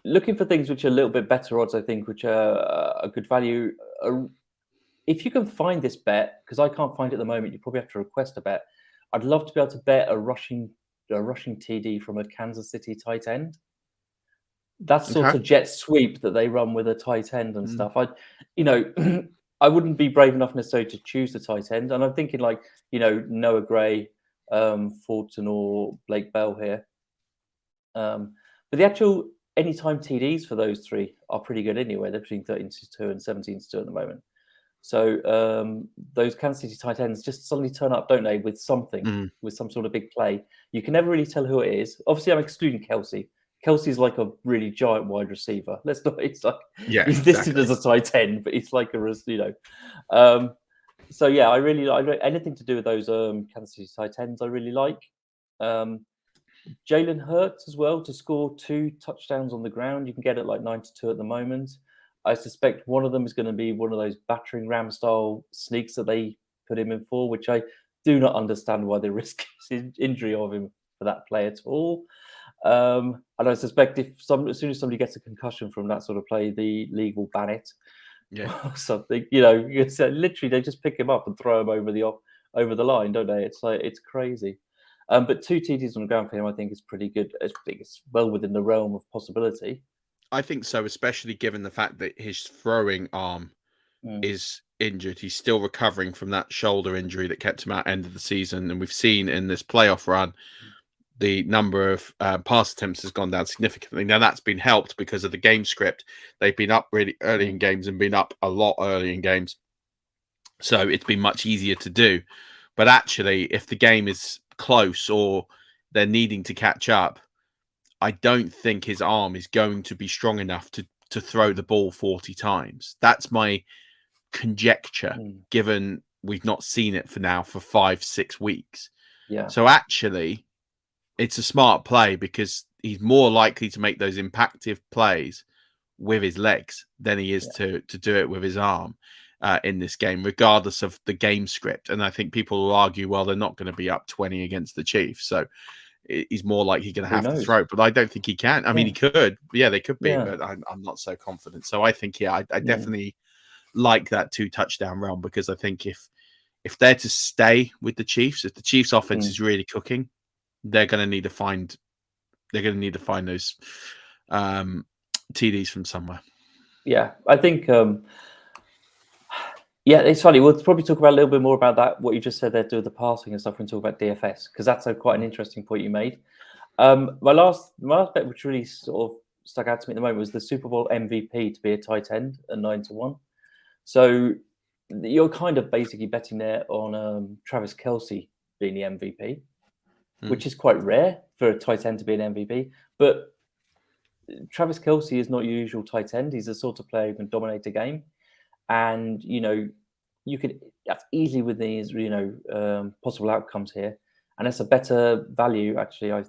Looking for things which are a little bit better odds, I think, which are a good value. If you can find this bet, because I can't find it at the moment, you probably have to request a bet. I'd love to be able to bet a rushing TD from a Kansas City tight end. That sort of jet sweep that they run with a tight end and stuff. I wouldn't be brave enough necessarily to choose the tight end. And I'm thinking like, Noah Gray, Fulton or Blake Bell here. But the actual anytime TDs for those 3 are pretty good anyway. They're between 13-2 and 17-2 at the moment. So those Kansas City tight ends just suddenly turn up, don't they, with something, with some sort of big play. You can never really tell who it is. Obviously, I'm excluding Kelsey. Kelsey's like a really giant wide receiver. Let's not. It's like he's listed as a tight end, but he's like a So yeah, I really anything to do with those Kansas City tight ends. I really like Jalen Hurts as well to score 2 touchdowns on the ground. You can get it like 9-2 at the moment. I suspect one of them is going to be one of those battering ram style sneaks that they put him in for, which I do not understand why they risk injury of him for that play at all. And I suspect as soon as somebody gets a concussion from that sort of play, the league will ban it. Or something. Literally they just pick him up and throw him over the line, don't they? It's like, it's crazy. But 2 TDs on the ground for him, I think, is pretty good. I think it's well within the realm of possibility. I think so, especially given the fact that his throwing arm is injured. He's still recovering from that shoulder injury that kept him out end of the season. And we've seen in this playoff run, the number of pass attempts has gone down significantly. Now, that's been helped because of the game script. They've been up really early in games and been up a lot early in games. So it's been much easier to do. But actually, if the game is close or they're needing to catch up, I don't think his arm is going to be strong enough to throw the ball 40 times. That's my conjecture, given we've not seen it for 5-6 weeks. Yeah. So actually, it's a smart play because he's more likely to make those impactful plays with his legs than he is to do it with his arm in this game, regardless of the game script. And I think people will argue, well, they're not going to be up 20 against the Chiefs, so he's more likely going to have to throw it. But I don't think he can. I mean, he could. Yeah, they could be, but I'm not so confident. So I think, I definitely like that 2 touchdown realm, because I think if they're to stay with the Chiefs, if the Chiefs offense is really cooking, they're going to need to find those TDs from somewhere. Yeah, I think. It's funny. We'll probably talk about a little bit more about that. What you just said there, do the passing and stuff, when we talk about DFS, because that's quite an interesting point you made. My last bet, which really sort of stuck out to me at the moment, was the Super Bowl MVP to be a tight end at 9-1. So you're kind of basically betting there on Travis Kelce being the MVP, which is quite rare for a tight end to be an MVP. But Travis Kelce is not your usual tight end. He's a sort of player who can dominate a game. And, that's easily with these possible outcomes here, and it's a better value actually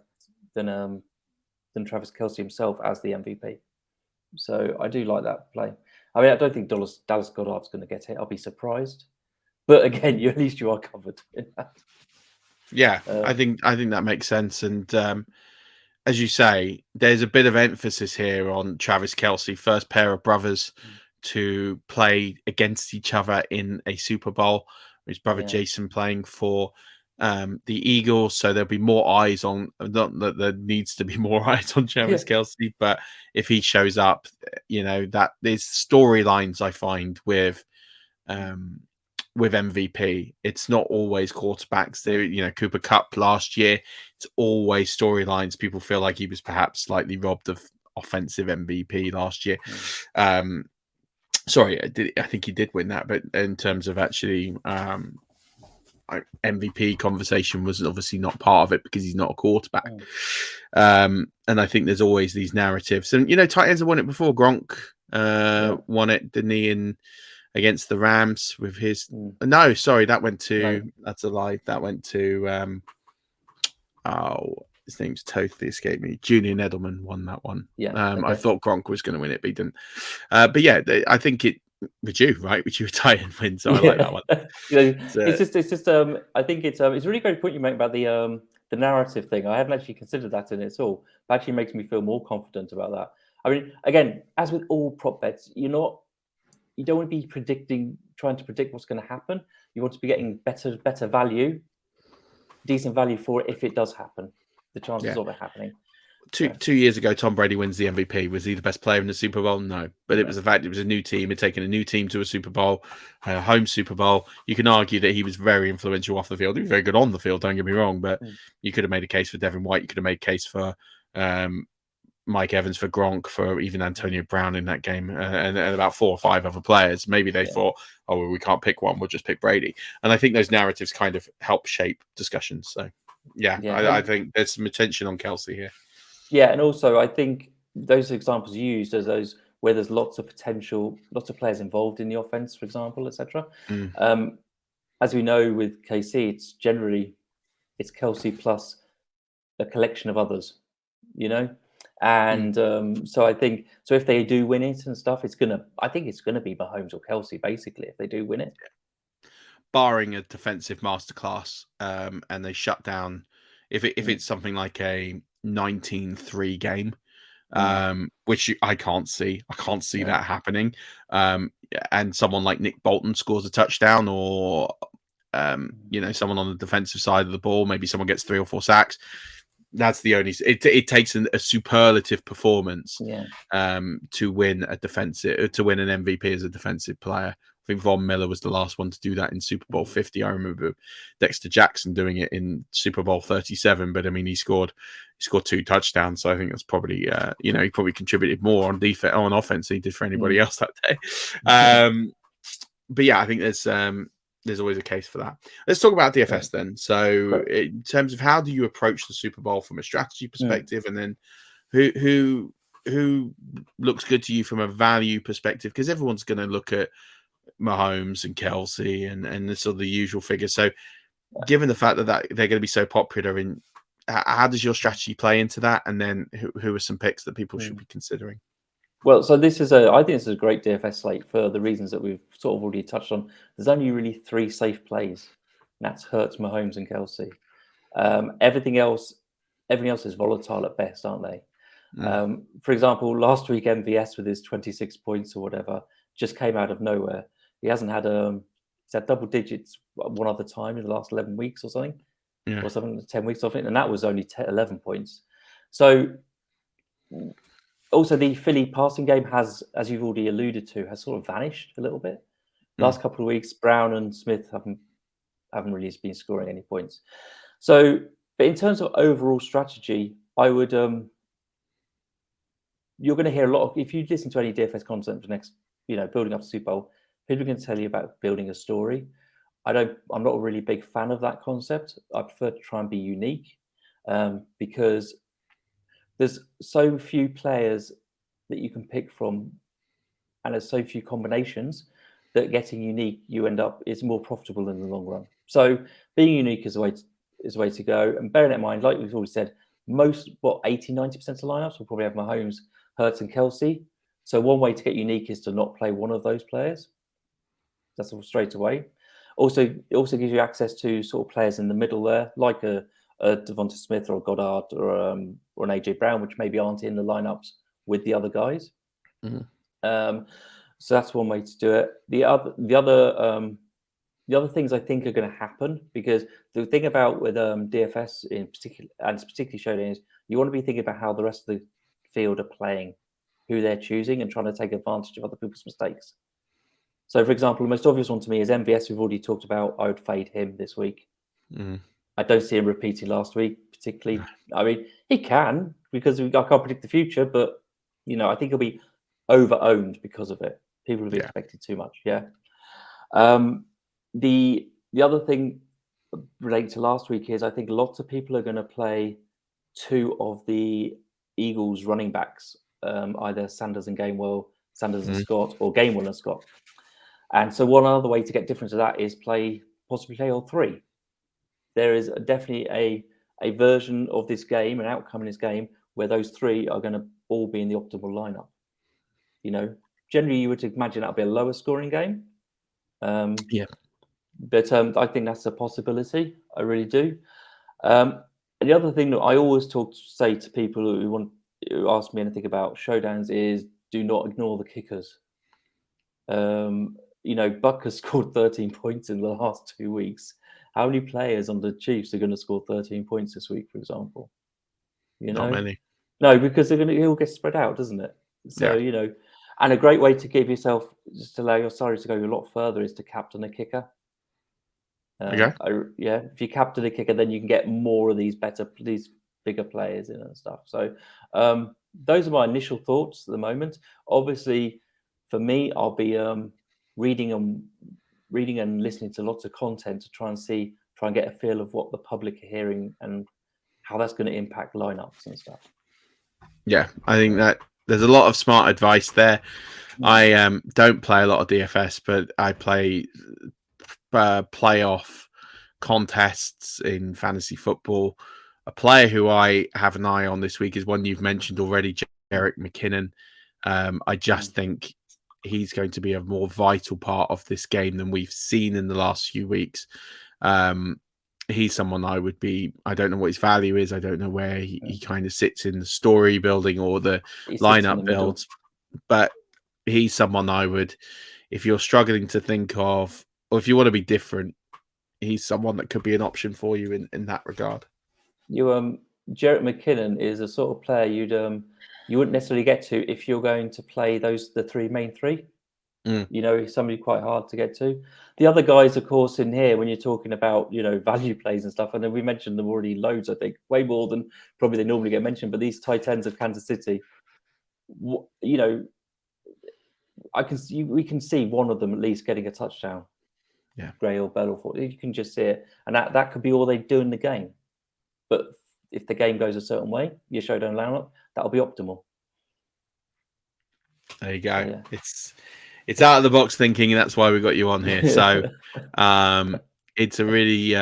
than Travis Kelce himself as the MVP. So I do like that play. I mean, I don't think Dallas Goedert's going to get it. I'll be surprised, but again, at least you are covered in that. Yeah, I think that makes sense. And as you say, there's a bit of emphasis here on Travis Kelce, first pair of brothers to play against each other in a Super Bowl. His brother Jason playing for the Eagles, so there'll be more eyes on. Not that there needs to be more eyes on Travis Kelce, but if he shows up, that there's storylines I find with MVP. It's not always quarterbacks. There, Cooper Kupp last year. It's always storylines. People feel like he was perhaps slightly robbed of offensive MVP last year. Sorry, I think he did win that, but in terms of actually MVP conversation was obviously not part of it because he's not a quarterback. And I think there's always these narratives. And, tight ends have won it before. Gronk won it, didn't he, against the Rams with his... No, sorry, that went to... No. That's a lie. That went to... his name's totally escaped me. Julian Edelman won that one. I thought Gronk was going to win it, but he didn't. But yeah, I think it with you, right? With you a tie and win, so I like that one. It's just. I think it's a really great point you make about the narrative thing. I hadn't actually considered that in it at all. It actually makes me feel more confident about that. I mean, again, as with all prop bets, you don't want to be trying to predict what's going to happen. You want to be getting better value, decent value for it if it does happen. The chances of it happening. Two years ago, Tom Brady wins the MVP. Was he the best player in the Super Bowl? No. But it was the fact it was a new team. He'd taken a new team to a Super Bowl, a home Super Bowl. You can argue that he was very influential off the field. He was very good on the field, don't get me wrong. But you could have made a case for Devin White. You could have made a case for Mike Evans, for Gronk, for even Antonio Brown in that game, and about 4 or 5 other players. Maybe they thought, oh, well, we can't pick one. We'll just pick Brady. And I think those narratives kind of help shape discussions. So, I think there's some attention on Kelce here. Yeah, and also I think those examples you used as those where there's lots of potential, lots of players involved in the offense, for example, etc. As we know with KC, it's Kelce plus a collection of others, and so I think if they do win it and stuff, I think it's gonna be Mahomes or Kelce basically if they do win it. Barring a defensive masterclass, and they shut down if it's something like a 19-3 game, which I can't see. I can't see that happening. And someone like Nick Bolton scores a touchdown, or someone on the defensive side of the ball, maybe someone gets 3 or 4 sacks. That's the only. It takes a superlative performance to win an MVP as a defensive player. I think Von Miller was the last one to do that in Super Bowl 50. I remember Dexter Jackson doing it in Super Bowl 37, but I mean he scored 2 touchdowns, so I think that's probably he probably contributed more on offense than he did for anybody else that day. But yeah, I think there's always a case for that. Let's talk about DFS then. So in terms of how do you approach the Super Bowl from a strategy perspective, and then who looks good to you from a value perspective? Because everyone's going to look at Mahomes and Kelce and the sort of the usual figures. So given the fact that they're going to be so popular, how does your strategy play into that? And then who are some picks that people should be considering? Well, so I think this is a great DFS slate for the reasons that we've sort of already touched on. There's only really 3 safe plays, and that's Hurts, Mahomes, and Kelce. Everything else is volatile at best, aren't they? For example, last week MVS with his 26 points or whatever just came out of nowhere. He hasn't had he's had double digits one other time in the last 11 weeks or something, or something, 10 weeks or something, and that was only 11 points. So also the Philly passing game has, as you've already alluded to, has sort of vanished a little bit. Last couple of weeks, Brown and Smith haven't really been scoring any points. So, but in terms of overall strategy, I would you're going to hear a lot of, if you listen to any DFS content for next, building up to Super Bowl, people are going to tell you about building a story. I'm not a really big fan of that concept. I prefer to try and be unique, because there's so few players that you can pick from, and there's so few combinations that getting unique, you end up is more profitable in the long run. So being unique is a way to go. And bearing in mind, like we've already said, most 80-90% of lineups will probably have Mahomes, Hurts, and Kelsey. So one way to get unique is to not play one of those players. That's all straight away. Also, it also gives you access to sort of players in the middle there, like a Devonta Smith or a Goddard or an AJ Brown, which maybe aren't in the lineups with the other guys. So that's one way to do it. The other things I think are going to happen, because the thing about with DFS in particular, and particularly Showdown, is you want to be thinking about how the rest of the field are playing, who they're choosing, and trying to take advantage of other people's mistakes. So, for example, the most obvious one to me is MVS. We've already talked about. I would fade him this week. I don't see him repeating last week, particularly. I mean, he can, because I can't predict the future, but I think he'll be over-owned because of it. People have expected too much. Yeah. The other thing related to last week is I think lots of people are going to play two of the Eagles running backs, either Sanders and Gainwell, Sanders and Scott, or Gainwell and Scott. And so one other way to get different to that is possibly play all three. There is definitely a version of this game, an outcome in this game, where those three are going to all be in the optimal lineup. Generally you would imagine that'll be a lower scoring game. But I think that's a possibility. I really do. And the other thing that I always say to people who ask me anything about showdowns is do not ignore the kickers. Buck has scored 13 points in the last 2 weeks. How many players on the Chiefs are going to score 13 points this week, for example? Not many. No, because it all gets spread out, doesn't it? So, and a great way to give yourself, just to allow your salary to go a lot further, is to captain a kicker. If you captain a kicker, then you can get more of these bigger players in and stuff. So those are my initial thoughts at the moment. Obviously, for me, I'll be reading and listening to lots of content to try and get a feel of what the public are hearing and how that's going to impact lineups and stuff. Yeah, I think that there's a lot of smart advice there. I don't play a lot of DFS, but I play playoff contests in fantasy football. A player who I have an eye on this week is one you've mentioned already, Jerick McKinnon. I just think he's going to be a more vital part of this game than we've seen in the last few weeks. He's someone I don't know what his value is. I don't know where he kind of sits in the story building or the lineup builds, but he's someone I would, if you're struggling to think of, or if you want to be different, he's someone that could be an option for you in that regard. Jerick McKinnon is a sort of player you wouldn't necessarily get to if you're going to play the main three. He's somebody quite hard to get to. The other guys, of course, in here, when you're talking about, value plays and stuff, and then we mentioned them already loads, I think, way more than probably they normally get mentioned, but these tight ends of Kansas City, we can see one of them at least getting a touchdown. Yeah. Gray or Bell or Ford. You can just see it. And that could be all they do in the game. But if the game goes a certain way, your showdown lineup, that'll be optimal. There you go. So, yeah. It's out of the box thinking, and that's why we got you on here. So it's a really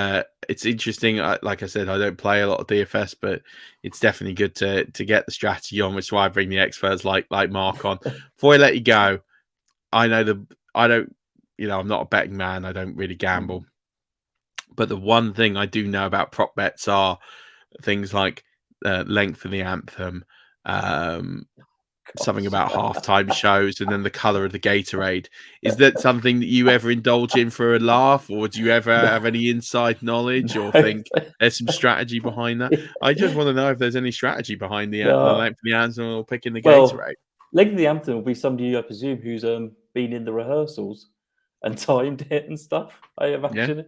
it's interesting. Like I said, I don't play a lot of DFS, but it's definitely good to get the strategy on, which is why I bring the experts like Mark on. Before I let you go, I'm not a betting man. I don't really gamble. But the one thing I do know about prop bets are things like length of the anthem, something about halftime shows, and then the color of the Gatorade. Is that something that you ever indulge in for a laugh, or do you ever have any inside knowledge or think there's some strategy behind that? I just want to know if there's any strategy behind the length of the anthem or picking the Gatorade. Length of the anthem will be somebody, I presume, who's been in the rehearsals and timed it and stuff, I imagine.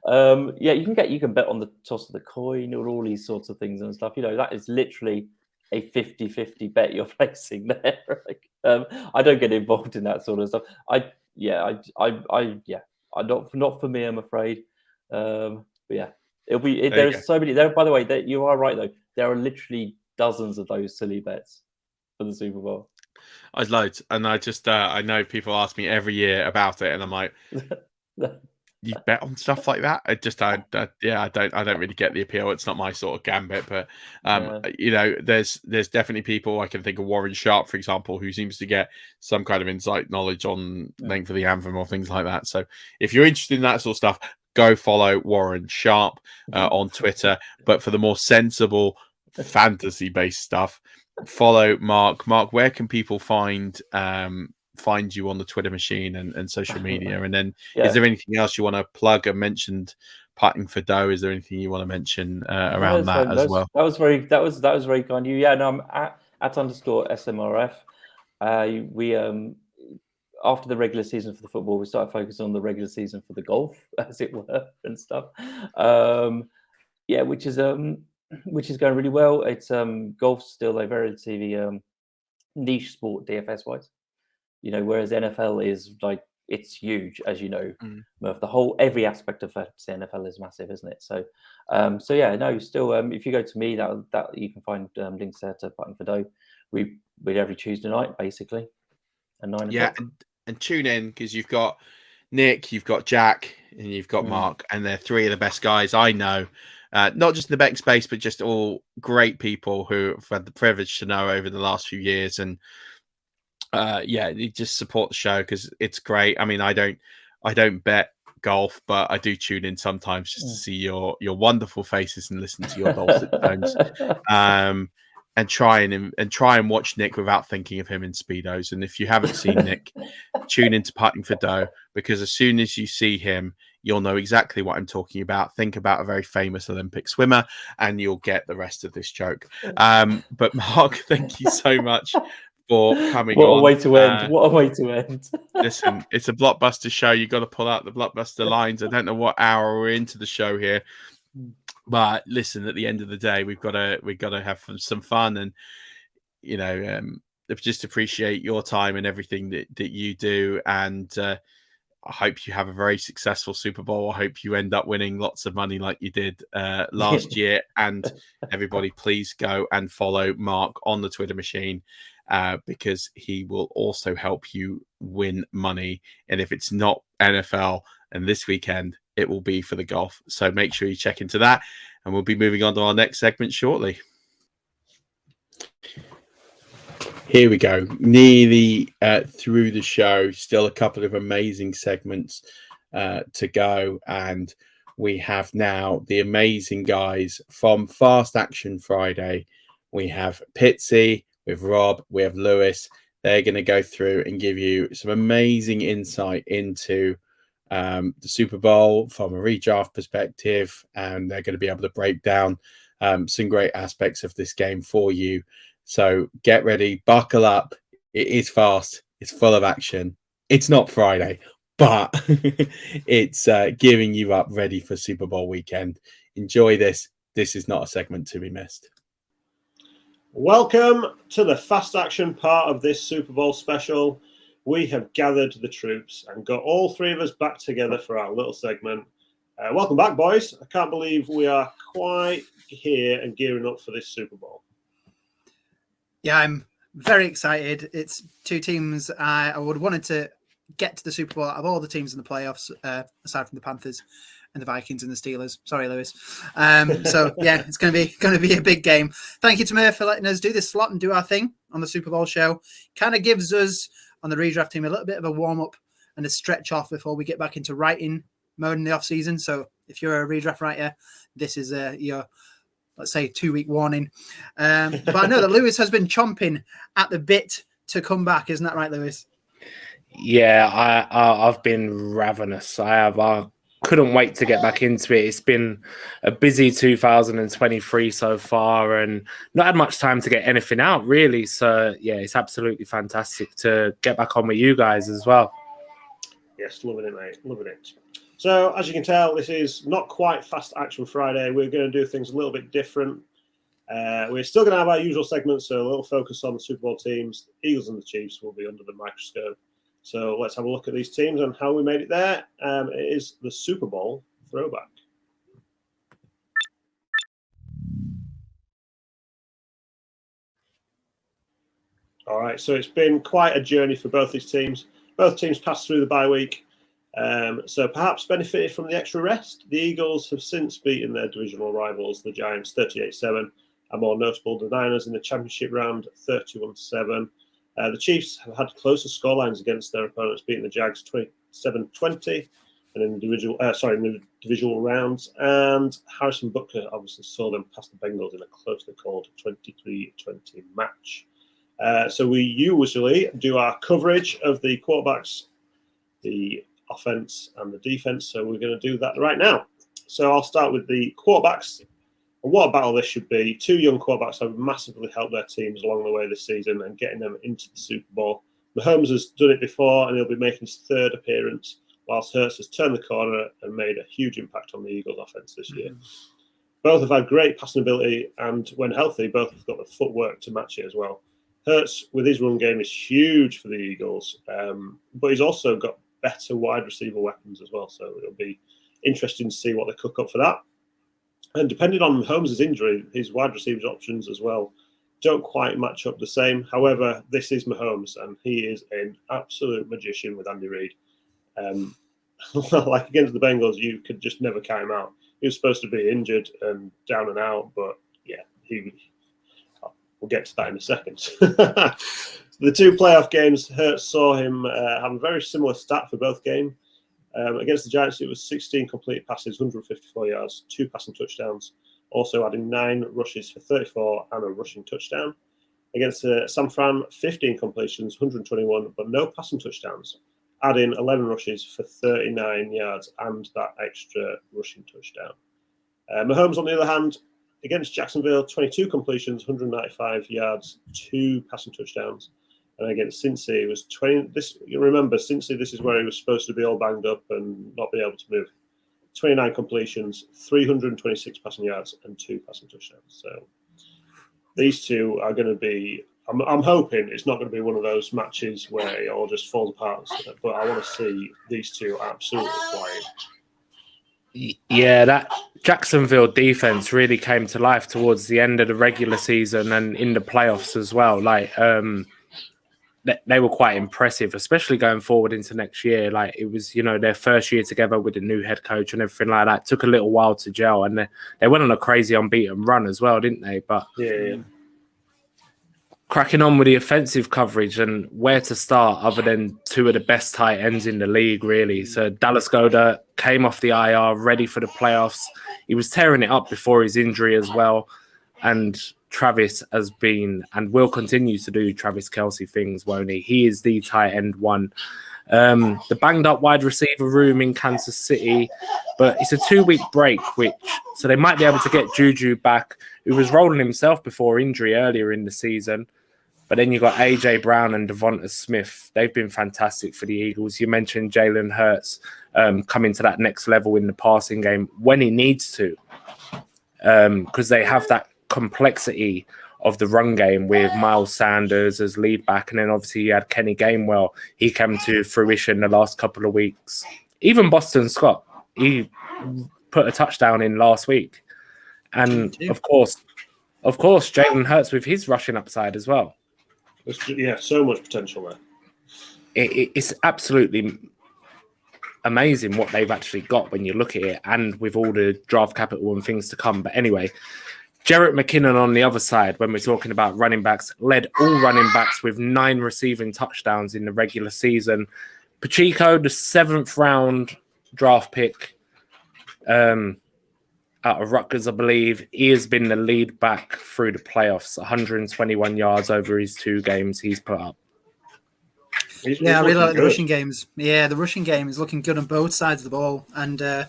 Yeah, you can bet on the toss of the coin or all these sorts of things and stuff. That is literally a 50-50 bet you're placing there. I don't get involved in that sort of stuff. Not for me, I'm afraid. But yeah, it'll be. There's so many. There, by the way, you are right though. There are literally dozens of those silly bets for the Super Bowl. There's loads, and I just I know people ask me every year about it, and I'm like, you bet on stuff like that? I don't really get the appeal. It's not my sort of gambit, but you know, there's definitely people. I can think of Warren Sharp, for example, who seems to get some kind of insight knowledge on length of the anthem or things like that. So if you're interested in that sort of stuff, go follow Warren Sharp on Twitter. But for the more sensible fantasy-based stuff, follow Mark. Mark, where can people find you on the Twitter machine and social media? And then is there anything else you want to plug? I mentioned putting for dough. Is there anything you want to mention around that as well? That was very kind of you. Yeah, no, I'm at _SMRF. We after the regular season for the football, we started focusing on the regular season for the golf, as it were, and stuff. Which is going really well. It's golf's still a very TV niche sport DFS wise. You know, whereas NFL is like, it's huge, as you know, Murf. Every aspect of NFL is massive, isn't it? So, still, if you go to me, that you can find links there to Putting for Dough. We every Tuesday night, basically, at 9 o'clock. Yeah, and tune in, because you've got Nick, you've got Jack, and you've got Mark, and they're three of the best guys I know. Not just in the betting space, but just all great people who I've had the privilege to know over the last few years. And you just support the show because it's great. I mean, I don't bet golf, but I do tune in sometimes just to see your wonderful faces and listen to your dulcet tones. And try and watch Nick without thinking of him in Speedos. And if you haven't seen Nick, tune into Putting for Dough, because as soon as you see him, you'll know exactly what I'm talking about. Think about a very famous Olympic swimmer and you'll get the rest of this joke. But Mark, thank you so much for coming on. What a way to end. What a way to end. Listen, it's a blockbuster show. You've got to pull out the blockbuster lines. I don't know what hour we're into the show here. But listen, at the end of the day, we've got to have some fun, and you know, just appreciate your time and everything that you do. And I hope you have a very successful Super Bowl. I hope you end up winning lots of money like you did last year. And everybody, please go and follow Mark on the Twitter machine, because he will also help you win money. And if it's not NFL and this weekend, it will be for the golf. So make sure you check into that, and we'll be moving on to our next segment shortly. Here we go. Nearly through the show. Still a couple of amazing segments to go. And we have now the amazing guys from Fast Action Friday. We have Pitsy, we have Rob, we have Lewis. They're going to go through and give you some amazing insight into the Super Bowl from a redraft perspective, and they're going to be able to break down some great aspects of this game for you. So get ready, buckle up. It is fast, it's full of action. It's not Friday, but it's gearing you up ready for Super Bowl weekend. Enjoy this. This is not a segment to be missed. Welcome to the fast action part of this Super Bowl special. We have gathered the troops and got all three of us back together for our little segment. Welcome back, boys. I can't believe we are quite here and gearing up for this Super Bowl. Yeah, I'm very excited. It's two teams I would have wanted to get to the Super Bowl out of all the teams in the playoffs, aside from the Panthers and the Vikings and the Steelers. Sorry, Lewis. So yeah, it's going to be a big game. Thank you to Murf for letting us do this slot and do our thing on the Super Bowl show. Kind of gives us on the redraft team a little bit of a warm up and a stretch off before we get back into writing mode in the off season. So if you're a redraft writer, this is your, let's say, 2-week warning. But I know that Lewis has been chomping at the bit to come back. Isn't that right, Lewis? Yeah, I've been ravenous. I couldn't wait to get back into it. It's been a busy 2023 so far, and not had much time to get anything out, really. So, yeah, it's absolutely fantastic to get back on with you guys as well. Yes, loving it, mate. Loving it. So, as you can tell, this is not quite Fast Action Friday. We're going to do things a little bit different. We're still going to have our usual segments, so a little focus on the Super Bowl teams. Eagles and the Chiefs will be under the microscope. So let's have a look at these teams and how we made it there. It is the Super Bowl throwback. All right, so it's been quite a journey for both these teams. Both teams passed through the bye week, so perhaps benefited from the extra rest. The Eagles have since beaten their divisional rivals, the Giants, 38-7, and more notable, the Niners in the championship round, 31-7. The Chiefs have had closer scorelines against their opponents, beating the Jags 27-20, and in the divisional rounds. And Harrison Butker obviously saw them pass the Bengals in a closely called 23-20 match. So we usually do our coverage of the quarterbacks, the offense and the defense. So we're going to do that right now. So I'll start with the quarterbacks. And what a battle this should be. Two young quarterbacks have massively helped their teams along the way this season and getting them into the Super Bowl. Mahomes has done it before and he'll be making his third appearance, whilst Hurts has turned the corner and made a huge impact on the Eagles offense this year. Both have had great passing ability, and when healthy, both have got the footwork to match it as well. Hurts, with his run game, is huge for the Eagles, but he's also got better wide receiver weapons as well, so it'll be interesting to see what they cook up for that. And depending on Holmes' injury, his wide receivers options as well don't quite match up the same. However, this is Mahomes, and he is an absolute magician with Andy Reid. Like against the Bengals, you could just never count him out. He was supposed to be injured and down and out, but yeah, we'll get to that in a second. The two playoff games, Hurts saw him have a very similar stat for both games. Against the Giants, it was 16 completed passes, 154 yards, 2 passing touchdowns, also adding 9 rushes for 34 and a rushing touchdown. Against San Fran, 15 completions, 121, but no passing touchdowns, adding 11 rushes for 39 yards and that extra rushing touchdown. Mahomes, on the other hand, against Jacksonville, 22 completions, 195 yards, 2 passing touchdowns. And against Cincy, it was 20. You remember, Cincy, this is where he was supposed to be all banged up and not be able to move. 29 completions, 326 passing yards, and 2 passing touchdowns. So these two are going to be. I'm hoping it's not going to be one of those matches where it all just falls apart. But I want to see these two absolutely flying. Yeah, that Jacksonville defense really came to life towards the end of the regular season and in the playoffs as well. Like, they were quite impressive, especially going forward into next year. Like, it was, their first year together with a new head coach and everything like that. It took a little while to gel, and they went on a crazy unbeaten run as well, didn't they? But yeah. Cracking on with the offensive coverage, and where to start other than two of the best tight ends in the league, really. So Dallas Goedert came off the IR, ready for the playoffs. He was tearing it up before his injury as well. And Travis has been and will continue to do Travis Kelce things, won't he? He is the tight end one. The banged up wide receiver room in Kansas City, but it's a 2-week break, so they might be able to get Juju back, who was rolling himself before injury earlier in the season. But then you've got AJ Brown and Devonta Smith. They've been fantastic for the Eagles. You mentioned Jalen Hurts coming to that next level in the passing game when he needs to, because they have that complexity of the run game with Miles Sanders as lead back. And then obviously you had Kenny Gainwell. He came to fruition the last couple of weeks. Even Boston Scott, he put a touchdown in last week. And of course, Jalen Hurts with his rushing upside as well. Yeah, so much potential there. It's absolutely amazing what they've actually got when you look at it, and with all the draft capital and things to come. But anyway, Jerick McKinnon on the other side, when we're talking about running backs, led all running backs with 9 receiving touchdowns in the regular season. Pacheco, the 7th round draft pick out of Rutgers, I believe, he has been the lead back through the playoffs. 121 yards over his 2 games he's put up. I really like the rushing games. Yeah, the rushing game is looking good on both sides of the ball. And I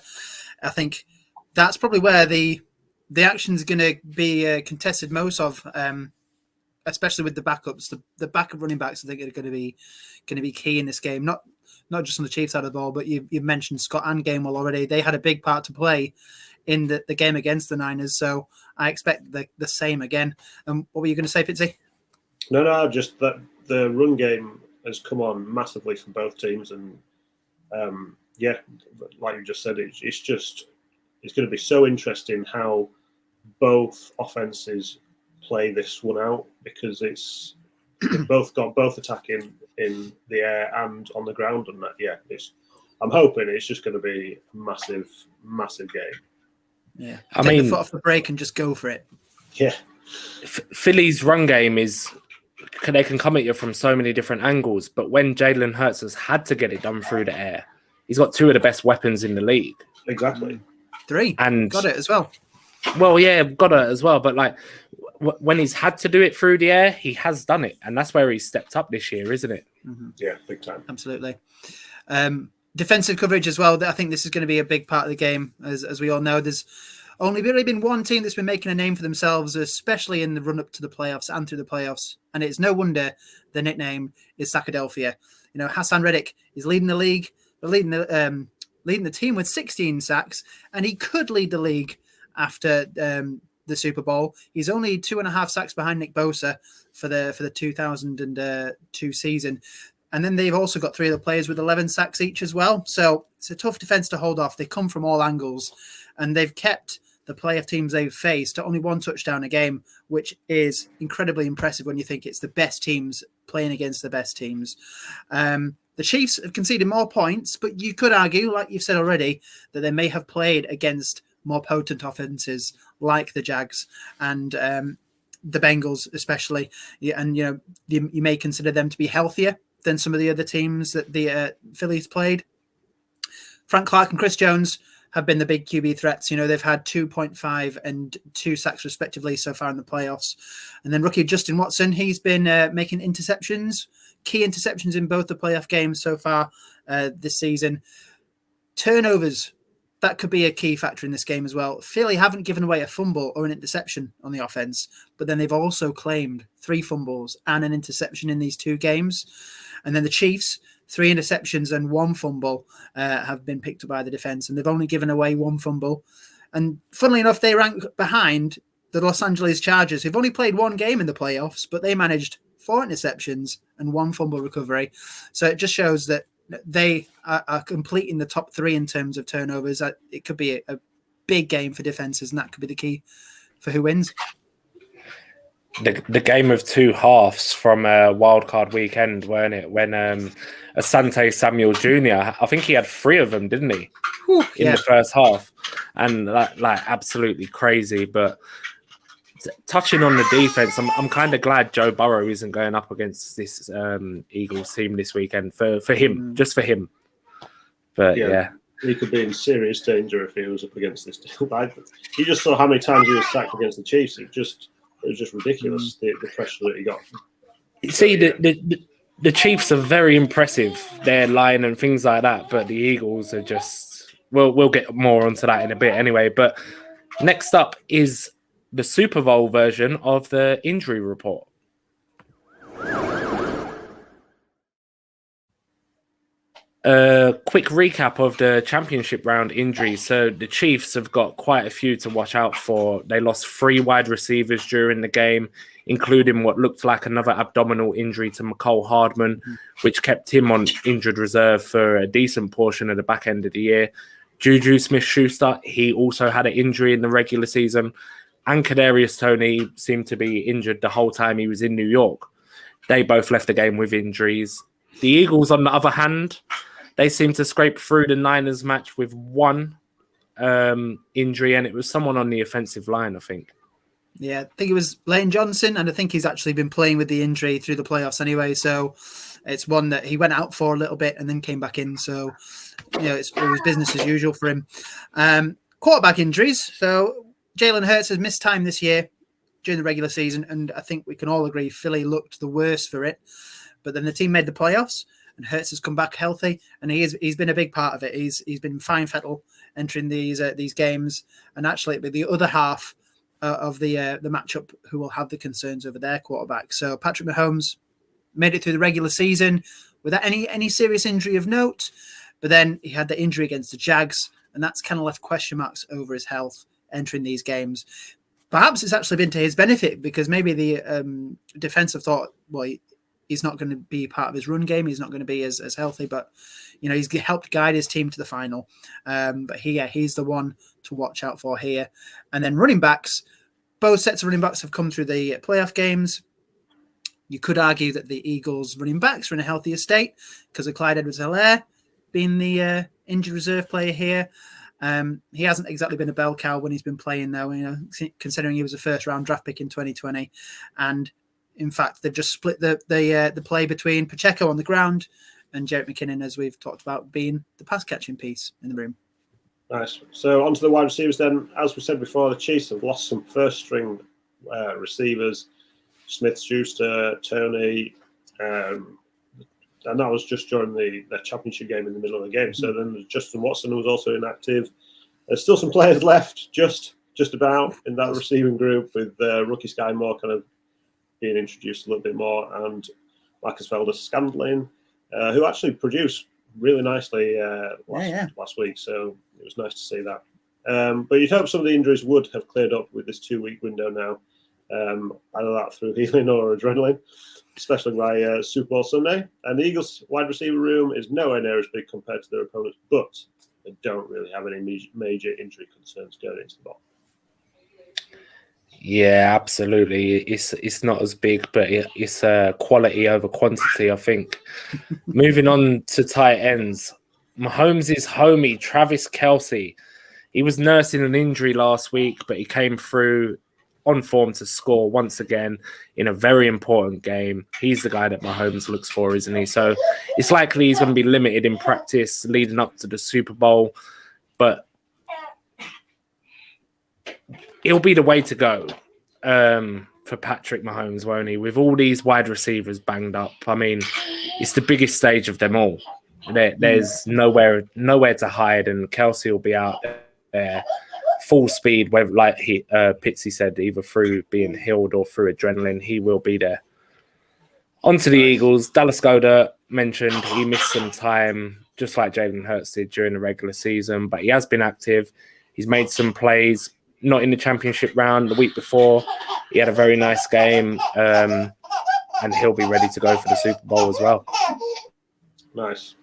think that's probably where the action's going to be contested most of, especially with the backups. The backup running backs, I think, are going to be key in this game. Not just on the Chiefs side of the ball, but you've mentioned Scott and Gainwell already. They had a big part to play in the game against the Niners, so I expect the same again. What were you going to say, Fitzy? No, just that the run game has come on massively from both teams, and like you just said, it's going to be so interesting how both offenses play this one out, because They've both got both attacking in the air and on the ground, and I'm hoping it's just going to be a massive, massive game. Yeah, I take mean, the foot off the brake and just go for it. Yeah, Philly's run game they can come at you from so many different angles, but when Jalen Hurts has had to get it done through the air, he's got two of the best weapons in the league. exactly. 3 and got it as well. Well, yeah, got it as well. But like when he's had to do it through the air, he has done it, and that's where he's stepped up this year, isn't it? Mm-hmm. Yeah, big time. Absolutely. Defensive coverage as well. I think this is going to be a big part of the game, as we all know. There's only really been one team that's been making a name for themselves, especially in the run up to the playoffs and through the playoffs, and it's no wonder the nickname is Sackadelphia. You know, Hassan Reddick is leading the league, leading the team with 16 sacks, and he could lead the league after the Super Bowl. He's only 2.5 sacks behind Nick Bosa for the 2002 season. And then they've also got 3 other players with 11 sacks each as well. So it's a tough defense to hold off. They come from all angles, and they've kept the playoff teams they've faced to only 1 touchdown a game, which is incredibly impressive when you think it's the best teams playing against the best teams. The Chiefs have conceded more points, but you could argue, like you've said already, that they may have played against more potent offenses like the Jags and the Bengals especially. And, you may consider them to be healthier than some of the other teams that the Phillies played. Frank Clark and Chris Jones have been the big QB threats. They've had 2.5 and 2 sacks respectively so far in the playoffs. And then rookie Justin Watson, he's been making interceptions, key interceptions in both the playoff games so far this season. Turnovers, that could be a key factor in this game as well. Philly haven't given away a fumble or an interception on the offense, but then they've also claimed 3 fumbles and an interception in these 2 games. And then the Chiefs, 3 interceptions and 1 fumble have been picked up by the defense, and they've only given away 1 fumble. And funnily enough, they rank behind the Los Angeles Chargers, who've only played 1 game in the playoffs, but they managed 4 interceptions and 1 fumble recovery. So it just shows that they are completing the top 3 in terms of turnovers. It could be a big game for defenses, and that could be the key for who wins. The game of 2 halves from wildcard weekend, weren't it? When Asante Samuel Jr., I think he had 3 of them, didn't he? In the first half. And absolutely crazy. But touching on the defense, I'm kind of glad Joe Burrow isn't going up against this Eagles team this weekend for him, just for him. But yeah. He could be in serious danger if he was up against this team. You just saw how many times he was sacked against the Chiefs. It was just ridiculous, the pressure that he got. See, the Chiefs are very impressive, their line and things like that, but the Eagles are just... We'll get more onto that in a bit anyway. But next up is the Super Bowl version of the injury report. A quick recap of the championship round injuries. So the Chiefs have got quite a few to watch out for. They lost 3 wide receivers during the game, including what looked like another abdominal injury to McCole Hardman, which kept him on injured reserve for a decent portion of the back end of the year. Juju Smith-Schuster, he also had an injury in the regular season. And Kadarius Toney seemed to be injured the whole time he was in New York. They both left the game with injuries. The Eagles, on the other hand, they seemed to scrape through the Niners match with 1 injury, and it was someone on the offensive line, I think. Yeah, I think it was Lane Johnson, and I think he's actually been playing with the injury through the playoffs anyway. So it's one that he went out for a little bit and then came back in. So, it was business as usual for him. Quarterback injuries. So Jalen Hurts has missed time this year during the regular season, and I think we can all agree Philly looked the worst for it. But then the team made the playoffs, and Hurts has come back healthy, and he's been a big part of it. He's been fine fettle entering these games, and actually it'll be the other half of the matchup who will have the concerns over their quarterback. So Patrick Mahomes made it through the regular season without any serious injury of note, but then he had the injury against the Jags, and that's kind of left question marks over his health entering these games. Perhaps it's actually been to his benefit, because maybe the defense have thought, well, he's not going to be part of his run game. He's not going to be as healthy, but he's helped guide his team to the final. But he's the one to watch out for here. And then running backs, both sets of running backs have come through the playoff games. You could argue that the Eagles running backs are in a healthier state because of Clyde Edwards-Helaire being the injured reserve player here. He hasn't exactly been a bell cow when he's been playing, though, considering he was a first-round draft pick in 2020. And in fact, they've just split the play between Pacheco on the ground and Jerick McKinnon, as we've talked about, being the pass-catching piece in the room. Nice. So on to the wide receivers then. As we said before, the Chiefs have lost some first-string receivers. Smith, Schuster, Tony, and that was just during the championship game in the middle of the game. So then there's Justin Watson, who was also inactive. There's still some players left, just about in that receiving group, with rookie Sky Moore kind of being introduced a little bit more, and Marcus Valdes-Scantling, who actually produced really nicely last week. So it was nice to see that. But you'd hope some of the injuries would have cleared up with this 2-week window now. Either that through healing or adrenaline, especially by Super Bowl Sunday. And the Eagles' wide receiver room is nowhere near as big compared to their opponents, but they don't really have any major injury concerns going into the ball. Yeah, absolutely. It's not as big, but it's quality over quantity, I think. Moving on to tight ends, Mahomes' homie, Travis Kelce. He was nursing an injury last week, but he came through on form to score once again in a very important game. He's the guy that Mahomes looks for, isn't he? So it's likely he's going to be limited in practice leading up to the Super Bowl, but it'll be the way to go for Patrick Mahomes, won't he? With all these wide receivers banged up, I mean, it's the biggest stage of them all. There's nowhere to hide, and Kelce will be out there full speed, whether, like Pitsy said, either through being healed or through adrenaline. He will be there. On to the Eagles. Dallas Goedert mentioned he missed some time, just like Jalen Hurts did during the regular season, but he has been active. He's made some plays, not in the championship round. The week before, he had a very nice game, and he'll be ready to go for the Super Bowl as well. Nice.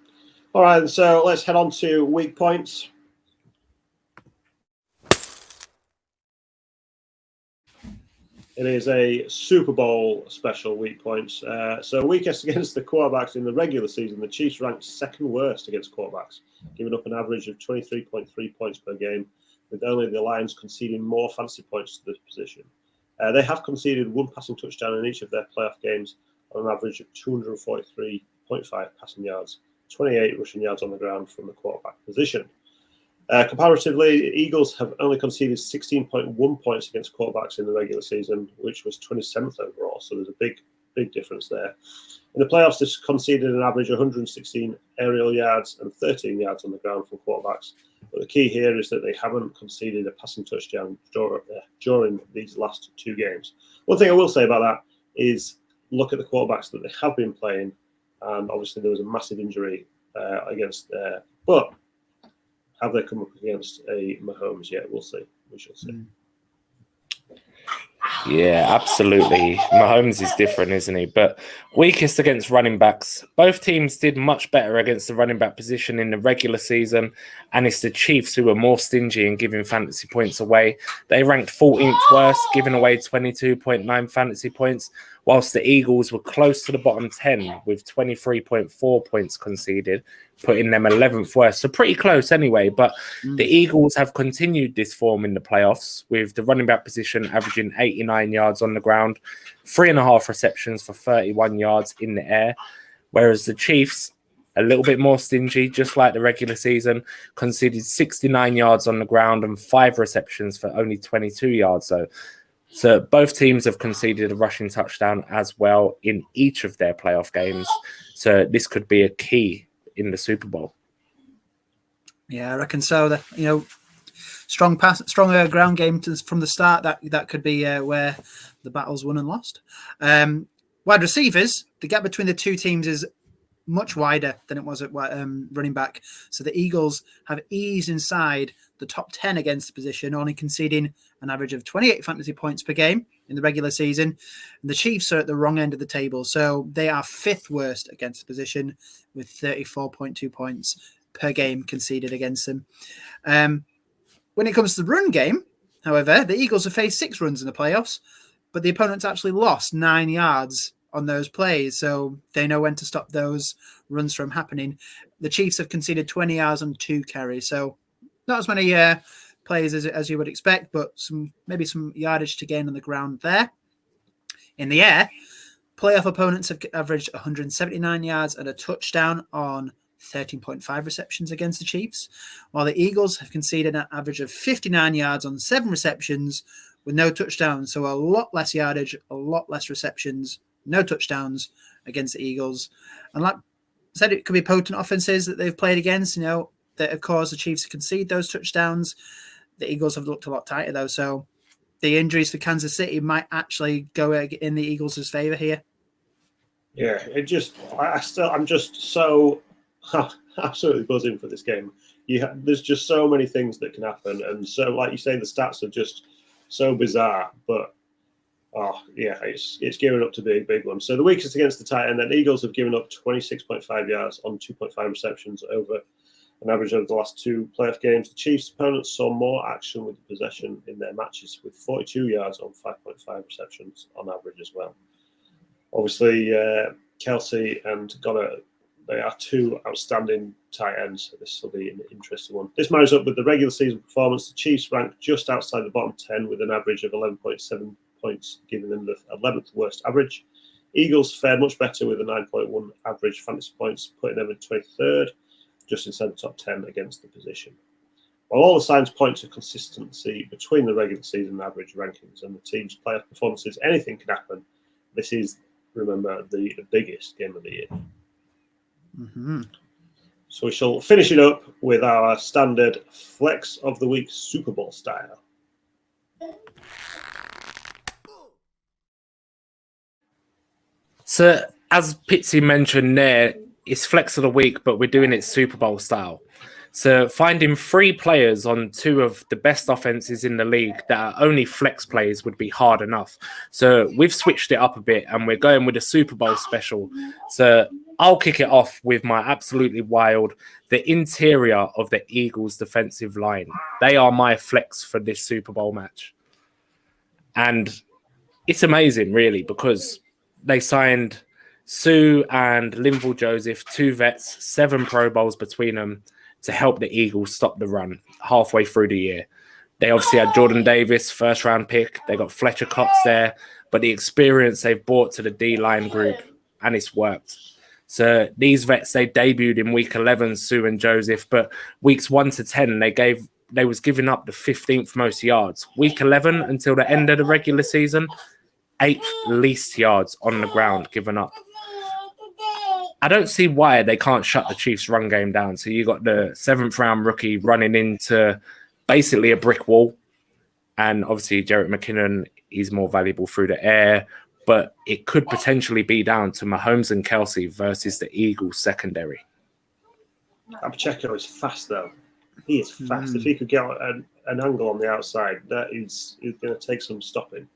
All right, so let's head on to weak points. It is a Super Bowl special weak points. So weakest against the quarterbacks in the regular season, the Chiefs ranked second worst against quarterbacks, giving up an average of 23.3 points per game, with only the Lions conceding more fantasy points to this position. They have conceded one passing touchdown in each of their playoff games on an average of 243.5 passing yards, 28 rushing yards on the ground from the quarterback position. Comparatively, Eagles have only conceded 16.1 points against quarterbacks in the regular season, which was 27th overall. So there's a big difference there. In the playoffs, they've conceded an average of 116 aerial yards and 13 yards on the ground from quarterbacks. But the key here is that they haven't conceded a passing touchdown during these last two games. One thing I will say about that is look at the quarterbacks that they have been playing. And obviously there was a massive injury against but have they come up against a Mahomes yet? We'll see. We shall see. Yeah, absolutely. Mahomes is different, isn't he? But weakest against running backs. Both teams did much better against the running back position in the regular season, and it's the Chiefs who were more stingy in giving fantasy points away. They ranked 14th worst, giving away 22.9 fantasy points, whilst the Eagles were close to the bottom 10 with 23.4 points conceded, putting them 11th worst. So pretty close anyway, but the Eagles have continued this form in the playoffs, with the running back position averaging 89 yards on the ground, 3.5 receptions for 31 yards in the air, whereas the Chiefs, a little bit more stingy, just like the regular season, conceded 69 yards on the ground and 5 receptions for only 22 yards. So both teams have conceded a rushing touchdown as well in each of their playoff games. So this could be a key in the Super Bowl. Yeah, I reckon so. Stronger ground game from the start. That could be where the battle's won and lost. Wide receivers, the gap between the two teams is much wider than it was at running back. So the Eagles have eased inside the top 10 against the position, only conceding an average of 28 fantasy points per game in the regular season. And the Chiefs are at the wrong end of the table. So they are 5th worst against the position with 34.2 points per game conceded against them. When it comes to the run game, however, the Eagles have faced 6 runs in the playoffs, but the opponents actually lost 9 yards on those plays, so they know when to stop those runs from happening. The Chiefs have conceded 20 yards on 2 carries, so not as many plays as you would expect, but maybe some yardage to gain on the ground there. In the air, playoff opponents have averaged 179 yards and a touchdown on 13.5 receptions against the Chiefs, while the Eagles have conceded an average of 59 yards on 7 receptions with no touchdowns. So a lot less yardage, a lot less receptions, no touchdowns against the Eagles. And like I said, it could be potent offenses that they've played against, that have caused the Chiefs to concede those touchdowns. The Eagles have looked a lot tighter, though. So the injuries for Kansas City might actually go in the Eagles' favor here. Yeah, I'm just so absolutely buzzing for this game. There's just so many things that can happen, and so, like you say, the stats are just so bizarre. But it's gearing up to be a big one. So the weakest against the tight end, then the Eagles have given up 26.5 yards on 2.5 receptions over an average over the last 2 playoff games. The Chiefs' opponents saw more action with the possession in their matches, with 42 yards on 5.5 receptions on average as well. Obviously, Kelsey and Goddard, they are 2 outstanding tight ends, so this will be an interesting one. This marries up with the regular season performance. The Chiefs ranked just outside the bottom 10 with an average of 11.7 points, giving them the 11th worst average. Eagles fared much better with a 9.1 average fantasy points, putting them in 23rd, just inside the top 10 against the position. While all the signs point to consistency between the regular season average rankings and the team's playoff performances, anything can happen. This is, remember, the biggest game of the year. Mm-hmm. So we shall finish it up with our standard Flex of the Week Super Bowl style. So, as Pitsy mentioned there, it's Flex of the Week, but we're doing it Super Bowl style. So, finding 3 players on 2 of the best offenses in the league that are only flex plays would be hard enough. So, we've switched it up a bit and we're going with a Super Bowl special. So, I'll kick it off with my absolutely wild, the interior of the Eagles defensive line. They are my flex for this Super Bowl match. And it's amazing, really, because they signed Sue and Linval Joseph, 2 vets, 7 Pro Bowls between them to help the Eagles stop the run halfway through the year. They obviously had Jordan Davis, 1st round pick. They got Fletcher Cox there, but the experience they've brought to the D-line group, and it's worked. So these vets, they debuted in week 11, Sue and Joseph, but weeks 1 to 10, they was giving up the 15th most yards. Week 11 until the end of the regular season, 8th least yards on the ground given up. I don't see why they can't shut the Chiefs' run game down. So you got the 7th round rookie running into basically a brick wall. And obviously, Jerick McKinnon is more valuable through the air. But it could potentially be down to Mahomes and Kelsey versus the Eagles' secondary. Pacheco is fast, though. He is fast. If he could get an angle on the outside, that is going to take some stopping.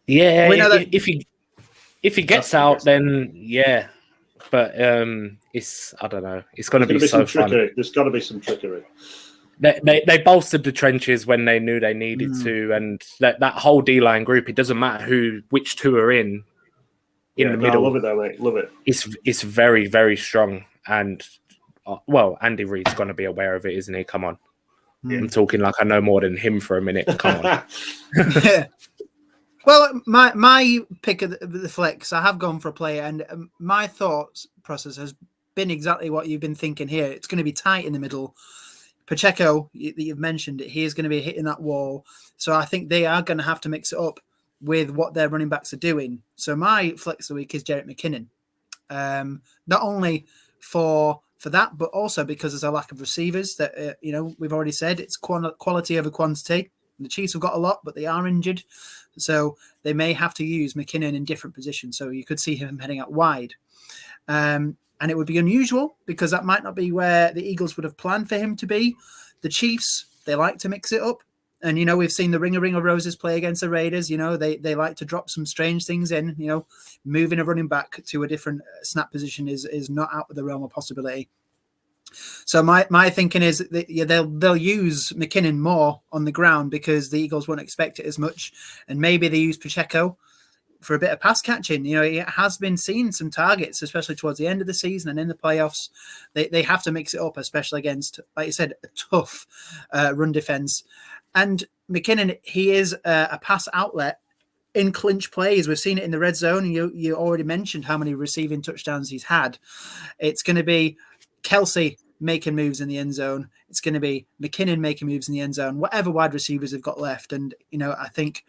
Yeah, if he gets out, then yeah. But I don't know. It's going to be so fun. There's got to be some trickery. They bolstered the trenches when they knew they needed to, and that whole D-line group. It doesn't matter which 2 are in the middle. I love it, though, mate. Love it. It's very, very strong, and Andy Reid's going to be aware of it, isn't he? Come on, I'm talking like I know more than him for a minute. Come on. Well, my pick of the flex, I have gone for a player, and my thoughts process has been exactly what you've been thinking here. It's going to be tight in the middle. Pacheco, that you've mentioned, he is going to be hitting that wall. So I think they are going to have to mix it up with what their running backs are doing. So my flex of the week is Jerick McKinnon. Not only for that, but also because there's a lack of receivers that, we've already said it's quality over quantity. The Chiefs have got a lot, but they are injured. So they may have to use McKinnon in different positions. So you could see him heading out wide. And it would be unusual because that might not be where the Eagles would have planned for him to be. The Chiefs, they like to mix it up. And, we've seen the Ring of Roses play against the Raiders. They like to drop some strange things in. Moving a running back to a different snap position is not out of the realm of possibility. So my thinking is that they'll use McKinnon more on the ground because the Eagles won't expect it as much. And maybe they use Pacheco for a bit of pass catching. You know, it has been seen some targets, especially towards the end of the season and in the playoffs. They have to mix it up, especially against, like you said, a tough run defense. And McKinnon, he is a pass outlet in clinch plays. We've seen it in the red zone. You already mentioned how many receiving touchdowns he's had. It's going to be Kelsey making moves in the end zone. It's going to be McKinnon making moves in the end zone, whatever wide receivers have got left. And, you know, I think,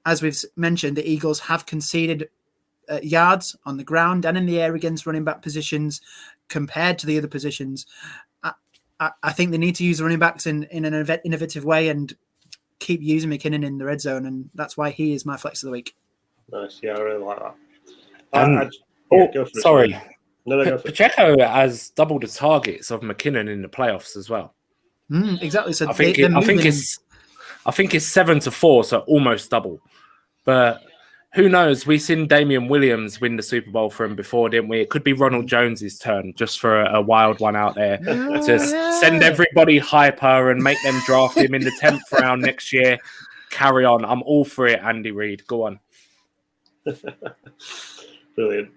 as we've mentioned, the Eagles have conceded yards on the ground and in the air against running back positions compared to the other positions. I think they need to use the running backs in an innovative way and keep using McKinnon in the red zone, and that's why he is my flex of the week. Nice. Yeah, I really like that. Go for sorry. It. No, go for Pacheco has doubled the targets of McKinnon in the playoffs as well. Exactly. So I think it's 7-4, so almost double. But who knows? We've seen Damian Williams win the Super Bowl for him before, didn't we? It could be Ronald Jones's turn, just for a wild one out there. Just send everybody hyper and make them draft him in the 10th round next year. Carry on. I'm all for it, Andy Reid. Go on. Brilliant.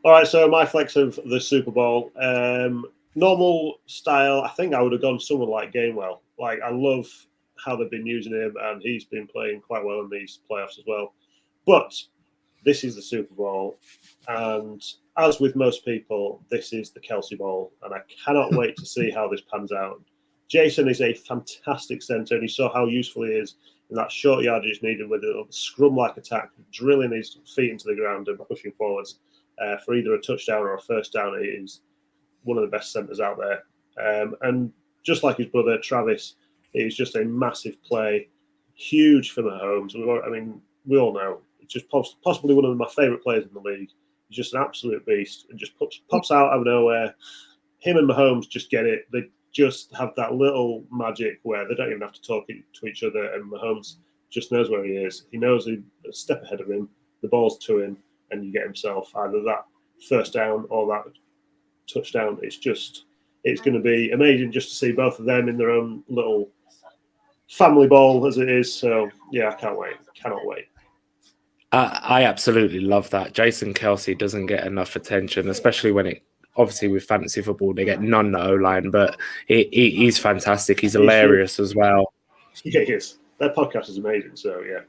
All right, so my flex of the Super Bowl. Normal style, I think I would have gone someone like Gainwell. Like, I love how they've been using him, and he's been playing quite well in these playoffs as well. But this is the Super Bowl, and as with most people, this is the Kelsey Bowl, and I cannot wait to see how this pans out. Jason is a fantastic centre, and you saw how useful he is in that short yardage needed with a scrum-like attack, drilling his feet into the ground and pushing forwards for either a touchdown or a first down. He is one of the best centres out there. And just like his brother, Travis, he's just a massive play, huge for Mahomes. I mean, we all know. Just possibly one of my favourite players in the league. He's just an absolute beast and just pops out of nowhere. Him and Mahomes just get it. They just have that little magic where they don't even have to talk to each other, and Mahomes just knows where he is. He knows he's a step ahead of him. The ball's to him, and you get himself either that first down or that touchdown. It's going to be amazing just to see both of them in their own little family bowl as it is. So, yeah, I can't wait. Cannot wait. I absolutely love that. Jason Kelsey doesn't get enough attention, especially when obviously with fantasy football, they get none the O-line, but he's fantastic. He's hilarious as well. Yeah, he is. Their podcast is amazing, so yeah.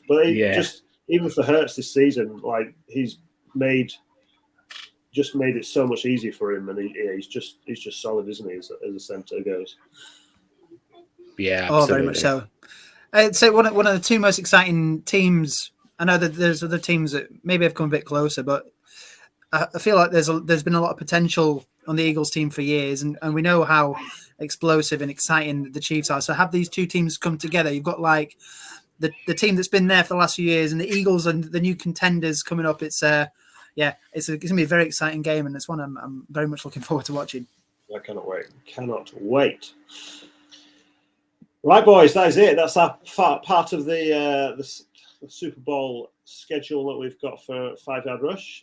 But just even for Hurts this season, like he's made it so much easier for him, and he's just solid, isn't he, as a centre goes. Yeah, absolutely. Very much so. I'd say one of the two most exciting teams. I know that there's other teams that maybe have come a bit closer, but I feel like there's been a lot of potential on the Eagles team for years, and we know how explosive and exciting the Chiefs are. So have these two teams come together. You've got like the team that's been there for the last few years, and the Eagles and the new contenders coming up. It's going to be a very exciting game, and it's one I'm very much looking forward to watching. I cannot wait. Cannot wait. Right, boys, that is it. That's our part of the Super Bowl schedule that we've got for 5 Yard Rush.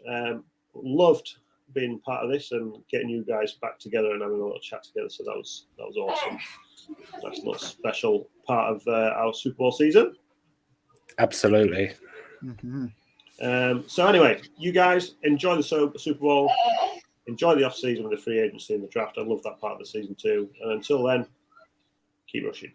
Loved being part of this and getting you guys back together and having a little chat together. So that was awesome. That's a little special part of our Super Bowl season. Absolutely. Mm-hmm. So anyway, you guys enjoy the Super Bowl. Enjoy the off season with the free agency and the draft. I love that part of the season too. And until then, keep rushing.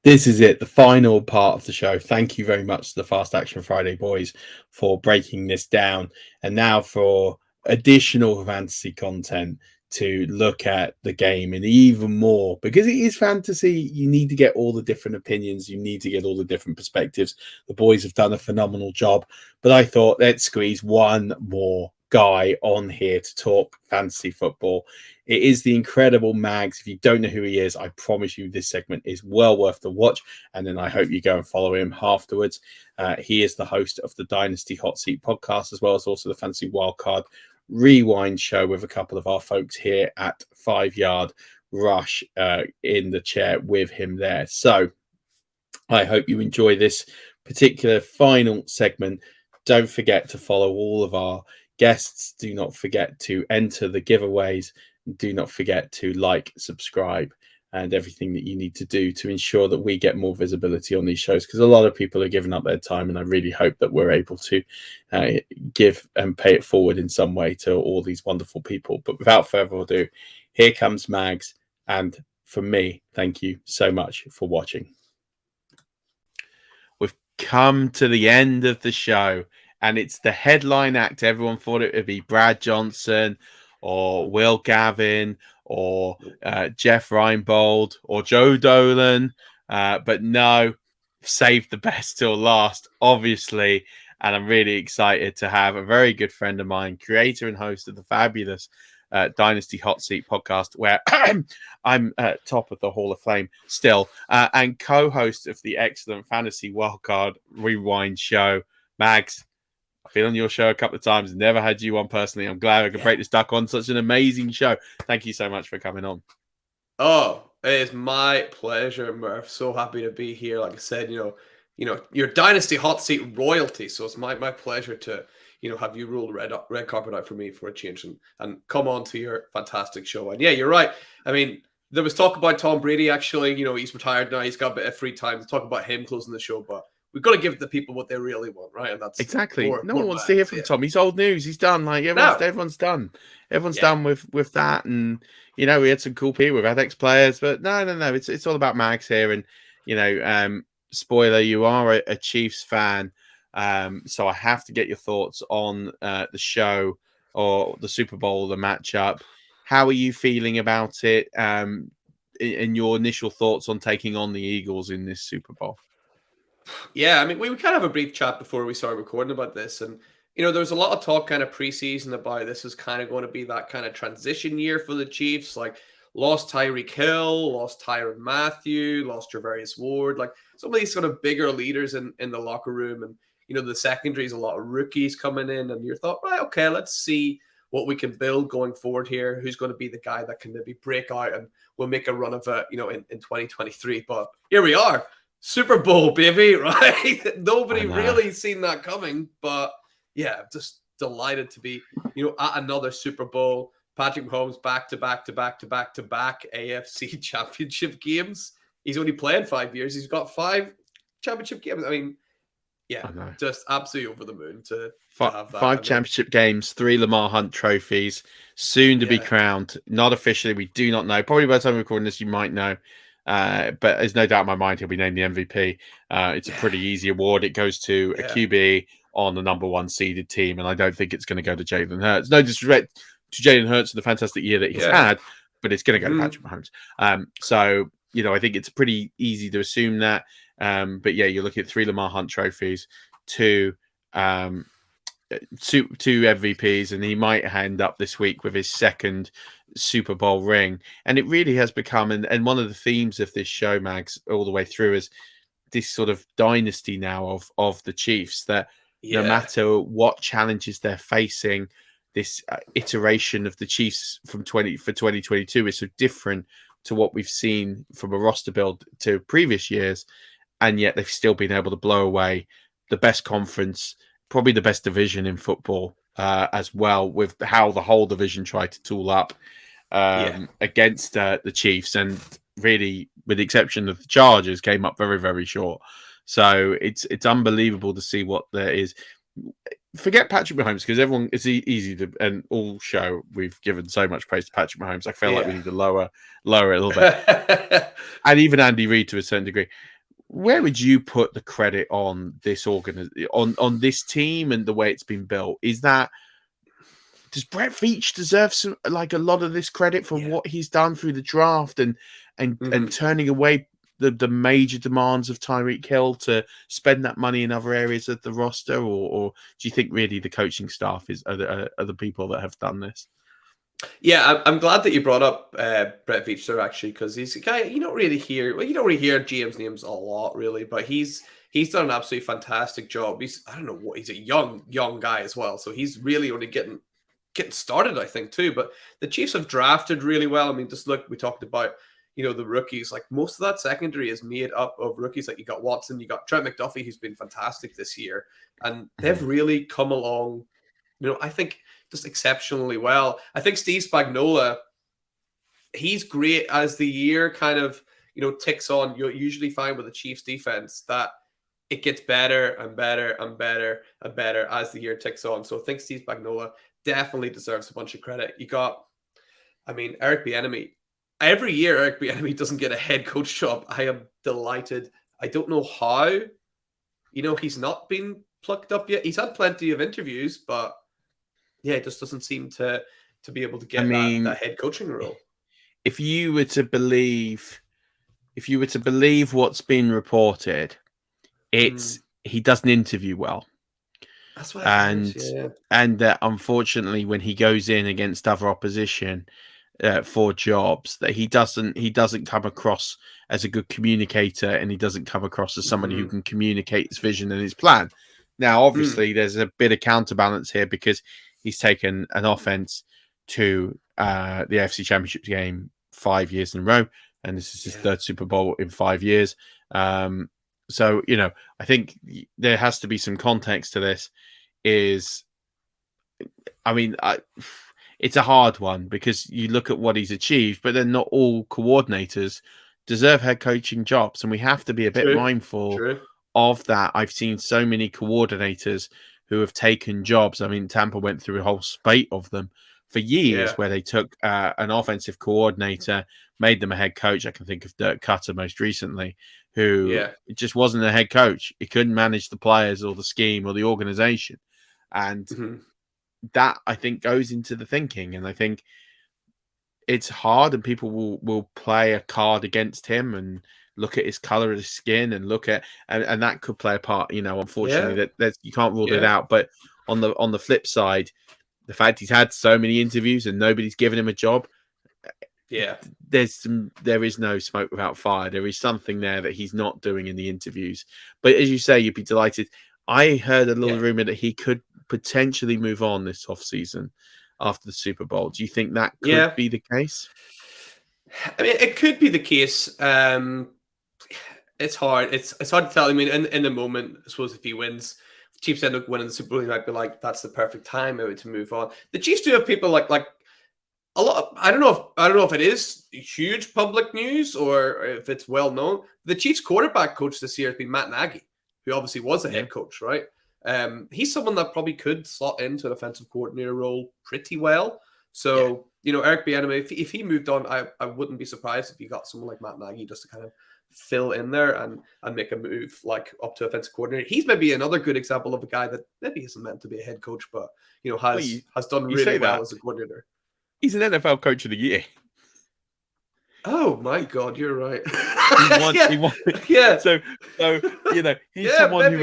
This is it, the final part of the show. Thank you very much to the Fast Action Friday boys for breaking this down. And now for additional fantasy content to look at the game and even more, because it is fantasy. You need to get all the different opinions. You need to get all the different perspectives. The boys have done a phenomenal job, but I thought let's squeeze one more guy on here to talk fantasy football. It is the incredible Mags. If you don't know who he is, I promise you this segment is well worth the watch. And then I hope you go and follow him afterwards. He is the host of the Dynasty Hot Seat podcast, as well as also the Fantasy Wildcard Rewind show with a couple of our folks here at 5 Yard Rush in the chair with him there. So I hope you enjoy this particular final segment. Don't forget to follow all of our guests. Do not forget to enter the giveaways. Do not forget to like, subscribe, and everything that you need to do to ensure that we get more visibility on these shows, because a lot of people are giving up their time, and I really hope that we're able to give and pay it forward in some way to all these wonderful people. But without further ado, here comes Mags, and from me, thank you so much for watching. We've come to the end of the show, and it's the headline act. Everyone thought it would be Brad Johnson or Will Gavin or Jeff Reinbold or Joe Dolan, but no, saved the best till last, obviously. And I'm really excited to have a very good friend of mine, creator and host of the fabulous Dynasty Hot Seat podcast, where I'm top of the Hall of Fame still, and co-host of the excellent Fantasy Wildcard Rewind show. Mags, I've been on your show a couple of times, never had you on personally. I'm glad I could break this duck on such an amazing show. Thank you so much for coming on. Oh, it is my pleasure, Murf. So happy to be here. Like I said, you know, your Dynasty Hot Seat royalty. So it's my pleasure to, have you rule the red carpet out for me for a change and come on to your fantastic show. And yeah, you're right. I mean, there was talk about Tom Brady, actually. He's retired now. He's got a bit of free time to talk about him closing the show, but we've got to give the people what they really want, right? And that's exactly. No one wants to hear from Tom. He's old news. He's done. Like everyone's done. Everyone's done with that. And we had some cool people. We've had ex-players, but no. It's all about Mags here. And spoiler, you are a Chiefs fan, so I have to get your thoughts on the show or the Super Bowl, the matchup. How are you feeling about it? And your initial thoughts on taking on the Eagles in this Super Bowl? Yeah, I mean, we kind of have a brief chat before we started recording about this. And, there was a lot of talk kind of preseason about this is kind of going to be that kind of transition year for the Chiefs. Like, lost Tyreek Hill, lost Tyrann Mathieu, lost Travarius Ward. Like, some of these sort of bigger leaders in the locker room. And, the secondary is a lot of rookies coming in. And you thought, right, okay, let's see what we can build going forward here. Who's going to be the guy that can maybe break out and we'll make a run of it, in 2023. But here we are. Super Bowl, baby, right? Nobody really seen that coming, but yeah, just delighted to be, at another Super Bowl. Patrick Mahomes back to back AFC championship games. He's only played 5 years. He's got 5 championship games. I mean, yeah, just absolutely over the moon to have that. 5 championship games, 3 Lamar Hunt trophies, soon to be crowned. Not officially, we do not know. Probably by the time we're recording this, you might know. But there's no doubt in my mind he'll be named the MVP. It's a pretty easy award. It goes to a QB on the number 1 seeded team, and I don't think it's going to go to Jalen Hurts. No disrespect to Jalen Hurts and the fantastic year that he's had, but it's going to go to Patrick Mahomes. So, I think it's pretty easy to assume that. But yeah, you're looking at 3 Lamar Hunt trophies, 2 MVPs, and he might end up this week with his 2nd Super Bowl ring. And it really has become, and one of the themes of this show, Mags, all the way through, is this sort of dynasty now of the Chiefs, that no matter what challenges they're facing, this iteration of the Chiefs for 2022 is so different to what we've seen from a roster build to previous years, and yet they've still been able to blow away the best conference, probably the best division in football as well, with how the whole division tried to tool up against the Chiefs, and really, with the exception of the Chargers, came up very, very short. So it's unbelievable to see what there is. Forget Patrick Mahomes, because everyone, it's easy to, and all show we've given so much praise to Patrick Mahomes. I feel like we need to lower it a little bit, and even Andy Reid to a certain degree. Where would you put the credit on this on this team and the way it's been built? Does Brett Veach deserve a lot of this credit for what he's done through the draft and turning away the major demands of Tyreek Hill to spend that money in other areas of the roster, or do you think really the coaching staff are the people that have done this? Yeah, I'm glad that you brought up Brett Veach there, actually, because he's a guy you don't really hear GM's names a lot, really, but he's done an absolutely fantastic job. He's a young guy as well, so he's really only getting started, I think, too. But the Chiefs have drafted really well. I mean, just look, we talked about the rookies. Like, most of that secondary is made up of rookies. Like, you got Watson, you got Trent McDuffie, who's been fantastic this year, and they've really come along. I think just exceptionally well. I think Steve Spagnuolo he's great as the year kind of, ticks on. You'll usually find with the Chiefs defense that it gets better and better and better and better as the year ticks on. So I think Steve Spagnuolo definitely deserves a bunch of credit. You got, Eric Bieniemy. Every year Eric Bieniemy doesn't get a head coach job. I am delighted. I don't know how, he's not been plucked up yet. He's had plenty of interviews, but yeah, it just doesn't seem to be able to get that head coaching role. If you were to believe what's been reported, it's he doesn't interview well. That's what and that unfortunately, when he goes in against other opposition for jobs, that he doesn't come across as a good communicator, and he doesn't come across as somebody who can communicate his vision and his plan. Now, obviously, there's a bit of counterbalance here because he's taken an offense to the AFC Championship game 5 years in a row, and this is his third Super Bowl in 5 years. So, I think there has to be some context to this. It's a hard one because you look at what he's achieved, but then not all coordinators deserve head coaching jobs, and we have to be a bit mindful of that. I've seen so many coordinators who have taken jobs. Tampa went through a whole spate of them for years where they took an offensive coordinator, made them a head coach. I can think of Dirk Cutter most recently, who just wasn't a head coach. He couldn't manage the players or the scheme or the organization. And that, I think, goes into the thinking. And I think it's hard, and people will play a card against him and look at his color of his skin and look at, and that could play a part, unfortunately, that you can't rule it out. But on the flip side, the fact he's had so many interviews and nobody's given him a job. There is no smoke without fire. There is something there that he's not doing in the interviews. But as you say, you'd be delighted. I heard a little rumor that he could potentially move on this offseason after the Super Bowl. Do you think that could be the case? It could be the case. It's hard. It's hard to tell. In the moment, I suppose if he wins, if Chiefs end up winning the Super Bowl, he might be like, that's the perfect time maybe to move on. The Chiefs do have people like a lot. I don't know if it is huge public news or if it's well known. The Chiefs quarterback coach this year has been Matt Nagy, who obviously was a head coach, right? He's someone that probably could slot into an offensive coordinator role pretty well. So, Eric Bieniemy, if he moved on, I wouldn't be surprised if you got someone like Matt Nagy just to kind of fill in there and make a move like up to offensive coordinator. He's maybe another good example of a guy that maybe isn't meant to be a head coach, but has done really well as a coordinator. He's an NFL Coach of the Year. Oh my God, you're right. He won. Yeah. So he's someone who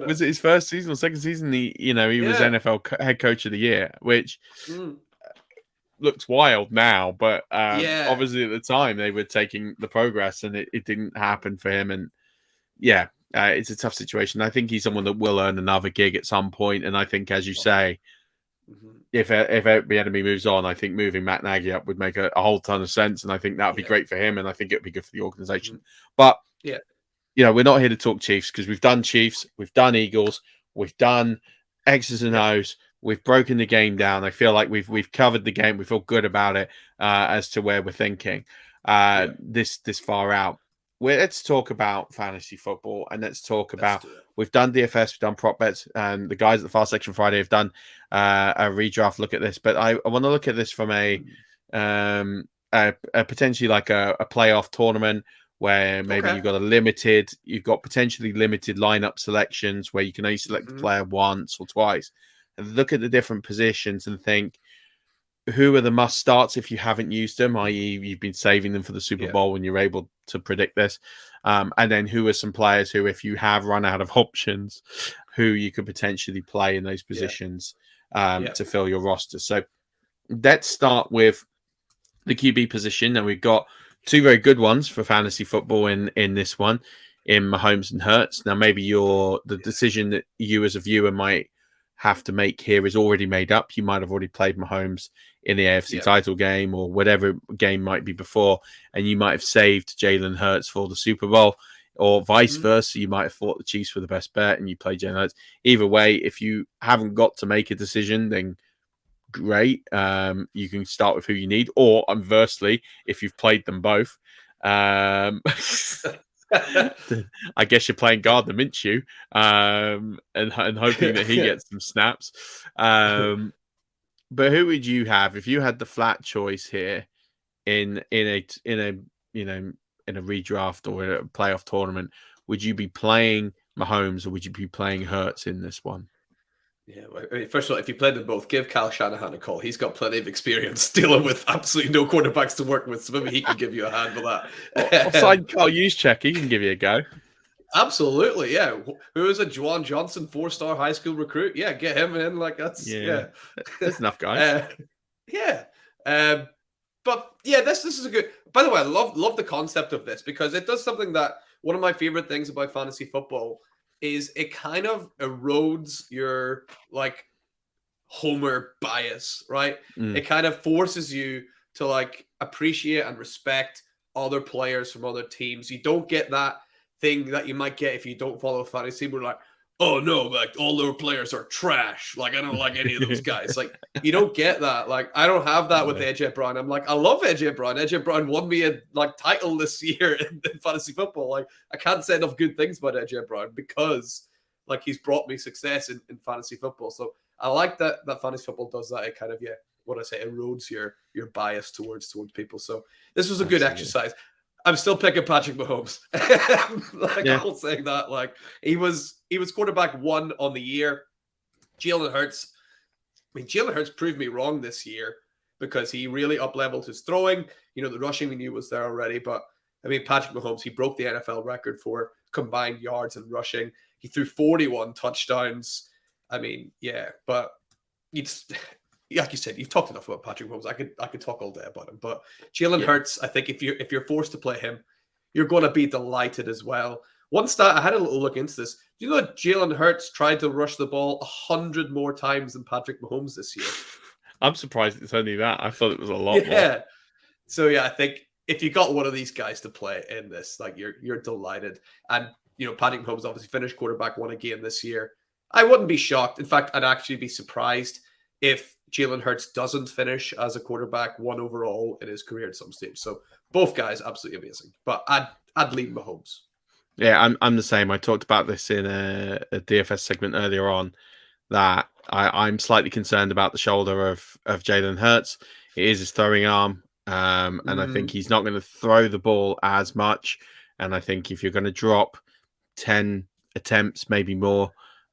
was it his first season or second season? He was NFL head coach of the year, which looks wild now, but obviously at the time they were taking the progress, and it didn't happen for him. And it's a tough situation. I think he's someone that will earn another gig at some point, and I think, as you say, if Bieniemy moves on, I think moving Matt Nagy up would make a whole ton of sense, and I think that would be great for him, and I think it would be good for the organization. But we're not here to talk Chiefs because we've done Chiefs, we've done Eagles, we've done X's and O's, we've broken the game down. I feel like we've covered the game. We feel good about it as to where we're thinking this far out. Let's talk about fantasy football, and let's talk about. We've done DFS, we've done prop bets, and the guys at the Fast Section Friday have done a redraft look at this. But I want to look at this from a potentially like a playoff tournament where maybe you've got potentially limited lineup selections where you can only select the player once or twice, and look at the different positions and think, who are the must starts if you haven't used them, i.e. you've been saving them for the Super Bowl when you're able to predict this. And then who are some players who, if you have run out of options, who you could potentially play in those positions to fill your roster. So let's start with the QB position. And we've got two very good ones for fantasy football in this one, in Mahomes and Hurts. Now, maybe the decision that you as a viewer might have to make here is already made up. You might have already played Mahomes in the AFC title game or whatever game might be before, and you might have saved Jalen Hurts for the Super Bowl, or vice versa. You might have thought the Chiefs were the best bet and you played Jalen Hurts. Either way, if you haven't got to make a decision, then great. You can start with who you need, or conversely, if you've played them both, I guess you're playing Gardner Minshew, and hoping that he gets some snaps. But who would you have if you had the flat choice here in a redraft or a playoff tournament? Would you be playing Mahomes or would you be playing Hurts in this one? Yeah, I mean, first of all, if you played them both, give Kyle Shanahan a call. He's got plenty of experience dealing with absolutely no quarterbacks to work with, so maybe he can give you a hand with that. I'll sign Kyle Juszczyk. He can give you a go. Absolutely, yeah. Who is a Juwan Johnson 4-star high school recruit? Yeah, get him in. Like that's There's enough guys. But yeah, this is a good. By the way, I love the concept of this because it does something that one of my favorite things about fantasy football is it kind of erodes your like homer bias, right? It kind of forces you to like appreciate and respect other players from other teams. You don't get that thing that you might get if you don't follow fantasy. We're like, oh no, like all their players are trash. Like I don't like any of those guys. Like you don't get that. Like I don't have that with AJ Brown. I'm like, I love AJ Brown. AJ Brown won me a like title this year in fantasy football. Like I can't say enough good things about AJ Brown because like he's brought me success in fantasy football. So I like that fantasy football does that. It kind of what I say erodes your bias towards people. So this was a good exercise. I'm still picking Patrick Mahomes. I'm saying that. Like he was quarterback 1 on the year. Jalen Hurts. I mean, Jalen Hurts proved me wrong this year because he really up-leveled his throwing. You know, the rushing we knew was there already, but I mean, Patrick Mahomes, he broke the NFL record for combined yards and rushing. He threw 41 touchdowns. I mean, yeah, but it's like you said, you've talked enough about Patrick Mahomes. I could talk all day about him, but Jalen Hurts, I think if you're forced to play him, you're going to be delighted as well. One stat, I had a little look into this. Do you know that Jalen Hurts tried to rush the ball 100 more times than Patrick Mahomes this year? I'm surprised it's only that. I thought it was a lot more. So yeah, I think if you got one of these guys to play in this, like you're delighted. And you know, Patrick Mahomes obviously finished quarterback 1 again this year. I wouldn't be shocked. In fact, I'd actually be surprised if Jalen Hurts doesn't finish as a quarterback 1 overall in his career at some stage. So both guys absolutely amazing. But I'd lead Mahomes. Yeah, I'm the same. I talked about this in a DFS segment earlier on that I'm slightly concerned about the shoulder of Jalen Hurts. It is his throwing arm, and I think he's not going to throw the ball as much. And I think if you're going to drop 10 attempts, maybe more,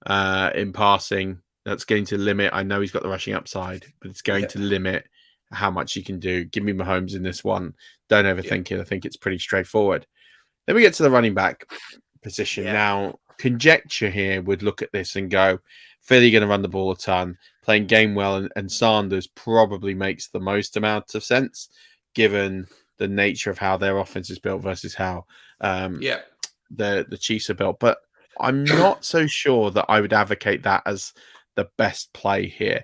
in passing, that's going to limit. I know he's got the rushing upside, but it's going to limit how much he can do. Give me Mahomes in this one. Don't overthink it. I think it's pretty straightforward. Then we get to the running back position. Now, conjecture here would look at this and go, Philly going to run the ball a ton, playing Gainwell and Sanders probably makes the most amount of sense, given the nature of how their offense is built versus how the Chiefs are built. But I'm not so sure that I would advocate that as the best play here.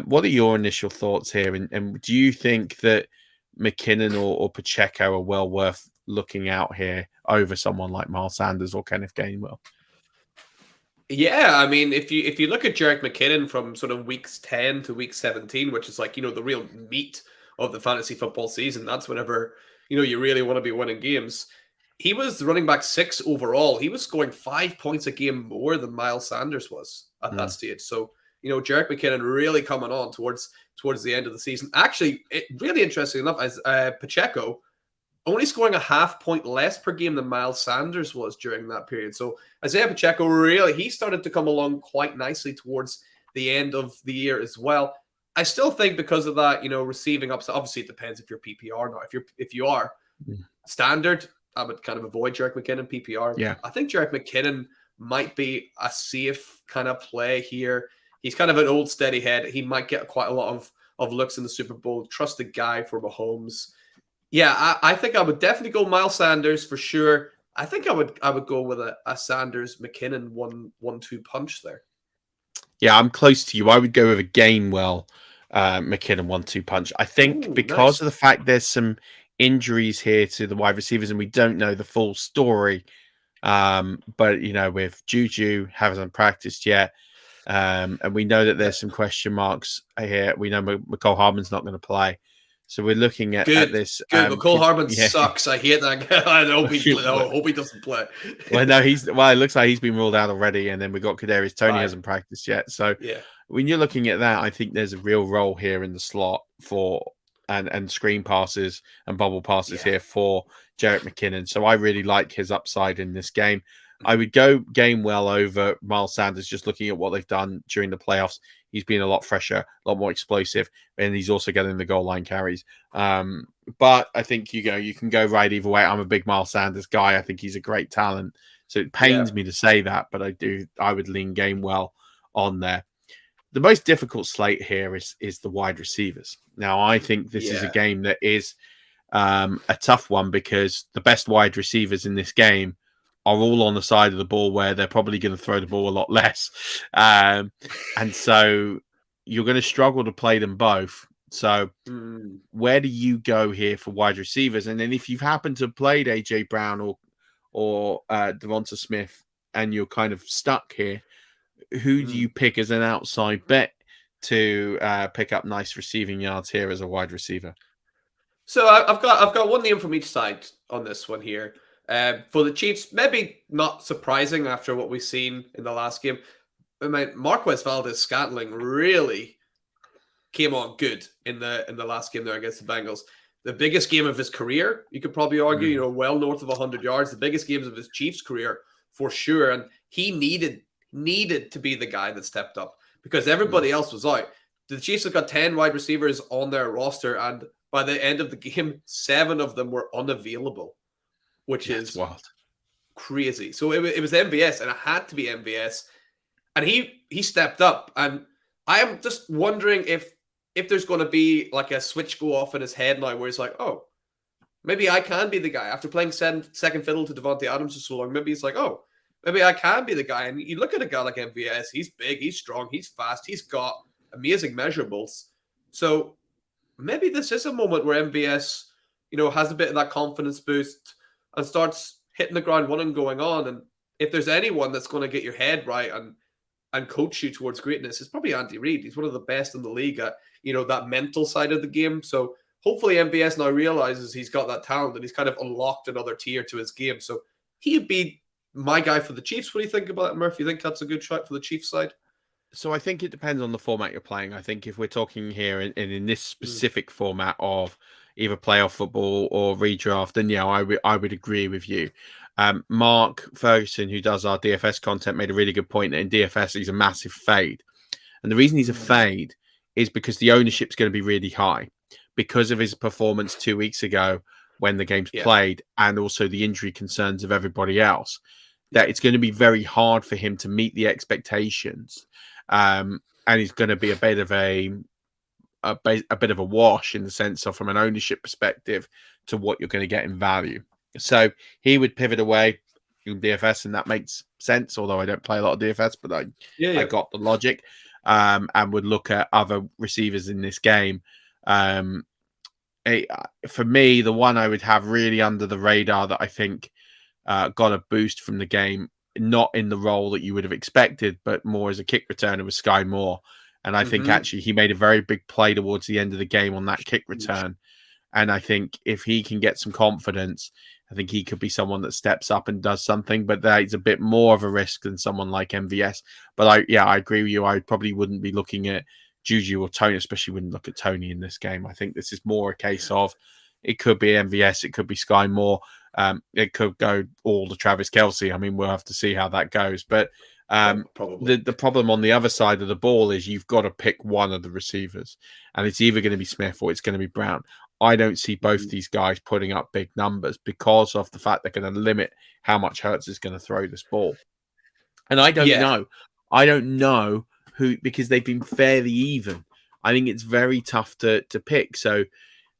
What are your initial thoughts here? And do you think that McKinnon or Pacheco are well worth looking out here over someone like Miles Sanders or Kenneth Gainwell? Yeah, I mean, if you look at Jerick McKinnon from sort of weeks 10 to week 17, which is like, you know, the real meat of the fantasy football season, that's whenever, you know, you really want to be winning games. He was running back 6 overall. He was scoring 5 points a game more than Miles Sanders was at that stage. So, you know, Jerick McKinnon really coming on towards the end of the season. Actually, really interesting enough, as Pacheco only scoring a half point less per game than Miles Sanders was during that period. So Isaiah Pacheco he started to come along quite nicely towards the end of the year as well. I still think because of that, you know, receiving upside, obviously it depends if you're PPR or not. If you are standard, I would kind of avoid Jerick McKinnon PPR. Yeah. I think Jerick McKinnon might be a safe kind of play here. He's kind of an old steady head. He might get quite a lot of looks in the Super Bowl. Trusted guy for Mahomes. Yeah, I think I would definitely go Miles Sanders for sure. I think I would go with a Sanders McKinnon 1-2 punch there. Yeah, I'm close to you. I would go with a Gainwell McKinnon 1-2 punch. I think because of the fact there's some injuries here to the wide receivers and we don't know the full story. But you know, with Juju hasn't practiced yet, And we know that there's some question marks here. We know McCall Hardman's not going to play. So we're looking at this. Good. McCall Hardman sucks. I hate that guy. I hope he doesn't play. Well, no, it looks like he's been ruled out already. And then we got Kadarius Toney hasn't practiced yet. So when you're looking at that, I think there's a real role here in the slot for and screen passes and bubble passes here for Jerick McKinnon. So I really like his upside in this game. I would go Gainwell over Miles Sanders, just looking at what they've done during the playoffs. He's been a lot fresher, a lot more explosive, and he's also getting the goal line carries. But I think you can go right either way. I'm a big Miles Sanders guy. I think he's a great talent. So it pains me to say that, but I would lean Gainwell on there. The most difficult slate here is the wide receivers. Now, I think this is a game that is a tough one because the best wide receivers in this game are all on the side of the ball where they're probably going to throw the ball a lot less. And so you're going to struggle to play them both. So where do you go here for wide receivers? And then if you've happened to have played A.J. Brown or Devonta Smith and you're kind of stuck here, who do you pick as an outside bet to pick up nice receiving yards here as a wide receiver? So I've got one name from each side on this one here. For the Chiefs, maybe not surprising after what we've seen in the last game. I mean, Marquez Valdes-Scantling really came on good in the last game there against the Bengals. The biggest game of his career, you could probably argue, well north of 100 yards. The biggest games of his Chiefs career for sure, and he needed to be the guy that stepped up because everybody else was out. The Chiefs have got 10 wide receivers on their roster, and by the end of the game, 7 of them were unavailable, which is wild, crazy. So it was MVS, and it had to be MVS, and he stepped up. And I am just wondering if there's going to be like a switch go off in his head now, where he's like, oh, maybe I can be the guy after playing second fiddle to Devontae Adams for so long. Maybe he's like, oh, maybe I can be the guy. And you look at a guy like MVS, he's big, he's strong, he's fast, he's got amazing measurables. So maybe this is a moment where MVS, has a bit of that confidence boost and starts hitting the ground running going on. And if there's anyone that's going to get your head right and coach you towards greatness, it's probably Andy Reid. He's one of the best in the league at, that mental side of the game. So hopefully MVS now realizes he's got that talent and he's kind of unlocked another tier to his game. So he'd be my guy for the Chiefs. What do you think about it, Murf? You think that's a good shot for the Chiefs side? So I think it depends on the format you're playing. I think if we're talking here in this specific format of either playoff football or redraft, then I would agree with you. Mark Ferguson, who does our DFS content, made a really good point that in DFS he's a massive fade. And the reason he's a fade is because the ownership's going to be really high because of his performance 2 weeks ago when the game's played, and also the injury concerns of everybody else. That it's going to be very hard for him to meet the expectations. And he's going to be a bit of a wash in the sense of, from an ownership perspective, to what you're going to get in value. So he would pivot away from DFS, and that makes sense. Although I don't play a lot of DFS, but I got the logic, and would look at other receivers in this game. For me, the one I would have really under the radar that I think got a boost from the game, not in the role that you would have expected, but more as a kick returner, was Sky Moore. And I think actually he made a very big play towards the end of the game on that kick return. And I think if he can get some confidence, I think he could be someone that steps up and does something. But that is a bit more of a risk than someone like MVS. But I agree with you. I probably wouldn't be looking at Juju or Tony, especially wouldn't look at Tony in this game. I think this is more a case of it could be MVS, it could be Sky Moore. It could go all to Travis Kelce. I mean, we'll have to see how that goes. But the problem on the other side of the ball is you've got to pick one of the receivers, and it's either going to be Smith or it's going to be Brown. I don't see both these guys putting up big numbers because of the fact they're going to limit how much Hurts is going to throw this ball. And I don't know. I don't know who, because they've been fairly even. I think it's very tough to pick. So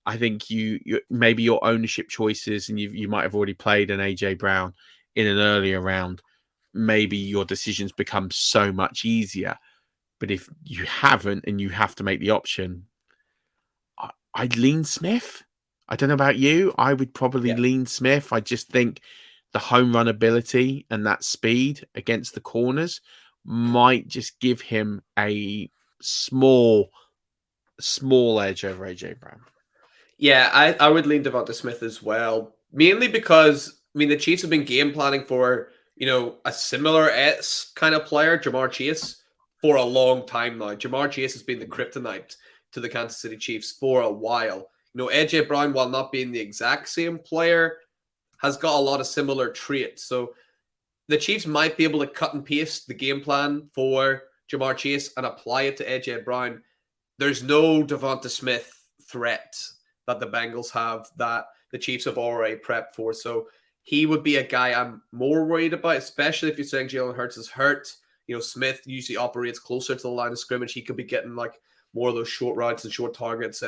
I think you maybe your ownership choices, and you might have already played an AJ Brown in an earlier round. Maybe your decisions become so much easier. But if you haven't and you have to make the option, I'd lean Smith. I don't know about you. I would probably lean Smith. I just think the home run ability and that speed against the corners might just give him a small edge over AJ Brown. Yeah, I would lean Devonta Smith as well, mainly because the Chiefs have been game planning for a similar kind of player, Jamar Chase, for a long time now. Jamar Chase has been the kryptonite to the Kansas City Chiefs for a while. AJ Brown, while not being the exact same player, has got a lot of similar traits. So the Chiefs might be able to cut and paste the game plan for Jamar Chase and apply it to AJ Brown. There's no Devonta Smith threat that the Bengals have that the Chiefs have already prepped for. So he would be a guy I'm more worried about, especially if you're saying Jalen Hurts is hurt. Smith usually operates closer to the line of scrimmage. He could be getting like more of those short routes and short targets.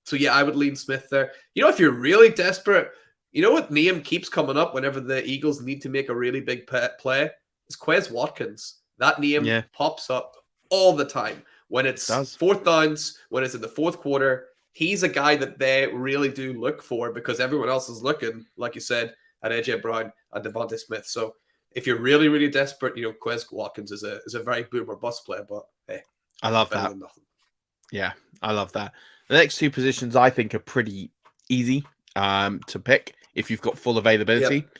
So yeah, I would lean Smith there. If you're really desperate, what name keeps coming up whenever the Eagles need to make a really big play? It's Quez Watkins. That name pops up all the time. When it's fourth downs, when it's in the fourth quarter, he's a guy that they really do look for because everyone else is looking, like you said, at AJ Brown and Devonta Smith. So if you're really, really desperate, Quez Watkins is a very boom or bust player. But hey, I love that. Yeah, I love that. The next two positions I think are pretty easy to pick if you've got full availability. Yep.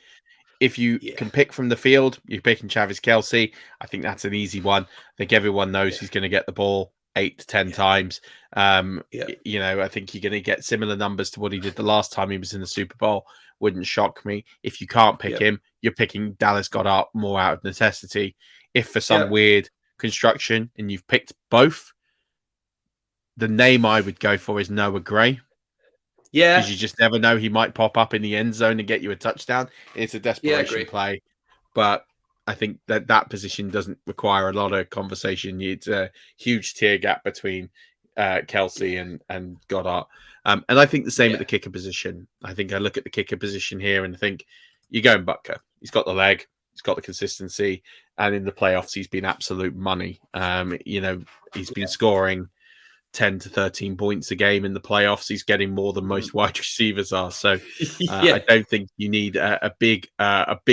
If you can pick from the field, you're picking Travis Kelce. I think that's an easy one. I think everyone knows he's going to get the ball 8 to 10 times. I think you're going to get similar numbers to what he did the last time he was in the Super Bowl. Wouldn't shock me. If you can't pick him, you're picking Dallas Goedert more out of necessity. If for some weird construction and you've picked both, the name I would go for is Noah Gray. Yeah. Because you just never know. He might pop up in the end zone and get you a touchdown. It's a desperation play. But I think that position doesn't require a lot of conversation. It's a huge tier gap between Kelce and Goddard. And I think the same at the kicker position. I think I look at the kicker position here and think, you're going Butker. He's got the leg. He's got the consistency. And in the playoffs, he's been absolute money. He's been scoring 10 to 13 points a game in the playoffs. He's getting more than most wide receivers are. So I don't think you need a big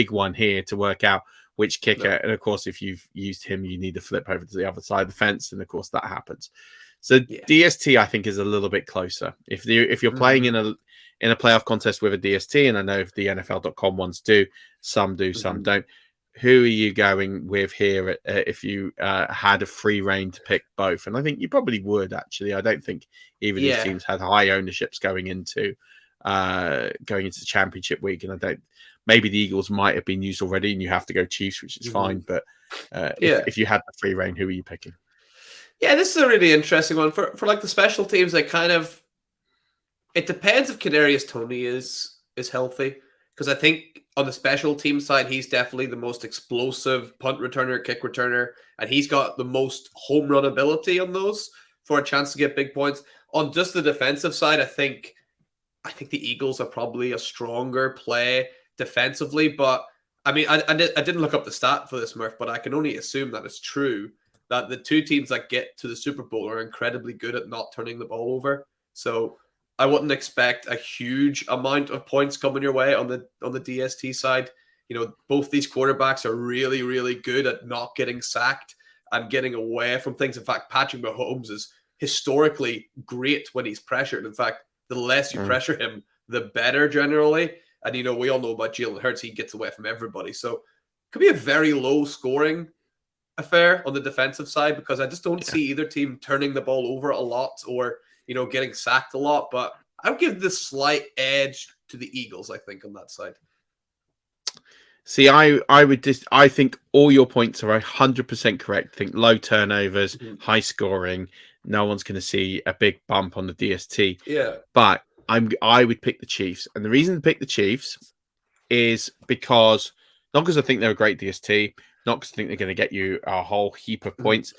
one here to work out which kicker. No. And of course, if you've used him, you need to flip over to the other side of the fence. And of course, that happens. So DST, I think, is a little bit closer. If you're playing in a playoff contest with a DST, and I know if the NFL.com ones do, some don't. Who are you going with here if you had a free reign to pick both? And I think you probably would, actually. I don't think either of these teams had high ownerships going into championship week. And maybe the Eagles might have been used already and you have to go Chiefs, which is fine. But if you had the free reign, who are you picking? Yeah, this is a really interesting one. For like the special teams, it depends if Kadarius Toney is healthy. Because I think on the special team side, he's definitely the most explosive punt returner, kick returner, and he's got the most home run ability on those for a chance to get big points. On just the defensive side, I think the Eagles are probably a stronger play defensively. But I didn't look up the stat for this, Murf, but I can only assume that it's true that the two teams that get to the Super Bowl are incredibly good at not turning the ball over. So I wouldn't expect a huge amount of points coming your way on the DST side. Both these quarterbacks are really, really good at not getting sacked and getting away from things. In fact, Patrick Mahomes is historically great when he's pressured. In fact, the less you pressure him, the better generally. And, we all know about Jalen Hurts. He gets away from everybody. So it could be a very low scoring affair on the defensive side because I just don't see either team turning the ball over a lot or getting sacked a lot, but I would give this slight edge to the Eagles, I think, on that side. See, I think all your points are 100% correct. I think low turnovers, high scoring. No one's going to see a big bump on the DST. Yeah. But I would pick the Chiefs. And the reason to pick the Chiefs is because, not because I think they're a great DST, not because I think they're going to get you a whole heap of points,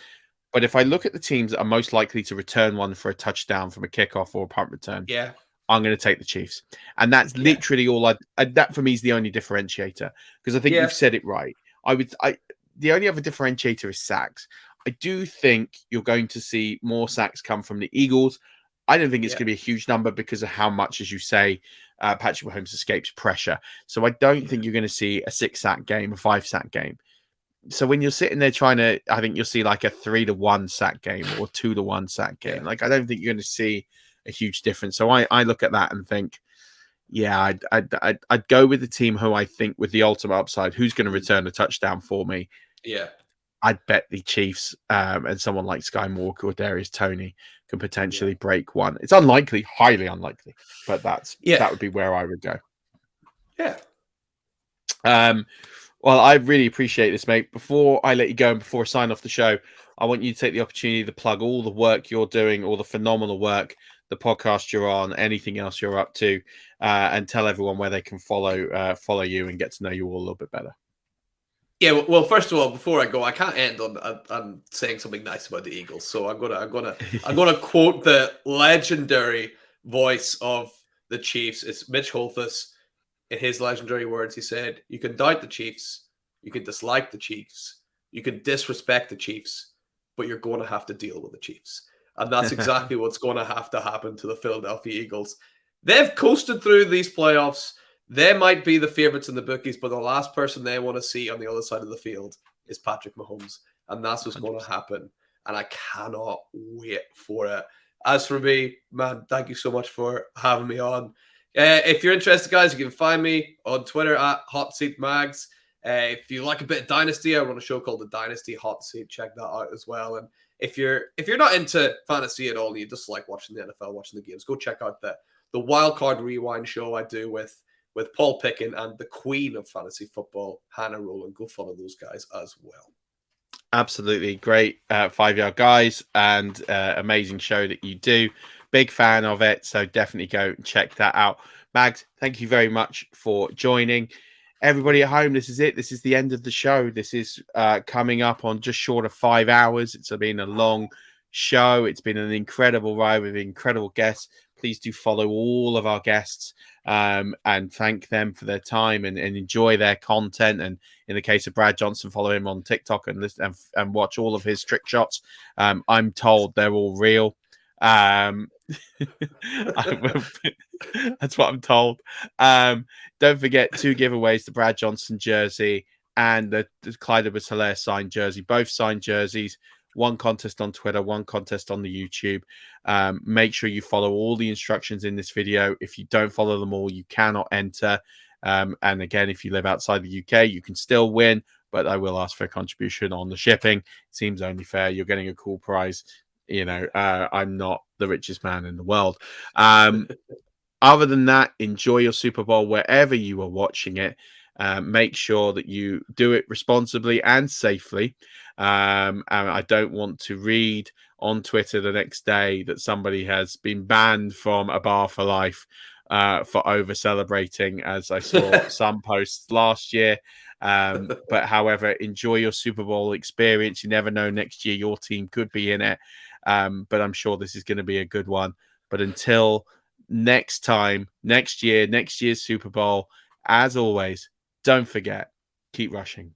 but if I look at the teams that are most likely to return one for a touchdown from a kickoff or a punt return, I'm going to take the Chiefs. And that's literally all that for me is the only differentiator. Because I think you've said it right. The only other differentiator is sacks. I do think you're going to see more sacks come from the Eagles. I don't think it's going to be a huge number because of how much, as you say, Patrick Mahomes escapes pressure. So I don't think you're going to see a 6-sack game, a 5-sack game. so when you're sitting there trying to, I think you'll see like a 3-1 sack game or 2-1 sack game. Like, I don't think you're going to see a huge difference. So I look at that and think, yeah, I'd go with the team who I think with the ultimate upside, who's going to return a touchdown for me. Yeah. I'd bet the Chiefs and someone like Sky Walker or Darius Toney can potentially break one. It's unlikely, highly unlikely, but that would be where I would go. Yeah. Well, I really appreciate this, mate. Before I let you go and before I sign off the show, I want you to take the opportunity to plug all the work you're doing, all the phenomenal work, the podcast you're on, anything else you're up to, and tell everyone where they can follow you and get to know you all a little bit better. Yeah, well, first of all, before I go, I can't end on saying something nice about the Eagles. So I'm gonna quote the legendary voice of the Chiefs. It's Mitch Holthus. In his legendary words, he said, "You can doubt the Chiefs, you can dislike the Chiefs, you can disrespect the Chiefs, but you're going to have to deal with the Chiefs." And that's exactly what's going to happen to the Philadelphia Eagles. They've coasted through these playoffs. They might be the favorites in the bookies, but the last person they want to see on the other side of the field is Patrick Mahomes. And that's what's going to happen. And I cannot wait for it. As for me, man, thank you so much for having me on. If you're interested, guys, you can find me on Twitter at Hot Seat Mags. If you like a bit of Dynasty, I run a show called The Dynasty Hot Seat. Check that out as well. And if you're not into fantasy at all and you just like watching the NFL, watching the games, go check out the Wildcard Rewind show I do with Paul Picken and the queen of fantasy football, Hannah Rowland. Go follow those guys as well. Absolutely great 5-yard guys, and amazing show that you do. Big fan of it, so definitely go and check that out. Mags, thank you very much for joining. Everybody at home, this is it. This is the end of the show. This is coming up on just short of 5 hours. It's been a long show. It's been an incredible ride with incredible guests. Please do follow all of our guests and thank them for their time and enjoy their content. And in the case of Brad Johnson, follow him on TikTok and listen and watch all of his trick shots. I'm told they're all real. That's what I'm told. Don't forget 2 giveaways: the Brad Johnson jersey and the Clyde Edwards-Helaire signed jersey. Both signed jerseys. 1 contest on Twitter, 1 contest on the YouTube. Make sure you follow all the instructions in this video. If you don't follow them all, you cannot enter. And again, if you live outside the UK, you can still win, but I will ask for a contribution on the shipping. Seems only fair. You're getting a cool prize. You know, I'm not the richest man in the world. Other than that, enjoy your Super Bowl wherever you are watching it. Make sure that you do it responsibly and safely. And I don't want to read on Twitter the next day that somebody has been banned from a bar for life for over celebrating, as I saw some posts last year. But however, enjoy your Super Bowl experience. You never know, next year your team could be in it. But I'm sure this is going to be a good one. But until next time, next year's Super Bowl, as always, don't forget, keep rushing.